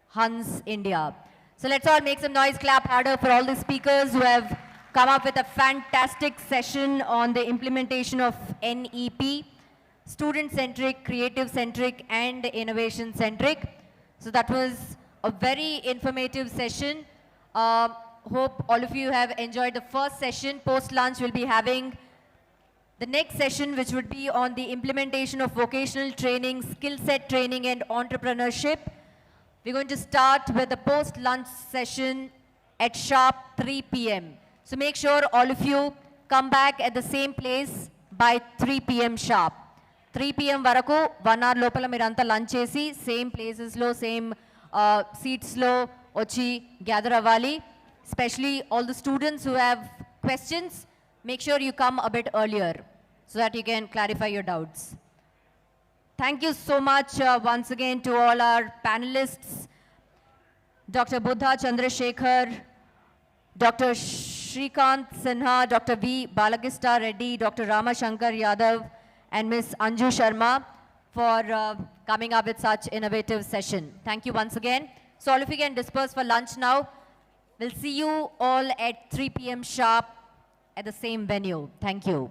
Hans India. So let's all make some noise, clap harder for all the speakers who have come up with a fantastic session on the implementation of NEP, student-centric, creative-centric, and innovation-centric. So that was a very informative session. Hope all of you have enjoyed the first session. Post-lunch, we'll be having the next session, which would be on the implementation of vocational training, skill set training, and entrepreneurship. We're going to start with the post-lunch session at sharp 3 p.m. So make sure all of you come back at the same place by 3 p.m. sharp. 3 p.m. varaku 1 hour lopala miranta lunch chesi same places lo, same seats lo ochi gather avali. Especially all the students who have questions, make sure you come a bit earlier so that you can clarify your doubts. Thank you so much once again to all our panelists, Dr. Buddha Chandrasekhar, Dr. Shrikant Sinha, Dr. V. Balagista Reddy, Dr. Rama Shankar Yadav, and Ms. Anju Sharma for coming up with such innovative session. Thank you once again. So all of you can disperse for lunch now. We'll see you all at 3 p.m. sharp at the same venue. Thank you.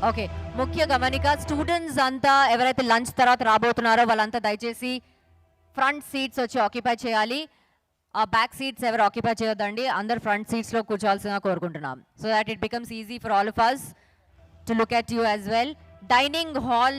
Okay ముఖ్య గమనిక students అంతా ఎవరైతే lunch తర్వాత రాబోతున్నారో వాళ్ళంతా దయచేసి front seats వచ్చి occupy చేయాలి. ఆ బ్యాక్ సీట్స్ ఎవరు ఆక్యుపై చేయొద్దండి, అందరు ఫ్రంట్ సీట్స్లో కూర్చోవాల్సిందిగా కోరుకుంటున్నాం. So that it becomes easy for all of us to look at you as well. Dining hall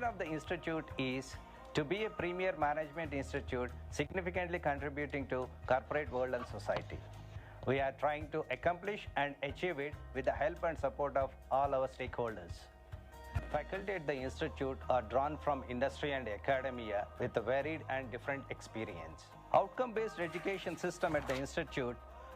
of the institute is to be a premier management institute, significantly contributing to corporate world and society. We are trying to accomplish and achieve it with the help and support of all our stakeholders. Faculty at the institute are drawn from industry and academia with a varied and different experience. Outcome-based education system at the institute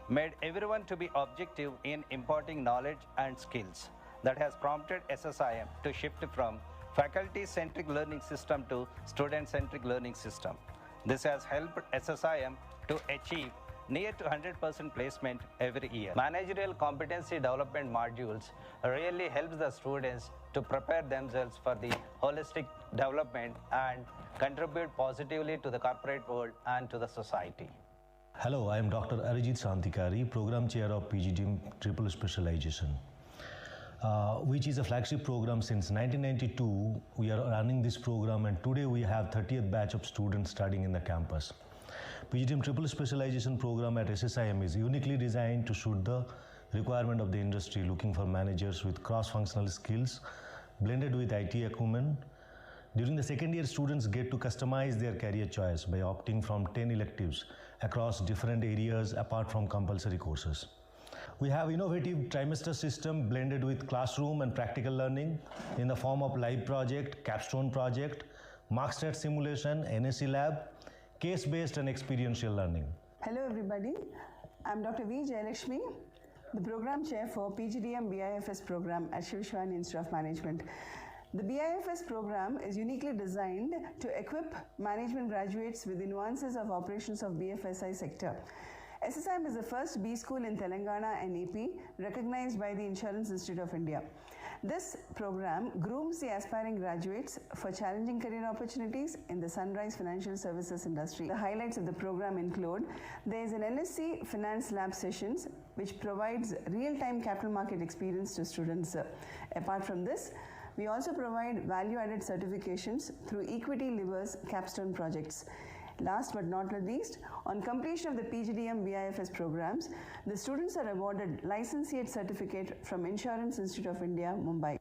made everyone to be objective in imparting knowledge and skills. That has prompted SSIM to shift from faculty-centric learning system to student-centric learning system. This has helped SSIM to achieve near to 100% placement every year. Managerial competency development modules really helps the students to prepare themselves for the holistic development and contribute positively to the corporate world and to the society. Hello, I am Dr. Arijit Santikari, Program Chair of PGDM Triple Specialization, which is a flagship program since 1992. We are running this program, and today we have 30th batch of students studying in the campus. PGDM Triple Specialization program at SSIM is uniquely designed to suit the requirement of the industry looking for managers with cross-functional skills blended with IT acumen. During the second year, students get to customize their career choice by opting from 10 electives across different areas apart from compulsory courses. We have innovative trimester system blended with classroom and practical learning in the form of live project, capstone project, markstat simulation, NSE lab, case-based and experiential learning. Hello everybody, I'm Dr. V. Jayalakshmi, the Program Chair for PGDM BIFS program at Shivashivani Institute of Management. The BIFS program is uniquely designed to equip management graduates with the nuances of operations of BFSI sector. SSIM is the first B school in Telangana and AP recognized by the Insurance Institute of India. This program grooms the aspiring graduates for challenging career opportunities in the sunrise financial services industry. The highlights of the program include there is an NSC Finance Lab sessions which provides real-time capital market experience to students. Apart from this, we also provide value-added certifications through equity levers capstone projects. Last but not least, on completion of the PGDM BIFS programs, the students are awarded licentiate certificate from Insurance Institute of India, Mumbai.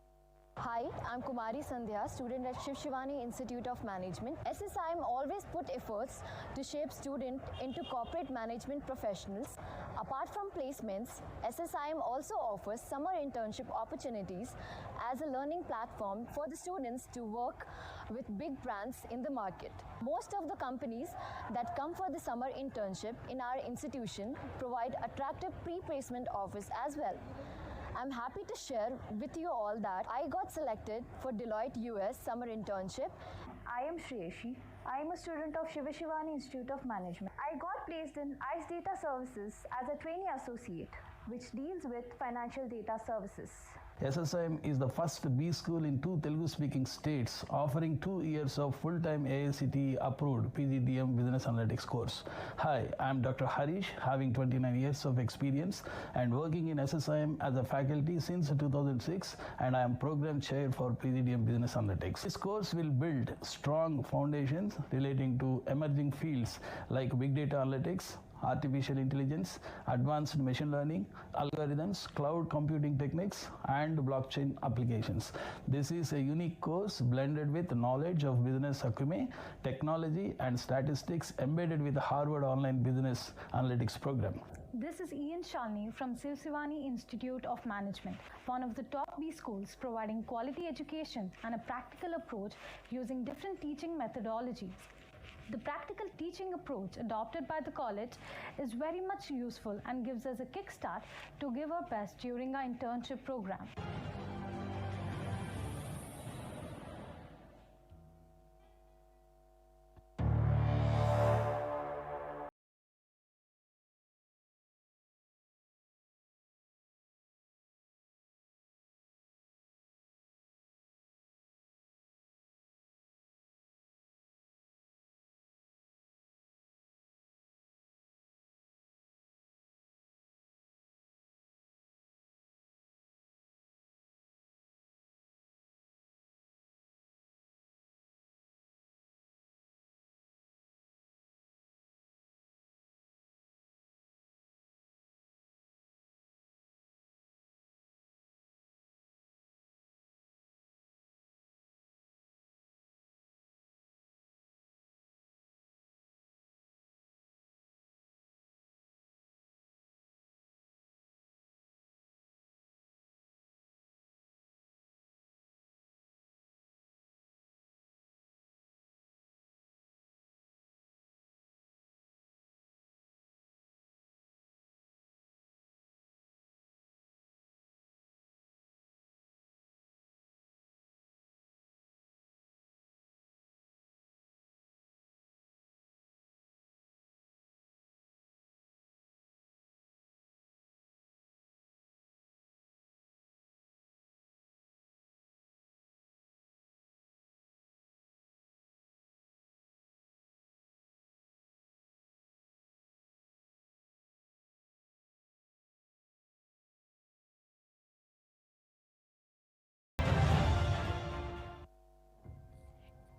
Hi, I'm Kumari Sandhya, student at Shivashivani Institute of Management. SSIM always put efforts to shape students into corporate management professionals. Apart from placements, SSIM also offers summer internship opportunities as a learning platform for the students to work with big brands in the market. Most of the companies that come for the summer internship in our institution provide attractive pre-placement offers as well. I'm happy to share with you all that I got selected for Deloitte US summer internship. I am Shreyashi. I am a student of Shivashivani Institute of Management. I got placed in ICE Data Services as a trainee associate, which deals with financial data services. SSIM is the first B school in 2 Telugu-speaking states offering 2 years of full-time AICTE-approved PGDM Business Analytics course. Hi, I am Dr. Harish, having 29 years of experience and working in SSIM as a faculty since 2006, and I am Program Chair for PGDM Business Analytics. This course will build strong foundations relating to emerging fields like Big Data Analytics, artificial intelligence, advanced machine learning, algorithms, cloud computing techniques, and blockchain applications. This is a unique course blended with knowledge of business acumen, technology, and statistics embedded with the Harvard Online Business Analytics program. This is Ian Shalini from Shivashivani Institute of Management, one of the top B schools providing quality education and a practical approach using different teaching methodologies. The practical teaching approach adopted by the college is very much useful and gives us a kickstart to give our best during our internship program.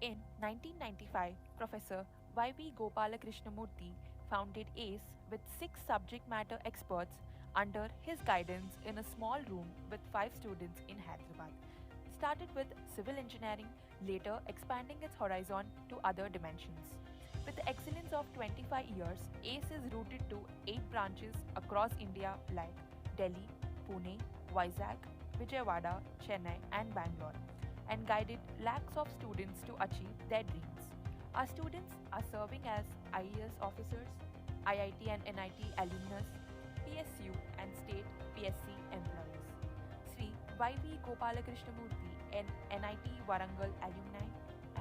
In 1995, Professor Y.V. Gopalakrishnamurthy founded ACE with 6 subject matter experts under his guidance in a small room with 5 students in Hyderabad. Started with civil engineering, later expanding its horizon to other dimensions. With the excellence of 25 years, ACE is rooted to 8 branches across India like Delhi, Pune, Vizag, Vijayawada, Chennai, and Bangalore, and guided lakhs of students to achieve their dreams. Our students are serving as IAS officers, IIT and NIT alumnus, PSU and state PSC employees. Sri Y.V. Gopalakrishnamurthy, an NIT Warangal alumni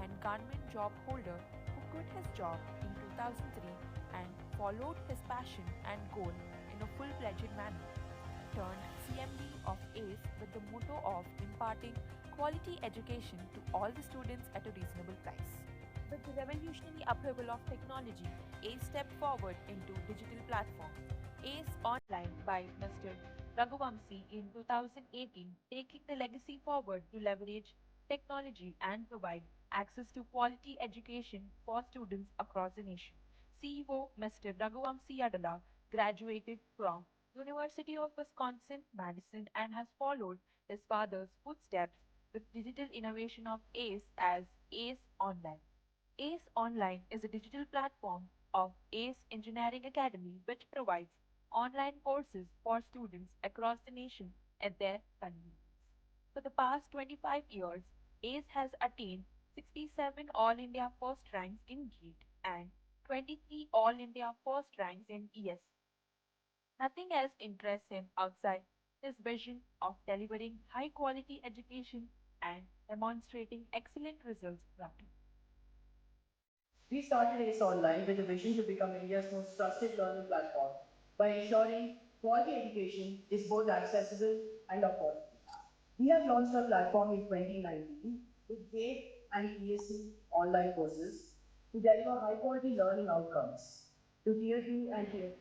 and government job holder who quit his job in 2003 and followed his passion and goal in a full-fledged manner, turned CMD of ACE with the motto of imparting quality education to all the students at a reasonable price. With the revolutionary upheaval of technology, ACE stepped forward into digital platform. ACE Online by Mr. Raghuvamsi in 2018, taking the legacy forward to leverage technology and provide access to quality education for students across the nation. CEO Mr. Raghuvamsi Adala graduated from University of Wisconsin, Madison and has followed his father's footsteps with digital innovation of ACE as ACE Online. ACE Online is a digital platform of ACE Engineering Academy which provides online courses for students across the nation at their convenience. For the past 25 years, ACE has attained 67 All India first ranks in GATE and 23 All India first ranks in ES. Nothing else interests him outside his vision of delivering high quality education and demonstrating excellent results rapidly. We started ACE Online with a vision to become India's most trusted learning platform by ensuring quality education is both accessible and affordable. We have launched our platform in 2019 with GATE and ESC online courses to deliver high quality learning outcomes to Tier 2 and Tier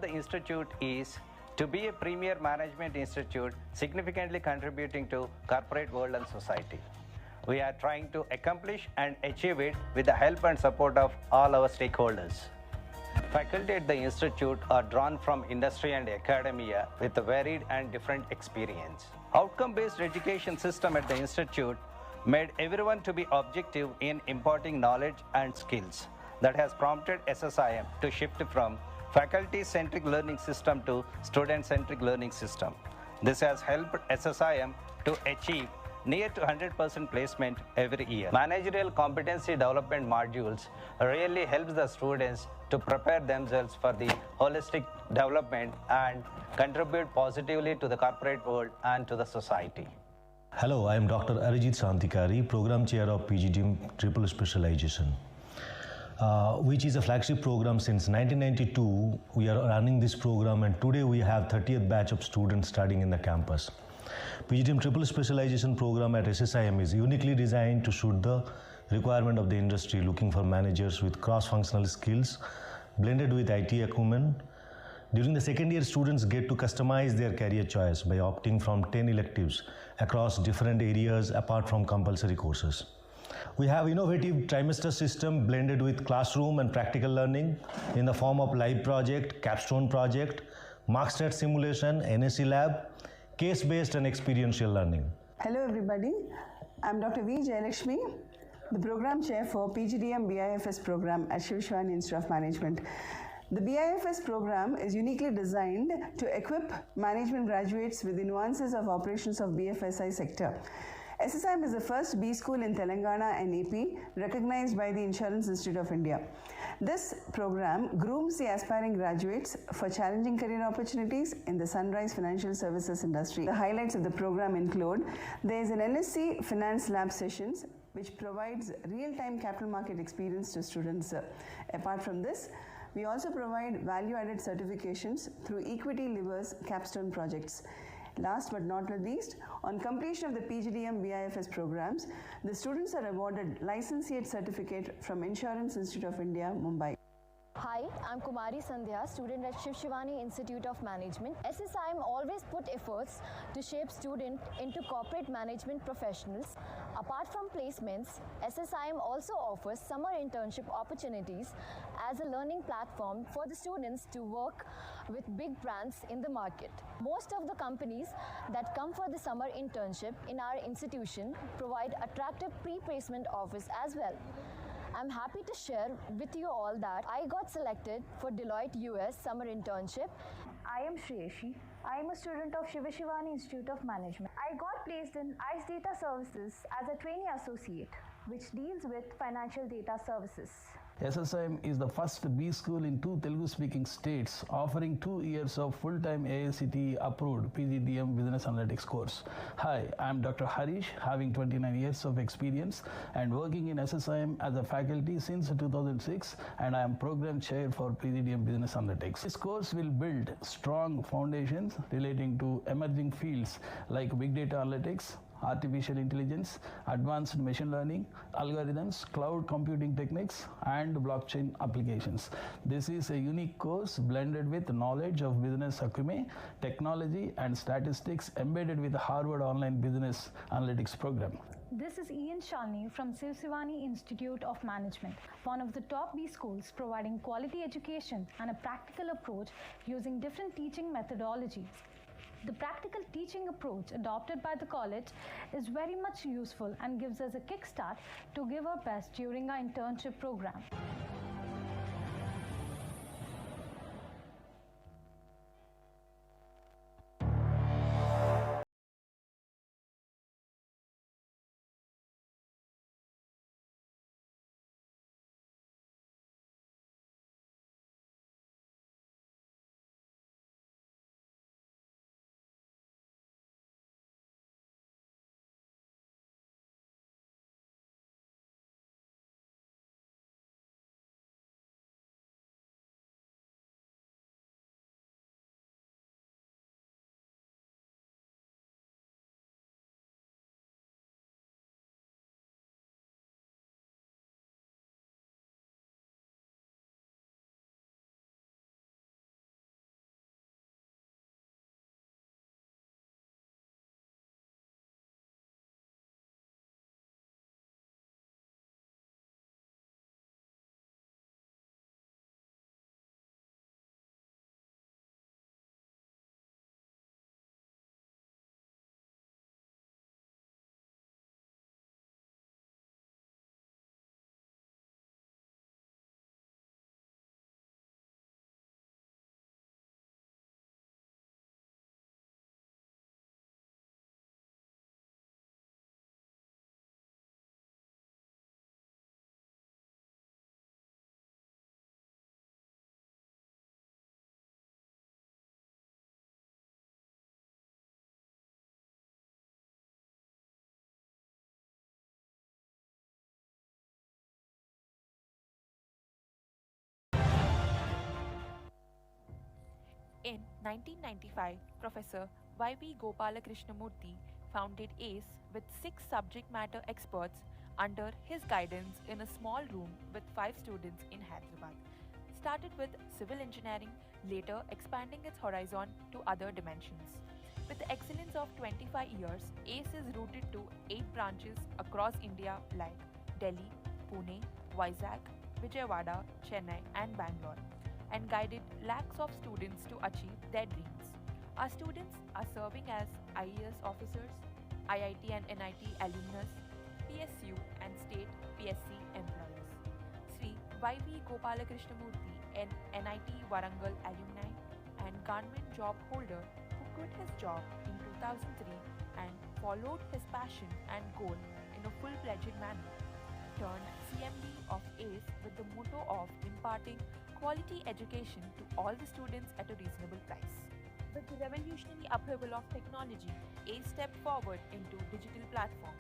the institute is to be a premier management institute significantly contributing to corporate world and society. We are trying to accomplish and achieve it with the help and support of all our stakeholders. Faculty at the institute are drawn from industry and academia with a varied and different experience. Outcome-based education system at the institute made everyone to be objective in imparting knowledge and skills. That has prompted SSIM to shift from faculty-centric learning system to student-centric learning system. This has helped SSIM to achieve near to 100% placement every year. Managerial competency development modules really helps the students to prepare themselves for the holistic development and contribute positively to the corporate world and to the society. Hello, I am Dr. Arijit Santikari, Program Chair of PGDM Triple Specialization, which is a flagship program since 1992. We are running this program, and today we have 30th batch of students studying in the campus. PGDM Triple Specialization program at SSIM is uniquely designed to suit the requirement of the industry looking for managers with cross-functional skills blended with IT acumen. During the second year, students get to customize their career choice by opting from 10 electives across different areas apart from compulsory courses. We have innovative trimester system blended with classroom and practical learning in the form of live project, capstone project, markstat simulation, NSE lab, case-based and experiential learning. Hello everybody, I'm Dr. V. Jayalakshmi, the Program Chair for PGDM BIFS program at Shivashivani Institute of Management. The BIFS program is uniquely designed to equip management graduates with the nuances of operations of BFSI sector. SSIM is the first B school in Telangana and AP recognized by the Insurance Institute of India. This program grooms the aspiring graduates for challenging career opportunities in the sunrise financial services industry. The highlights of the program include there is an NSC Finance Lab sessions which provides real-time capital market experience to students. Apart from this, we also provide value-added certifications through Equity Levers capstone projects. Last but not least, on completion of the PGDM BIFS programs, the students are awarded licentiate certificate from Insurance Institute of India, Mumbai. Hi, I'm Kumari Sandhya, student at Shivashivani Institute of Management. SSIM always put efforts to shape students into corporate management professionals. Apart from placements, SSIM also offers summer internship opportunities as a learning platform for the students to work with big brands in the market. Most of the companies that come for the summer internship in our institution provide attractive pre-placement offers as well. I'm happy to share with you all that I got selected for Deloitte US summer internship. I am Shreyashi. I am a student of Shivashivani Institute of Management. I got placed in ICE Data Services as a trainee associate, which deals with financial data services. SSIM is the first B school in 2 Telugu-speaking states offering 2 years of full-time AICTE approved PGDM Business Analytics course. Hi, I am Dr. Harish, having 29 years of experience and working in SSIM as a faculty since 2006, and I am program chair for PGDM Business Analytics. This course will build strong foundations relating to emerging fields like big data analytics, artificial intelligence, advanced machine learning, algorithms, cloud computing techniques, and blockchain applications. This is a unique course blended with knowledge of business acumen, technology, and statistics embedded with the Harvard Online Business Analytics program. This is Ian Shalini from Shivashivani Institute of Management, one of the top B schools providing quality education and a practical approach using different teaching methodologies. The practical teaching approach adopted by the college is very much useful and gives us a kickstart to give our best during our internship program. In 1995, Professor Y.B. Gopalakrishnamurthy founded ACE with 6 subject matter experts under his guidance in a small room with 5 students in Hyderabad. Started with civil engineering, later expanding its horizon to other dimensions. With the excellence of 25 years, ACE is rooted to 8 branches across India like Delhi, Pune, Vizag, Vijayawada, Chennai, and Bangalore, and guided lakhs of students to achieve their dreams. Our students are serving as IAS officers, IIT and NIT alumnus, PSU and state PSC employees. Sri Y.V. Gopalakrishnamurthy, an NIT Warangal alumni and government job holder who quit his job in 2003 and followed his passion and goal in a full-fledged manner, turned CMD of ACE with the motto of imparting quality education to all the students at a reasonable price. With the revolutionary upheaval of technology, ACE stepped forward into digital platform.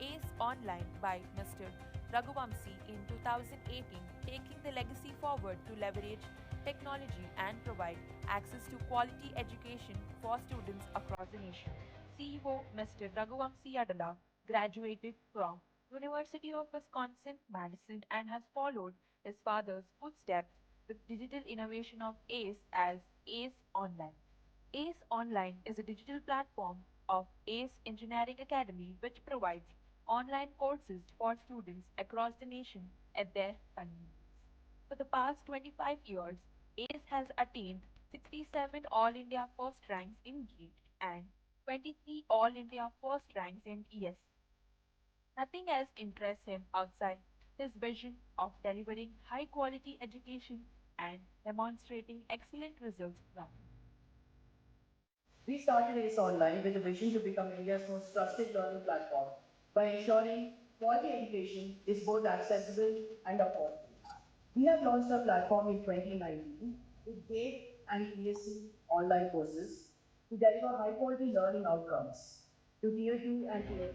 ACE Online by Mr. Raghuvamsi in 2018, taking the legacy forward to leverage technology and provide access to quality education for students across the nation. CEO Mr. Raghuvamsi Adala graduated from University of Wisconsin-Madison and has followed his father's footsteps with digital innovation of ACE as ACE Online. ACE Online is a digital platform of ACE Engineering Academy which provides online courses for students across the nation at their convenience. For the past 25 years, ACE has attained 67 All India first ranks in GATE and 23 All India first ranks in ES. Nothing has impressed him outside his vision of delivering high quality education and demonstrating excellent results from We started ACE Online with a vision to become India's most trusted learning platform by ensuring quality education is both accessible and affordable. We have launched our platform in 2019 with GATE and ESC online courses to deliver high quality learning outcomes to Tier 2 and Tier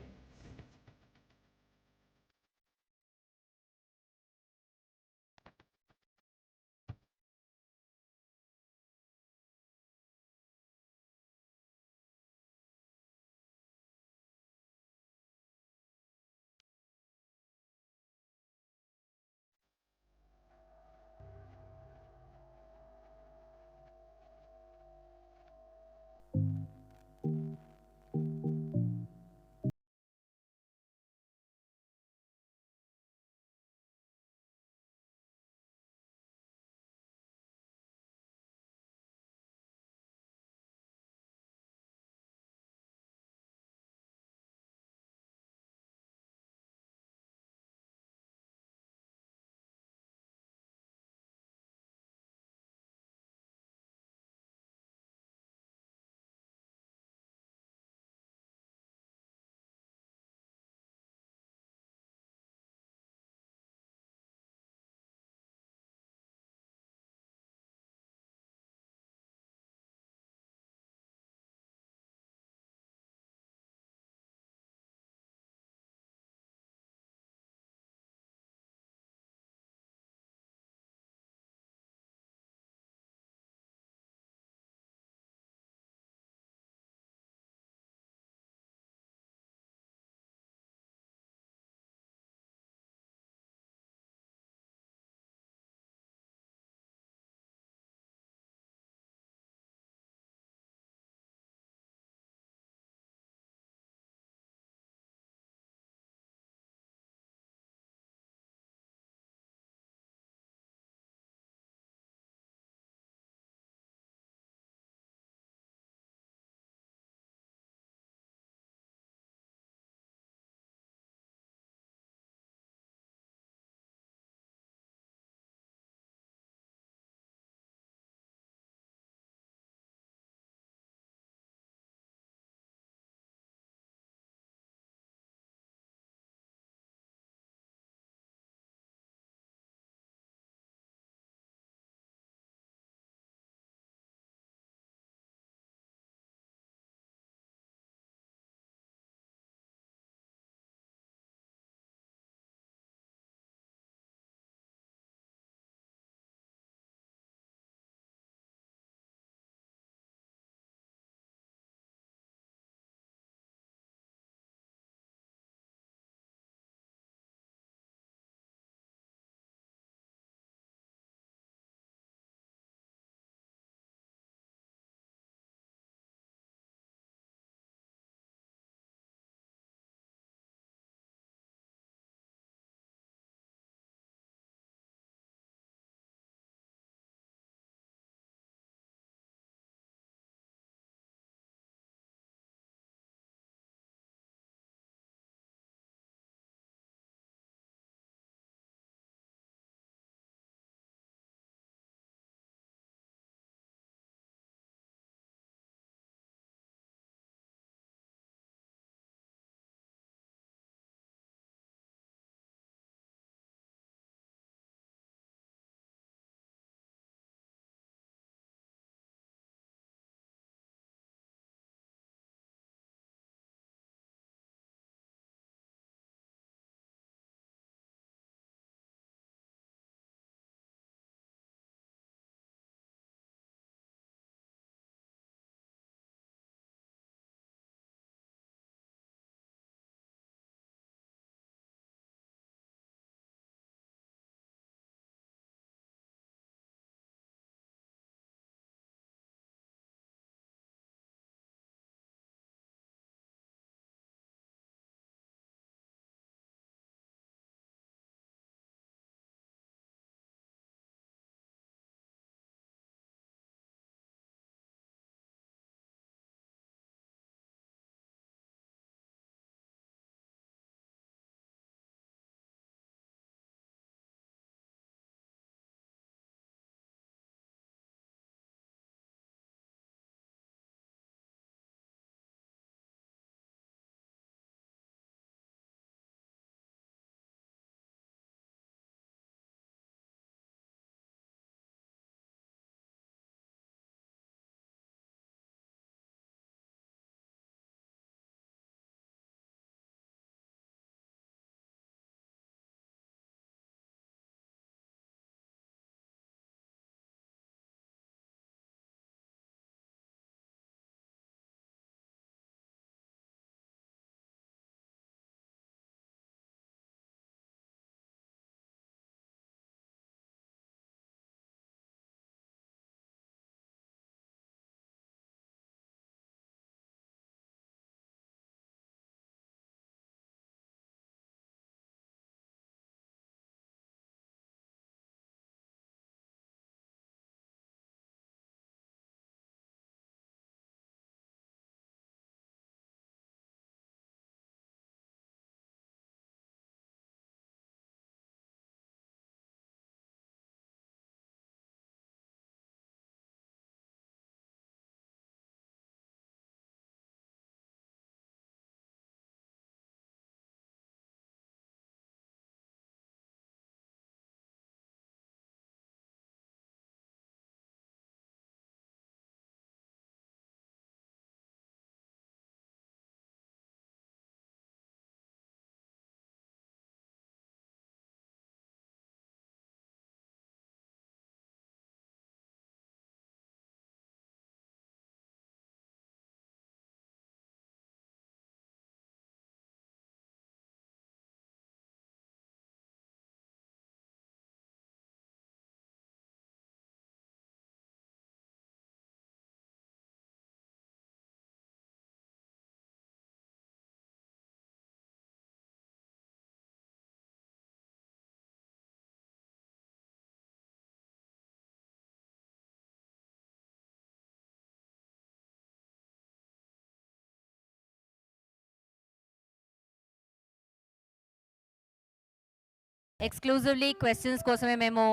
exclusively questions కోసమే మేము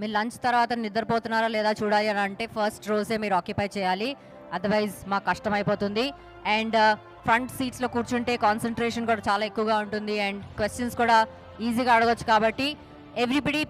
మీరు lunch తర్వాత నిద్రపోతున్నారా లేదా చూడాలి అని అంటే first రోజే మీరు ఆక్యుపై చేయాలి, అదర్వైజ్ మాకు కష్టమైపోతుంది. అండ్ ఫ్రంట్ సీట్స్లో కూర్చుంటే కాన్సన్ట్రేషన్ కూడా చాలా ఎక్కువగా ఉంటుంది అండ్ క్వశ్చన్స్ కూడా ఈజీగా అడగొచ్చు. కాబట్టి everybody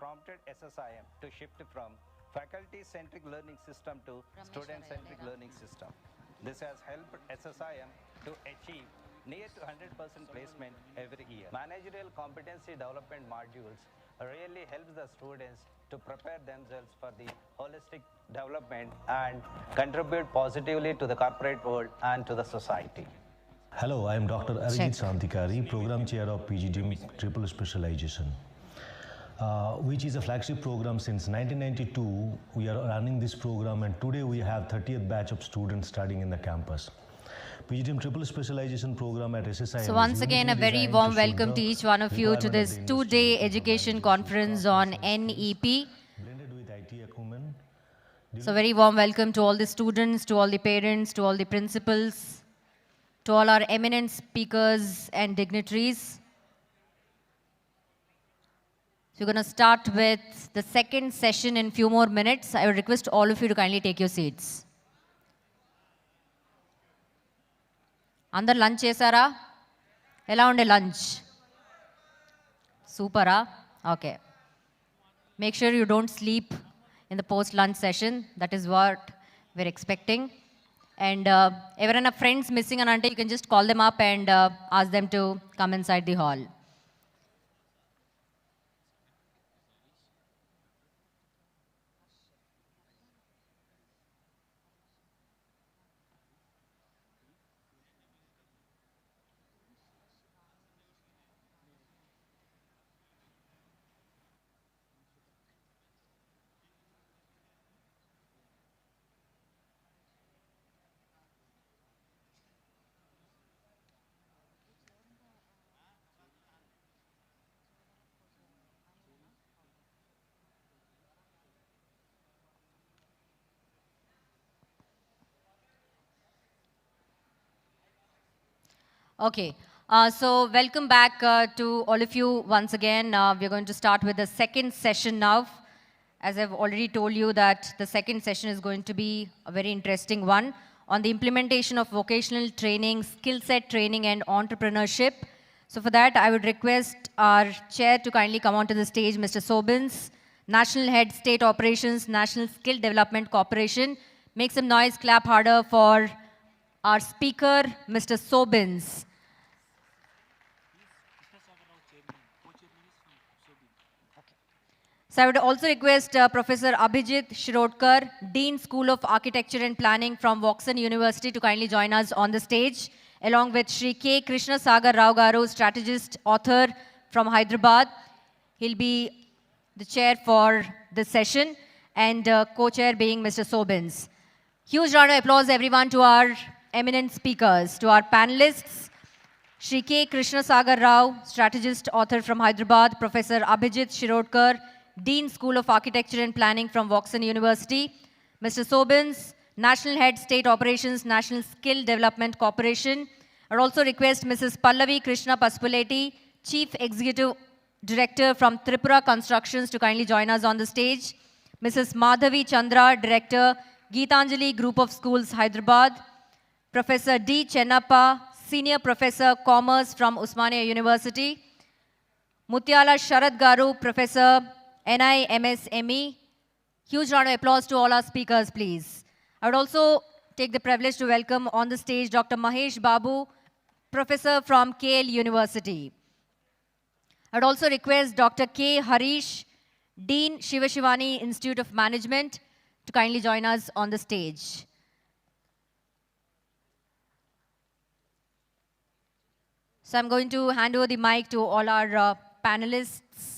prompted SSIM to shift from faculty-centric learning system to student-centric learning system. This has helped SSIM to achieve near to 100% placement every year. Managerial competency development modules really helps the students to prepare themselves for the holistic development and contribute positively to the corporate world and to the society. Hello, I am Dr. Arijit Santikari, Program Chair of PGDM Triple Specialization, which is a flagship program since 1992. We are running this program and today we have 30th batch of students studying in the campus. PGDM Triple Specialization program at SSIM. So once again, a very warm welcome to each one of you to this two-day education conference on NEP. Blended with IT acumen. So very warm welcome to all the students, to all the parents, to all the principals, to all our eminent speakers and dignitaries. So we're going to start with the second session in few more minutes. I would request all of you to kindly take your seats. అందరు lunch చేశారా? ఎలా ఉండే lunch? సూపరా? Okay. Make sure you don't sleep in the post-lunch session. That is what we're expecting. And ఎవరైనా friends missing అని అంటే you can just call them up and ask them to come inside the hall. Okay, so welcome back to all of you once again. We're going to start with the second session now. As I've already told you that the second session is going to be a very interesting one on the implementation of vocational training, skill set training, and entrepreneurship. So for that, I would request our chair to kindly come onto the stage, Mr. Sobins, National Head State Operations, National Skill Development Corporation. Make some noise, clap harder for our speaker, Mr. Sobins. So I would also request Professor Abhijit Shirodkar, Dean School of Architecture and Planning from Vocational University, to kindly join us on the stage, along with Shri K. Krishna Sagar Rao Garu, strategist, author from Hyderabad. He'll be the chair for this session, and co-chair being Mr. Sobins. Huge round of applause, everyone, to our eminent speakers, to our panelists, Shri K. Krishna Sagar Rao, strategist, author from Hyderabad, Professor Abhijit Shirodkar, Dean School of Architecture and Planning from Vocational University, Mr. Sobins, National Head State Operations, National Skill Development Corporation. I would also request Mrs. Pallavi Krishna Paspuleti, Chief Executive Director from Tripura Constructions, to kindly join us on the stage. Mrs. Madhavi Chandra, Director, Geetanjali Group of Schools, Hyderabad. Professor D. Chennappa, Senior Professor, Commerce from Usmania University. Mutyala Sharad Garu, Professor, NI MSME. Huge round of applause to all our speakers, please. I would also take the privilege to welcome on the stage Dr. Mahesh Babu, Professor from KL University. I would also request Dr. K. Harish, Dean Shivashivani Institute of Management, to kindly join us on the stage. So I'm going to hand over the mic to all our panelists.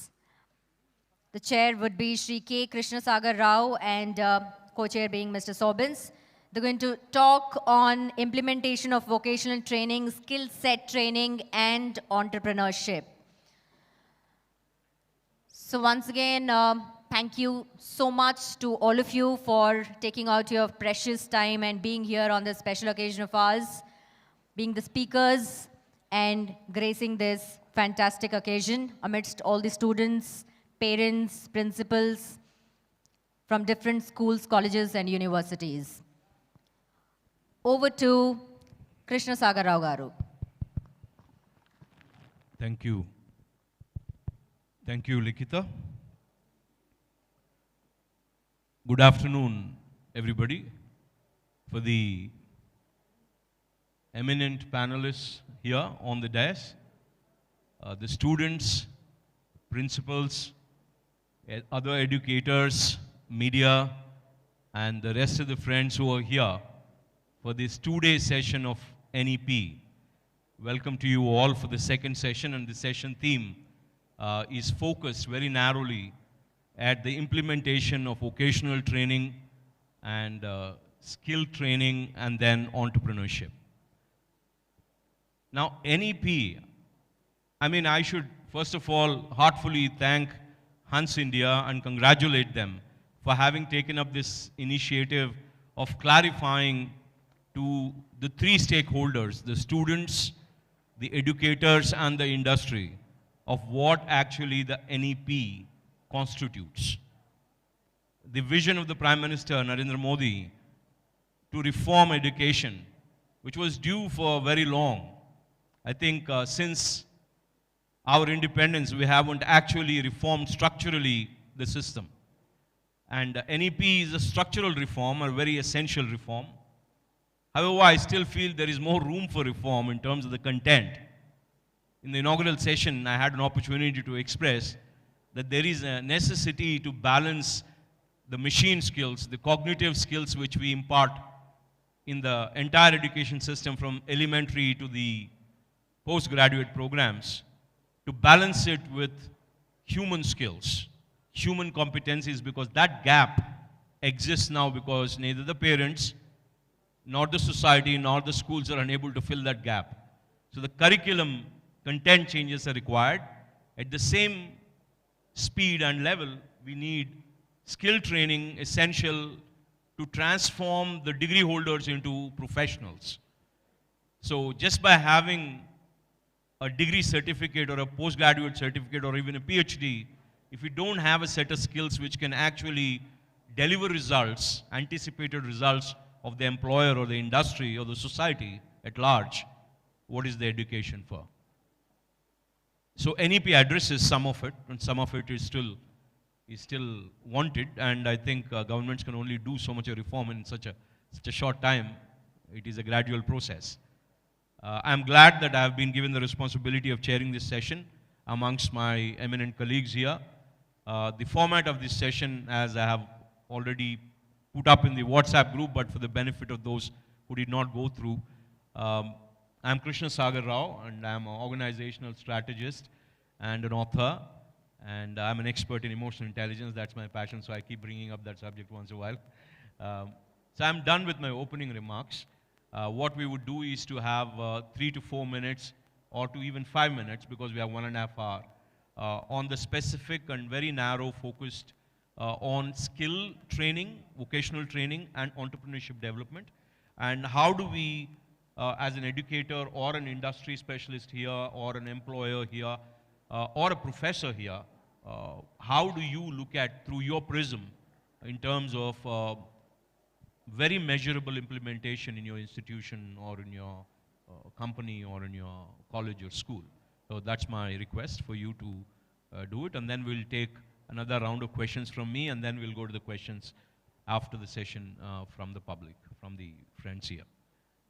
The chair would be Shri K. Krishna Sagar Rao, and co-chair being Mr. Sobins. They're going to talk on implementation of vocational training, skill set training, and entrepreneurship. So once again, thank you so much to all of you for taking out your precious time and being here on this special occasion of ours, being the speakers and gracing this fantastic occasion amidst all the students, parents, principals from different schools, colleges, and universities. Over to Krishna Sagar Rao Garu. Thank you. Thank you, Likita. Good afternoon, everybody. For the eminent panelists here on the dais, the students, principals, other educators, media, and the rest of the friends who are here for this two-day session of NEP. Welcome to you all for the second session, and the session theme is focused very narrowly at the implementation of vocational training and skill training, and then entrepreneurship. Now, NEP, I should first of all heartfully thank Hans India and congratulate them for having taken up this initiative of clarifying to the three stakeholders, the students, the educators, and the industry, of what actually the NEP constitutes. The vision of the Prime Minister Narendra Modi to reform education, which was due for very long. I think since our independence, we haven't actually reformed structurally the system. And NEP is a structural reform, a very essential reform. However, I still feel there is more room for reform in terms of the content. In the inaugural session, I had an opportunity to express that there is a necessity to balance the machine skills, the cognitive skills which we impart in the entire education system from elementary to the postgraduate programs, to balance it with human skills, human competencies, because that gap exists now because neither the parents, nor the society, nor the schools are unable to fill that gap. So the curriculum content changes are required. At the same speed and level, we need skill training essential to transform the degree holders into professionals. So just by having a degree certificate or a postgraduate certificate or even a PhD, if you don't have a set of skills which can actually deliver results, anticipated results of the employer or the industry or the society at large, what is the education for? So NEP addresses some of it, and some of it is still wanted, and I think governments can only do so much of reform in such a short time. It is a gradual process. I'm glad that I have been given the responsibility of chairing this session amongst my eminent colleagues here. The format of this session, as I have already put up in the WhatsApp group, but for the benefit of those who did not go through, I'm Krishna Sagar Rao, and I'm an organizational strategist and an author, and I'm an expert in emotional intelligence. That's my passion, so I keep bringing up that subject once in a while. So I'm done with my opening remarks. What we would do is to have 3 to 4 minutes or to even 5 minutes, because we have 1.5 hours, on the specific and very narrow focused on skill training, vocational training and entrepreneurship development. And how do we, as an educator or an industry specialist here or an employer here or a professor here, how do you look at through your prism in terms of very measurable implementation in your institution or in your company or in your college or school? So that's my request for you to do it, and then we'll take another round of questions from me, and then we'll go to the questions after the session from the public, from the friends here.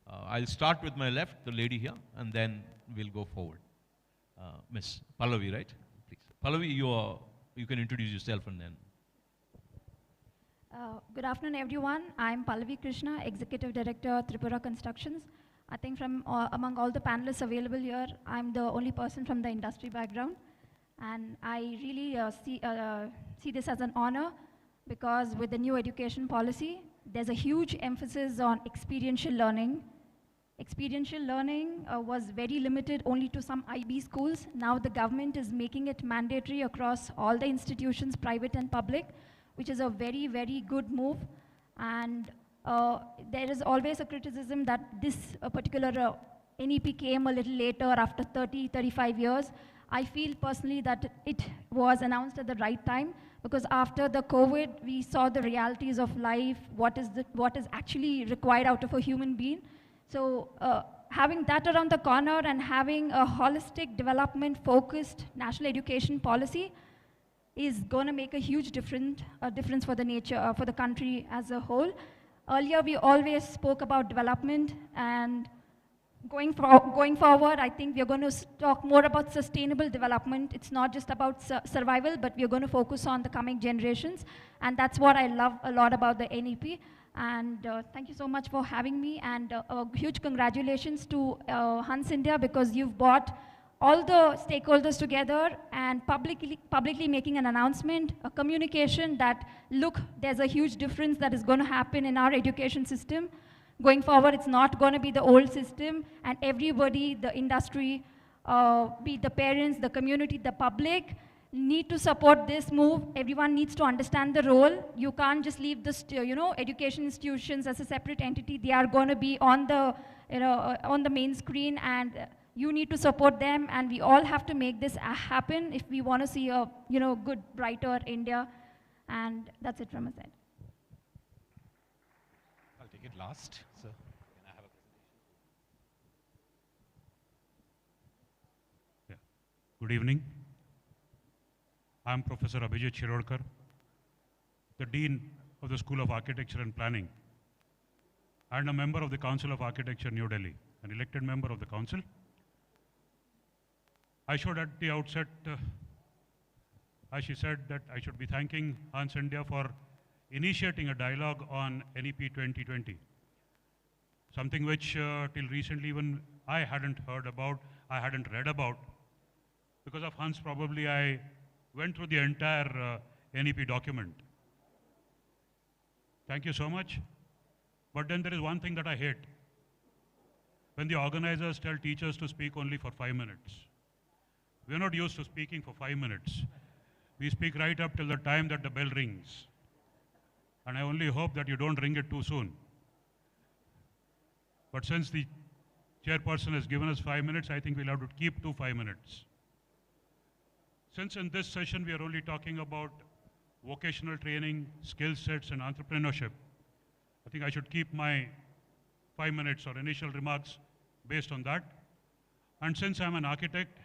I'll start with my left, the lady here, and then we'll go forward. Miss Pallavi, right? Please. Pallavi, you can introduce yourself and then. Good afternoon, everyone. I'm Pallavi Krishna, Executive Director, Tripura Constructions. I think from among all the panelists available here, I'm the only person from the industry background. And I really see this as an honor, because with the new education policy, there's a huge emphasis on experiential learning. Experiential learning was very limited only to some IB schools. Now the government is making it mandatory across all the institutions, private and public, which is a very, very good move. And there is always a criticism that this particular NEP came a little later, after 30, 35 years. I feel personally that it was announced at the right time, because after the COVID, we saw the realities of life, what is actually required out of a human being. So having that around the corner and having a holistic development focused national education policy is going to make a huge difference for the nature, for the country as a whole. Earlier, we always spoke about development, and going forward, I think we're going to talk more about sustainable development. It's not just about survival, but we're going to focus on the coming generations. And that's what I love a lot about the NEP. And thank you so much for having me. And a huge congratulations to Hans India, because you've brought all the stakeholders together and publicly making an announcement, a communication that, look, there's a huge difference that is going to happen in our education system. Going forward, it's not going to be the old system, and everybody, the industry, be it the parents, the community, the public, need to support this move. Everyone needs to understand the role. You can't just leave this, education institutions as a separate entity. They are going to be on the, on the main screen, and you need to support them, and we all have to make this happen if we want to see a, good, brighter India. And that's it from my side. I'll take it last. So, can I have a presentation? Yeah. Good evening. I'm Professor Abhijit Shirodkar, the Dean of the School of Architecture and Planning, and a member of the Council of Architecture, New Delhi, an elected member of the council. I should at the outset, as she said, that I should be thanking Hans India for initiating a dialogue on NEP 2020, something which till recently even I hadn't heard about, I hadn't read about. Because of Hans, probably I went through the entire NEP document. Thank you so much. But then there is one thing that I hate. When the organizers tell teachers to speak only for 5 minutes. We're not used to speaking for 5 minutes. We speak right up till the time that the bell rings. And I only hope that you don't ring it too soon. But since the chairperson has given us 5 minutes, I think we'll have to keep to 5 minutes. Since in this session we are only talking about vocational training, skill sets and entrepreneurship, I think I should keep my 5 minutes or initial remarks based on that. And since I'm an architect,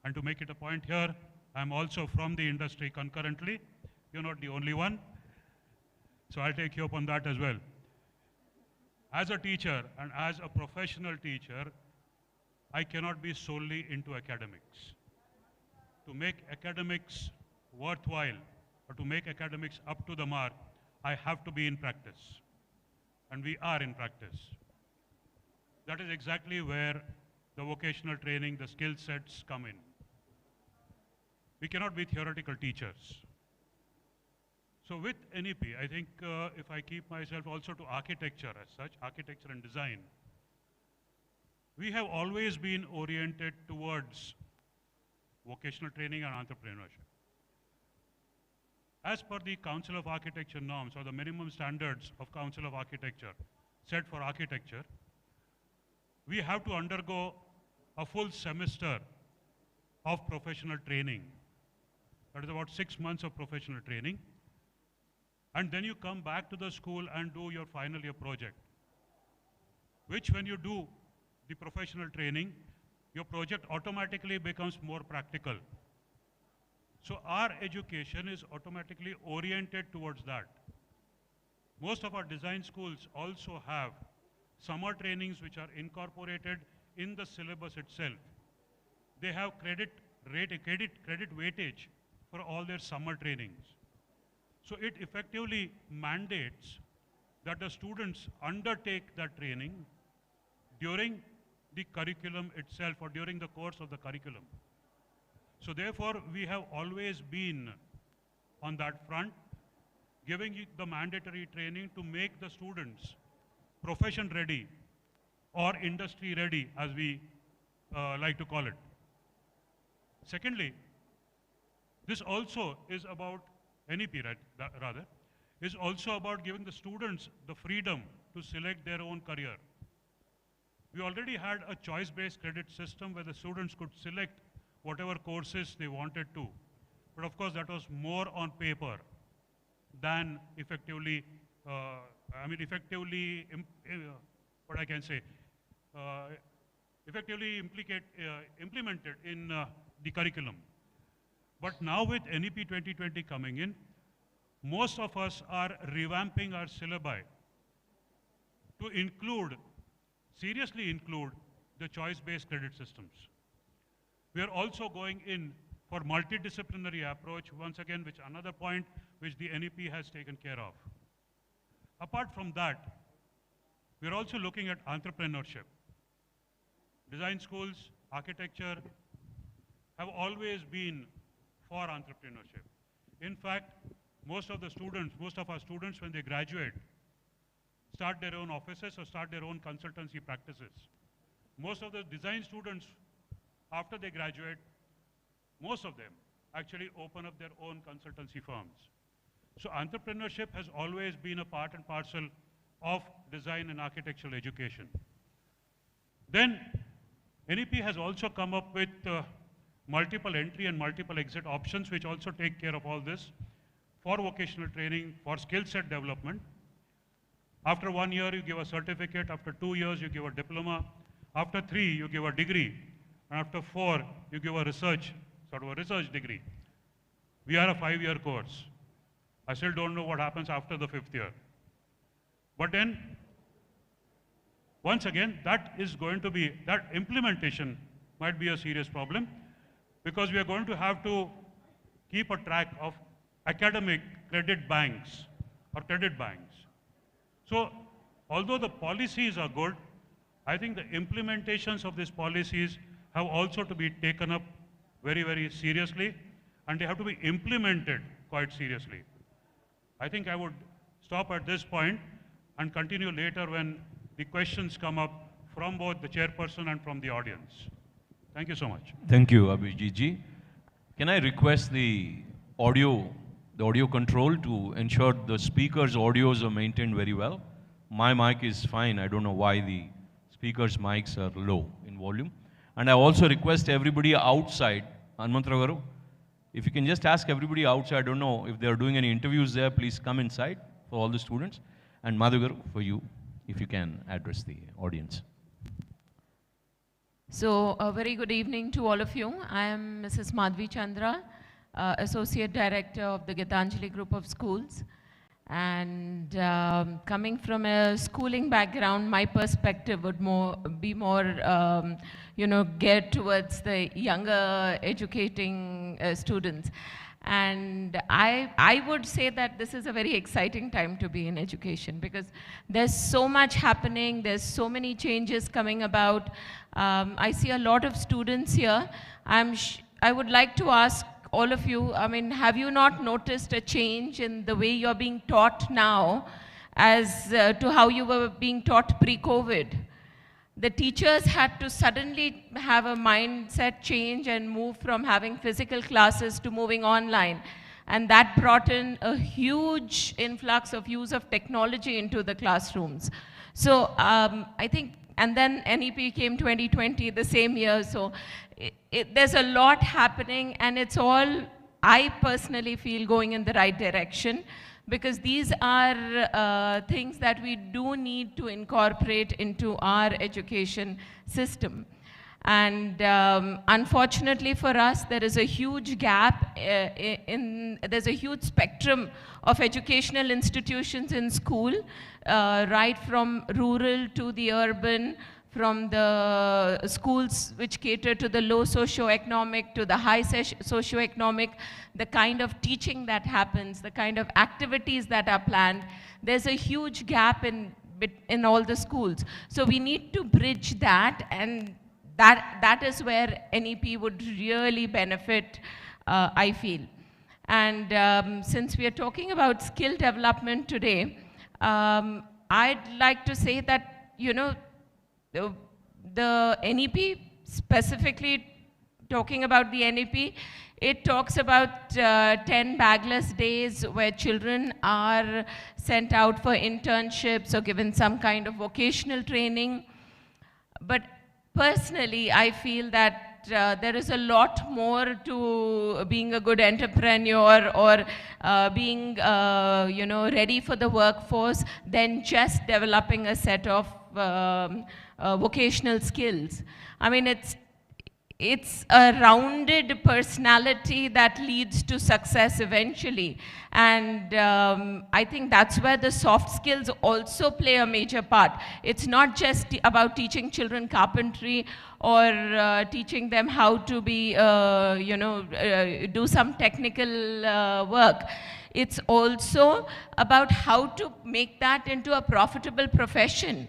and to make it a point here, I'm also from the industry concurrently. You're not the only one. So I'll take you up on that as well. As a teacher and as a professional teacher, I cannot be solely into academics. To make academics worthwhile or to make academics up to the mark, I have to be in practice. And we are in practice. That is exactly where the vocational training, the skill sets come in. We cannot be theoretical teachers. So with NEP, I think if I keep myself also to architecture as such, architecture and design, we have always been oriented towards vocational training and entrepreneurship. As per the Council of Architecture norms or the minimum standards of Council of Architecture set for architecture, we have to undergo a full semester of professional training. That is about 6 months of professional training. And then you come back to the school and do your final year project, which when you do the professional training, your project automatically becomes more practical. So our education is automatically oriented towards that. Most of our design schools also have summer trainings which are incorporated in the syllabus itself. They have credit weightage for all their summer trainings. So it effectively mandates that the students undertake that training during the curriculum itself or during the course of the curriculum. So therefore, we have always been on that front, giving the mandatory training to make the students profession ready or industry ready, as we like to call it. Secondly, this also is about NEP, rather, is also about giving the students the freedom to select their own career. We already had a choice-based credit system where the students could select whatever courses they wanted to. But of course, that was more on paper than effectively, effectively implemented in the curriculum. But now with NEP 2020 coming in, most of us are revamping our syllabi to include, seriously include, the choice-based credit systems. We are also going in for multidisciplinary approach, once again, which another point which the NEP has taken care of. Apart from that, we are also looking at entrepreneurship. Design schools, architecture have always been for entrepreneurship. In fact, most of our students, when they graduate, start their own offices or start their own consultancy practices. Most of the design students, after they graduate, most of them actually open up their own consultancy firms. So entrepreneurship has always been a part and parcel of design and architectural education. Then NEP has also come up with multiple entry and multiple exit options, which also take care of all this for vocational training, for skill set development. After 1 year, you give a certificate. After 2 years, you give a diploma. After 3, you give a degree. And after 4, you give a research degree. We are a 5-year course. I still don't know what happens after the 5th year. But then, once again, that implementation might be a serious problem, because we are going to have to keep a track of academic credit banks or credit banks. So, although the policies are good, I think the implementations of these policies have also to be taken up very, very seriously, and they have to be implemented quite seriously. I think I would stop at this point and continue later when the questions come up from both the chairperson and from the audience. Thank you so much. Thank you, Abhijit ji. Can I request the audio control to ensure the speakers' audios are maintained very well? My mic is fine. I don't know why the speakers' mics are low in volume. And I also request everybody outside, Hanmantra Garu, if you can just ask everybody outside, I don't know if they are doing any interviews there, please come inside for all the students. And Madhugar, for you, if you can address the audience. So, a very good evening to all of you. I am Mrs. Madhvi Chandra, Associate Director of the Gitanjali Group of Schools. And coming from a schooling background, my perspective would be more, geared towards the younger educating students. And I would say that this is a very exciting time to be in education, because there's so much happening, there's so many changes coming about. I see a lot of students here. I would like to ask all of you, I mean, have you not noticed a change in the way you're being taught now as to how you were being taught pre-COVID? The teachers had to suddenly have a mindset change and move from having physical classes to moving online. And that brought in a huge influx of use of technology into the classrooms. So I think, and then NEP came 2020, the same year. So there's a lot happening, and it's all, I personally feel, going in the right direction, because these are things that we do need to incorporate into our education system. And unfortunately for us, there is a huge gap there's a huge spectrum of educational institutions in school, right from rural to the urban, from the schools which cater to the low socioeconomic to the high socioeconomic, the kind of teaching that happens, the kind of activities that are planned. There's a huge gap in all the schools. So we need to bridge that, and that is where NEP would really benefit, I feel. And since we are talking about skill development today, I'd like to say that, the NEP, specifically talking about the NEP, it talks about 10 bagless days where children are sent out for internships or given some kind of vocational training. But personally, I feel that there is a lot more to being a good entrepreneur or being ready for the workforce than just developing a set of vocational skills. I mean, it's a rounded personality that leads to success eventually. And I think that's where the soft skills also play a major part. It's not just about teaching children carpentry or teaching them how to be, do some technical work. It's also about how to make that into a profitable profession.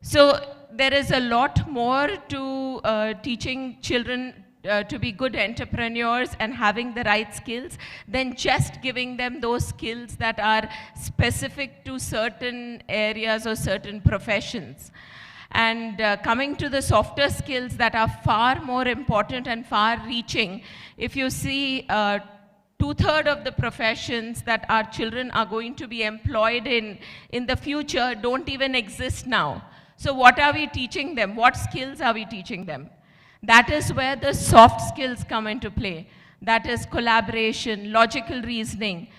So there is a lot more to teaching children to be good entrepreneurs and having the right skills than just giving them those skills that are specific to certain areas or certain professions. And coming to the softer skills that are far more important and far-reaching, if you see 2/3 of the professions that our children are going to be employed in the future don't even exist now. So what are we teaching them? What skills are we teaching them? That is where the soft skills come into play. That is collaboration, logical reasoning,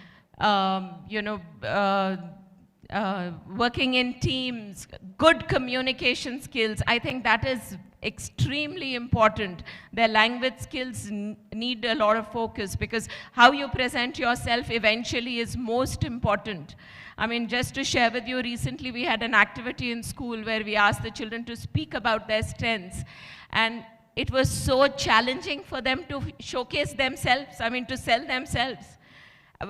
working in teams, good communication skills. I think that is extremely important. Their language skills need a lot of focus, because how you present yourself eventually is most important. I mean, just to share with you, recently we had an activity in school where we asked the children to speak about their strengths. And it was so challenging for them to showcase themselves, I mean, to sell themselves.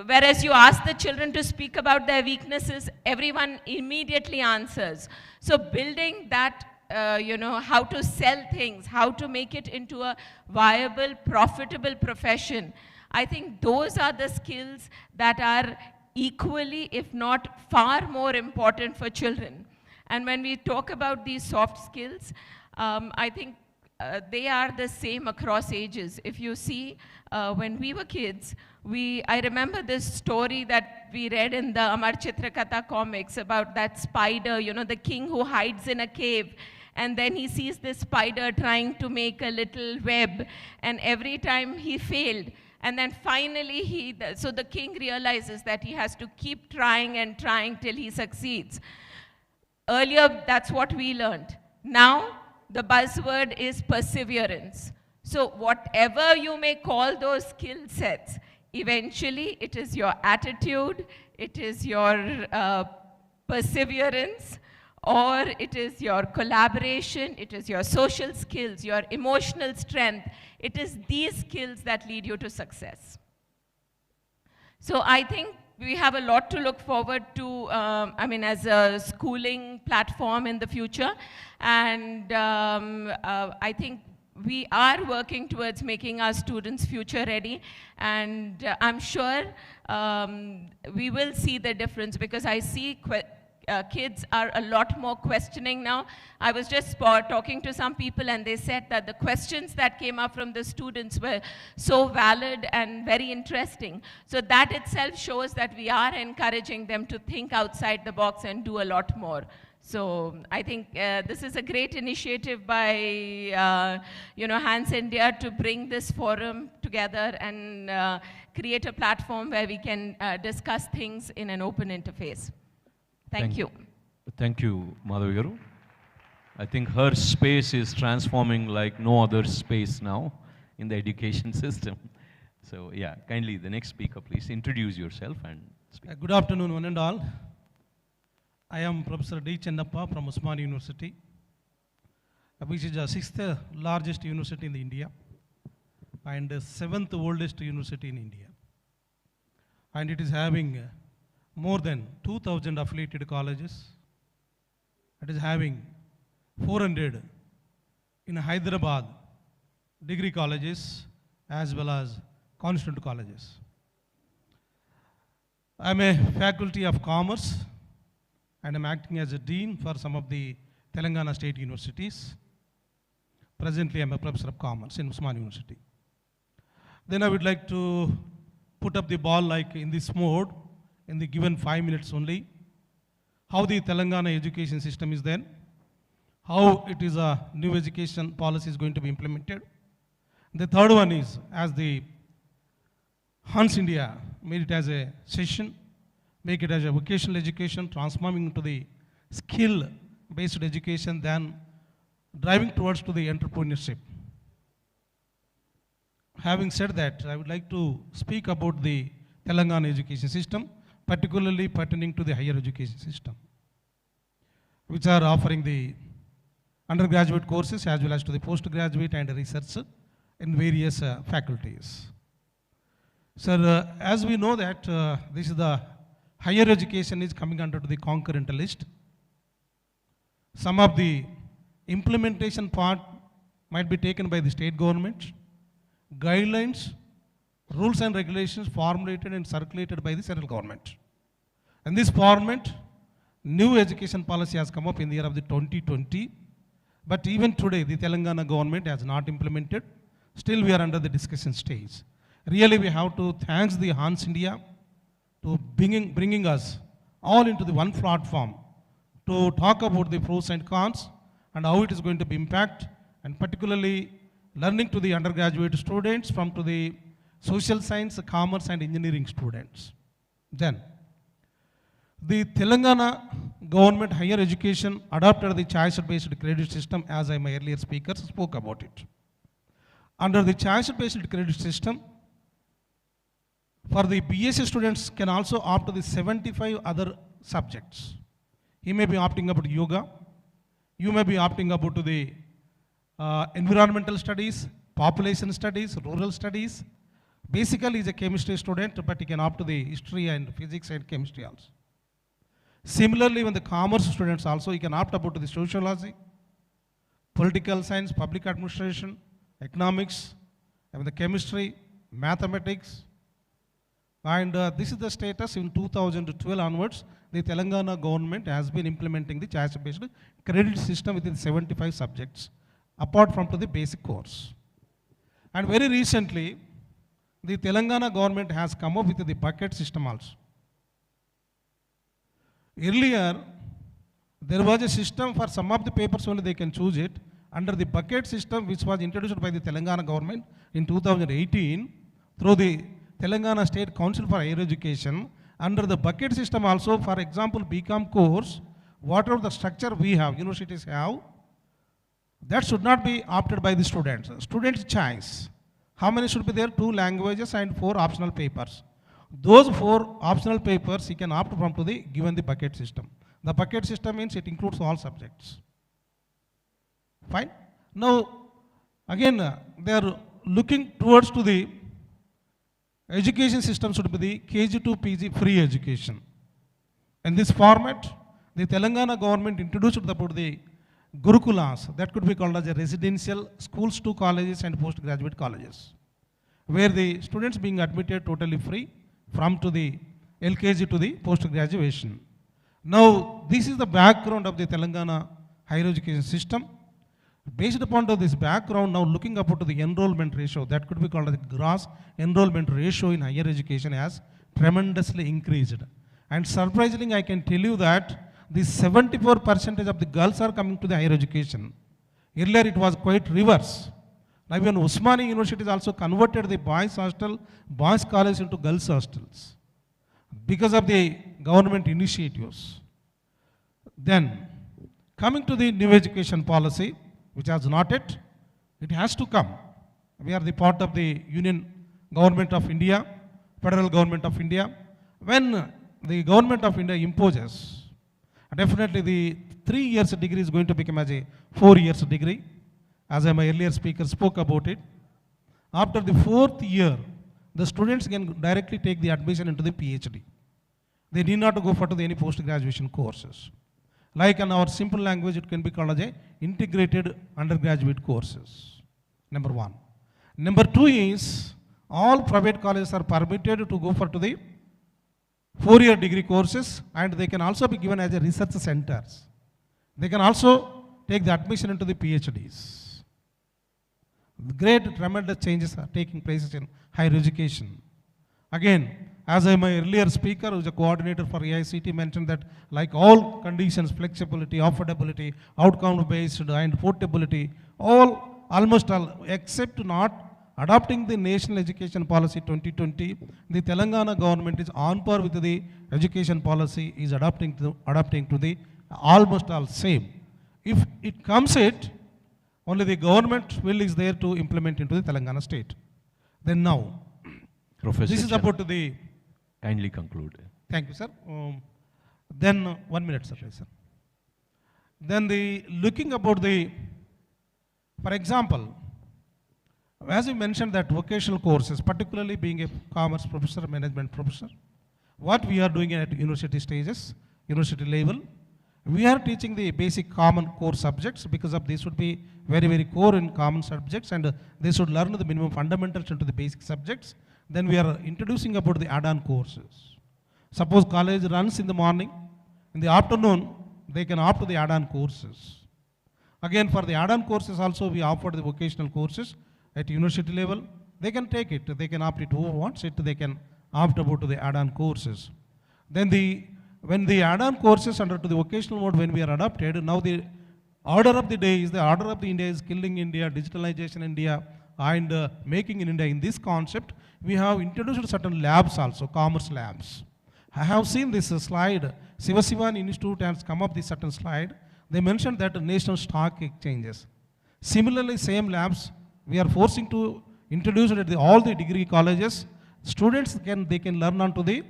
Whereas you ask the children to speak about their weaknesses, everyone immediately answers. So building that, how to sell things, how to make it into a viable, profitable profession, I think those are the skills that are equally, if not far more important for children. And when we talk about these soft skills, I think they are the same across ages. If you see, when we were kids, I remember this story that we read in the Amar Chitrakatha comics about that spider, the king who hides in a cave, and then he sees this spider trying to make a little web, and every time he failed, And then finally, so the king realizes that he has to keep trying and trying till he succeeds. Earlier, that's what we learned. Now, the buzzword is perseverance. So whatever you may call those skill sets, eventually it is your attitude, it is your perseverance, or it is your collaboration, it is your social skills, your emotional strength. It is these skills that lead you to success. So I think we have a lot to look forward to, as a schooling platform in the future. And I think we are working towards making our students future ready. And I'm sure we will see the difference, because I see kids are a lot more questioning now. I was just talking to some people, and they said that the questions that came up from the students were so valid and very interesting. So that itself shows that we are encouraging them to think outside the box and do a lot more. So I think this is a great initiative by Hans India to bring this forum together and create a platform where we can discuss things in an open interface. Thank you. Thank you, Madhavi Garu. I think her space is transforming like no other space now in the education system. So yeah, kindly the next speaker, please introduce yourself and speak. Good afternoon, one and all. I am Professor D. Chennappa from Usman University, which is the 6th largest university in India and the 7th oldest university in India. And it is having more than 2,000 affiliated colleges. It is having 400 in Hyderabad degree colleges as well as constituent colleges. I am a faculty of commerce and I am acting as a dean for some of the Telangana state universities. Presently I am a professor of commerce in Usman University. Then I would like to put up the ball like in this mode, in the given 5 minutes only, how the Telangana education system is then, how it is a new education policy is going to be implemented. The third one is, as the Hans India made it as a session, make it as a vocational education, transforming into the skill-based education, then driving towards to the entrepreneurship. Having said that, I would like to speak about the Telangana education system, particularly pertaining to the higher education system, which are offering the undergraduate courses as well as to the postgraduate and research in various faculties. Sir, as we know that this is the higher education is coming under the concurrent list. Some of the implementation part might be taken by the state government. Guidelines, rules and regulations formulated and circulated by the central government. In this format, new education policy has come up in the year of the 2020, but even today the Telangana government has not implemented. Still we are under the discussion stage. Really we have to thank the Hans India to bringing us all into the one platform to talk about the pros and cons and how it is going to be impact, and particularly learning to the undergraduate students from to the social science, commerce and engineering students. Then, the Telangana government higher education adopted the choice-based credit system, as my earlier speakers spoke about it. Under the choice-based credit system, for the BSc students can also opt to the 75 other subjects. He may be opting about yoga, you may be opting about to the environmental studies, population studies, rural studies. Basically, he's a chemistry student, but he can opt to the history and physics and chemistry also. Similarly, when the commerce students also, he can opt about to the sociology, political science, public administration, economics, and the chemistry, mathematics. And this is the status in 2012 onwards. The Telangana government has been implementing the choice-based credit system within 75 subjects, apart from to the basic course. And very recently, the Telangana government has come up with the bucket system also. Earlier, there was a system for some of the papers only they can choose it. Under the bucket system, which was introduced by the Telangana government in 2018, through the Telangana State Council for Higher Education, under the bucket system also, for example, BCom course, whatever the structure we have, universities have, that should not be opted by the students. Student's choice. How many should be there? 2 languages and 4 optional papers. Those 4 optional papers he can opt from to the given the bucket system. The bucket system means it includes all subjects. Fine. Now, again, they are looking towards to the education system should be the KG to PG free education. In this format, the Telangana government introduced about the Gurukulas, that could be called as a residential schools to colleges and postgraduate colleges, where the students being admitted totally free from to the LKG to the post-graduation. Now, this is the background of the Telangana higher education system. Based upon this background, now looking up to the enrollment ratio, that could be called as the gross enrollment ratio in higher education has tremendously increased. And surprisingly, I can tell you that the 74% of the girls are coming to the higher education. Earlier it was quite reverse. Now even Usmani University has also converted the boys hostel, boys college into girls hostels because of the government initiatives. Then coming to the new education policy, which has not yet, it has to come. We are the part of the Union Government of India, Federal Government of India. When the Government of India imposes, definitely the 3 years degree is going to become as a 4 years degree, as my earlier speaker spoke about it. After the 4th year, the students can directly take the admission into the PhD. They need not to go for any post-graduation courses. Like in our simple language, it can be called as a integrated undergraduate courses. Number 1. Number 2 is, all private colleges are permitted to go for the 4-year degree courses, and they can also be given as a research centers. They can also take the admission into the PhDs. Great tremendous changes are taking place in higher education. Again, as my earlier speaker, who is a coordinator for AICT, mentioned that like all conditions, flexibility, affordability, outcome-based and portability, almost all, except not adopting the National Education Policy 2020, the Telangana government is on par with the education policy, is adopting to the almost all same. If it comes only the government will is there to implement into the Telangana state. Then now, Professor this is about the... Kindly conclude. Thank you, sir. Then 1 minute, sir. Then the looking about the, for example, as you mentioned that vocational courses, particularly being a commerce professor, management professor, what we are doing at university stages, university level, we are teaching the basic common core subjects because of these should be very, very core in common subjects, and they should learn the minimum fundamentals into the basic subjects. Then we are introducing about the add-on courses. Suppose college runs in the morning, in the afternoon, they can opt to the add-on courses. Again, for the add-on courses also, we offer the vocational courses at university level. They can take it, they can opt it. Who wants it, they can opt about to the add-on courses. Then when the add-on courses under to the vocational mode, when we are adopted, now the order of the day is the order of the India is killing India, digitalization India, and making in India. In this concept, we have introduced certain labs also, commerce labs. I have seen this slide. Shivashivan Institute has come up with certain slide. They mentioned that national stock exchanges. Similarly, same labs, we are forcing to introduce it at all the degree colleges. Students can learn onto the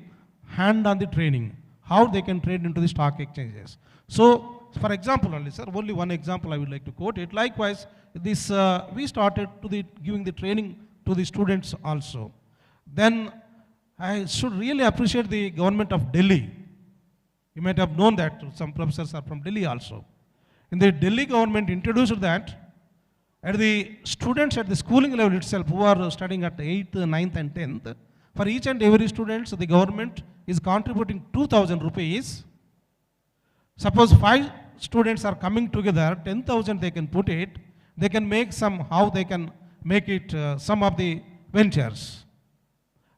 hand on the training, how they can trade into the stock exchanges. So, for example only, sir, only one example I would like to quote it. Likewise, this we started to giving the training to the students also. Then I should really appreciate the government of Delhi. You might have known that some professors are from Delhi also. In the Delhi government introduced that at the students at the schooling level itself who are studying at 8th, 9th and 10th, for each and every student, the government is contributing 2,000 rupees. Suppose 5 students are coming together, 10,000 they can put it, they can make how they can make it some of the ventures.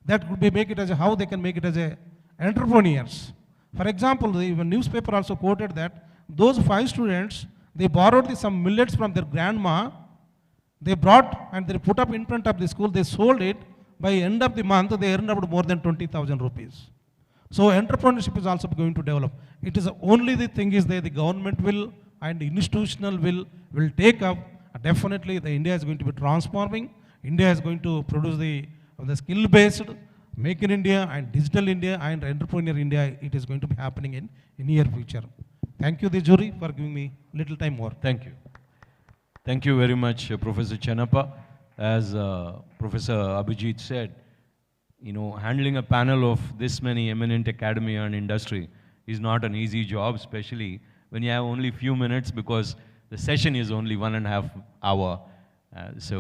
That could be make it as how they can make it as entrepreneurs. For example, the newspaper also quoted that those 5 students, they borrowed some millets from their grandma, they brought and they put up in front of the school, they sold it, by end of the month, they earn about more than 20,000 rupees. So entrepreneurship is also going to develop. It is only the thing is that the government will and institutional will take up. Definitely the India is going to be transforming. India is going to produce the skill-based, Make in India and Digital India and Entrepreneur India. It is going to be happening in near future. Thank you, the jury, for giving me little time more. Thank you. Thank you very much, Professor Chenappa. As Professor Abhijit said, you know, handling a panel of this many eminent academia and industry is not an easy job, especially when you have only few minutes because the session is only 1.5 hours. So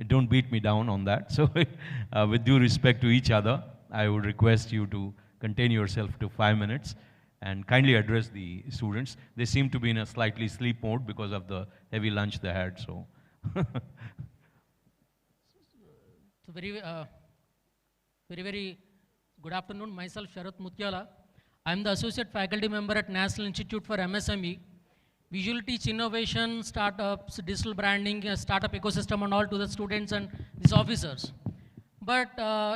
don't beat me down on that. So with due respect to each other, I would request you to contain yourself to 5 minutes and kindly address the students. They seem to be in a slightly sleep mode because of the heavy lunch they had. So, very good afternoon. Myself, Sharath Mutyala. I am the Associate Faculty Member at National Institute for MSME. We usually teach innovation, startups, digital branding, startup ecosystem and all to the students and these officers. But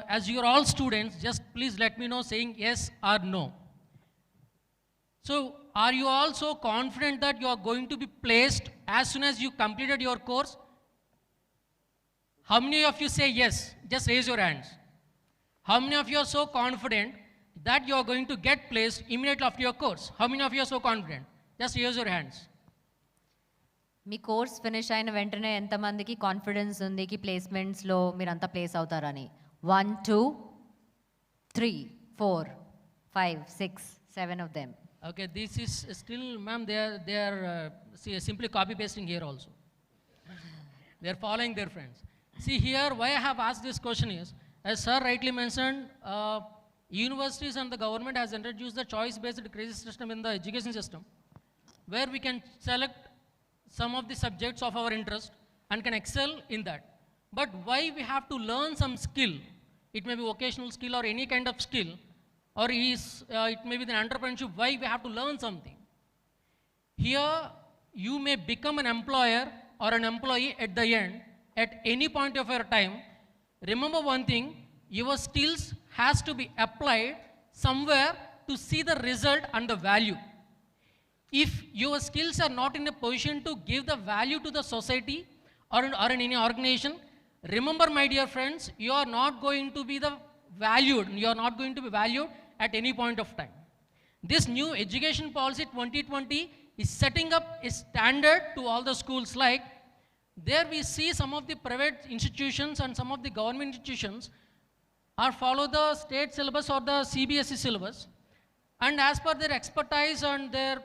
as you are all students, just please let me know saying yes or no. So are you all so confident that you are going to be placed as soon as you completed your course? How many of you say yes? Just raise your hands. How many of you are so confident that you are going to get placed immediately after your course? How many of you are so confident? Just raise your hands. Me course finish అయిన వెంటనే ఎంతమందికి confidence ఉంది కి ప్లేస్మెంట్స్లో మీరంతా place అవుతారని? 1, 2, 3, 4, 5, 6, 7 of them. Okay, this is still, ma'am, they are simply copy pasting here also. They are following their friends. See here, why I have asked this question is, as sir rightly mentioned, universities and the government has introduced the choice-based credit system in the education system, where we can select some of the subjects of our interest and can excel in that. But why we have to learn some skill? It may be vocational skill or any kind of skill, or it may be the entrepreneurship. Why we have to learn something? Here, you may become an employer or an employee at the end, at any point of your time. Remember one thing, your skills has to be applied somewhere to see the result and the value. If your skills are not in a position to give the value to the society or in any organization, remember my dear friends, you are not going to be valued. You are not going to be valued at any point of time. This new education policy 2020 is setting up a standard to all the schools. Like there we see some of the private institutions and some of the government institutions are follow the state syllabus or the CBSE syllabus, and as per their expertise and their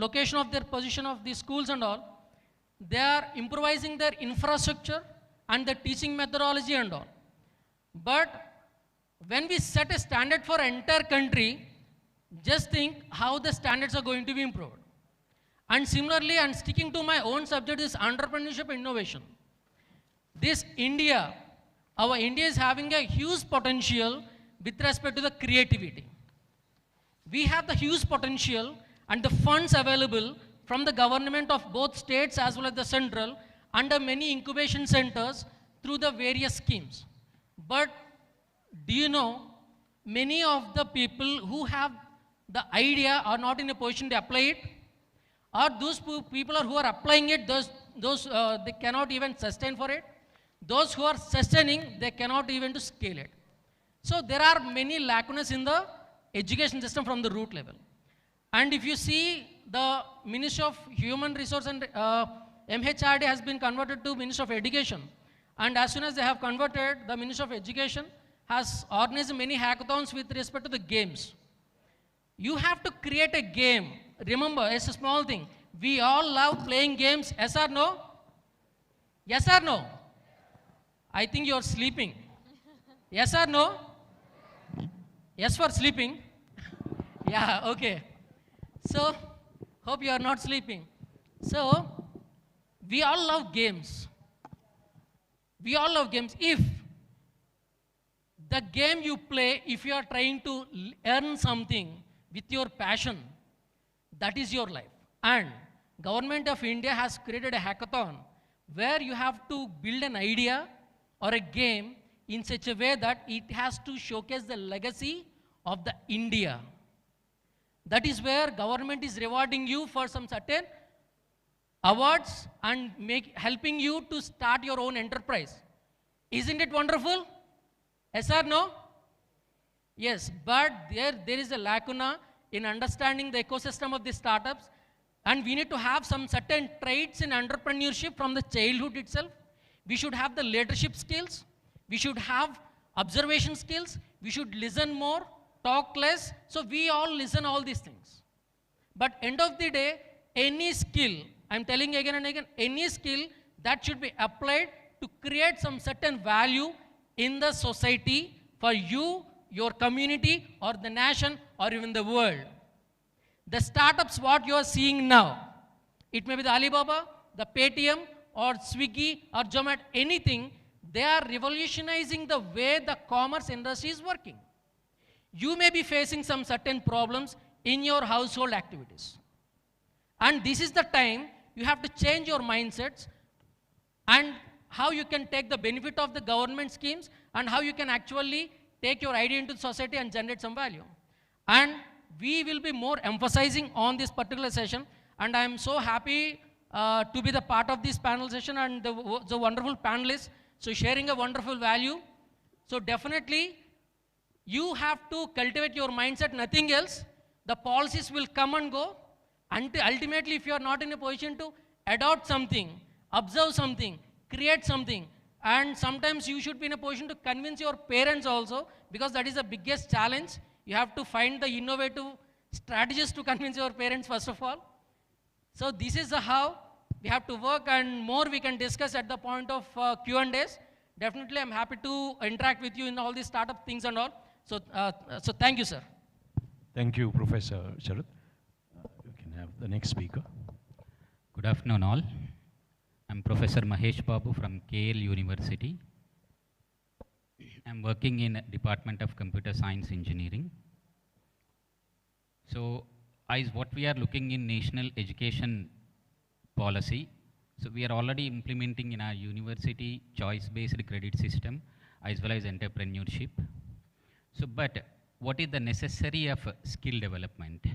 location of their position of the schools and all, they are improvising their infrastructure and the teaching methodology and all. But when we set a standard for entire country, just think how the standards are going to be improved. And similarly, and sticking to my own subject is entrepreneurship innovation. This India, our India is having a huge potential with respect to the creativity. We have the huge potential and the funds available from the government of both states as well as the central under many incubation centers through the various schemes. But do you know, many of the people who have the idea are not in a position to apply it, or those people who are applying it, they cannot even sustain for it. Those who are sustaining, they cannot even to scale it. So there are many lacunas in the education system from the root level. And if you see, the Ministry of Human Resource and MHRD has been converted to Ministry of Education. And as soon as they have converted, the Ministry of Education has organized many hackathons with respect to the games. You have to create a game. Remember, it's a small thing. We all love playing games. Yes or no? Yes or no? I think you're sleeping. Yes or no? Yes for sleeping. Yeah, okay. So, hope you are not sleeping. So, we all love games. We all love games. If the game you play, if you are trying to earn something with your passion, that is your life. And Government of India has created a hackathon where you have to build an idea or a game in such a way that it has to showcase the legacy of the India. That is where government is rewarding you for some certain awards and helping you to start your own enterprise. Isn't it wonderful? Yes or no? Yes, but there is a lacuna in understanding the ecosystem of the startups, and we need to have some certain traits in entrepreneurship from the childhood itself. We should have the leadership skills. We should have observation skills. We should listen more, talk less. So we all listen all these things. But end of the day, any skill, I'm telling again and again, any skill that should be applied to create some certain value in the society for you, your community, or the nation, or even the world. The startups what you are seeing now, it may be the Alibaba, the Paytm, or Swiggy, or Zomato, anything, they are revolutionizing the way the commerce industry is working. You may be facing some certain problems in your household activities. And this is the time you have to change your mindsets and how you can take the benefit of the government schemes and how you can actually take your idea into society and generate some value. And we will be more emphasizing on this particular session, and I am so happy to be the part of this panel session and the wonderful panelists, so sharing a wonderful value. So definitely, you have to cultivate your mindset, nothing else. The policies will come and go, and ultimately, if you are not in a position to adopt something, observe something, create something, and sometimes you should be in a position to convince your parents also, because that is the biggest challenge. You have to find the innovative strategies to convince your parents first of all. So this is how we have to work, and more we can discuss at the point of Q&As. Definitely, I'm happy to interact with you in all these startup things and all. So, so thank you, sir. Thank you, Professor Sharad. You can have the next speaker. Good afternoon, all. I'm Professor Mahesh Babu from KL University. I'm working in Department of Computer Science Engineering. So, what we are looking in national education policy, so we are already implementing in our university choice-based credit system as well as entrepreneurship. So, but what is the necessary of skill development?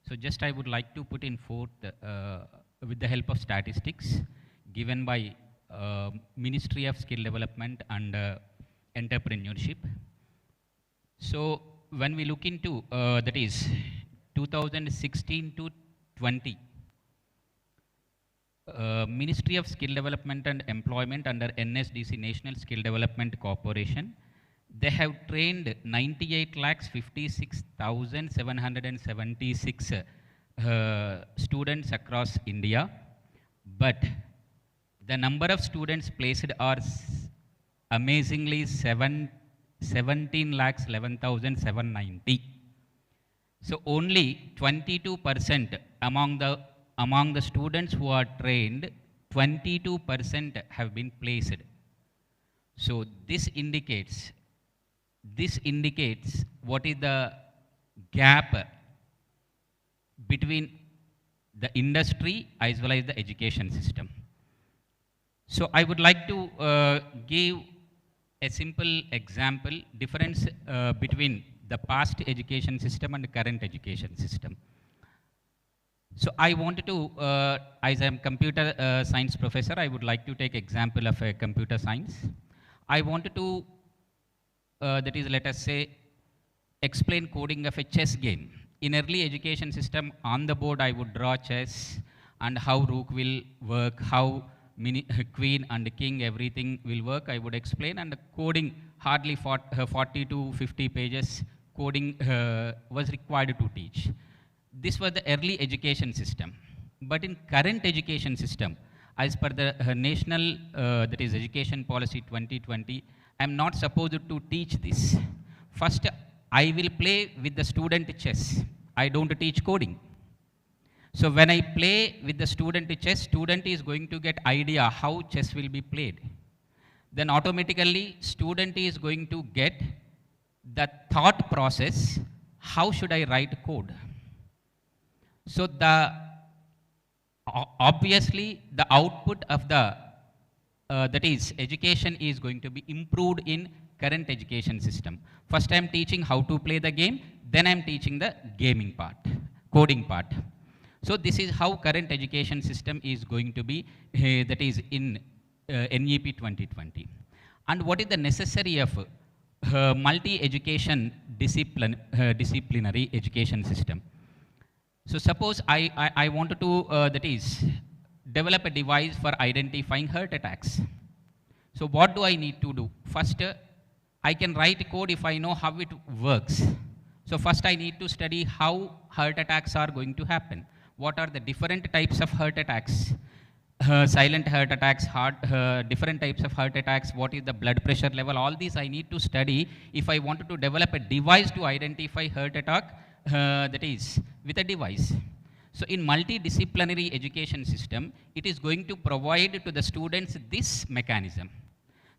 So, just I would like to put in forth with the help of statistics given by Ministry of Skill Development and Entrepreneurship. So, when we look into that is 2016 to 20, Ministry of Skill Development and Employment under NSDC, National Skill Development Corporation, they have trained 98,56,776 students across India, but the number of students placed are amazingly 17,11,790. So only 22% among the students who are trained, 22% have been placed. So this indicates what is the gap between the industry as well as the education system. So I would like to give a simple example, difference between the past education system and the current education system. So I wanted to, as I am computer science professor, I would like to take example of a computer science. I wanted to, that is, let us say, explain coding of a chess game. In early education system, on the board I would draw chess and how rook will work, how queen and king, everything will work, I would explain, and the coding hardly 40 to 50 pages coding was required to teach. This was the early education system. But in current education system, as per the national, that is Education Policy 2020, I am not supposed to teach this. First, I will play with the student chess. I don't teach coding. So when I play with the student chess, student is going to get idea how chess will be played. Then automatically, student is going to get the thought process, how should I write code? So obviously the output of the that is education is going to be improved in current education system. First I'm teaching how to play the game, then I'm teaching the gaming part, coding part. So this is how current education system is going to be, that is in NEP 2020. And what is the necessary of multi-education disciplinary education system? So suppose I wanted to, that is, develop a device for identifying heart attacks. So what do I need to do? First, I can write code if I know how it works. So first I need to study how heart attacks are going to happen. What are the different types of heart attacks? Silent heart attacks, different types of heart attacks, what is the blood pressure level, all these I need to study if I wanted to develop a device to identify heart attack, that is, with a device. So in multidisciplinary education system, it is going to provide to the students this mechanism.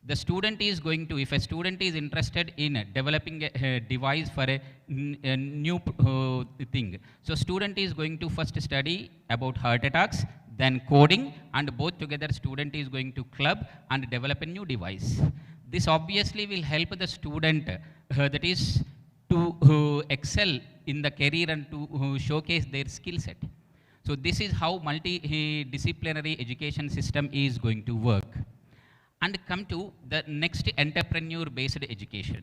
The student is going to, if a student is interested in developing a device for a new thing, so student is going to first study about heart attacks, then coding, and both together student is going to club and develop a new device. This obviously will help the student, that is, to excel in the career and to showcase their skill set. So this is how multidisciplinary education system is going to work. And come to the next, entrepreneur-based education.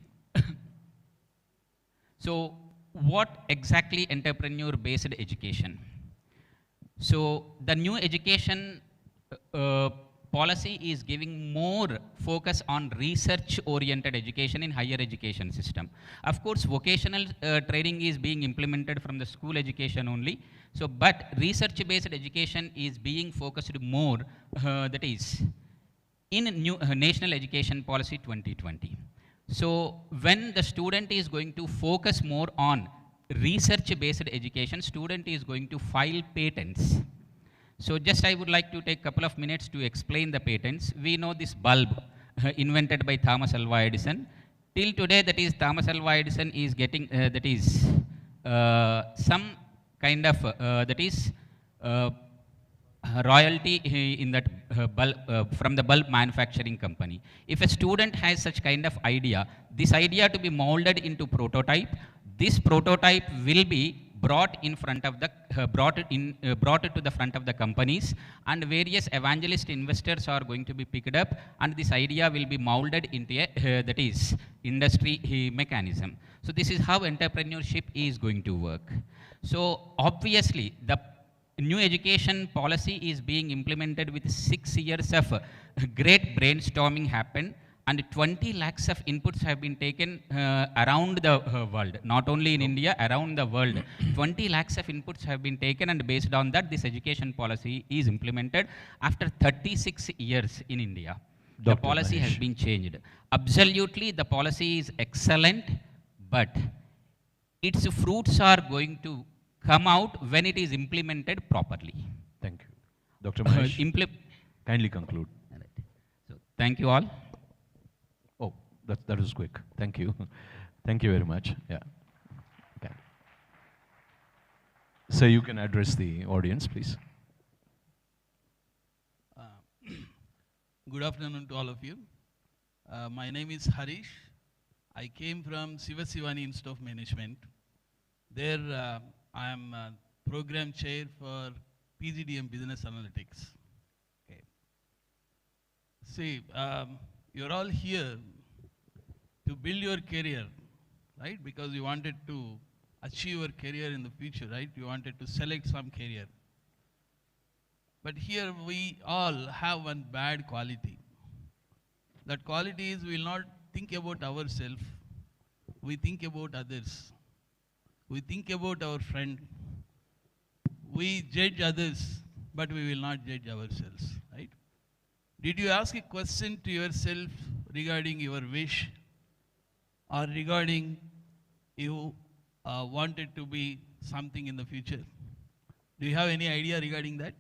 So what exactly entrepreneur-based education? So the new education policy is giving more focus on research-oriented education in higher education system. Of course, vocational training is being implemented from the school education only. So, but research-based education is being focused more, that is, in new National Education Policy 2020. So when the student is going to focus more on research-based education, student is going to file patents. So just I would like to take a couple of minutes to explain the patents. We know this bulb invented by Thomas Alva Edison. Till today, that is, Thomas Alva Edison is getting, that is, some kind of, that is, royalty in that bulb, from the bulb manufacturing company. If a student has such kind of idea, this idea to be molded into prototype, this prototype will be brought in front of the brought to the front of the companies, and various evangelist investors are going to be picked up, and this idea will be molded into a that is industry mechanism. So this is how entrepreneurship is going to work. So obviously the new education policy is being implemented with 6 years of great brainstorming happened, and 20 lakhs of inputs have been taken around the world, not only in India, around the world. 20 lakhs of inputs have been taken, and based on that, this education policy is implemented after 36 years in India. The policy has been changed. Absolutely, the policy is excellent, but its fruits are going to come out when it is implemented properly. Thank you. Dr. Mahesh, kindly conclude. Right. So, thank you all. Oh, that was quick. Thank you. Thank you very much. Yeah. Okay. So you can address the audience, please. Good afternoon to all of you. My name is Harish. I came from Shivasivani Institute of Management. There I am program chair for PGDM Business Analytics. Okay. See, you're all here to build your career, right? Because you wanted to achieve your career in the future, right? You wanted to select some career. But here we all have one bad quality. That quality is we will not think about ourselves, we think about others. We think about our friend. We judge others, but we will not judge ourselves, right? Did you ask a question to yourself regarding your wish or regarding you wanted to be something in the future? Do you have any idea regarding that?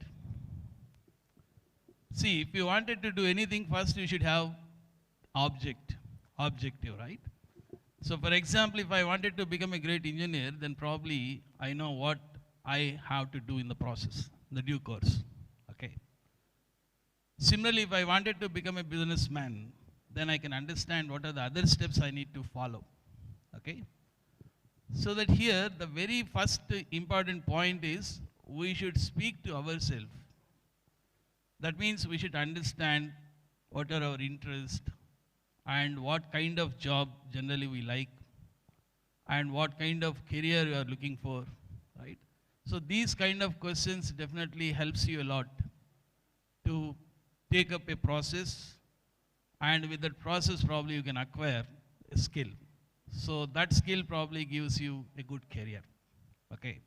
See, if you wanted to do anything, first you should have objective, right? So for example, if I wanted to become a great engineer, then probably I know what I have to do in the process, the due course, okay? Similarly, if I wanted to become a businessman, then I can understand what are the other steps I need to follow. Okay? So that here, the very first important point is we should speak to ourselves. That means we should understand what are our interests and what kind of job generally we like and what kind of career you are looking for, right? So these kind of questions definitely helps you a lot to take up a process, and with that process probably you can acquire a skill. So that skill probably gives you a good career, okay?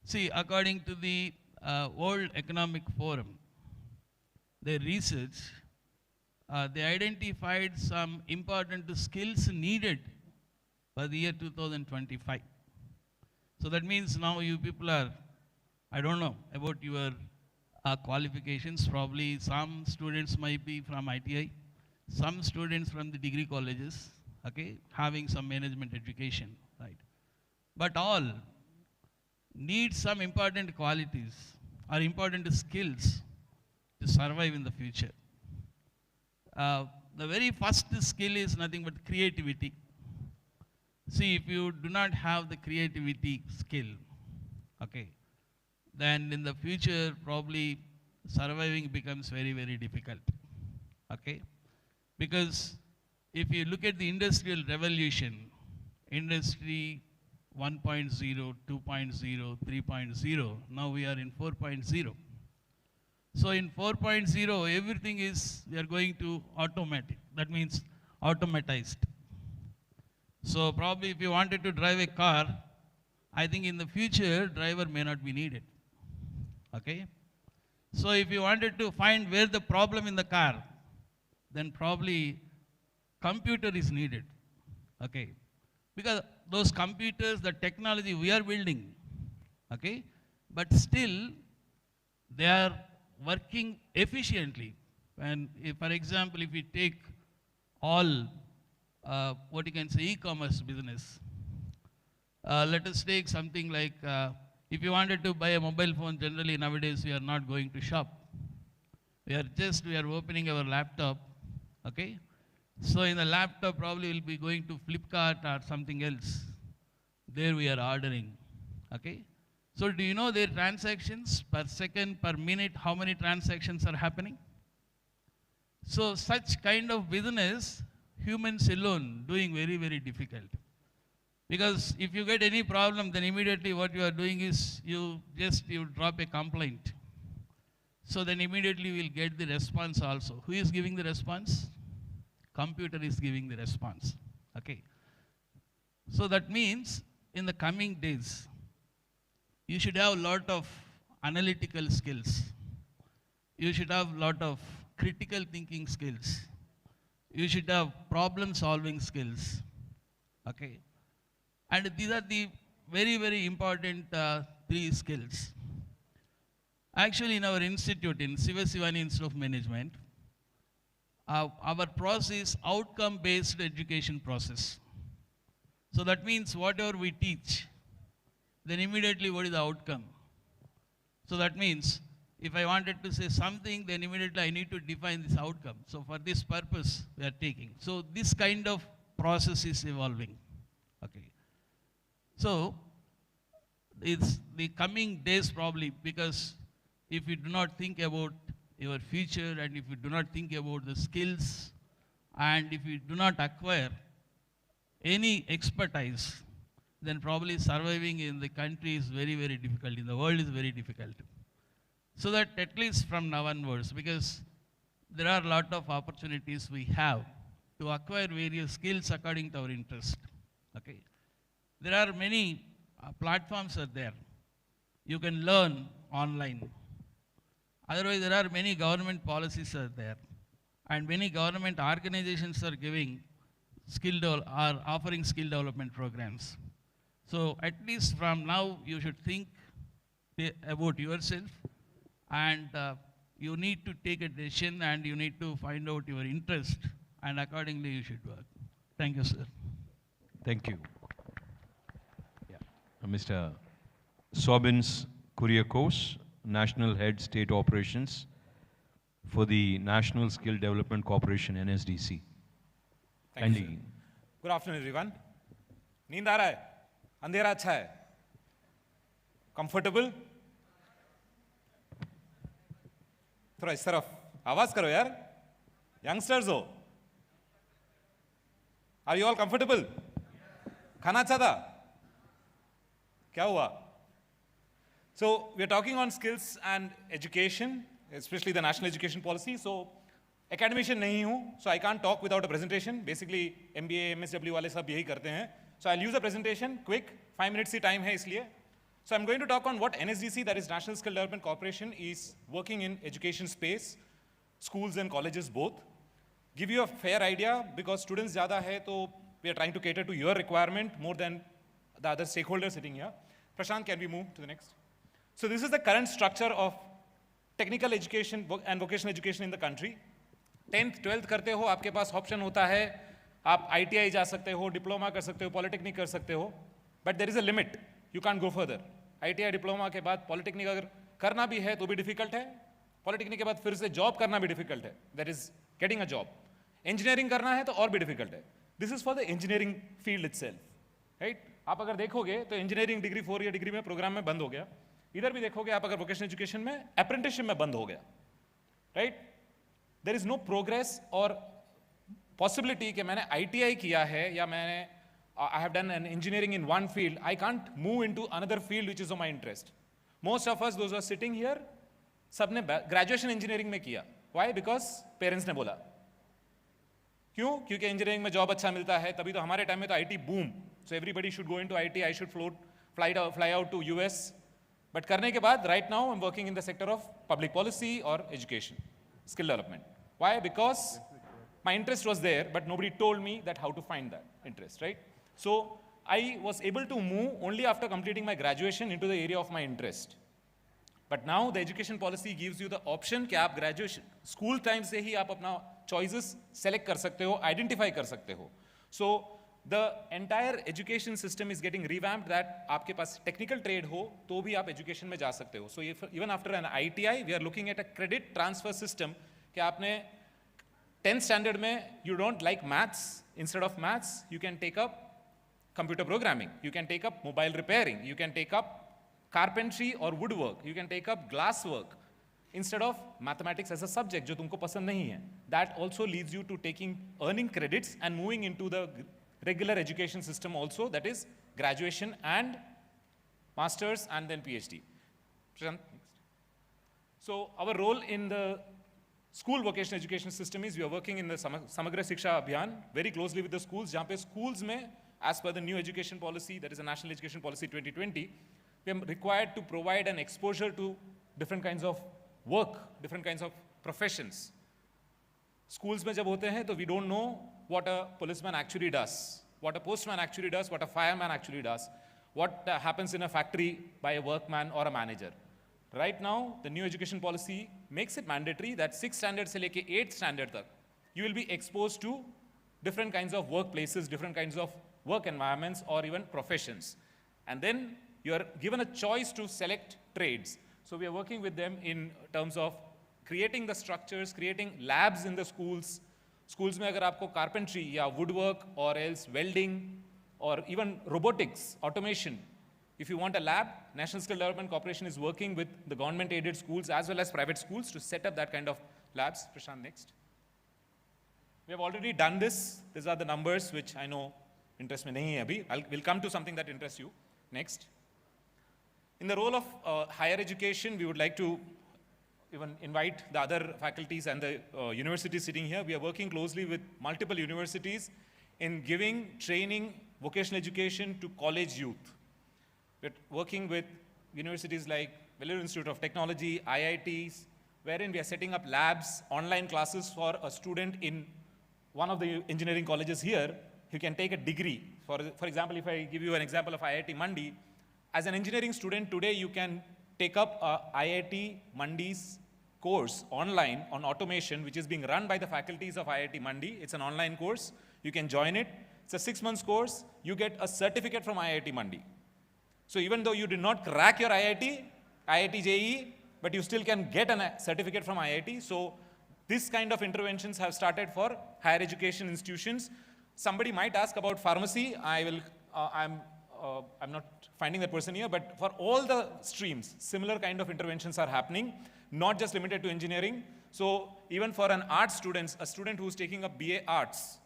See, according to the World Economic Forum, their research, they identified some important skills needed for the year 2025. So that means now you people are, I don't know about your qualifications. Probably some students might be from ITI, some students from the degree colleges, okay, having some management education, right? But all need some important qualities or important skills to survive in the future. The very first skill is nothing but creativity. See, if you do not have the creativity skill, okay, then in the future probably surviving becomes very, very difficult, okay? Because if you look at the industrial revolution, industry 1.0, 2.0, 3.0, now we are in 4.0. So in 4.0, everything is, we are going to automatic. That means automatized. So probably if you wanted to drive a car, I think in the future, driver may not be needed, okay? So if you wanted to find where the problem in the car, then probably computer is needed, okay? Because those computers, the technology we are building, okay? But still, they are working efficiently. And if, for example, if we take all, what you can say, e-commerce business, let us take something like, if you wanted to buy a mobile phone, generally nowadays we are not going to shop. We are opening our laptop, okay? So in the laptop probably we'll be going to Flipkart or something else. There we are ordering, okay? So do you know their transactions per second, per minute, how many transactions are happening? So such kind of business, humans alone doing very, very difficult. Because if you get any problem, then immediately what you are doing is you drop a complaint. So then immediately we'll get the response also. Who is giving the response? Computer is giving the response, okay? So that means in the coming days, you should have a lot of analytical skills. You should have a lot of critical thinking skills. You should have problem solving skills, okay? And these are the very, very important 3 skills. Actually, in our institute, in Shivashivani Institute of Management, our process is outcome-based education process. So that means whatever we teach, then immediately what is the outcome? So that means if I wanted to say something, then immediately I need to define this outcome. So for this purpose, we are taking. So this kind of process is evolving, okay? So it's the coming days probably, because if you do not think about your future and if you do not think about the skills and if you do not acquire any expertise, then probably surviving in the country is very, very difficult, in the world is very difficult. So that at least from now onwards, because there are a lot of opportunities we have to acquire various skills according to our interest, okay? There are many platforms are there. You can learn online. Otherwise, there are many government policies are there. And many government organizations are giving are offering skill development programs. So at least from now, you should think about yourself, and you need to take a decision and you need to find out your interest, and accordingly you should work. Thank you, sir. Thank you. Mr. Sobins Kuriakos, National Head State Operations for the National Skill Development Corporation, NSDC. Thank you, sir. Good afternoon, everyone. नींद आ रहा है? अंधेरा अच्छा है? Comfortable? थोड़ा इस तरफ आवाज करो यार. Youngsters हो. Are you all comfortable? खाना अच्छा था? क्या हुआ? So we are talking on skills and education, especially the national education policy. So academician नहीं हूँ, so I can't talk without a presentation. Basically MBA, MSW वाले सब यही करते हैं. So I'll use a presentation, quick, 5 minutes he time है इसलिए. So I'm going to talk on what NSDC, that is National Skill Development Corporation, is working in education space, schools and colleges both. Give you a fair idea because students ज़्यादा है तो we are trying to cater to your requirement more than the other stakeholders sitting here. Prashant, can we move to the next? So this is the current structure of technical education and vocational education in the country. 10th, 12th करते हो, आपके पास option होता है, आप ITI जा सकते हो, diploma कर सकते हो, polytechnic कर सकते हो, but there is a limit. You can't go further. ITI diploma के बाद polytechnic अगर करना भी है तो भी difficult है, polytechnic के बाद फिर से job करना भी difficult है. That is getting a job. Engineering करना है तो और भी difficult है. This is for the engineering field itself, right? आप अगर देखोगे तो engineering degree 4 year degree में program में बंद हो गया. इधर भी देखोगे आप अगर vocational education में apprenticeship में बंद हो गया, right? There is no progress or possibility कि मैंने ITI किया है या मैंने I have done an engineering in one field, I can't move into another field which is of my interest. Most of us, those who are sitting here, सबने graduation engineering में किया. Why? Because parents ने बोला. क्यों? क्योंकि engineering में job अच्छा मिलता है, तभी तो हमारे time में तो IT boom. So everybody should go into IT, I should fly out to US. But करने के बाद, right now I'm working in the sector of public policy or education, skill development. Why? Because my interest was there, but nobody told me that how to find that interest, right? So I was able to move only after completing my graduation into the area of my interest. But now the education policy gives you the option कि आप graduation, school time से ही आप अपना choices select कर सकते हो, identify कर सकते हो. So the entire education system is getting revamped that आपके पास technical trade हो तो भी आप education में जा सकते हो. So even after an ITI, we are looking at a credit transfer system कि आपने 10th standard में you don't like maths, instead of maths, you can take up computer programming, you can take up mobile repairing, you can take up carpentry or woodwork, you can take up glass work, instead of mathematics as a subject जो तुमको पसंद नहीं है. That also leads you to earning credits and moving into the regular education system also, that is graduation and masters and then PhD. So our role in the school vocational education system is we are working in the Samagra Shiksha Abhiyan very closely with the schools, जहाँ पे schools में as per the new education policy, that is a National Education Policy 2020, we are required to provide an exposure to different kinds of work, different kinds of professions. Schools में जब होते हैं तो we don't know what a policeman actually does, what a postman actually does, what a fireman actually does, what happens in a factory by a workman or a manager. Right now, the new education policy makes it mandatory that 6th standard से लेके 8th standard तक, you will be exposed to different kinds of workplaces, different kinds of work environments or even professions. And then you are given a choice to select trades. So we are working with them in terms of creating the structures, creating labs in the schools. Schools में अगर आपको carpentry या woodwork or else welding or even robotics, automation, if you want a lab, National Skill Development Corporation is working with the government-aided schools as well as private schools to set up that kind of labs. Prashant, next. We have already done this. These are the numbers which I know interest me nahi hai abhi. We'll come to something that interests you. Next. In the role of higher education, we would like to even invite the other faculties and the universities sitting here. We are working closely with multiple universities in giving training, vocational education to college youth. We're working with universities like Vellore Institute of Technology, IITs, wherein we are setting up labs, online classes for a student in one of the engineering colleges here who can take a degree. For example, if I give you an example of IIT Mandi, as an engineering student today, you can take up IIT Mandi's course online on automation, which is being run by the faculties of IIT Mandi. It's an online course. You can join it. It's a 6-month course. You get a certificate from IIT Mandi. So even though you did not crack your IIT JEE, but you still can get a certificate from IIT. So this kind of interventions have started for higher education institutions. Somebody might ask about pharmacy. I'm not finding that person here, but for all the streams, similar kind of interventions are happening, not just limited to engineering. So even for an art student, a student who's taking up BA Arts,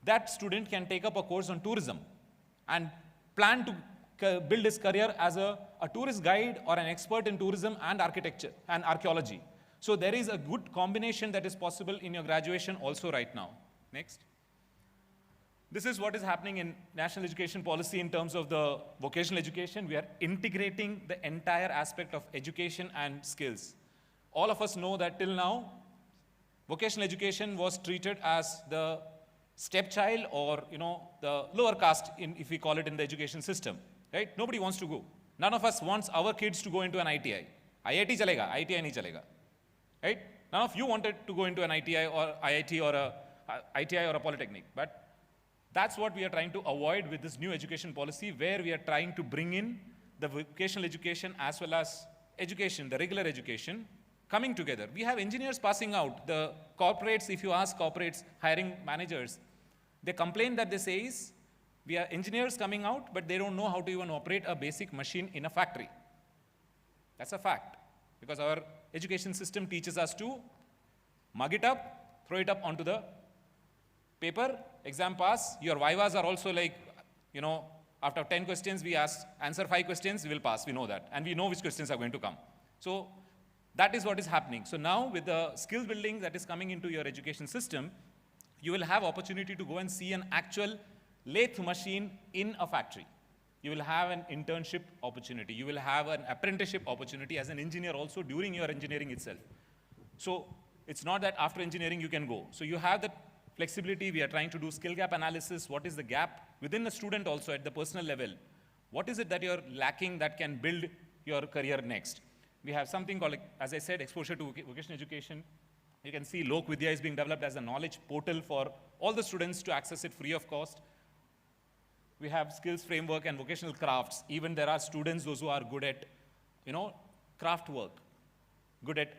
that student can take up a course on tourism and plan to build his career as a tourist guide or an expert in tourism and architecture and archaeology. So there is a good combination that is possible in your graduation also right now. Next. This is what is happening in national education policy in terms of the vocational education. We are integrating the entire aspect of education and skills. All of us know that till now, vocational education was treated as the stepchild or, the lower caste, if we call it in the education system, right? Nobody wants to go. None of us wants our kids to go into an ITI. IIT chalega, ITI nahi chalega, right? None of you wanted to go into an ITI or IIT or a ITI or a polytechnic, but that's what we are trying to avoid with this new education policy, where we are trying to bring in the vocational education as well as education, the regular education, coming together. We have engineers passing out. The corporates, if you ask corporates, hiring managers, they complain that they say is, we are engineers coming out, but they don't know how to even operate a basic machine in a factory. That's a fact, because our education system teaches us to mug it up, throw it up onto the paper, exam pass. Your vivas are also like, after 10 questions, we answer 5 questions, we will pass, we know that. And we know which questions are going to come. So that is what is happening. So now with the skill building that is coming into your education system, you will have opportunity to go and see an actual lathe machine in a factory. You will have an internship opportunity. You will have an apprenticeship opportunity as an engineer also during your engineering itself. So it's not that after engineering you can go. So you have that flexibility. We are trying to do skill gap analysis. What is the gap within the student also at the personal level? What is it that you're lacking that can build your career next? We have something called, as I said, exposure to vocational education. You can see Lok Vidya is being developed as a knowledge portal for all the students to access it free of cost. We have skills framework and vocational crafts. Even there are students, those who are good at, craft work, good at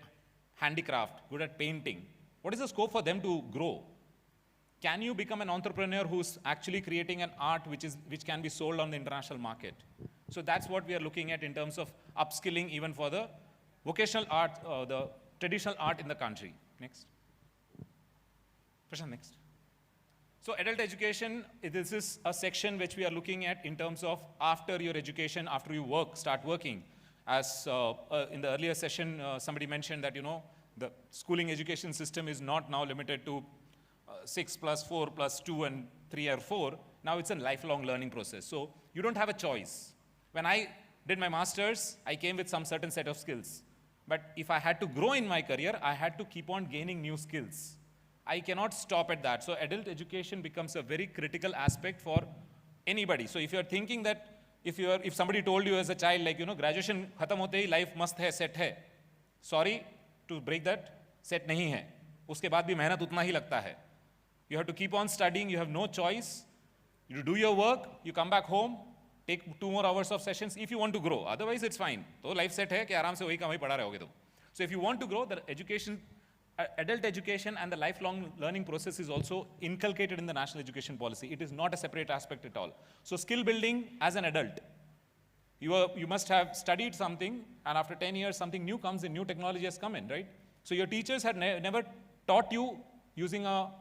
handicraft, good at painting. What is the scope for them to grow? Can you become an entrepreneur who's actually creating an art which can be sold on the international market? So that's what we are looking at in terms of upskilling even for the vocational art, the traditional art in the country. Next. Prashant, next. So adult education, this is a section which we are looking at in terms of after your education, after you start working. As in the earlier session, somebody mentioned that, the schooling education system is not now limited to 6 plus 4 plus 2 and 3 or 4. Now it's a lifelong learning process. So you don't have a choice. When I did my master's, I came with some certain set of skills. But if I had to grow in my career, I had to keep on gaining new skills. I cannot stop at that. So adult education becomes a very critical aspect for anybody. So if you're thinking that, if somebody told you as a child, like, graduation khatam hote hi life mast hai, set hai. Sorry to break that, set nahi hai. Uske baad bhi mehnat utna hi lagta hai. You have to keep on studying, you have no choice. You do your work, you come back home, take 2 more hours of sessions if you want to grow. Otherwise, it's fine. So life set hai, ki aaram se wahi kam wahi pada rahoge tum. So if you want to grow, the education, adult education and the lifelong learning process is also inculcated in the national education policy. It is not a separate aspect at all. So skill building as an adult. You must have studied something, and after 10 years, something new comes in, new technology has come in, right? So your teachers had never taught you using a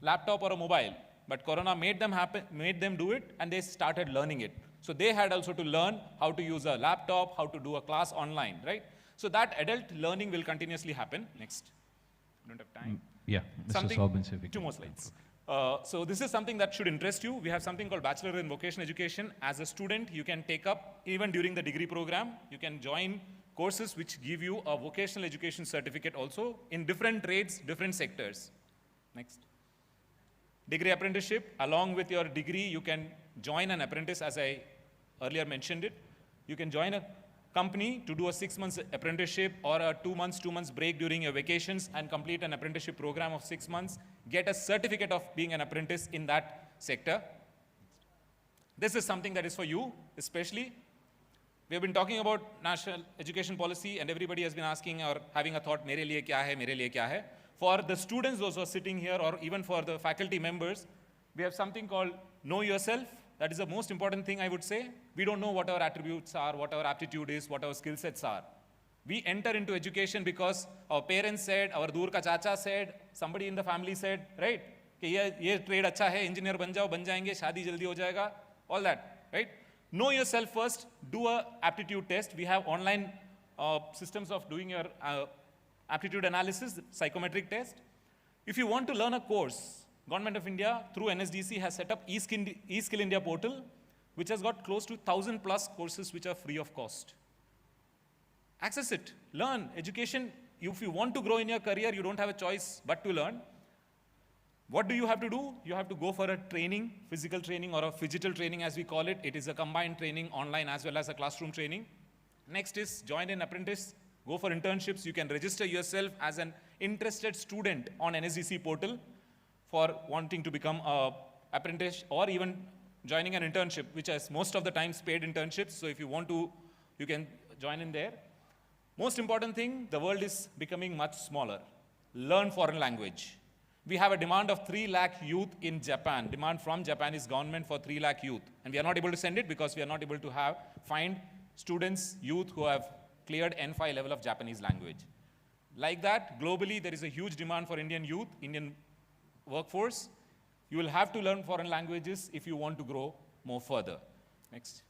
laptop or a mobile, but Corona made them do it, and they started learning it. So they had also to learn how to use a laptop, how to do a class online, right? So that adult learning will continuously happen. Next. I don't have time. Yeah, Mr. Sobbins, 2 more slides. So this is something that should interest you. We have something called Bachelor in Vocational Education. As a student, you can take up, even during the degree program, you can join courses which give you a vocational education certificate also in different trades, different sectors. Next. Degree apprenticeship. Along with your degree, you can join an apprentice, as I earlier mentioned it. You can join a company to do a 6 months apprenticeship or a 2 months break during your vacations and complete an apprenticeship program of 6 months, get a certificate of being an apprentice in that sector. This is something that is for you, especially. We have been talking about national education policy and everybody has been asking or having a thought, mere liye kya hai, mere liye kya hai. For the students, those who are sitting here, or even for the faculty members, we have something called Know Yourself. That is the most important thing, I would say. We don't know what our attributes are, what our aptitude is, what our skill sets are. We enter into education because our parents said, our dur ka chacha said, somebody in the family said, right? कि ये trade अच्छा है, engineer बन जाओ, बन जाएंगे, शादी जल्दी हो जाएगा, all that, right? Know yourself first, do a aptitude test. We have online systems of doing your aptitude analysis, psychometric test. If you want to learn a course, Government of India through NSDC has set up eSkill India portal, which has got close to 1,000+ courses which are free of cost. Access it, learn. Education, if you want to grow in your career, you don't have a choice but to learn. What do you have to do? You have to go for a training, physical training or a phygital training as we call it. It is a combined training, online as well as a classroom training. Next is join an apprentice, go for internships. You can register yourself as an interested student on NSDC portal for wanting to become an apprentice or even joining an internship, which is most of the times paid internships. So if you want to, you can join in there. Most important thing, the world is becoming much smaller. Learn foreign language. We have a demand of 3 lakh youth in Japan. Demand from Japanese government for 3 lakh youth. And we are not able to send it because we are not able to find students, youth who have cleared N5 level of Japanese language. Like that, globally, there is a huge demand for Indian youth, Indian workforce. You will have to learn foreign languages if you want to grow more further. Next.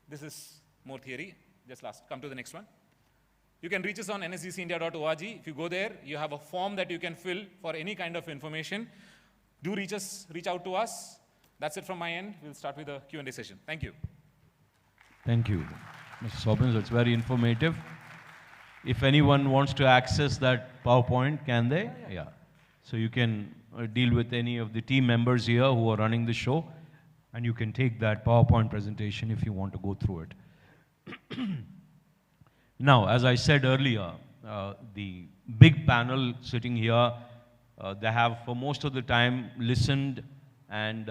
This is more theory. Just come to the next one. You can reach us on nsdcindia.org. If you go there, you have a form that you can fill for any kind of information. Do reach out to us. That's it from my end. We'll start with the Q&A session. Thank you. Thank you, Mr. Sobbins. It's very informative. If anyone wants to access that PowerPoint, can they? Yeah. So you can deal with any of the team members here who are running the show, and you can take that PowerPoint presentation if you want to go through it. Now, as I said earlier, the big panel sitting here, they have for most of the time listened and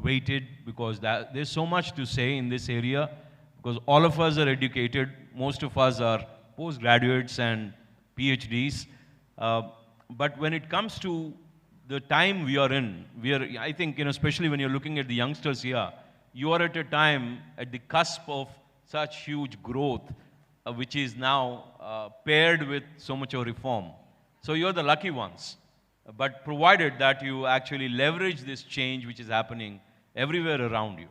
waited because there's so much to say in this area, because all of us are educated, most of us are postgraduates and PhDs, but when it comes to the time we are in, I think, especially when you're looking at the youngsters here, you are at a time at the cusp of such huge growth, which is now paired with so much of reform. So you're the lucky ones. But provided that you actually leverage this change which is happening everywhere around you.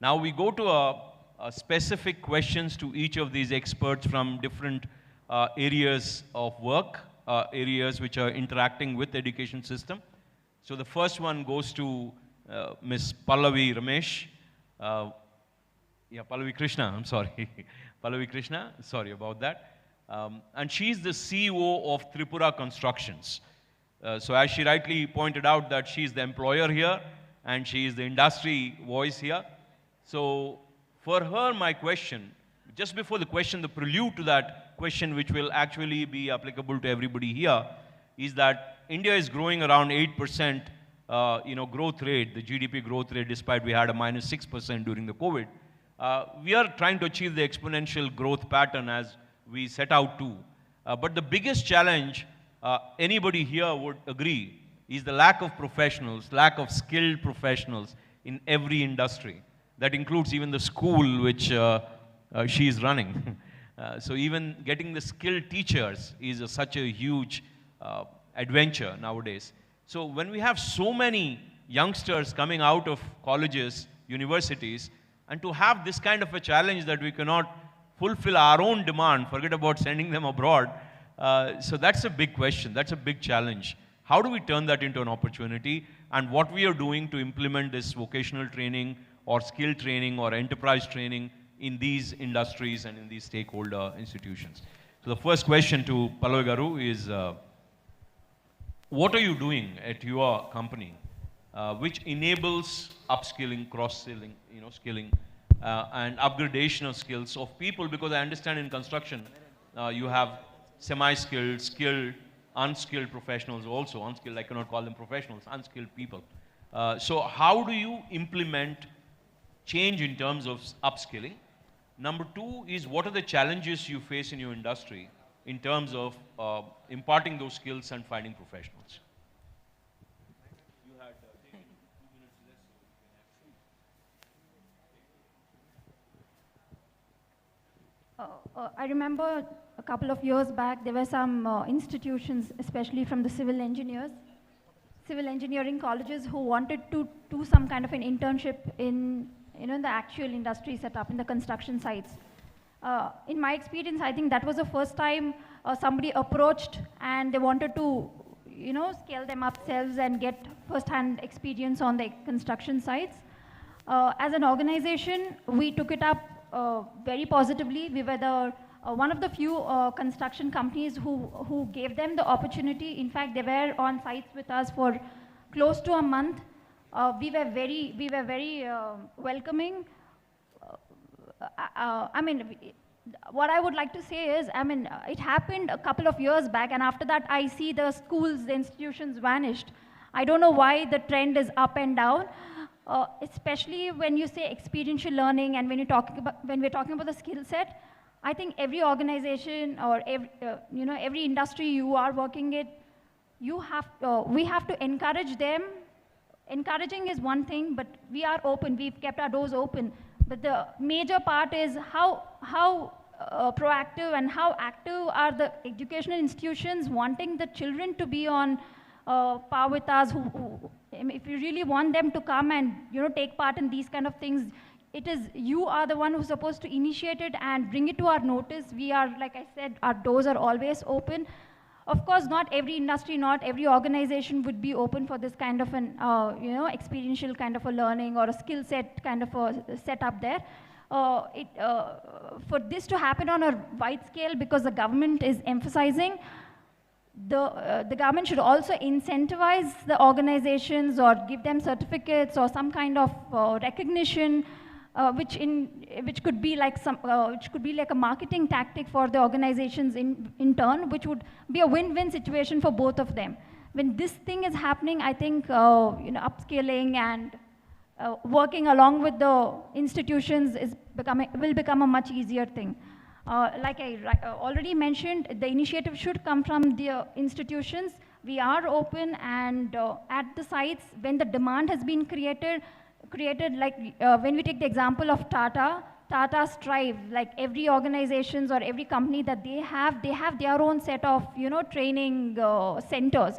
Now we go to specific questions to each of these experts from different areas of work, areas which are interacting with the education system. So the first one goes to Ms. Pallavi Ramesh. Pallavi Krishna, I'm sorry. Pallavi Krishna, sorry about that. And she's the CEO of Tripura Constructions. So as she rightly pointed out that she's the employer here and she is the industry voice here. So for her, my question, just before the question, the prelude to that question, which will actually be applicable to everybody here, is that India is growing around 8% growth rate, the GDP growth rate, despite we had a -6% during the COVID. We are trying to achieve the exponential growth pattern as we set out to. But the biggest challenge, anybody here would agree, is the lack of professionals, lack of skilled professionals in every industry. That includes even the school which she is running. So even getting the skilled teachers is such a huge adventure nowadays. So when we have so many youngsters coming out of colleges, universities, and to have this kind of a challenge that we cannot fulfill our own demand, forget about sending them abroad. So that's a big question, that's a big challenge. How do we turn that into an opportunity? And what we are doing to implement this vocational training or skill training or enterprise training in these industries and in these stakeholder institutions. So the first question to Pallavi Garu is, what are you doing at your company which enables upskilling, cross-skilling, skilling, and upgradation of skills of people? Because I understand in construction, you have semi-skilled, skilled, unskilled professionals also. Unskilled, I cannot call them professionals, unskilled people. So how do you implement change in terms of upskilling? Number two is, what are the challenges you face in your industry in terms of imparting those skills and finding professionals. I remember a couple of years back, there were some institutions, especially from the civil engineering colleges, who wanted to do some kind of an internship in, in the actual industry setup, in the construction sites. In my experience, I think that was the first time somebody approached and they wanted to, scale them up themselves and get first-hand experience on the construction sites. As an organization, we took it up very positively. We were the one of the few construction companies who gave them the opportunity. In fact, they were on sites with us for close to a month. We were very welcoming. I mean, what I would like to say is, I mean, it happened a couple of years back, and after that, I see the schools, the institutions vanished. I don't know why the trend is up and down. Especially when you say experiential learning, and when we're talking about the skill set, I think every organization or every industry you are working in, we have to encourage them. Encouraging is one thing, but we are open. We've kept our doors open. But the major part is how proactive and how active are the educational institutions wanting the children to be on par with us. If you really want them to come and take part in these kind of things, you are the one who's supposed to initiate it and bring it to our notice. We are, like I said, our doors are always open. Of course, not every industry, not every organization would be open for this kind of an experiential kind of a learning or a skill set kind of a setup there. For this to happen on a wide scale, because the government is emphasizing, the government should also incentivize the organizations or give them certificates or some kind of recognition, which could be like a marketing tactic for the organizations in turn, which would be a win-win situation for both of them. When this thing is happening, I think upscaling and working along with the institutions will become a much easier thing. Like I already mentioned, the initiative should come from the institutions. We are open, and at the sites, when the demand has been created like when we take the example of Tata Strive, like every organizations or every company that they have their own set of training centers.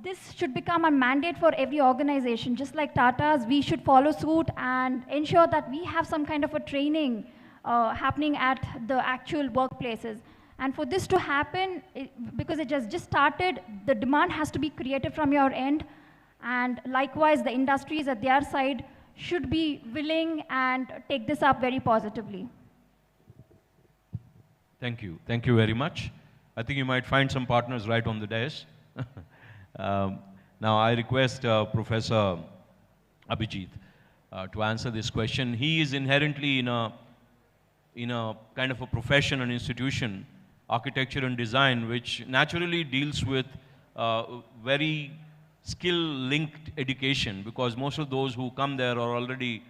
This should become a mandate for every organization. Just like Tata's, we should follow suit and ensure that we have some kind of a training happening at the actual workplaces. And for this to happen, because it has just started, the demand has to be created from your end. And likewise, the industries at their side should be willing and take this up very positively. Thank you. Thank you very much. I think you might find some partners right on the dais. Now, I request Professor Abhijit to answer this question. He is inherently in a kind of a profession and institution, architecture and design, which naturally deals with very skill-linked education, because most of those who come there are already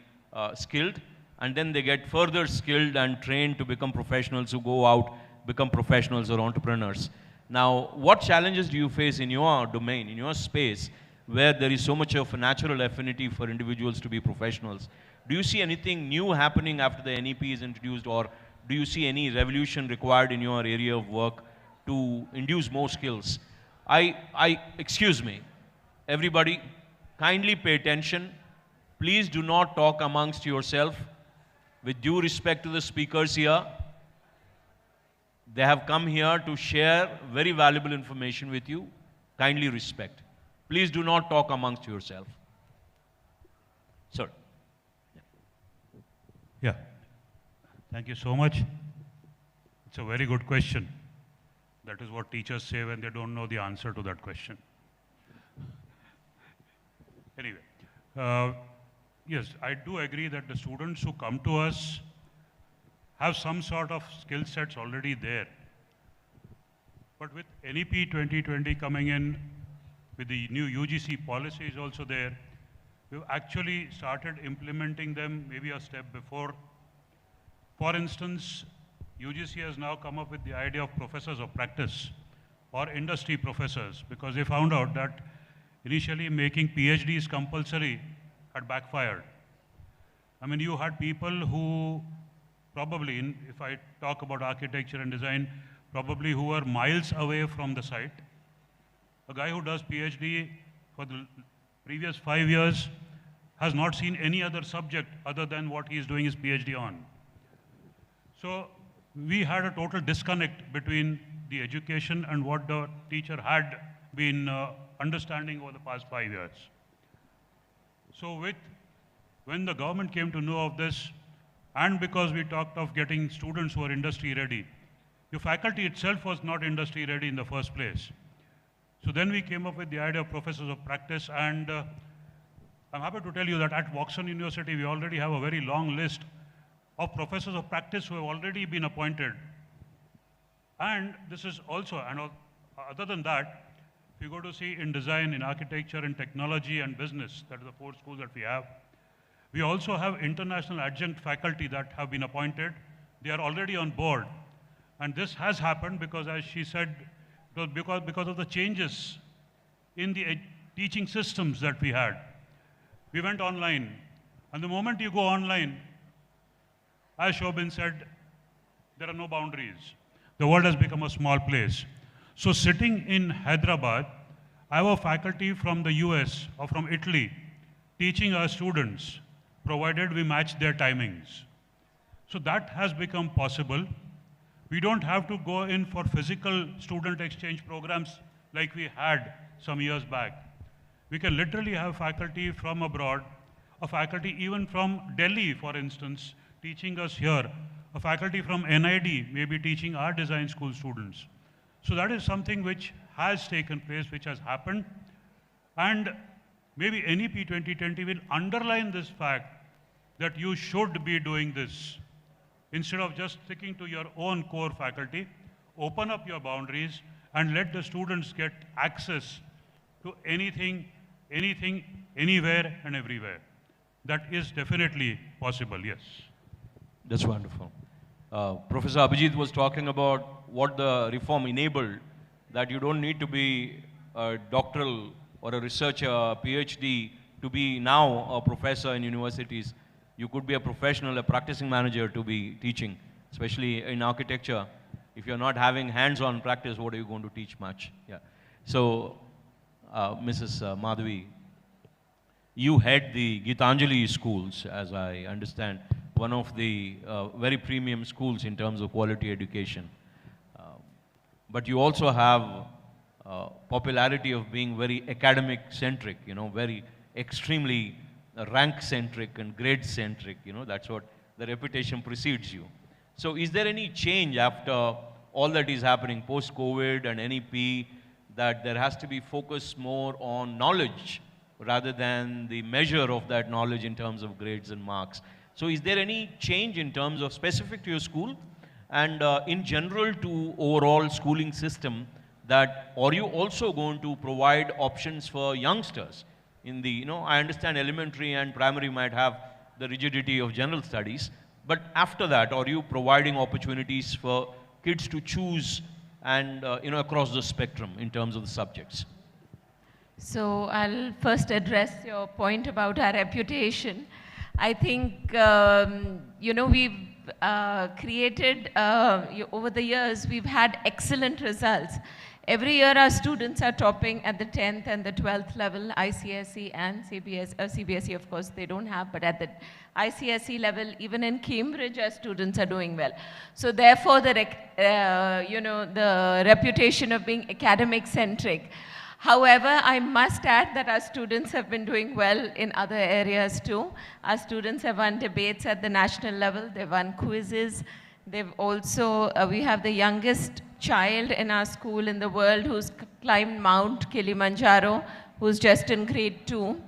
skilled, and then they get further skilled and trained to become professionals who go out, become professionals or entrepreneurs. Now, what challenges do you face in your domain, in your space, where there is so much of a natural affinity for individuals to be professionals? Do you see anything new happening after the NEP is introduced, or do you see any revolution required in your area of work to induce more skills? Excuse me, everybody, kindly pay attention. Please do not talk amongst yourself. With due respect to the speakers here, they have come here to share very valuable information with you. Kindly respect. Please do not talk amongst yourself. Sir. Yeah. Thank you so much. It's a very good question. That is what teachers say when they don't know the answer to that question. Anyway, yes, I do agree that the students who come to us have some sort of skill sets already there. But with NEP 2020 coming in, with the new UGC policies also there, we've actually started implementing them maybe a step before. For instance, UGC has now come up with the idea of professors of practice or industry professors, because they found out that initially making PhDs compulsory had backfired. I mean, you had people who probably, if I talk about architecture and design, probably who were miles away from the site. A guy who does PhD for the previous 5 years has not seen any other subject other than what he is doing his PhD on. So we had a total disconnect between the education and what the teacher had been understanding over the past 5 years. So when the government came to know of this, and because we talked of getting students who are industry ready, the faculty itself was not industry ready in the first place. So then we came up with the idea of professors of practice, and I'm happy to tell you that at Vocational University, we already have a very long list of professors of practice who have already been appointed. And this is also, and other than that, if you go to see in design, in architecture, in technology and business, that are the 4 schools that we have, we also have international adjunct faculty that have been appointed. They are already on board. And this has happened because, as she said, it was because of the changes in the teaching systems that we had. We went online. And the moment you go online, as Shobin said, there are no boundaries. The world has become a small place. So sitting in Hyderabad, I have a faculty from the US or from Italy teaching our students, provided we match their timings. So that has become possible. We don't have to go in for physical student exchange programs like we had some years back. We can literally have faculty from abroad, a faculty even from Delhi, for instance, teaching us here, a faculty from NID may be teaching our design school students. So that is something which has taken place, which has happened. And maybe NEP 2020 will underline this fact that you should be doing this. Instead of just sticking to your own core faculty, open up your boundaries and let the students get access to anything, anywhere and everywhere. That is definitely possible, yes. That's wonderful. Professor Abhijit was talking about what the reform enabled, that you don't need to be a doctoral or a researcher, a PhD, to be now a professor in universities. You could be a professional, a practicing manager to be teaching, especially in architecture. If you're not having hands-on practice, what are you going to teach much? Yeah. So, Mrs. Madhavi, you head the Gitanjali schools, as I understand, one of the very premium schools in terms of quality education. But you also have popularity of being very academic-centric, you know, very extremely rank-centric and grade-centric, you know, that's what the reputation precedes you. So is there any change after all that is happening post-COVID and NEP, that there has to be focus more on knowledge rather than the measure of that knowledge in terms of grades and marks? So is there any change in terms of specific to your school and in general to overall schooling system, that are you also going to provide options for youngsters? In the, you know, I understand elementary and primary might have the rigidity of general studies, but after that, are you providing opportunities for kids to choose and, you know, across the spectrum in terms of the subjects? So I'll first address your point about our reputation. I think, you know, we've created, over the years, we've had excellent results. Every year our students are topping at the 10th and the 12th level, ICSE and CBSE, of course, they don't have, but at the ICSE level, even in Cambridge, our students are doing well. So therefore, you know, the reputation of being academic-centric. However, I must add that our students have been doing well in other areas too. Our students have won debates at the national level, they've won quizzes. They've also, we have the youngest child in our school in the world who's climbed Mount Kilimanjaro, who's just in grade 2.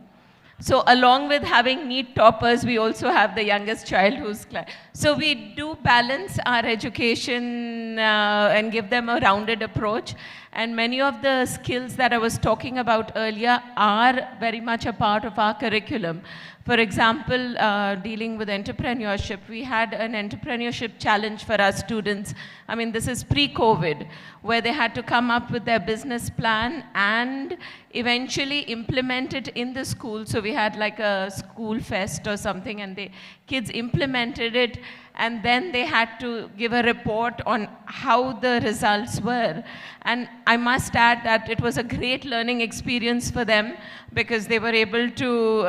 So along with having NEET toppers, we also have the youngest child who's climbed. So we do balance our education and give them a rounded approach. And many of the skills that I was talking about earlier are very much a part of our curriculum. For example, dealing with entrepreneurship, we had an entrepreneurship challenge for our students. I mean, this is pre-COVID, where they had to come up with their business plan and eventually implement it in the school. So we had like a school fest or something, and the kids implemented it, and then they had to give a report on how the results were. And I must add that it was a great learning experience for them, because they were able to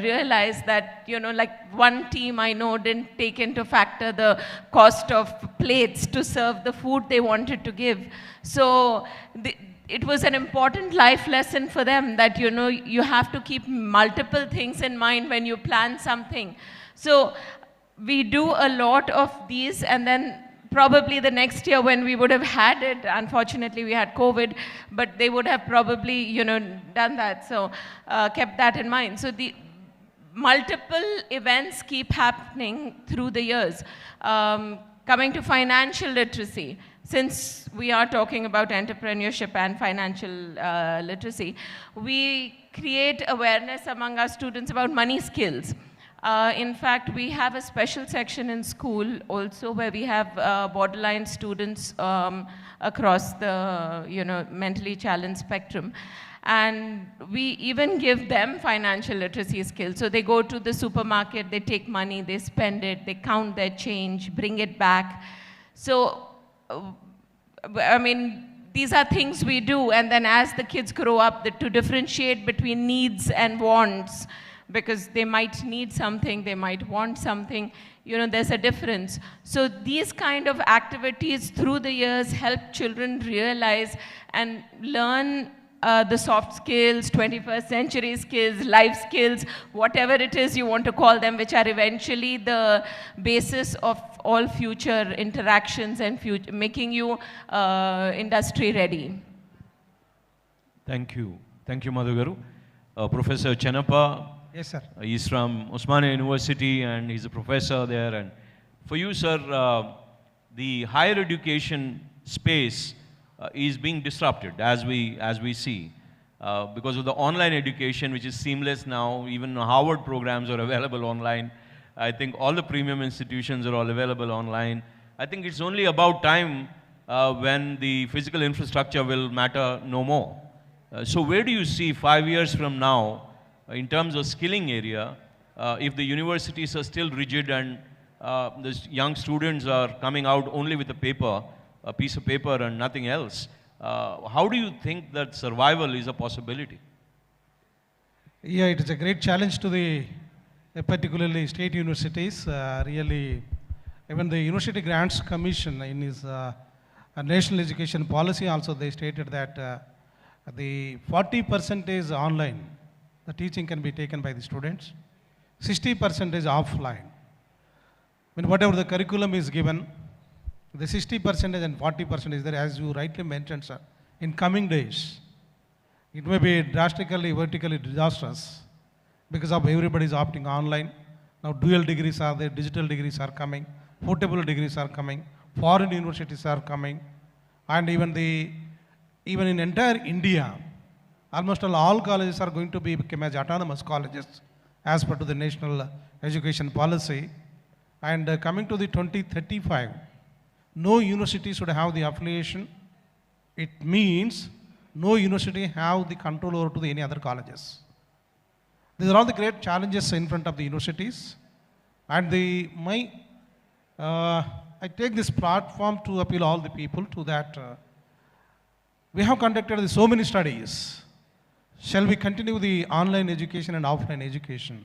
realize that, you know, like one team I know didn't take into factor the cost of plates to serve the food they wanted to give. So it was an important life lesson for them that, you know, you have to keep multiple things in mind when you plan something. So we do a lot of these, and then probably the next year when we would have had it, unfortunately we had COVID, but they would have probably, you know, done that. So kept that in mind. So the multiple events keep happening through the years. Coming to financial literacy, since we are talking about entrepreneurship and financial literacy, we create awareness among our students about money skills. In fact, we have a special section in school also where we have borderline students across the, you know, mentally challenged spectrum. And we even give them financial literacy skills. So they go to the supermarket, they take money, they spend it, they count their change, bring it back. So, I mean, these are things we do. And then as the kids grow up, to differentiate between needs and wants, because they might need something, they might want something, you know, there's a difference. So these kind of activities through the years help children realize and learn the soft skills, 21st century skills, life skills, whatever it is you want to call them, which are eventually the basis of all future interactions and making you industry ready. Thank you. Thank you, Madhu Garu. Professor Chenappa. Yes, sir. He's from Osmania University and he's a professor there. And for you, sir, the higher education space is being disrupted as we see. Because of the online education, which is seamless now, even Harvard programs are available online. I think all the premium institutions are all available online. I think it's only about time when the physical infrastructure will matter no more. So where do you see 5 years from now, in terms of skilling area, if the universities are still rigid and the young students are coming out only with a piece of paper and nothing else, how do you think that survival is a possibility? Yeah, it is a great challenge to the particularly state universities. Really, even the University Grants Commission in its national education policy also they stated that the 40% is online. The teaching can be taken by the students. 60% is offline. I mean, whatever the curriculum is given, the 60% and 40% is there, as you rightly mentioned, sir. In coming days, it may be drastically, vertically disastrous because of everybody is opting online. Now dual degrees are there, digital degrees are coming, portable degrees are coming, foreign universities are coming, and even in entire India, almost all colleges are going to become as autonomous colleges as per to the national education policy. And coming to the 2035, no university should have the affiliation. It means no university have the control over to any other colleges. These are all the great challenges in front of the universities. And I take this platform to appeal all the people to that. We have conducted so many studies. Shall we continue the online education and offline education?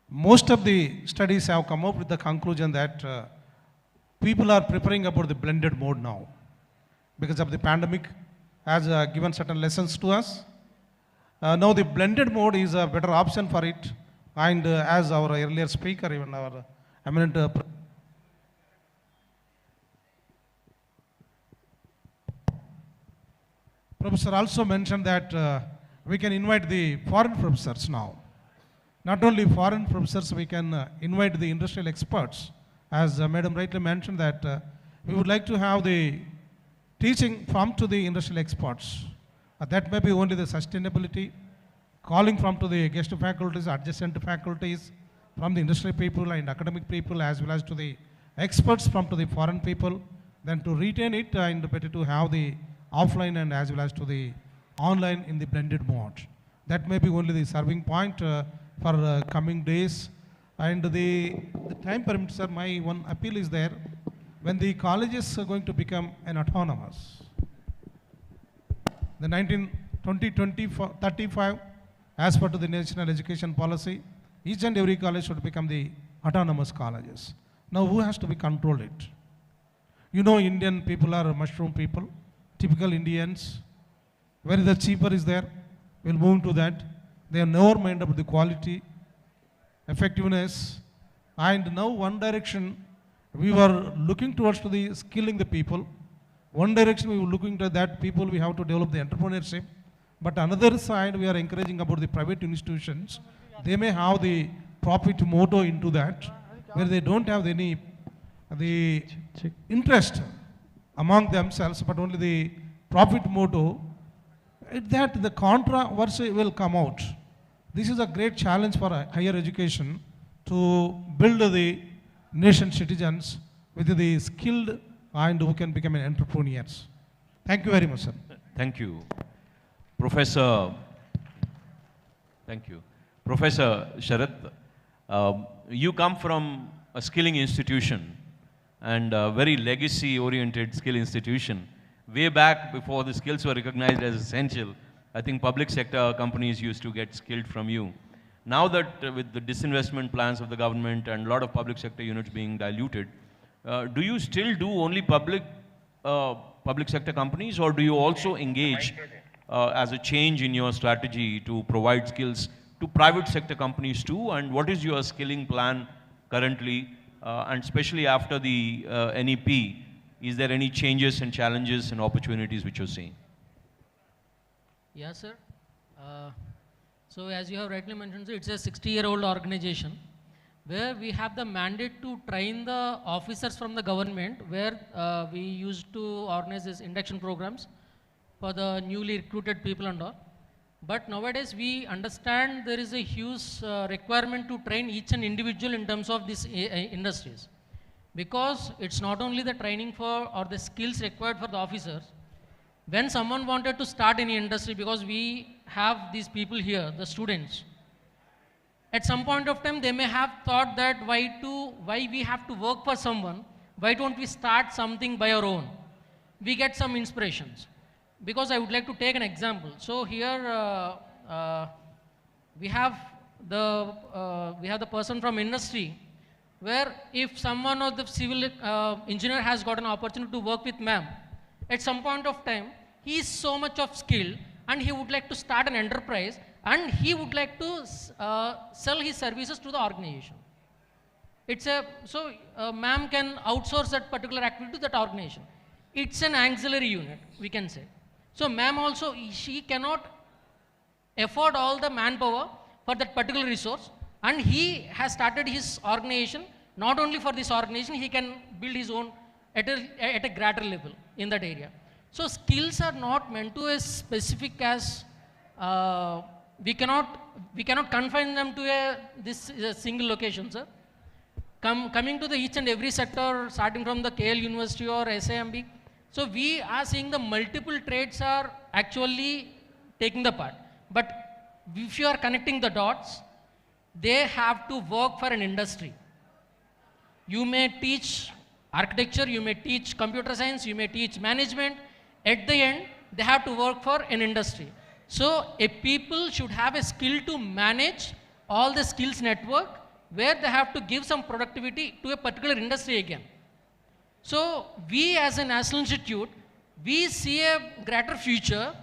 Most of the studies have come up with the conclusion that people are preparing about the blended mode now. Because of the pandemic has given certain lessons to us. Now the blended mode is a better option for it. And as our earlier speaker, even our eminent professor also mentioned that we can invite the foreign professors now. Not only foreign professors, we can invite the industrial experts. As Madam rightly mentioned that we would like to have the teaching from to the industrial experts. That may be only the sustainability, calling from to the guest faculties, adjacent faculties, from the industry people and academic people, as well as to the experts from to the foreign people, then to retain it and better to have the offline and as well as to the online in the blended mode. That may be only the serving point for coming days. And the time permits, sir, my one appeal is there. When the colleges are going to become an autonomous, the 2035, as per to the national education policy, each and every college should become the autonomous colleges. Now, who has to be controlled it? You know, Indian people are mushroom people, typical Indians. Where the cheaper is there, we'll move to that. They have never mind about the quality, effectiveness, and now one direction we were looking towards to the skilling the people. One direction we were looking to that people we have to develop the entrepreneurship, but another side we are encouraging about the private institutions. They may have the profit motto into that, where they don't have any the interest among themselves, but only the profit motto. That the controversy will come out. This is a great challenge for higher education to build the nation citizens with the skilled and who can become entrepreneurs. Thank you very much, sir. Thank you. Professor, thank you. Professor Sharath, you come from a skilling institution and a very legacy-oriented skill institution. Way back before the skills were recognized as essential, I think public sector companies used to get skilled from you. Now that with the disinvestment plans of the government and a lot of public sector units being diluted, do you still do only public sector companies, or do you also engage as a change in your strategy to provide skills to private sector companies too? And what is your skilling plan currently, and especially after the NEP? Is there any changes and challenges and opportunities which you're seeing? Yes, sir. So as you have rightly mentioned, it's a 60-year-old organization where we have the mandate to train the officers from the government, where we used to organize these induction programs for the newly recruited people and all. But nowadays we understand there is a huge requirement to train each and individual in terms of these industries. Because it's not only the training for or the skills required for the officers. When someone wanted to start any industry, because we have these people here, the students, at some point of time they may have thought that why we have to work for someone, why don't we start something by our own? We get some inspirations. Because I would like to take an example. So here we have the person from industry, where if someone of the civil engineer has got an opportunity to work with ma'am, at some point of time, he is so much of skill and he would like to start an enterprise and he would like to sell his services to the organization. Ma'am can outsource that particular activity to that organization. It's an auxiliary unit, we can say. So ma'am also, she cannot afford all the manpower for that particular resource, and he has started his organization. Not only for this organization, he can build his own at a greater level in that area. So skills are not meant to a specific as we cannot confine them to this single location, sir. Coming to the each and every sector, starting from the KL University or SIMB, so we are seeing the multiple trades are actually taking the part. But if you are connecting the dots, they have to work for an industry. You may teach architecture, you may teach computer science, you may teach management. At the end, they have to work for an industry. So a people should have a skill to manage all the skills network, where they have to give some productivity to a particular industry again. So we as a national institute, we see a greater future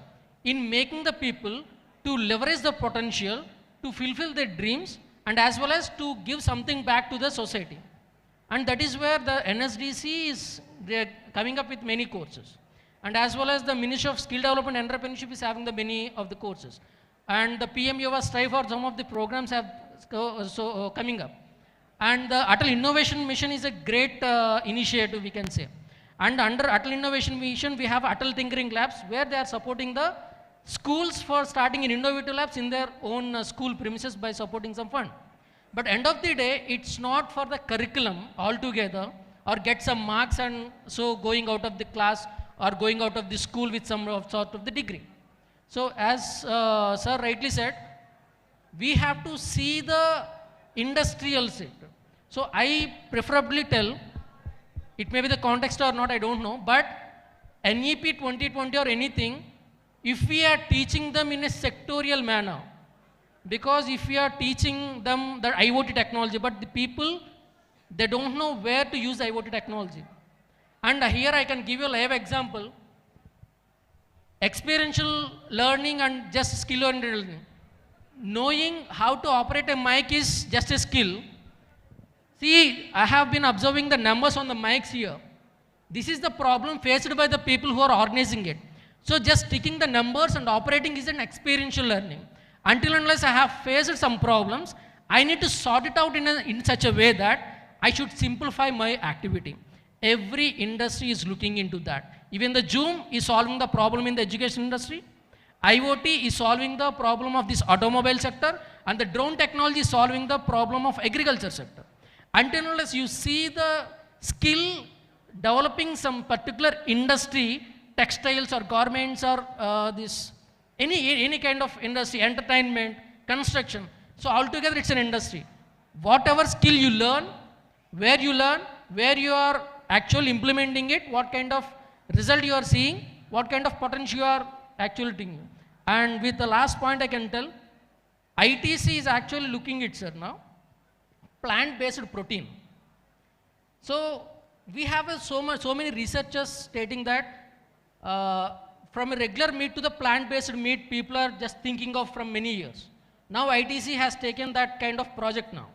in making the people to leverage the potential, to fulfill their dreams, and as well as to give something back to the society. And that is where the NSDC they're coming up with many courses. And as well as the Ministry of Skill Development and Entrepreneurship is having the many of the courses. And the PM Yuva Strive for some of the programs have coming up. And the Atal Innovation Mission is a great initiative, we can say. And under Atal Innovation Mission, we have Atal Tinkering Labs, where they are supporting the schools for starting in innovative labs in their own school premises by supporting some fund. But end of the day, it's not for the curriculum altogether or get some marks and so going out of the class or going out of the school with some sort of the degree. So as sir rightly said, we have to see the industrial sector. So I preferably tell, it may be the context or not, I don't know, but NEP 2020 or anything, if we are teaching them in a sectorial manner, because if we are teaching them the IoT technology, but the people, they don't know where to use IoT technology. And here I can give you a live example. Experiential learning and just skill-oriented learning. Knowing how to operate a mic is just a skill. See, I have been observing the numbers on the mics here. This is the problem faced by the people who are organizing it. So just sticking the numbers and operating is an experiential learning. Until unless I have faced some problems, I need to sort it out in such a way that I should simplify my activity. Every industry is looking into that. Even the Zoom is solving the problem in the education industry. IoT is solving the problem of this automobile sector, and the drone technology is solving the problem of agriculture sector. Until unless you see the skill developing some particular industry, textiles or garments or any kind of industry, entertainment, construction. So altogether it's an industry. Whatever skill you learn, where you are actually implementing it, what kind of result you are seeing, what kind of potential you are actually taking. And with the last point I can tell, ITC is actually looking at, sir, now, plant-based protein. So we have so many researchers stating that from a regular meat to the plant-based meat, people are just thinking of from many years. Now ITC has taken that kind of project now.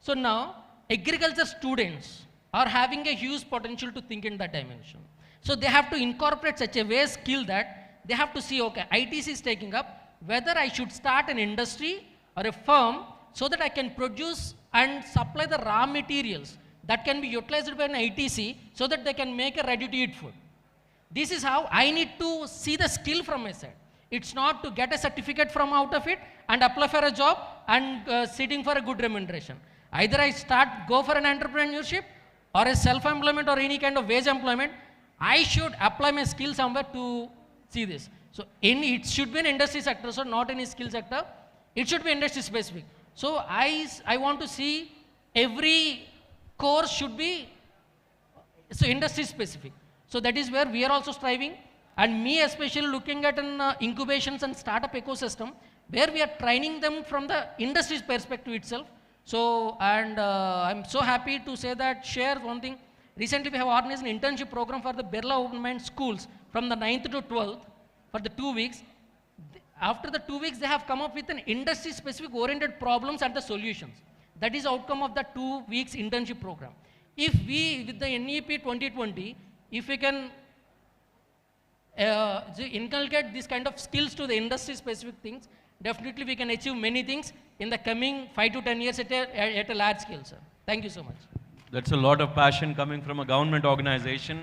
So now agriculture students are having a huge potential to think in that dimension. So they have to incorporate such a way skill that they have to see, okay, ITC is taking up, whether I should start an industry or a firm so that I can produce and supply the raw materials that can be utilized by an ITC so that they can make a ready-to-eat food. This is how I need to see the skill from my side. It's not to get a certificate from out of it and apply for a job and sitting for a good remuneration. Either I go for an entrepreneurship or a self-employment or any kind of wage employment. I should apply my skill somewhere to see this. So it should be an industry sector, so not any skill sector. It should be industry specific. So I want to see every course should be industry specific. So that is where we are also striving, and me especially looking at an incubations and startup ecosystem where we are training them from the industry's perspective itself. So, and I'm so happy to say that, share one thing. Recently we have organized an internship program for the Birla Open Mind schools from the 9th to 12th for the 2 weeks. After the 2 weeks, they have come up with an industry specific oriented problems and the solutions. That is outcome of the 2 weeks internship program. If we, with the NEP 2020, if we can inculcate this kind of skills to the industry specific things, definitely we can achieve many things in the coming 5 to 10 years at a large scale, sir. Thank you so much. That's a lot of passion coming from a government organization,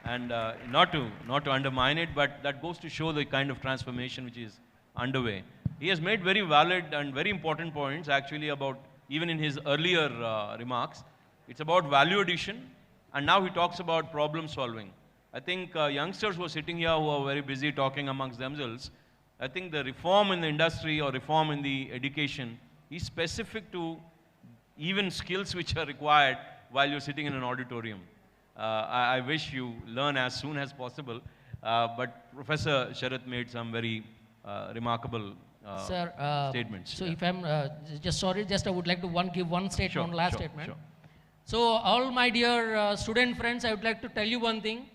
and not to undermine it, but that goes to show the kind of transformation which is underway. He has made very valid and very important points actually about, even in his earlier remarks, it's about value addition, and now he talks about problem solving. I think youngsters who are sitting here who are very busy talking amongst themselves, I think the reform in the industry or reform in the education is specific to even skills which are required while you're sitting in an auditorium. I wish you learn as soon as possible, but Professor Sharath made some very remarkable statements. So if I'm just I would like to give one statement, last statement. Sure. So all my dear student friends, I would like to tell you one thing.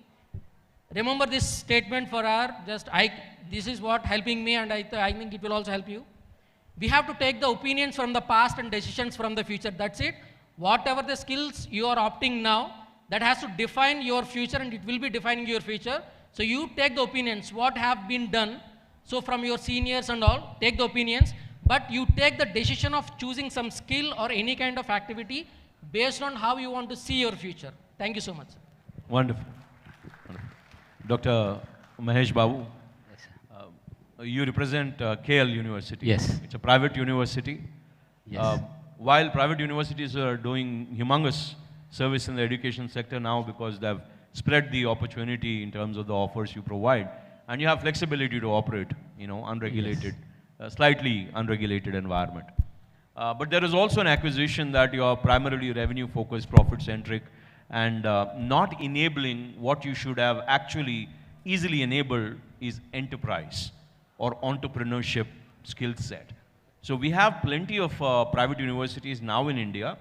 Remember this statement for this is what helping me, and I think it will also help you. We have to take the opinions from the past and decisions from the future. That's it. Whatever the skills you are opting now, that has to define your future, and it will be defining your future. So you take the opinions, what have been done. So from your seniors and all, take the opinions, but you take the decision of choosing some skill or any kind of activity based on how you want to see your future. Thank you so much. Wonderful. Dr. Mahesh Babu. You represent KL University. Yes. It's a private university. Yes. While private universities are doing humongous service in the education sector now because they've spread the opportunity in terms of the offers you provide, and you have flexibility to operate, unregulated, slightly unregulated environment. But there is also an acquisition that you are primarily revenue-focused, profit-centric, and not enabling what you should have actually easily enabled is enterprise or entrepreneurship skill set. So we have plenty of private universities now in India,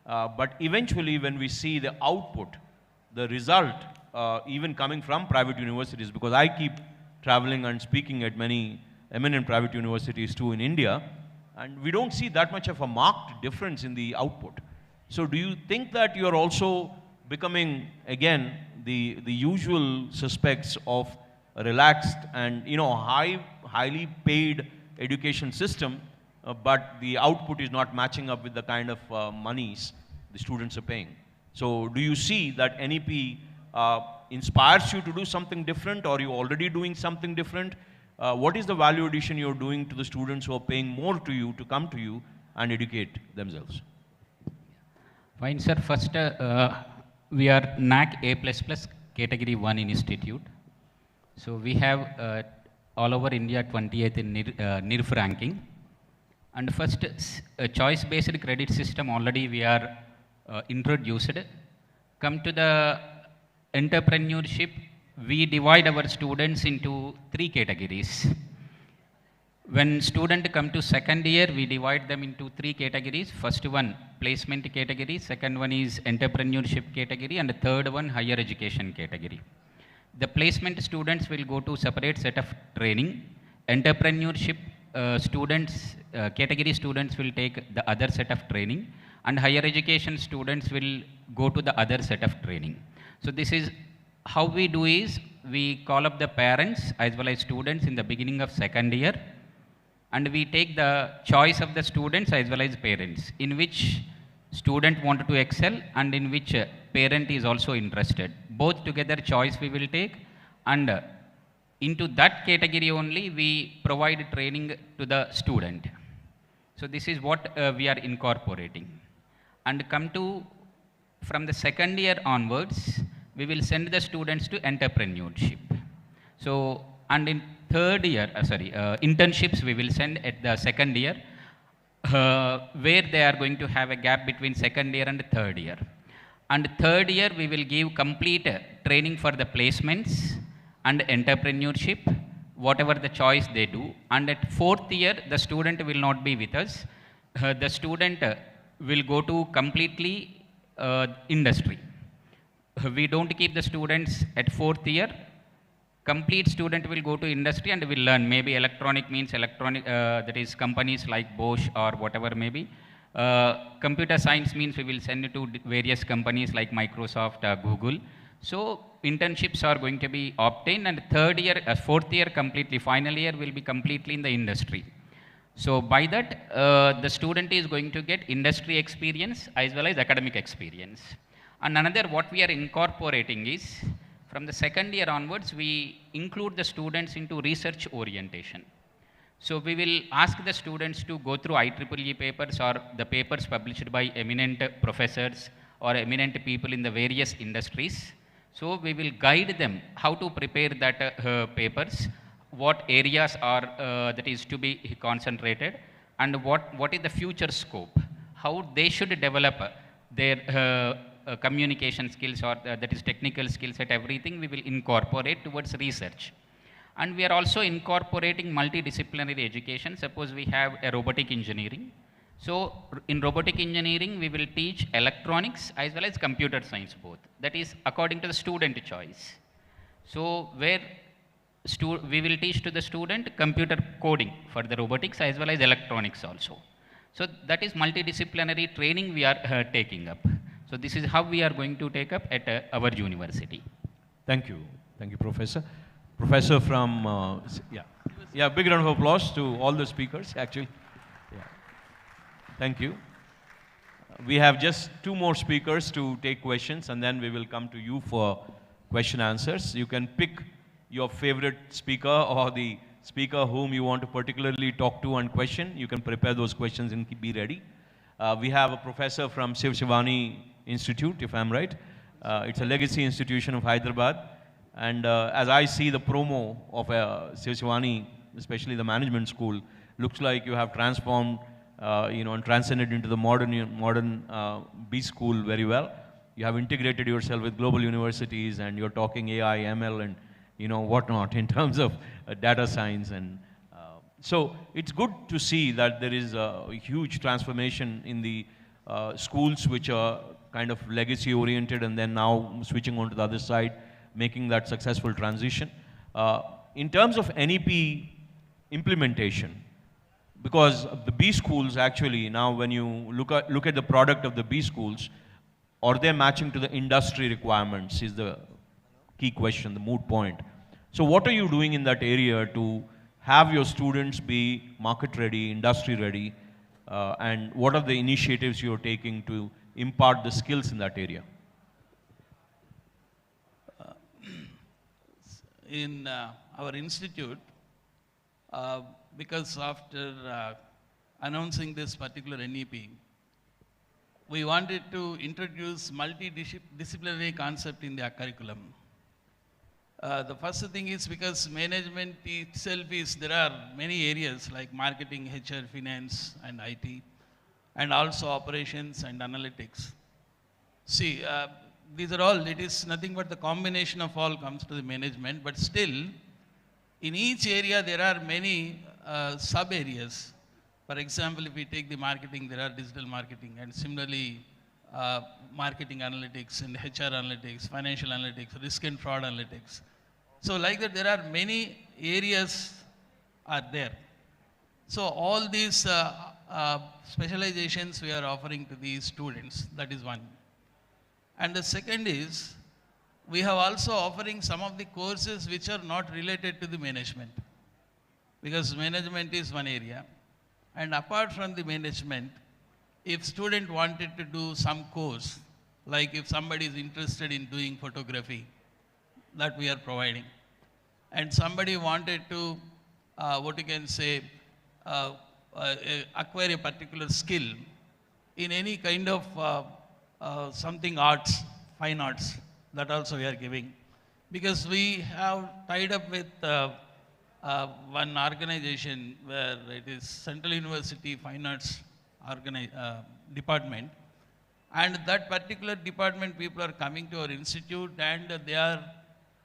but eventually when we see the output, the result, even coming from private universities, because I keep traveling and speaking at many eminent private universities too in India, and we don't see that much of a marked difference in the output. So do you think that you're also becoming, again, the usual suspects of a relaxed and highly paid education system, but the output is not matching up with the kind of monies the students are paying? So do you see that NEP inspires you to do something different, or are you already doing something different? What is the value addition you're doing to the students who are paying more to you to come to you and educate themselves? Fine, sir. First, we are NAC A++ Category 1 institute. So we have all over India 28th in NIRF ranking. And first, choice-based credit system already we are introduced. Come to the entrepreneurship, we divide our students into 3 categories. When students come to second year, we divide them into 3 categories. First one, placement category. Second one is entrepreneurship category. And the third one, higher education category. The placement students will go to separate set of training. Entrepreneurship category students will take the other set of training. And higher education students will go to the other set of training. So this is how we do is, we call up the parents as well as students in the beginning of second year. And we take the choice of the students as well as parents, in which student wanted to excel and in which parent is also interested. Both together choice we will take, and into that category only we provide training to the student. So this is what we are incorporating. And come to, from the second year onwards, we will send the students to entrepreneurship. So, and in third year, internships we will send at the second year, where they are going to have a gap between second year and third year. And third year we will give complete training for the placements and entrepreneurship, whatever the choice they do. And at fourth year, the student will not be with us. The student will go to completely industry. We don't keep the students at fourth year. Complete student will go to industry and will learn. Maybe electronic means electronic, that is companies like Bosch or whatever maybe. Computer science means we will send it to various companies like Microsoft, Google. So internships are going to be obtained, and third year, fourth year completely, final year will be completely in the industry. So by that, the student is going to get industry experience as well as academic experience. And another what we are incorporating is, from the second year onwards, we include the students into research orientation. So we will ask the students to go through IEEE papers or the papers published by eminent professors or eminent people in the various industries. So we will guide them how to prepare that papers, what areas are that is to be concentrated, and what is the future scope, how they should develop their communication skills or that is technical skill set, everything we will incorporate towards research. And we are also incorporating multidisciplinary education. Suppose we have a robotic engineering. So in robotic engineering, we will teach electronics as well as computer science both. That is according to the student choice. So where we will teach to the student computer coding for the robotics as well as electronics also. So that is multidisciplinary training we are taking up. So this is how we are going to take up at our university. Thank you. Thank you, Professor. Professor from, yeah, big round of applause to all the speakers, actually. Yeah. Thank you. We have just 2 more speakers to take questions, and then we will come to you for question answers. You can pick your favorite speaker or the speaker whom you want to particularly talk to and question. You can prepare those questions and be ready. We have a professor from Shiv Shivani Institute, if I'm right. It's a legacy institution of Hyderabad. And as I see the promo of Shiv Shivani, especially the management school, looks like you have transformed, and transcended into the modern B school very well. You have integrated yourself with global universities, and you're talking AI, ML, and whatnot in terms of data science. And so it's good to see that there is a huge transformation in the schools which are kind of legacy oriented, and then now switching on to the other side, making that successful transition. In terms of NEP implementation, because the B schools actually, now when you look at the product of the B schools, are they matching to the industry requirements is the key question, the moot point. So what are you doing in that area to have your students be market ready, industry ready, and what are the initiatives you're taking to impart the skills in that area? In our institute, because after announcing this particular NEP, we wanted to introduce multidisciplinary concept in their curriculum. The first thing is because management itself there are many areas like marketing, HR, finance, and IT, and also operations and analytics. See, these are all, it is nothing but the combination of all comes to the management, but still, in each area there are many sub areas. For example, if we take the marketing, there are digital marketing, and similarly, marketing analytics and HR analytics, financial analytics, risk and fraud analytics. So like that, there are many areas are there. So all these specializations we are offering to these students, that is one. And the second is, we have also offering some of the courses which are not related to the management, because management is one area. And apart from the management, if student wanted to do some course, like if somebody is interested in doing photography, that we are providing. And somebody wanted to, acquire a particular skill in any kind of something arts, fine arts, that also we are giving. Because we have tied up with one organization where it is Central University Fine Arts Department, and that particular department people are coming to our institute and they are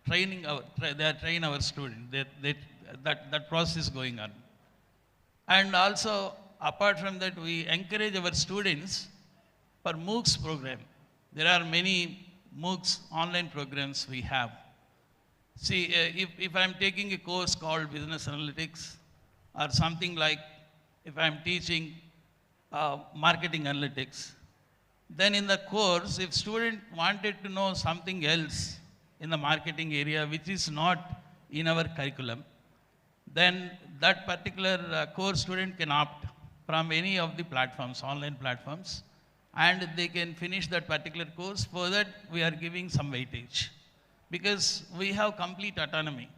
training our students. That process is going on. And also, apart from that, we encourage our students for MOOCs program. There are many MOOCs online programs we have. See, if I'm taking a course called business analytics, or something like if I'm teaching marketing analytics, then in the course, if student wanted to know something else in the marketing area which is not in our curriculum, then that particular course student can opt from any of the platforms, online platforms, and they can finish that particular course. For that, we are giving some weightage, because we have complete autonomy,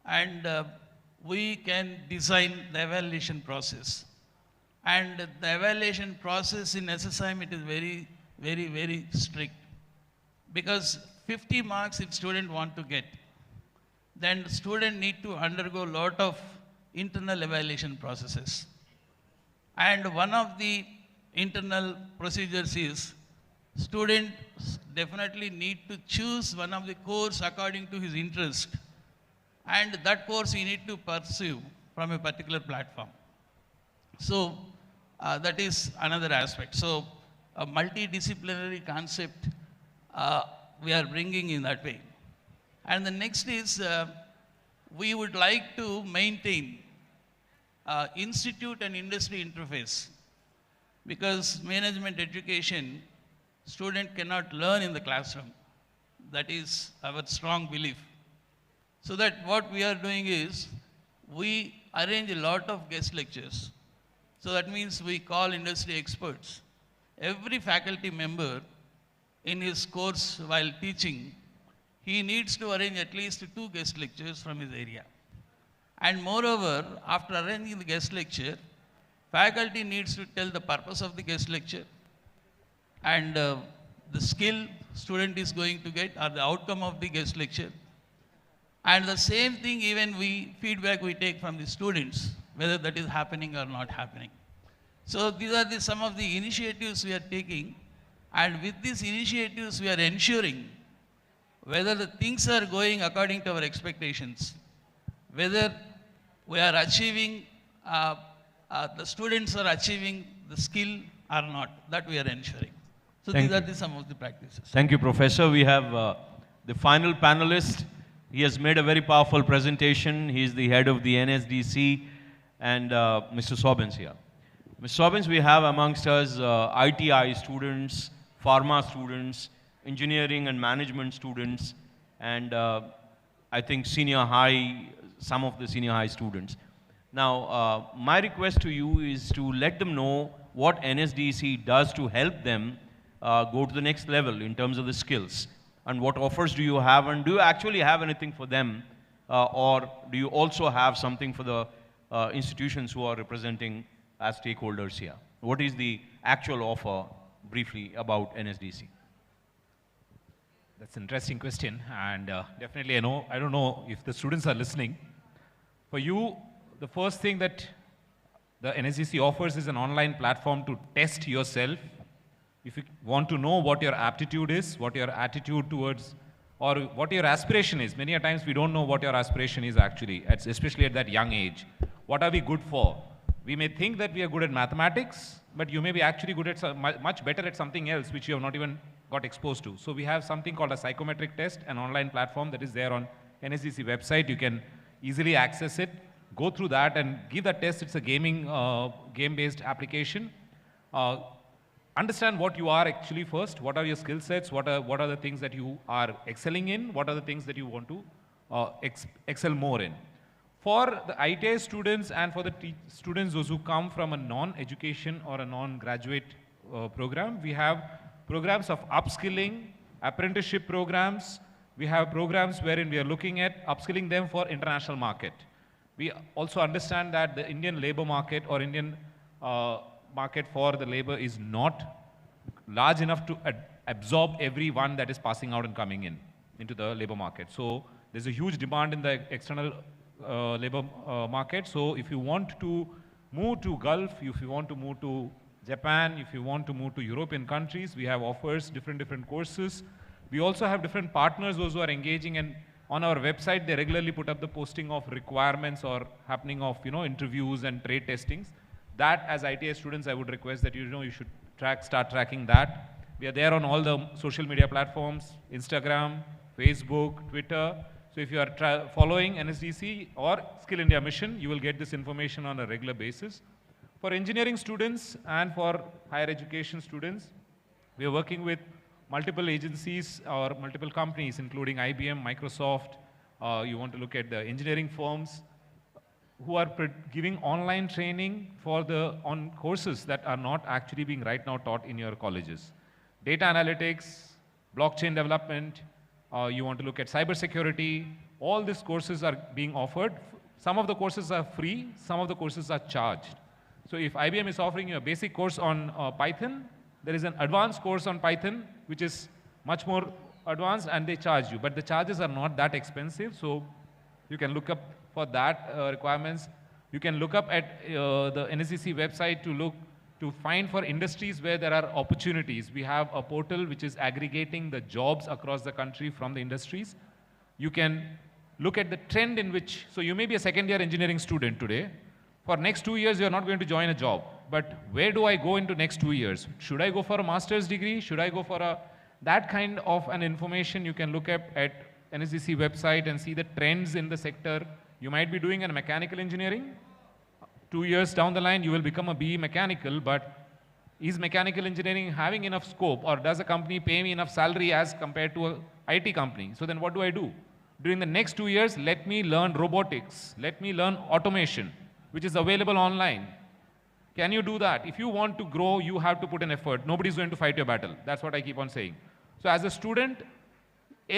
and we can design the evaluation process. And the evaluation process in SSIM, it is very, very, very strict, because 50 marks if student want to get, then student need to undergo a lot of internal evaluation processes. And one of the internal procedures is students definitely need to choose one of the course according to his interest, and that course he need to pursue from a particular platform. So that is another aspect. So a multidisciplinary concept we are bringing in that way. And the next is we would like to maintain institute and industry interface, because management education, student cannot learn in the classroom. That is our strong belief. So that what we are doing is, we arrange a lot of guest lectures. So that means we call industry experts. Every faculty member in his course while teaching, he needs to arrange at least 2 guest lectures from his area. And moreover, after arranging the guest lecture, faculty needs to tell the purpose of the guest lecture and the skill student is going to get or the outcome of the guest lecture. And the same thing even feedback we take from the students, whether that is happening or not happening. So these are some of the initiatives we are taking, and with these initiatives we are ensuring whether the things are going according to our expectations, whether we are achieving, the students are achieving the skill or not, that we are ensuring. So these are some of the practices. Thank you, Professor. We have the final panelist. He has made a very powerful presentation. He is the head of the NSDC, and Mr. Sobbins here. Mr. Sobbins, we have amongst us ITI students, pharma students, engineering and management students, and I think senior high, some of the senior high students. Now, my request to you is to let them know what NSDC does to help them go to the next level in terms of the skills, and what offers do you have, and do you actually have anything for them, or do you also have something for the institutions who are representing as stakeholders here? What is the actual offer, briefly, about NSDC? That's an interesting question, and definitely I don't know if the students are listening. For you, the first thing that the NSDC offers is an online platform to test yourself. If you want to know what your aptitude is, what your attitude towards, or what your aspiration is. Many a times we don't know what your aspiration is actually, especially at that young age. What are we good for? We may think that we are good at mathematics, but you may be actually good at much better at something else which you have not even got exposed to. So we have something called a psychometric test, an online platform that is there on NSDC website. You can easily access it, go through that and give that test. It's a game-based application. Understand what you are actually first. What are your skill sets? What are the things that you are excelling in? What are the things that you want to excel more in? For the ITI students and for the students, those who come from a non-education or a non-graduate program, we have programs of upskilling, apprenticeship programs. We have programs wherein we are looking at upskilling them for international market. We also understand that the Indian labor market or Indian market for the labor is not large enough to absorb everyone that is passing out and coming into the labor market. So there's a huge demand in the external labor market. So if you want to move to Gulf, if you want to move to Japan, if you want to move to European countries, we have offers, different courses. We also have different partners, those who are engaging, and on our website they regularly put up the posting of requirements or happening of interviews and trade testings. That, as ITI students, I would request that you should start tracking that. We are there on all the social media platforms, Instagram, Facebook, Twitter. So if you are following NSDC or Skill India Mission, you will get this information on a regular basis. For engineering students and for higher education students, we are working with multiple agencies or multiple companies, including IBM, Microsoft. You want to look at the engineering firms who are giving online training on courses that are not actually being right now taught in your colleges. Data analytics, blockchain development, you want to look at cybersecurity, all these courses are being offered. Some of the courses are free, some of the courses are charged. So if IBM is offering you a basic course on Python, there is an advanced course on Python, which is much more advanced, and they charge you. But the charges are not that expensive, so you can look up for that requirements. You can look up at the NSDC website to find for industries where there are opportunities. We have a portal which is aggregating the jobs across the country from the industries. You can look at the trend in which, so you may be a second-year engineering student today. For next 2 years, you're not going to join a job. But where do I go into next 2 years? Should I go for a master's degree? Should I go for that kind of an information you can look up at NSDC website and see the trends in the sector. You might be doing a mechanical engineering. 2 years down the line, you will become a BE mechanical, but is mechanical engineering having enough scope, or does a company pay me enough salary as compared to an IT company? So then what do I do? During the next 2 years, let me learn robotics. Let me learn automation, which is available online. Can you do that? If you want to grow, you have to put an effort. Nobody's going to fight your battle. That's what I keep on saying. So as a student,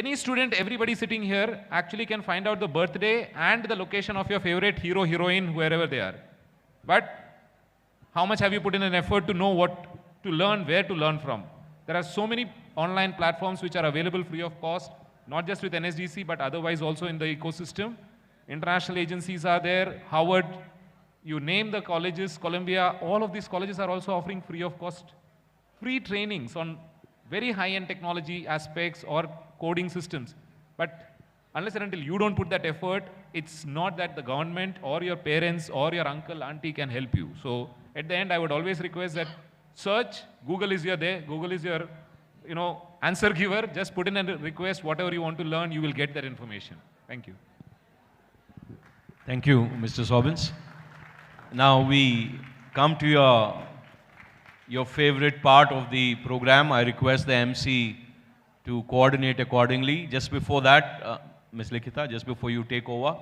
any student, everybody sitting here actually can find out the birthday and the location of your favorite hero, heroine, wherever they are. But how much have you put in an effort to know what to learn, where to learn from? There are so many online platforms which are available free of cost, not just with NSDC, but otherwise also in the ecosystem. International agencies are there, Harvard, you name the colleges, Columbia, all of these colleges are also offering free of cost, free trainings on very high-end technology aspects or coding systems. But unless and until you don't put that effort, it's not that the government or your parents or your uncle, auntie can help you. So at the end, I would always request that search, Google is there, Google is your, answer giver. Just put in a request, whatever you want to learn, you will get that information. Thank you. Thank you, Mr. Sobbins. Now we come to your favorite part of the program. I request the MC to coordinate accordingly. Just before that, Ms. Likita, just before you take over,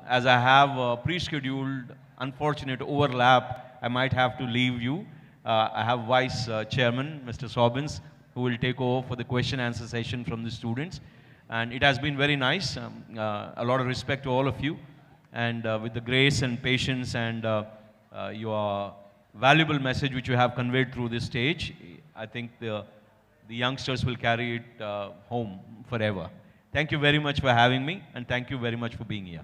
as I have a pre-scheduled unfortunate overlap, I might have to leave you. I have Vice Chairman, Mr. Sobbins, who will take over for the question answer session from the students. And it has been very nice. A lot of respect to all of you. And with the grace and patience and your valuable message which you have conveyed through this stage, I think the youngsters will carry it home forever. Thank you very much for having me, and thank you very much for being here.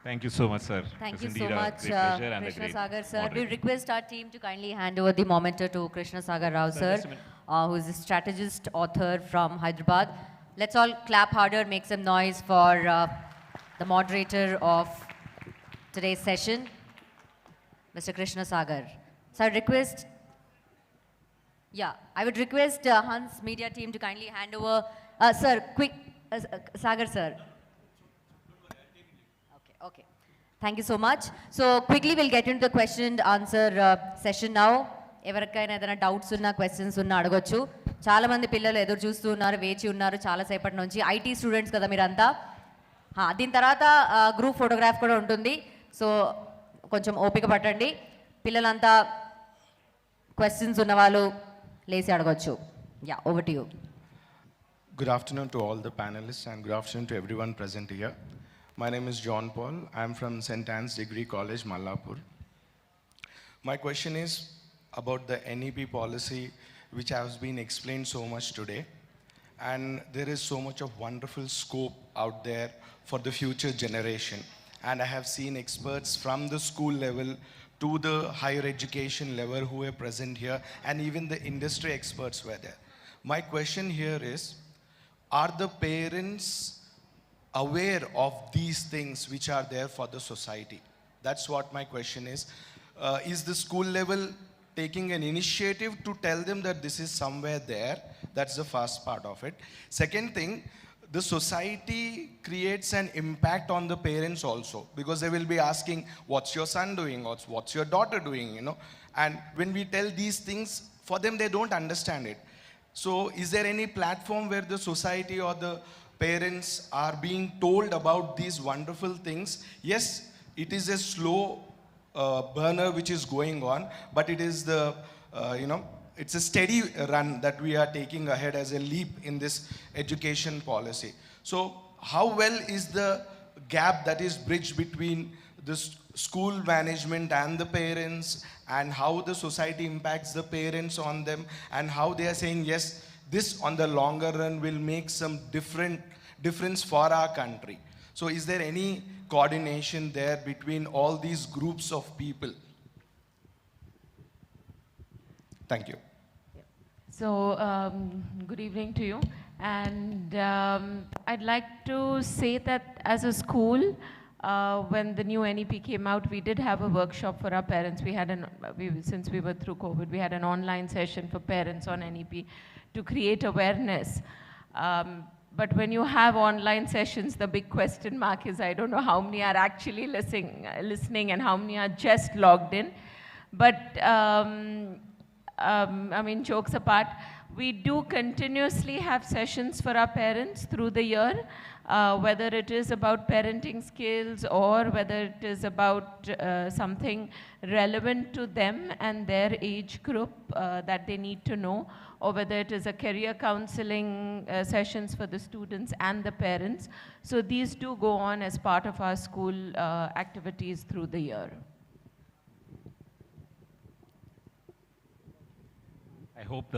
Thank you so much, sir. Thank you so much, Krishna Sagar sir. We request our team to kindly hand over the monitor to Krishna Sagar Rao sir, who is a strategist author from Hyderabad. Let's all clap harder, make some noise for the moderator of today's session, Mr. Krishna Sagar. So I would request Hans media team to kindly hand over, sir, quick, Sagar sir. Okay. Thank you so much. So quickly we'll get into the question and answer session now. ఎవరికైనా ఏదైనా doubts ఉన్నా questions ఉన్నా అడగొచ్చు. చాలా మంది పిల్లలు ఎదురు చూస్తూ ఉన్నారు, వేచి ఉన్నారు చాలా సేపటి నుంచి. ఐటీ స్టూడెంట్స్ కదా మీరంతా. దీని తర్వాత గ్రూప్ ఫోటోగ్రాఫ్ కూడా ఉంటుంది. సో కొంచెం ఓపిక పట్టండి. పిల్లలంతా క్వశ్చన్స్ ఉన్న వాళ్ళు లేసి అడగొచ్చు. Over to you. Good afternoon to all the panelists and good afternoon to everyone present here. My name is John Paul. I'm from St. Anne's Degree College, Mallapur. My question is about the NEP policy, which has been explained so much today. And there is so much of wonderful scope out there for the future generation. And I have seen experts from the school level to the higher education level who were present here, and even the industry experts were there. My question here is, are the parents aware of these things which are there for the society? That's what my question is. Is the school level taking an initiative to tell them that this is somewhere there? That's the first part of it. Second thing, the society creates an impact on the parents also, because they will be asking, what's your son doing? What's your daughter doing? And when we tell these things, for them, they don't understand it. So is there any platform where the society or the parents are being told about these wonderful things? Yes, it is a slow burner which is going on, but it is the, it's a steady run that we are taking ahead as a leap in this education policy. So how well is the gap that is bridged between the school management and the parents, and how the society impacts the parents on them, and how they are saying, yes, this on the longer run will make some difference for our country. So is there any coordination there between all these groups of people? Thank you. So, good evening to you. And I'd like to say that as a school, when the new NEP came out, we did have a workshop for our parents. We had since we were through COVID, we had an online session for parents on NEP to create awareness. But when you have online sessions, the big question mark is, I don't know how many are actually listening and how many are just logged in. But, I mean, jokes apart, we do continuously have sessions for our parents through the year, whether it is about parenting skills or whether it is about something relevant to them and their age group that they need to know, or whether it is a career counseling sessions for the students and the parents. So these do go on as part of our school activities through the year. I hope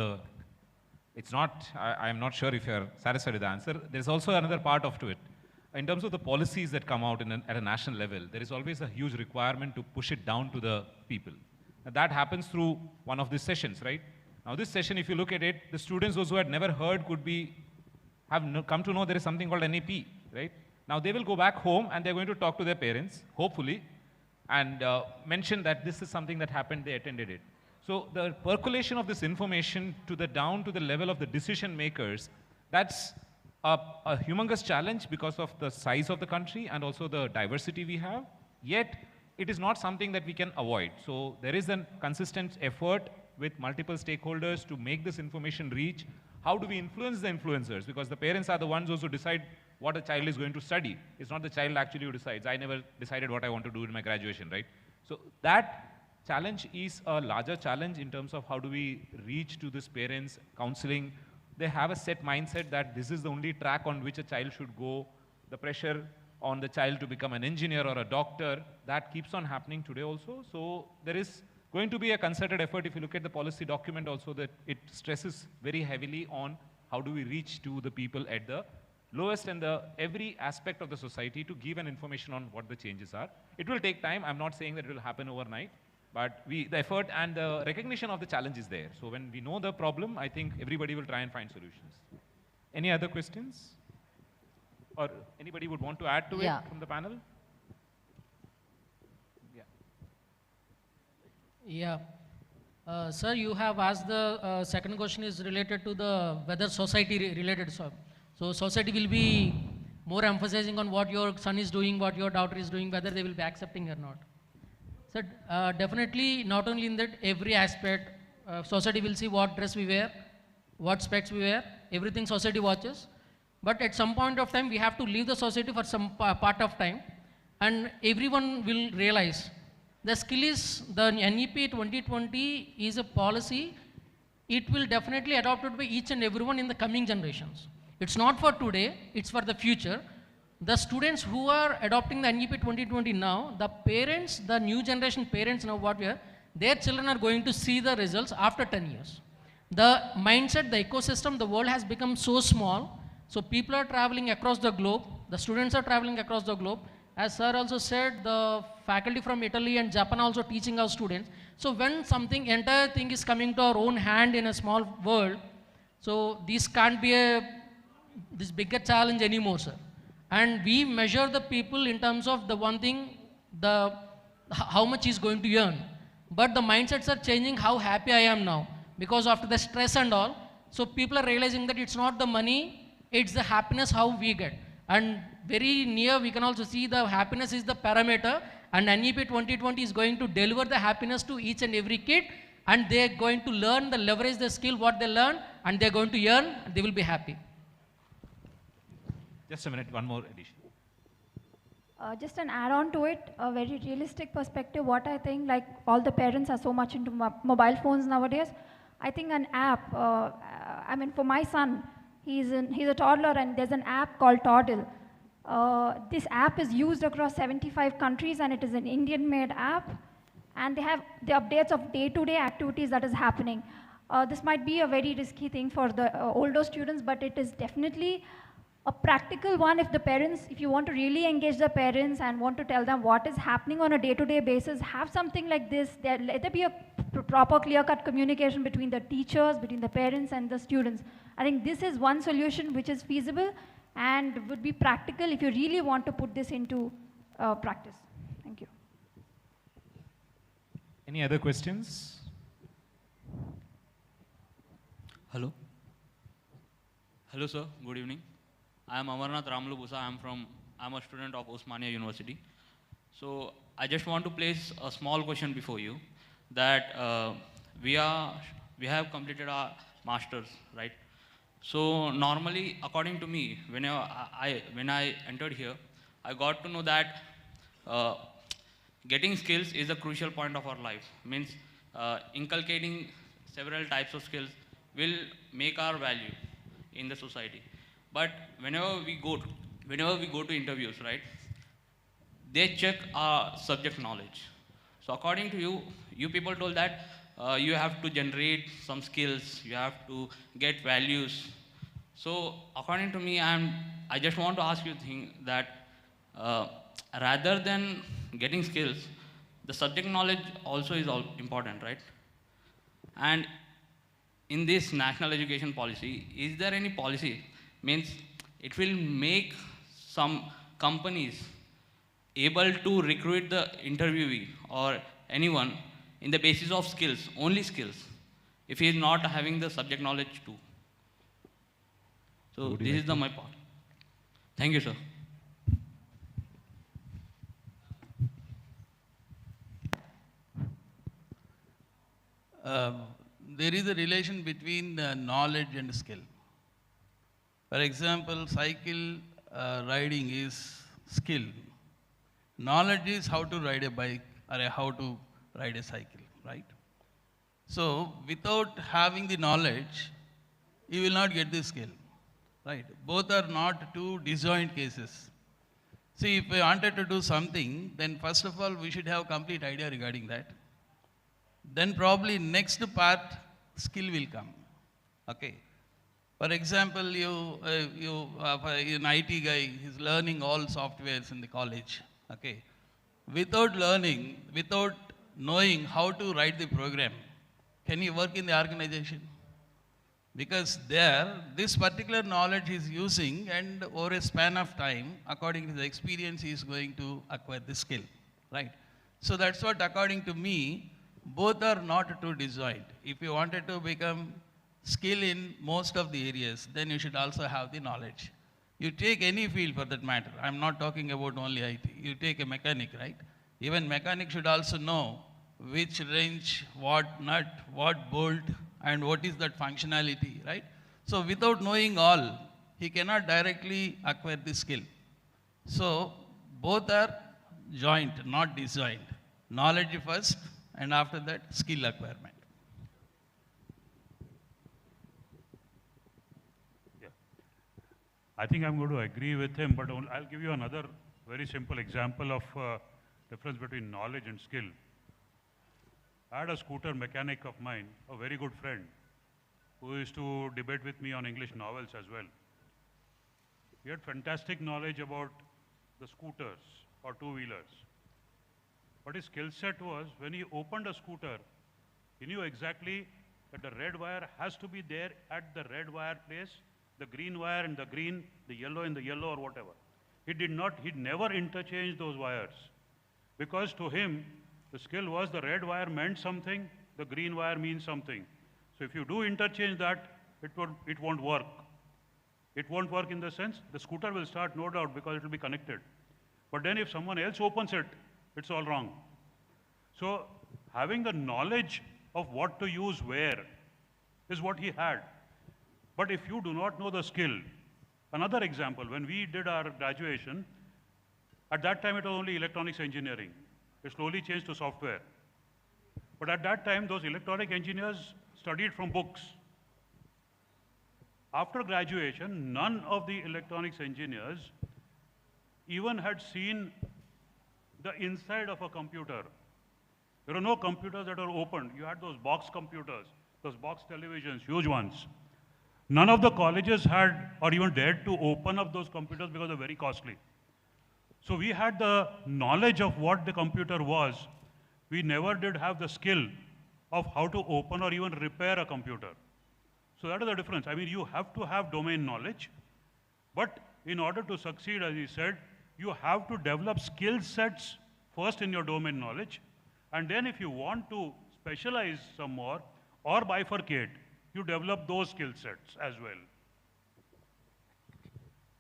it's not, I'm not sure if you're satisfied with the answer. There's also another part of it. In terms of the policies that come out at a national level, there is always a huge requirement to push it down to the people. Now, that happens through one of these sessions, right? Now this session, if you look at it, the students, those who had never heard, have come to know there is something called NEP, right? Now they will go back home and they're going to talk to their parents, hopefully, and mention that this is something that happened, they attended it. So the percolation of this information down to the level of the decision makers, that's a humongous challenge because of the size of the country and also the diversity we have. Yet, it is not something that we can avoid. So there is a consistent effort with multiple stakeholders to make this information reach. How do we influence the influencers? Because the parents are the ones who decide what a child is going to study. It's not the child actually who decides. I never decided what I want to do in my graduation, right? So that challenge is a larger challenge in terms of how do we reach to these parents, counseling. They have a set mindset that this is the only track on which a child should go. The pressure on the child to become an engineer or a doctor, that keeps on happening today also. So there is going to be a concerted effort. If you look at the policy document also, that it stresses very heavily on how do we reach to the people at the lowest and every aspect of the society to give an information on what the changes are. It will take time. I'm not saying that it will happen overnight. But the effort and the recognition of the challenge is there. So when we know the problem, I think everybody will try and find solutions. Any other questions? Or anybody would want to add to it from the panel? Yeah. Sir, you have asked the second question is related to the whether society related. So society will be more emphasizing on what your son is doing, what your daughter is doing, whether they will be accepting or not. So definitely not only in that, every aspect, society will see what dress we wear, what specs we wear, everything society watches. But at some point of time, we have to leave the society for some part of time, and everyone will realize the skill is, the NEP 2020 is a policy. It will definitely adopted by each and everyone in the coming generations. It's not for today, it's for the future. The students who are adopting the NEP 2020 now, the parents, the new generation parents now their children are going to see the results after 10 years. The mindset, the ecosystem, the world has become so small, so people are traveling across the globe, the students are traveling across the globe. As sir also said, the faculty from Italy and Japan also teaching our students. So when entire thing is coming to our own hand in a small world, so this can't be this bigger challenge anymore, sir. And we measure the people in terms of the one thing, how much he's going to earn. But the mindsets are changing, how happy I am now. Because after the stress and all, so people are realizing that it's not the money, it's the happiness how we get. And very near, we can also see the happiness is the parameter, and NEP 2020 is going to deliver the happiness to each and every kid, and they're going to learn, leverage the skill, what they learn, and they're going to earn, and they will be happy. Just a minute, one more addition. Just an add-on to it, a very realistic perspective, what I think, like all the parents are so much into mobile phones nowadays. I think an app, I mean for my son, he's a toddler and there's an app called Toddle. This app is used across 75 countries and it is an Indian-made app. And they have the updates of day-to-day activities that is happening. This might be a very risky thing for the older students, but it is definitely a practical one if you want to really engage the parents and want to tell them what is happening on a day-to-day basis, have something like this. Let there be a proper clear-cut communication between the teachers, between the parents and the students. I think this is one solution which is feasible and would be practical if you really want to put this into practice. Thank you. Any other questions? Hello. Hello, sir. Good evening. I am Amarnath Ramlubusa. I'm a student of Osmania University. So I just want to place a small question before you that we have completed our masters, right? So normally, according to me, when I entered here, I got to know that getting skills is a crucial point of our life. Means inculcating several types of skills will make our value in the society. But whenever we go to interviews, right, they check our subject knowledge. So according to you, you people told that you have to generate some skills, you have to get values. So according to me, I just want to ask you that rather than getting skills, the subject knowledge also is important, right? And in this national education policy, is there any policy, means it will make some companies able to recruit the interviewee or anyone in the basis of skills, only skills, if he is not having the subject knowledge too? So this is my part. Thank you, sir. There is a relation between knowledge and skill. For example, cycle riding is skill. Knowledge is how to ride a bike or how to ride a cycle, right? So without having the knowledge, you will not get the skill, right? Both are not two disjoint cases. See, if we wanted to do something, then first of all, we should have complete idea regarding that. Then probably next part, skill will come, okay? For example, an IT guy is learning all softwares in the college, okay? Without learning, without knowing how to write the program, can he work in the organization? Because there, this particular knowledge he is using, and over a span of time, according to the experience, he is going to acquire the skill, right? So that's what, according to me, both are not too disjoint. If you wanted to become skill in most of the areas, then you should also have the knowledge. You take any field for that matter. I'm not talking about only IT. You take a mechanic, right? Even mechanic should also know which wrench, what nut, what bolt, and what is that functionality, right? So without knowing all, he cannot directly acquire the skill. So both are joint, not disjoint. Knowledge first, and after that, skill acquirement. Yeah. I think I'm going to agree with him, but I'll give you another very simple example of difference between knowledge and skill. I had a scooter mechanic of mine, a very good friend, who used to debate with me on English novels as well. He had fantastic knowledge about the scooters or two-wheelers. But his skill set was, when he opened a scooter, he knew exactly that the red wire has to be there at the red wire place, the green wire in the green, the yellow in the yellow, or whatever. He'd never interchanged those wires. Because to him, the skill was the red wire meant something, the green wire means something. So if you do interchange that, it won't work. It won't work in the sense, the scooter will start, no doubt, because it will be connected. But then if someone else opens it, it's all wrong. So having the knowledge of what to use where is what he had. But if you do not know the skill, another example, when we did our graduation, at that time it was only electronics engineering. It slowly changed to software. But at that time, those electronic engineers studied from books. After graduation, none of the electronics engineers even had seen the inside of a computer. There were no computers that were opened. You had those box computers, those box televisions, huge ones. None of the colleges had or even dared to open up those computers because they're very costly. So we had the knowledge of what the computer was. We never did have the skill of how to open or even repair a computer. So that is the difference. I mean, you have to have domain knowledge, but in order to succeed, as he said, you have to develop skill sets first in your domain knowledge, and then if you want to specialize some more or bifurcate, you develop those skill sets as well.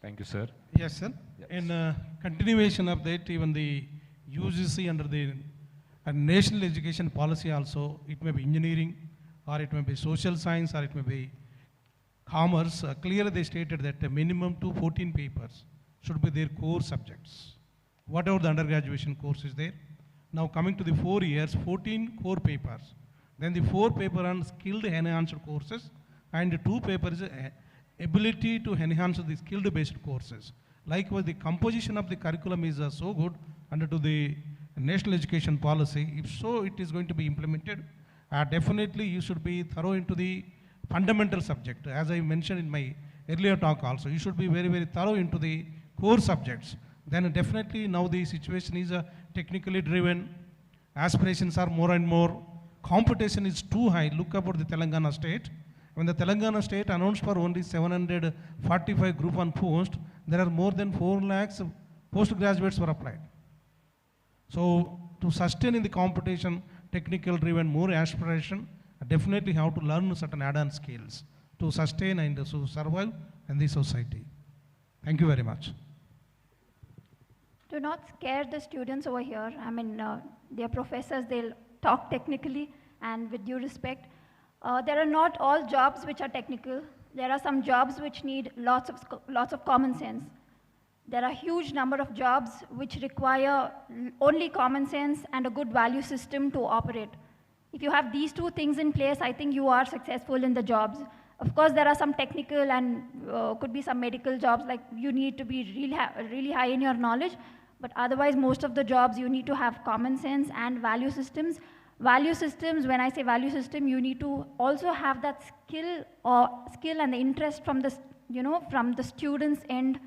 Thank you, sir. Yes, sir. Yes. In continuation of that, even the UGC under the national education policy also, it may be engineering or it may be social science, or it may be commerce, clearly they stated that a minimum to 14 papers should be their core subjects. Whatever the undergraduation course is there. Now coming to the 4 years, 14 core papers. Then the 4 paper on skilled enhanced courses, and 2 papers ability to enhance the skilled based courses. Likewise, the composition of the curriculum is so good under to the national education policy. If so, it is going to be implemented. Definitely you should be thorough into the fundamental subject. As I mentioned in my earlier talk also, you should be very, very thorough into the core subjects. Then definitely now the situation is technically driven. Aspirations are more and more. Competition is too high. Look about the Telangana state. When the Telangana state announced for only 745 group 1 posts, there are more than 4 lakhs postgraduates were applied. So to sustain in the competition, technical driven, more aspiration, definitely have to learn certain add-on skills to sustain and to survive in the society. Thank you very much. Do not scare the students over here. I mean, their professors, they'll talk technically and with due respect. There are not all jobs which are technical. There are some jobs which need lots of common sense. There are a huge number of jobs which require only common sense and a good value system to operate. If you have these 2 things in place, I think you are successful in the jobs. Of course, there are some technical and could be some medical jobs, like you need to be really high in your knowledge, but otherwise most of the jobs you need to have common sense and value systems. Value systems, when I say value system, you need to also have that skill and the interest from the, from the students' end.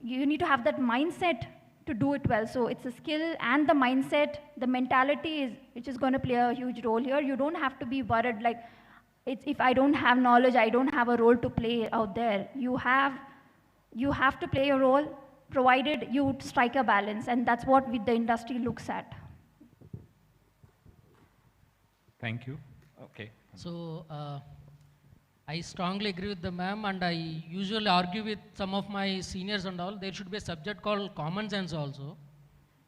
You need to have that mindset to do it well. So it's a skill and the mindset, the mentality which is going to play a huge role here. You don't have to be worried like, if I don't have knowledge, I don't have a role to play out there. You have to play your role, provided you strike a balance, and that's what the industry looks at. Thank you. Okay. So I strongly agree with the ma'am, and I usually argue with some of my seniors and all. There should be a subject called common sense also.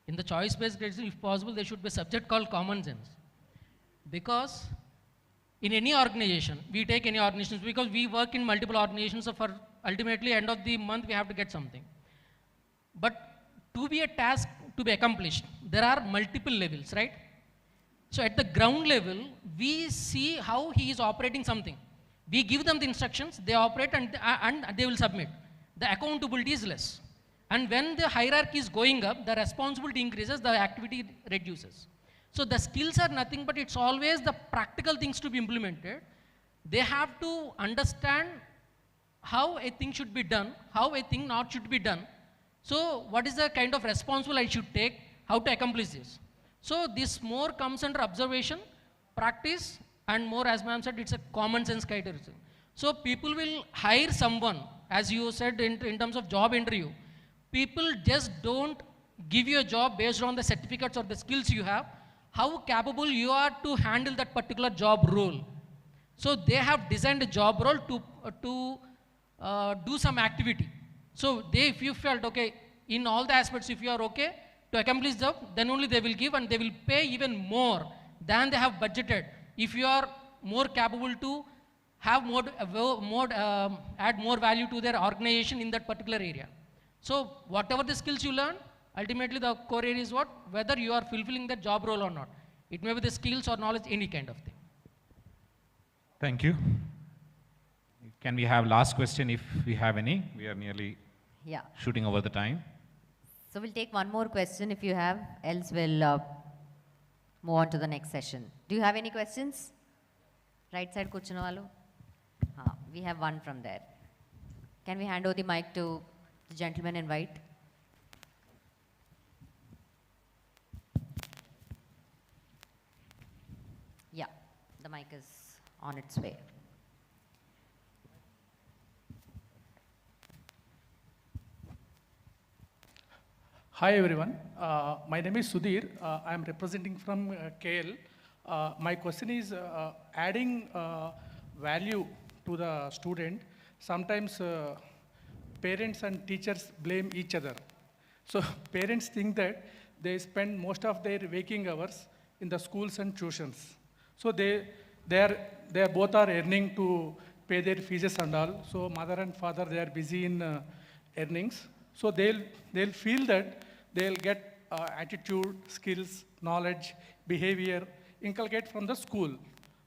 In the choice-based grades, if possible, there should be a subject called common sense. Because in any organization, we take any organizations, because we work in multiple organizations, so for ultimately end of the month, we have to get something. But to be a task to be accomplished, there are multiple levels, right? So at the ground level, we see how he is operating something. We give them the instructions, they operate and they will submit. The accountability is less. And when the hierarchy is going up, the responsibility increases, the activity reduces. So the skills are nothing, but it's always the practical things to be implemented. They have to understand how a thing should be done, how a thing not should be done. So what is the kind of responsibility I should take, how to accomplish this. So this more comes under observation, practice, and more, as ma'am said, it's a common sense criteria. So people will hire someone, as you said in terms of job interview. People just don't give you a job based on the certificates or the skills you have, how capable you are to handle that particular job role. So they have designed a job role to do some activity. So if you felt, okay, in all the aspects, if you are okay to accomplish the job, then only they will give, and they will pay even more than they have budgeted. If you are more capable to have add more value to their organization in that particular area. So whatever the skills you learn, ultimately the core area is what? Whether you are fulfilling that job role or not. It may be the skills or knowledge, any kind of thing. Thank you. Can we have last question if we have any? We are nearly shooting over the time. So we'll take one more question if you have, else we'll move on to the next session. Do you have any questions? Right side kuchuna valu? We have one from there. Can we hand over the mic to the gentleman in white? Yeah, the mic is on its way. Hi everyone, my name is Sudhir. I am representing from KL. My question is adding value to the student. Sometimes parents and teachers blame each other. So parents think that they spend most of their waking hours in the schools and tuitions. So they they both are earning to pay their fees and all. So mother and father, they are busy in earnings. So they'll feel that they'll get attitude, skills, knowledge, behavior, inculcate from the school.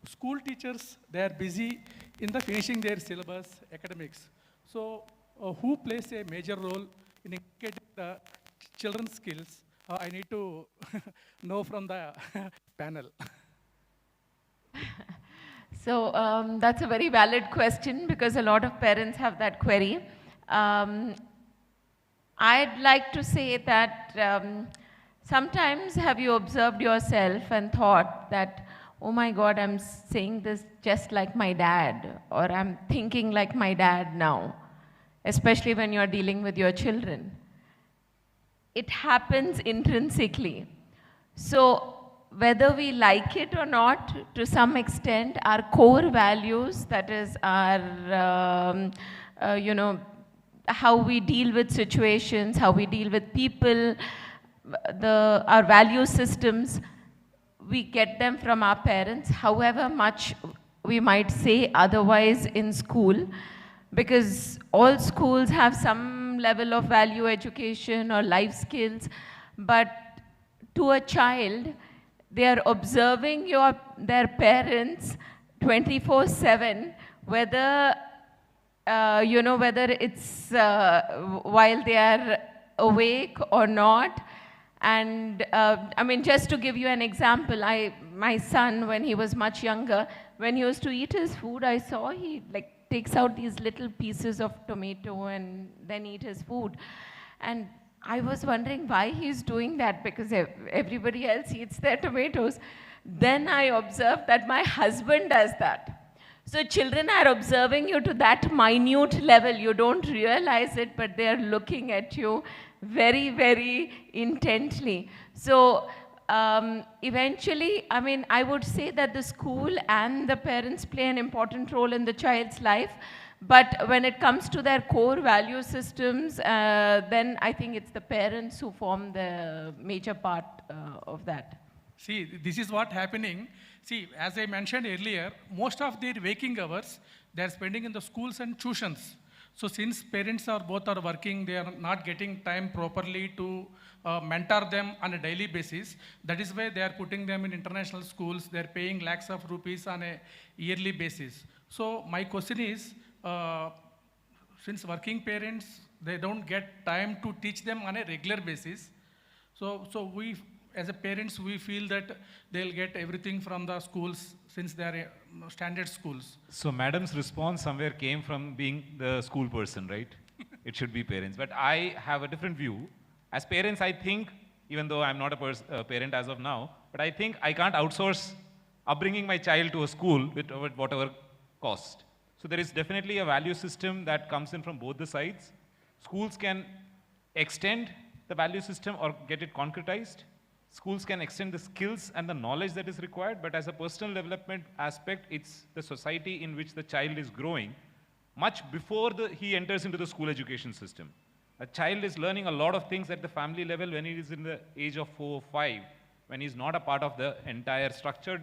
School teachers, they are busy in the finishing their syllabus, academics. So who plays a major role in inculcating the children's skills? I need to know from the panel. So that's a very valid question because a lot of parents have that query. I'd like to say that sometimes have you observed yourself and thought that, oh my God, I'm saying this just like my dad, or I'm thinking like my dad now, especially when you're dealing with your children. It happens intrinsically. So whether we like it or not, to some extent, our core values, that is our, how we deal with situations, how we deal with people, our value systems, we get them from our parents, however much we might say otherwise in school, because all schools have some level of value education or life skills, but to a child, they are observing their parents 24/7, whether whether it's while they are awake or not. And I mean, just to give you an example, my son, when he was much younger, when he used to eat his food, I saw he takes out these little pieces of tomato and then eat his food. And I was wondering why he's doing that, because everybody else eats their tomatoes. Then I observed that my husband does that. So children are observing you to that minute level. You don't realize it, but they're looking at you very, very intently. So eventually, I mean, I would say that the school and the parents play an important role in the child's life. But when it comes to their core value systems, then I think it's the parents who form the major part of that. See, this is what happening. See, as I mentioned earlier, most of their waking hours, they're spending in the schools and tuitions. So since parents both are working, they are not getting time properly to mentor them on a daily basis. That is why they are putting them in international schools. They're paying lakhs of rupees on a yearly basis. So my question is, since working parents, they don't get time to teach them on a regular basis. So we, as a parents, we feel that they'll get everything from the schools since they are standard schools. So madam's response somewhere came from being the school person, right? It should be parents. But I have a different view. As parents, I think, even though I'm not a parent as of now, but I think I can't outsource upbringing my child to a school with whatever cost. So there is definitely a value system that comes in from both the sides. Schools can extend the value system or get it concretized. Schools can extend the skills and the knowledge that is required, but as a personal development aspect, it's the society in which the child is growing much before he enters into the school education system. A child is learning a lot of things at the family level when he is in the age of 4 or 5, when he's not a part of the entire structured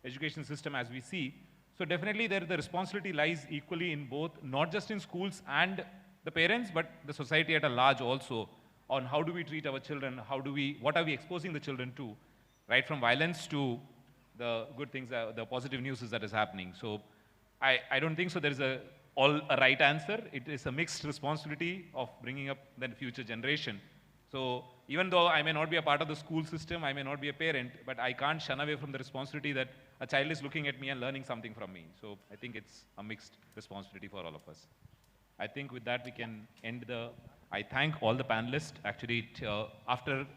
education system as we see. So definitely the responsibility lies equally in both, not just in schools and the parents, but the society at a large also, on how do we treat our children, what are we exposing the children to, right from violence to the good things, the positive news that is happening. So I don't think so there is a right answer. It is a mixed responsibility of bringing up the future generation. So even though I may not be a part of the school system, I may not be a parent, but I can't shun away from the responsibility that a child is looking at me and learning something from me. So I think it's a mixed responsibility for all of us. I think with that we can end I thank all the panelists. Actually, after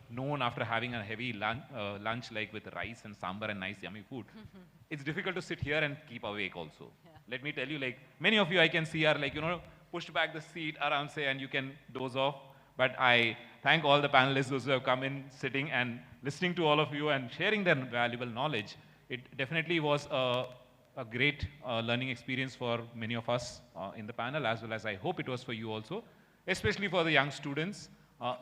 having a heavy lunch like with rice and sambar and nice yummy food, it's difficult to sit here and keep awake also. Yeah. Let me tell you, many of you I can see are pushed back the seat around and you can doze off. But I thank all the panelists, those who have come in, sitting and listening to all of you and sharing their valuable knowledge. It definitely was a great learning experience for many of us in the panel, as well as I hope it was for you also, especially for the young students.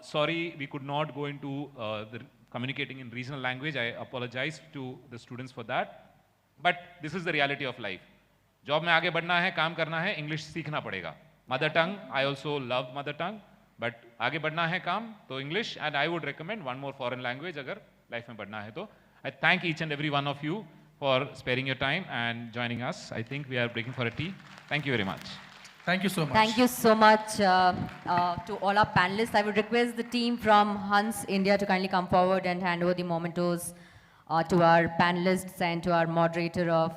Sorry, we could not go into the communicating in regional language. I apologize to the students for that. But this is the reality of life. Job में आगे बढ़ना है, काम करना है, English सीखना पड़ेगा. Mother tongue, I also love mother tongue, but आगे बढ़ना है काम तो English, and I would recommend one more foreign language अगर life में बढ़ना है तो. I thank each and every one of you for sparing your time and joining us. I think we are breaking for a tea. Thank you very much. Thank you so much. Thank you so much to all our panelists. I would request the team from Hans India to kindly come forward and hand over the mementos to our panelists and to our moderator of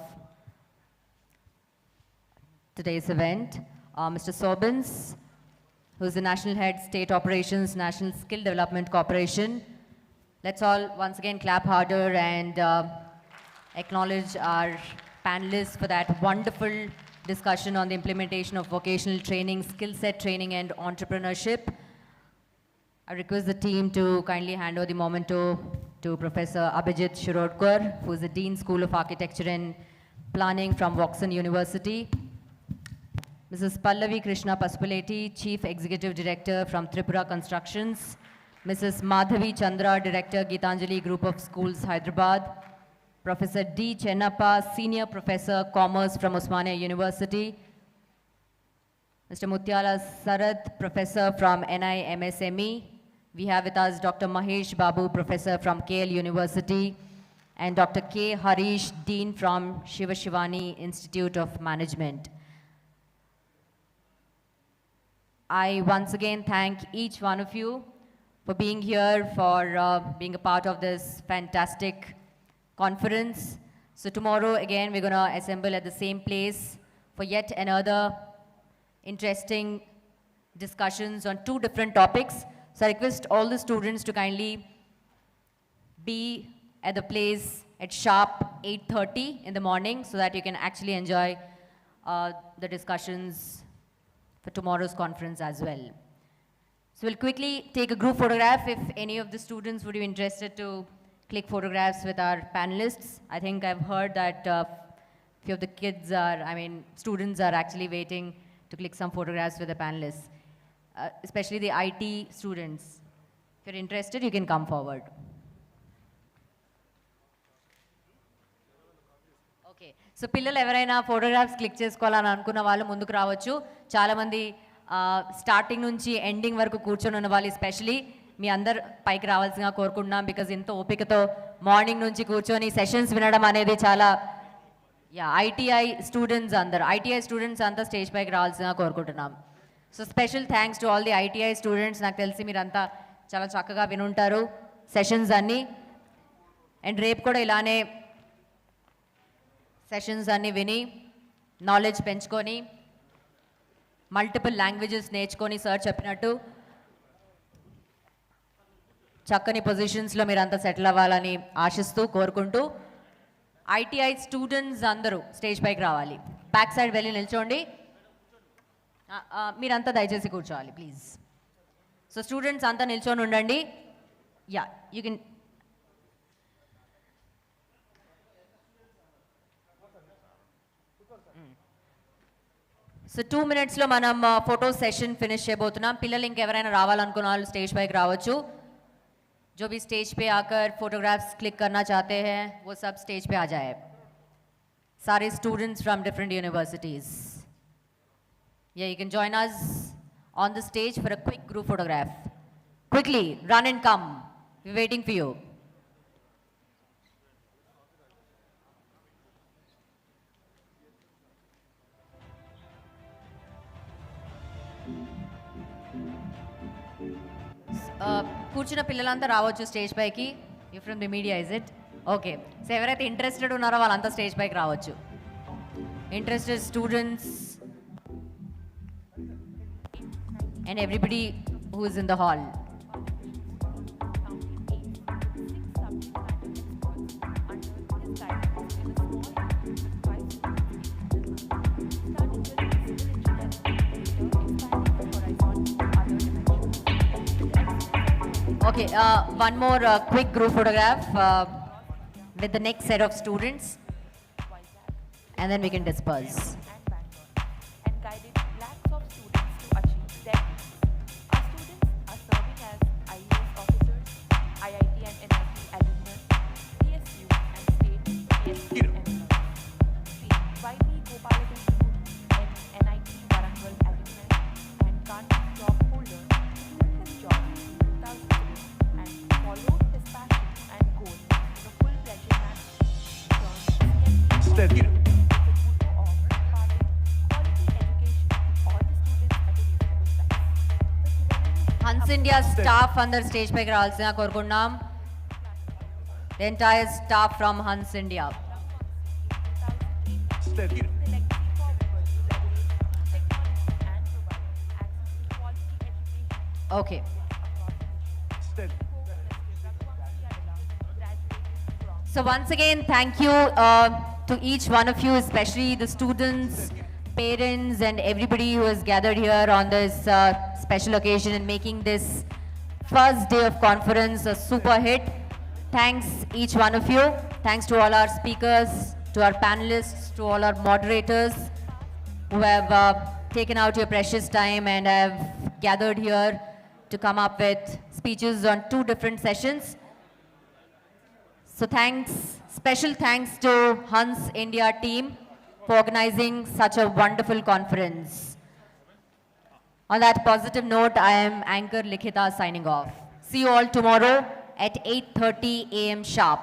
today's event, Mr. Sobins, who is the National Head, State Operations, National Skill Development Corporation. Let's all once again clap harder and acknowledge our panelists for that wonderful discussion on the implementation of vocational training, skill set training and entrepreneurship. I request the team to kindly hand over the memento to Professor Abhijit Shirodkar, who is the Dean School of Architecture and Planning from Vocational University. Mrs. Pallavi Krishna Pasupuleti, Chief Executive Director from Tripura Constructions. Mrs. Madhavi Chandra, Director, Gitanjali Group of Schools, Hyderabad. Professor D. Chennappa, Senior Professor, Commerce from Osmania University. Mr. Mutyala Sarath, Professor from NI MSME. We have with us Dr. Mahesh Babu, Professor from KL University. And Dr. K. Harish, Dean from Shiva Shivani Institute of Management. I once again thank each one of you for being here, for being a part of this fantastic conference. So tomorrow again we're going to assemble at the same place for yet another interesting discussions on 2 different topics. So I request all the students to kindly be at the place at sharp 8:30 in the morning so that you can actually enjoy the discussions for tomorrow's conference as well. So we'll quickly take a group photograph if any of the students would be interested to click photographs with our panelists. I think I've heard that few of the kids students are actually waiting to click some photographs with the panelists, especially the IT students. If you're interested, you can come forward. Okay, so పిల్లలు ఎవరైనా photographs click చేసుకోవాలని అనుకున్న వాళ్ళు ముందుకు రావచ్చు. చాలా మంది starting నుంచి ఎండింగ్ వరకు కూర్చొని ఉన్న వాళ్ళు ఎస్పెషలీ మీ అందరు పైకి రావాల్సిందిగా కోరుకుంటున్నాం. బికాజ్ ఇంత ఓపికతో మార్నింగ్ నుంచి కూర్చొని సెషన్స్ వినడం అనేది చాలా ఐటీఐ స్టూడెంట్స్ అంతా స్టేజ్ పైకి రావాల్సిందిగా కోరుకుంటున్నాం. So special thanks to all the ITI students. నాకు తెలిసి మీరంతా చాలా చక్కగా వినుంటారు సెషన్స్ అన్నీ. అండ్ రేపు కూడా ఇలానే సెషన్స్ అన్నీ విని నాలెడ్జ్ పెంచుకొని మల్టిపుల్ లాంగ్వేజెస్ నేర్చుకొని సార్ చెప్పినట్టు చక్కని పొజిషన్స్లో మీరంతా సెటిల్ అవ్వాలని ఆశిస్తూ కోరుకుంటూ ఐటీఐ స్టూడెంట్స్ అందరూ స్టేజ్ పైకి రావాలి. బ్యాక్ సైడ్ వెళ్ళి నిల్చోండి. మీరంతా దయచేసి కూర్చోవాలి ప్లీజ్. సో స్టూడెంట్స్ అంతా నిల్చొని ఉండండి. You can. సో 2 minutesలో మనం ఫోటో సెషన్ ఫినిష్ చేయబోతున్నాం. పిల్లలు ఇంకెవరైనా రావాలనుకున్న వాళ్ళు స్టేజ్ పైకి రావచ్చు. जो भी स्टेज पे आकर फोटोग्राफ्स क्लिक करना चाहते हैं वो सब स्टेज पे आ जाए. सारे students from different universities. You can join us on the stage for a quick group photograph. Quickly, run and come. We're waiting for you. కూర్చున్న పిల్లలంతా రావచ్చు స్టేజ్ పైకి. You from the media is it? Okay. So ఎవరైతే interested ఉన్నారో వాళ్ళంతా stage పైకి రావచ్చు. Interested students and everybody who is in the hall. Okay, one more quick group photograph with the next set of students, and then we can disperse. And guided lakhs of students to achieve their dreams. Our students are serving as IAS officers, IIT and NIT alumni, PSU and state PSU alumni. India staff under stage peg రావాల్సిన కోరుకున్నాం. The entire staff from Hans India. Okay. So once again, thank you to each one of you, especially the students, parents, and everybody who has gathered here on this special occasion and making this first day of conference a super hit. Thanks each one of you. Thanks to all our speakers, to our panelists, to all our moderators who have taken out your precious time and have gathered here to come up with speeches on 2 different sessions. So thanks, special thanks to Hans India team for organizing such a wonderful conference. On that positive note, I am Anchor Likhita signing off. See you all tomorrow at 8:30 a.m. sharp.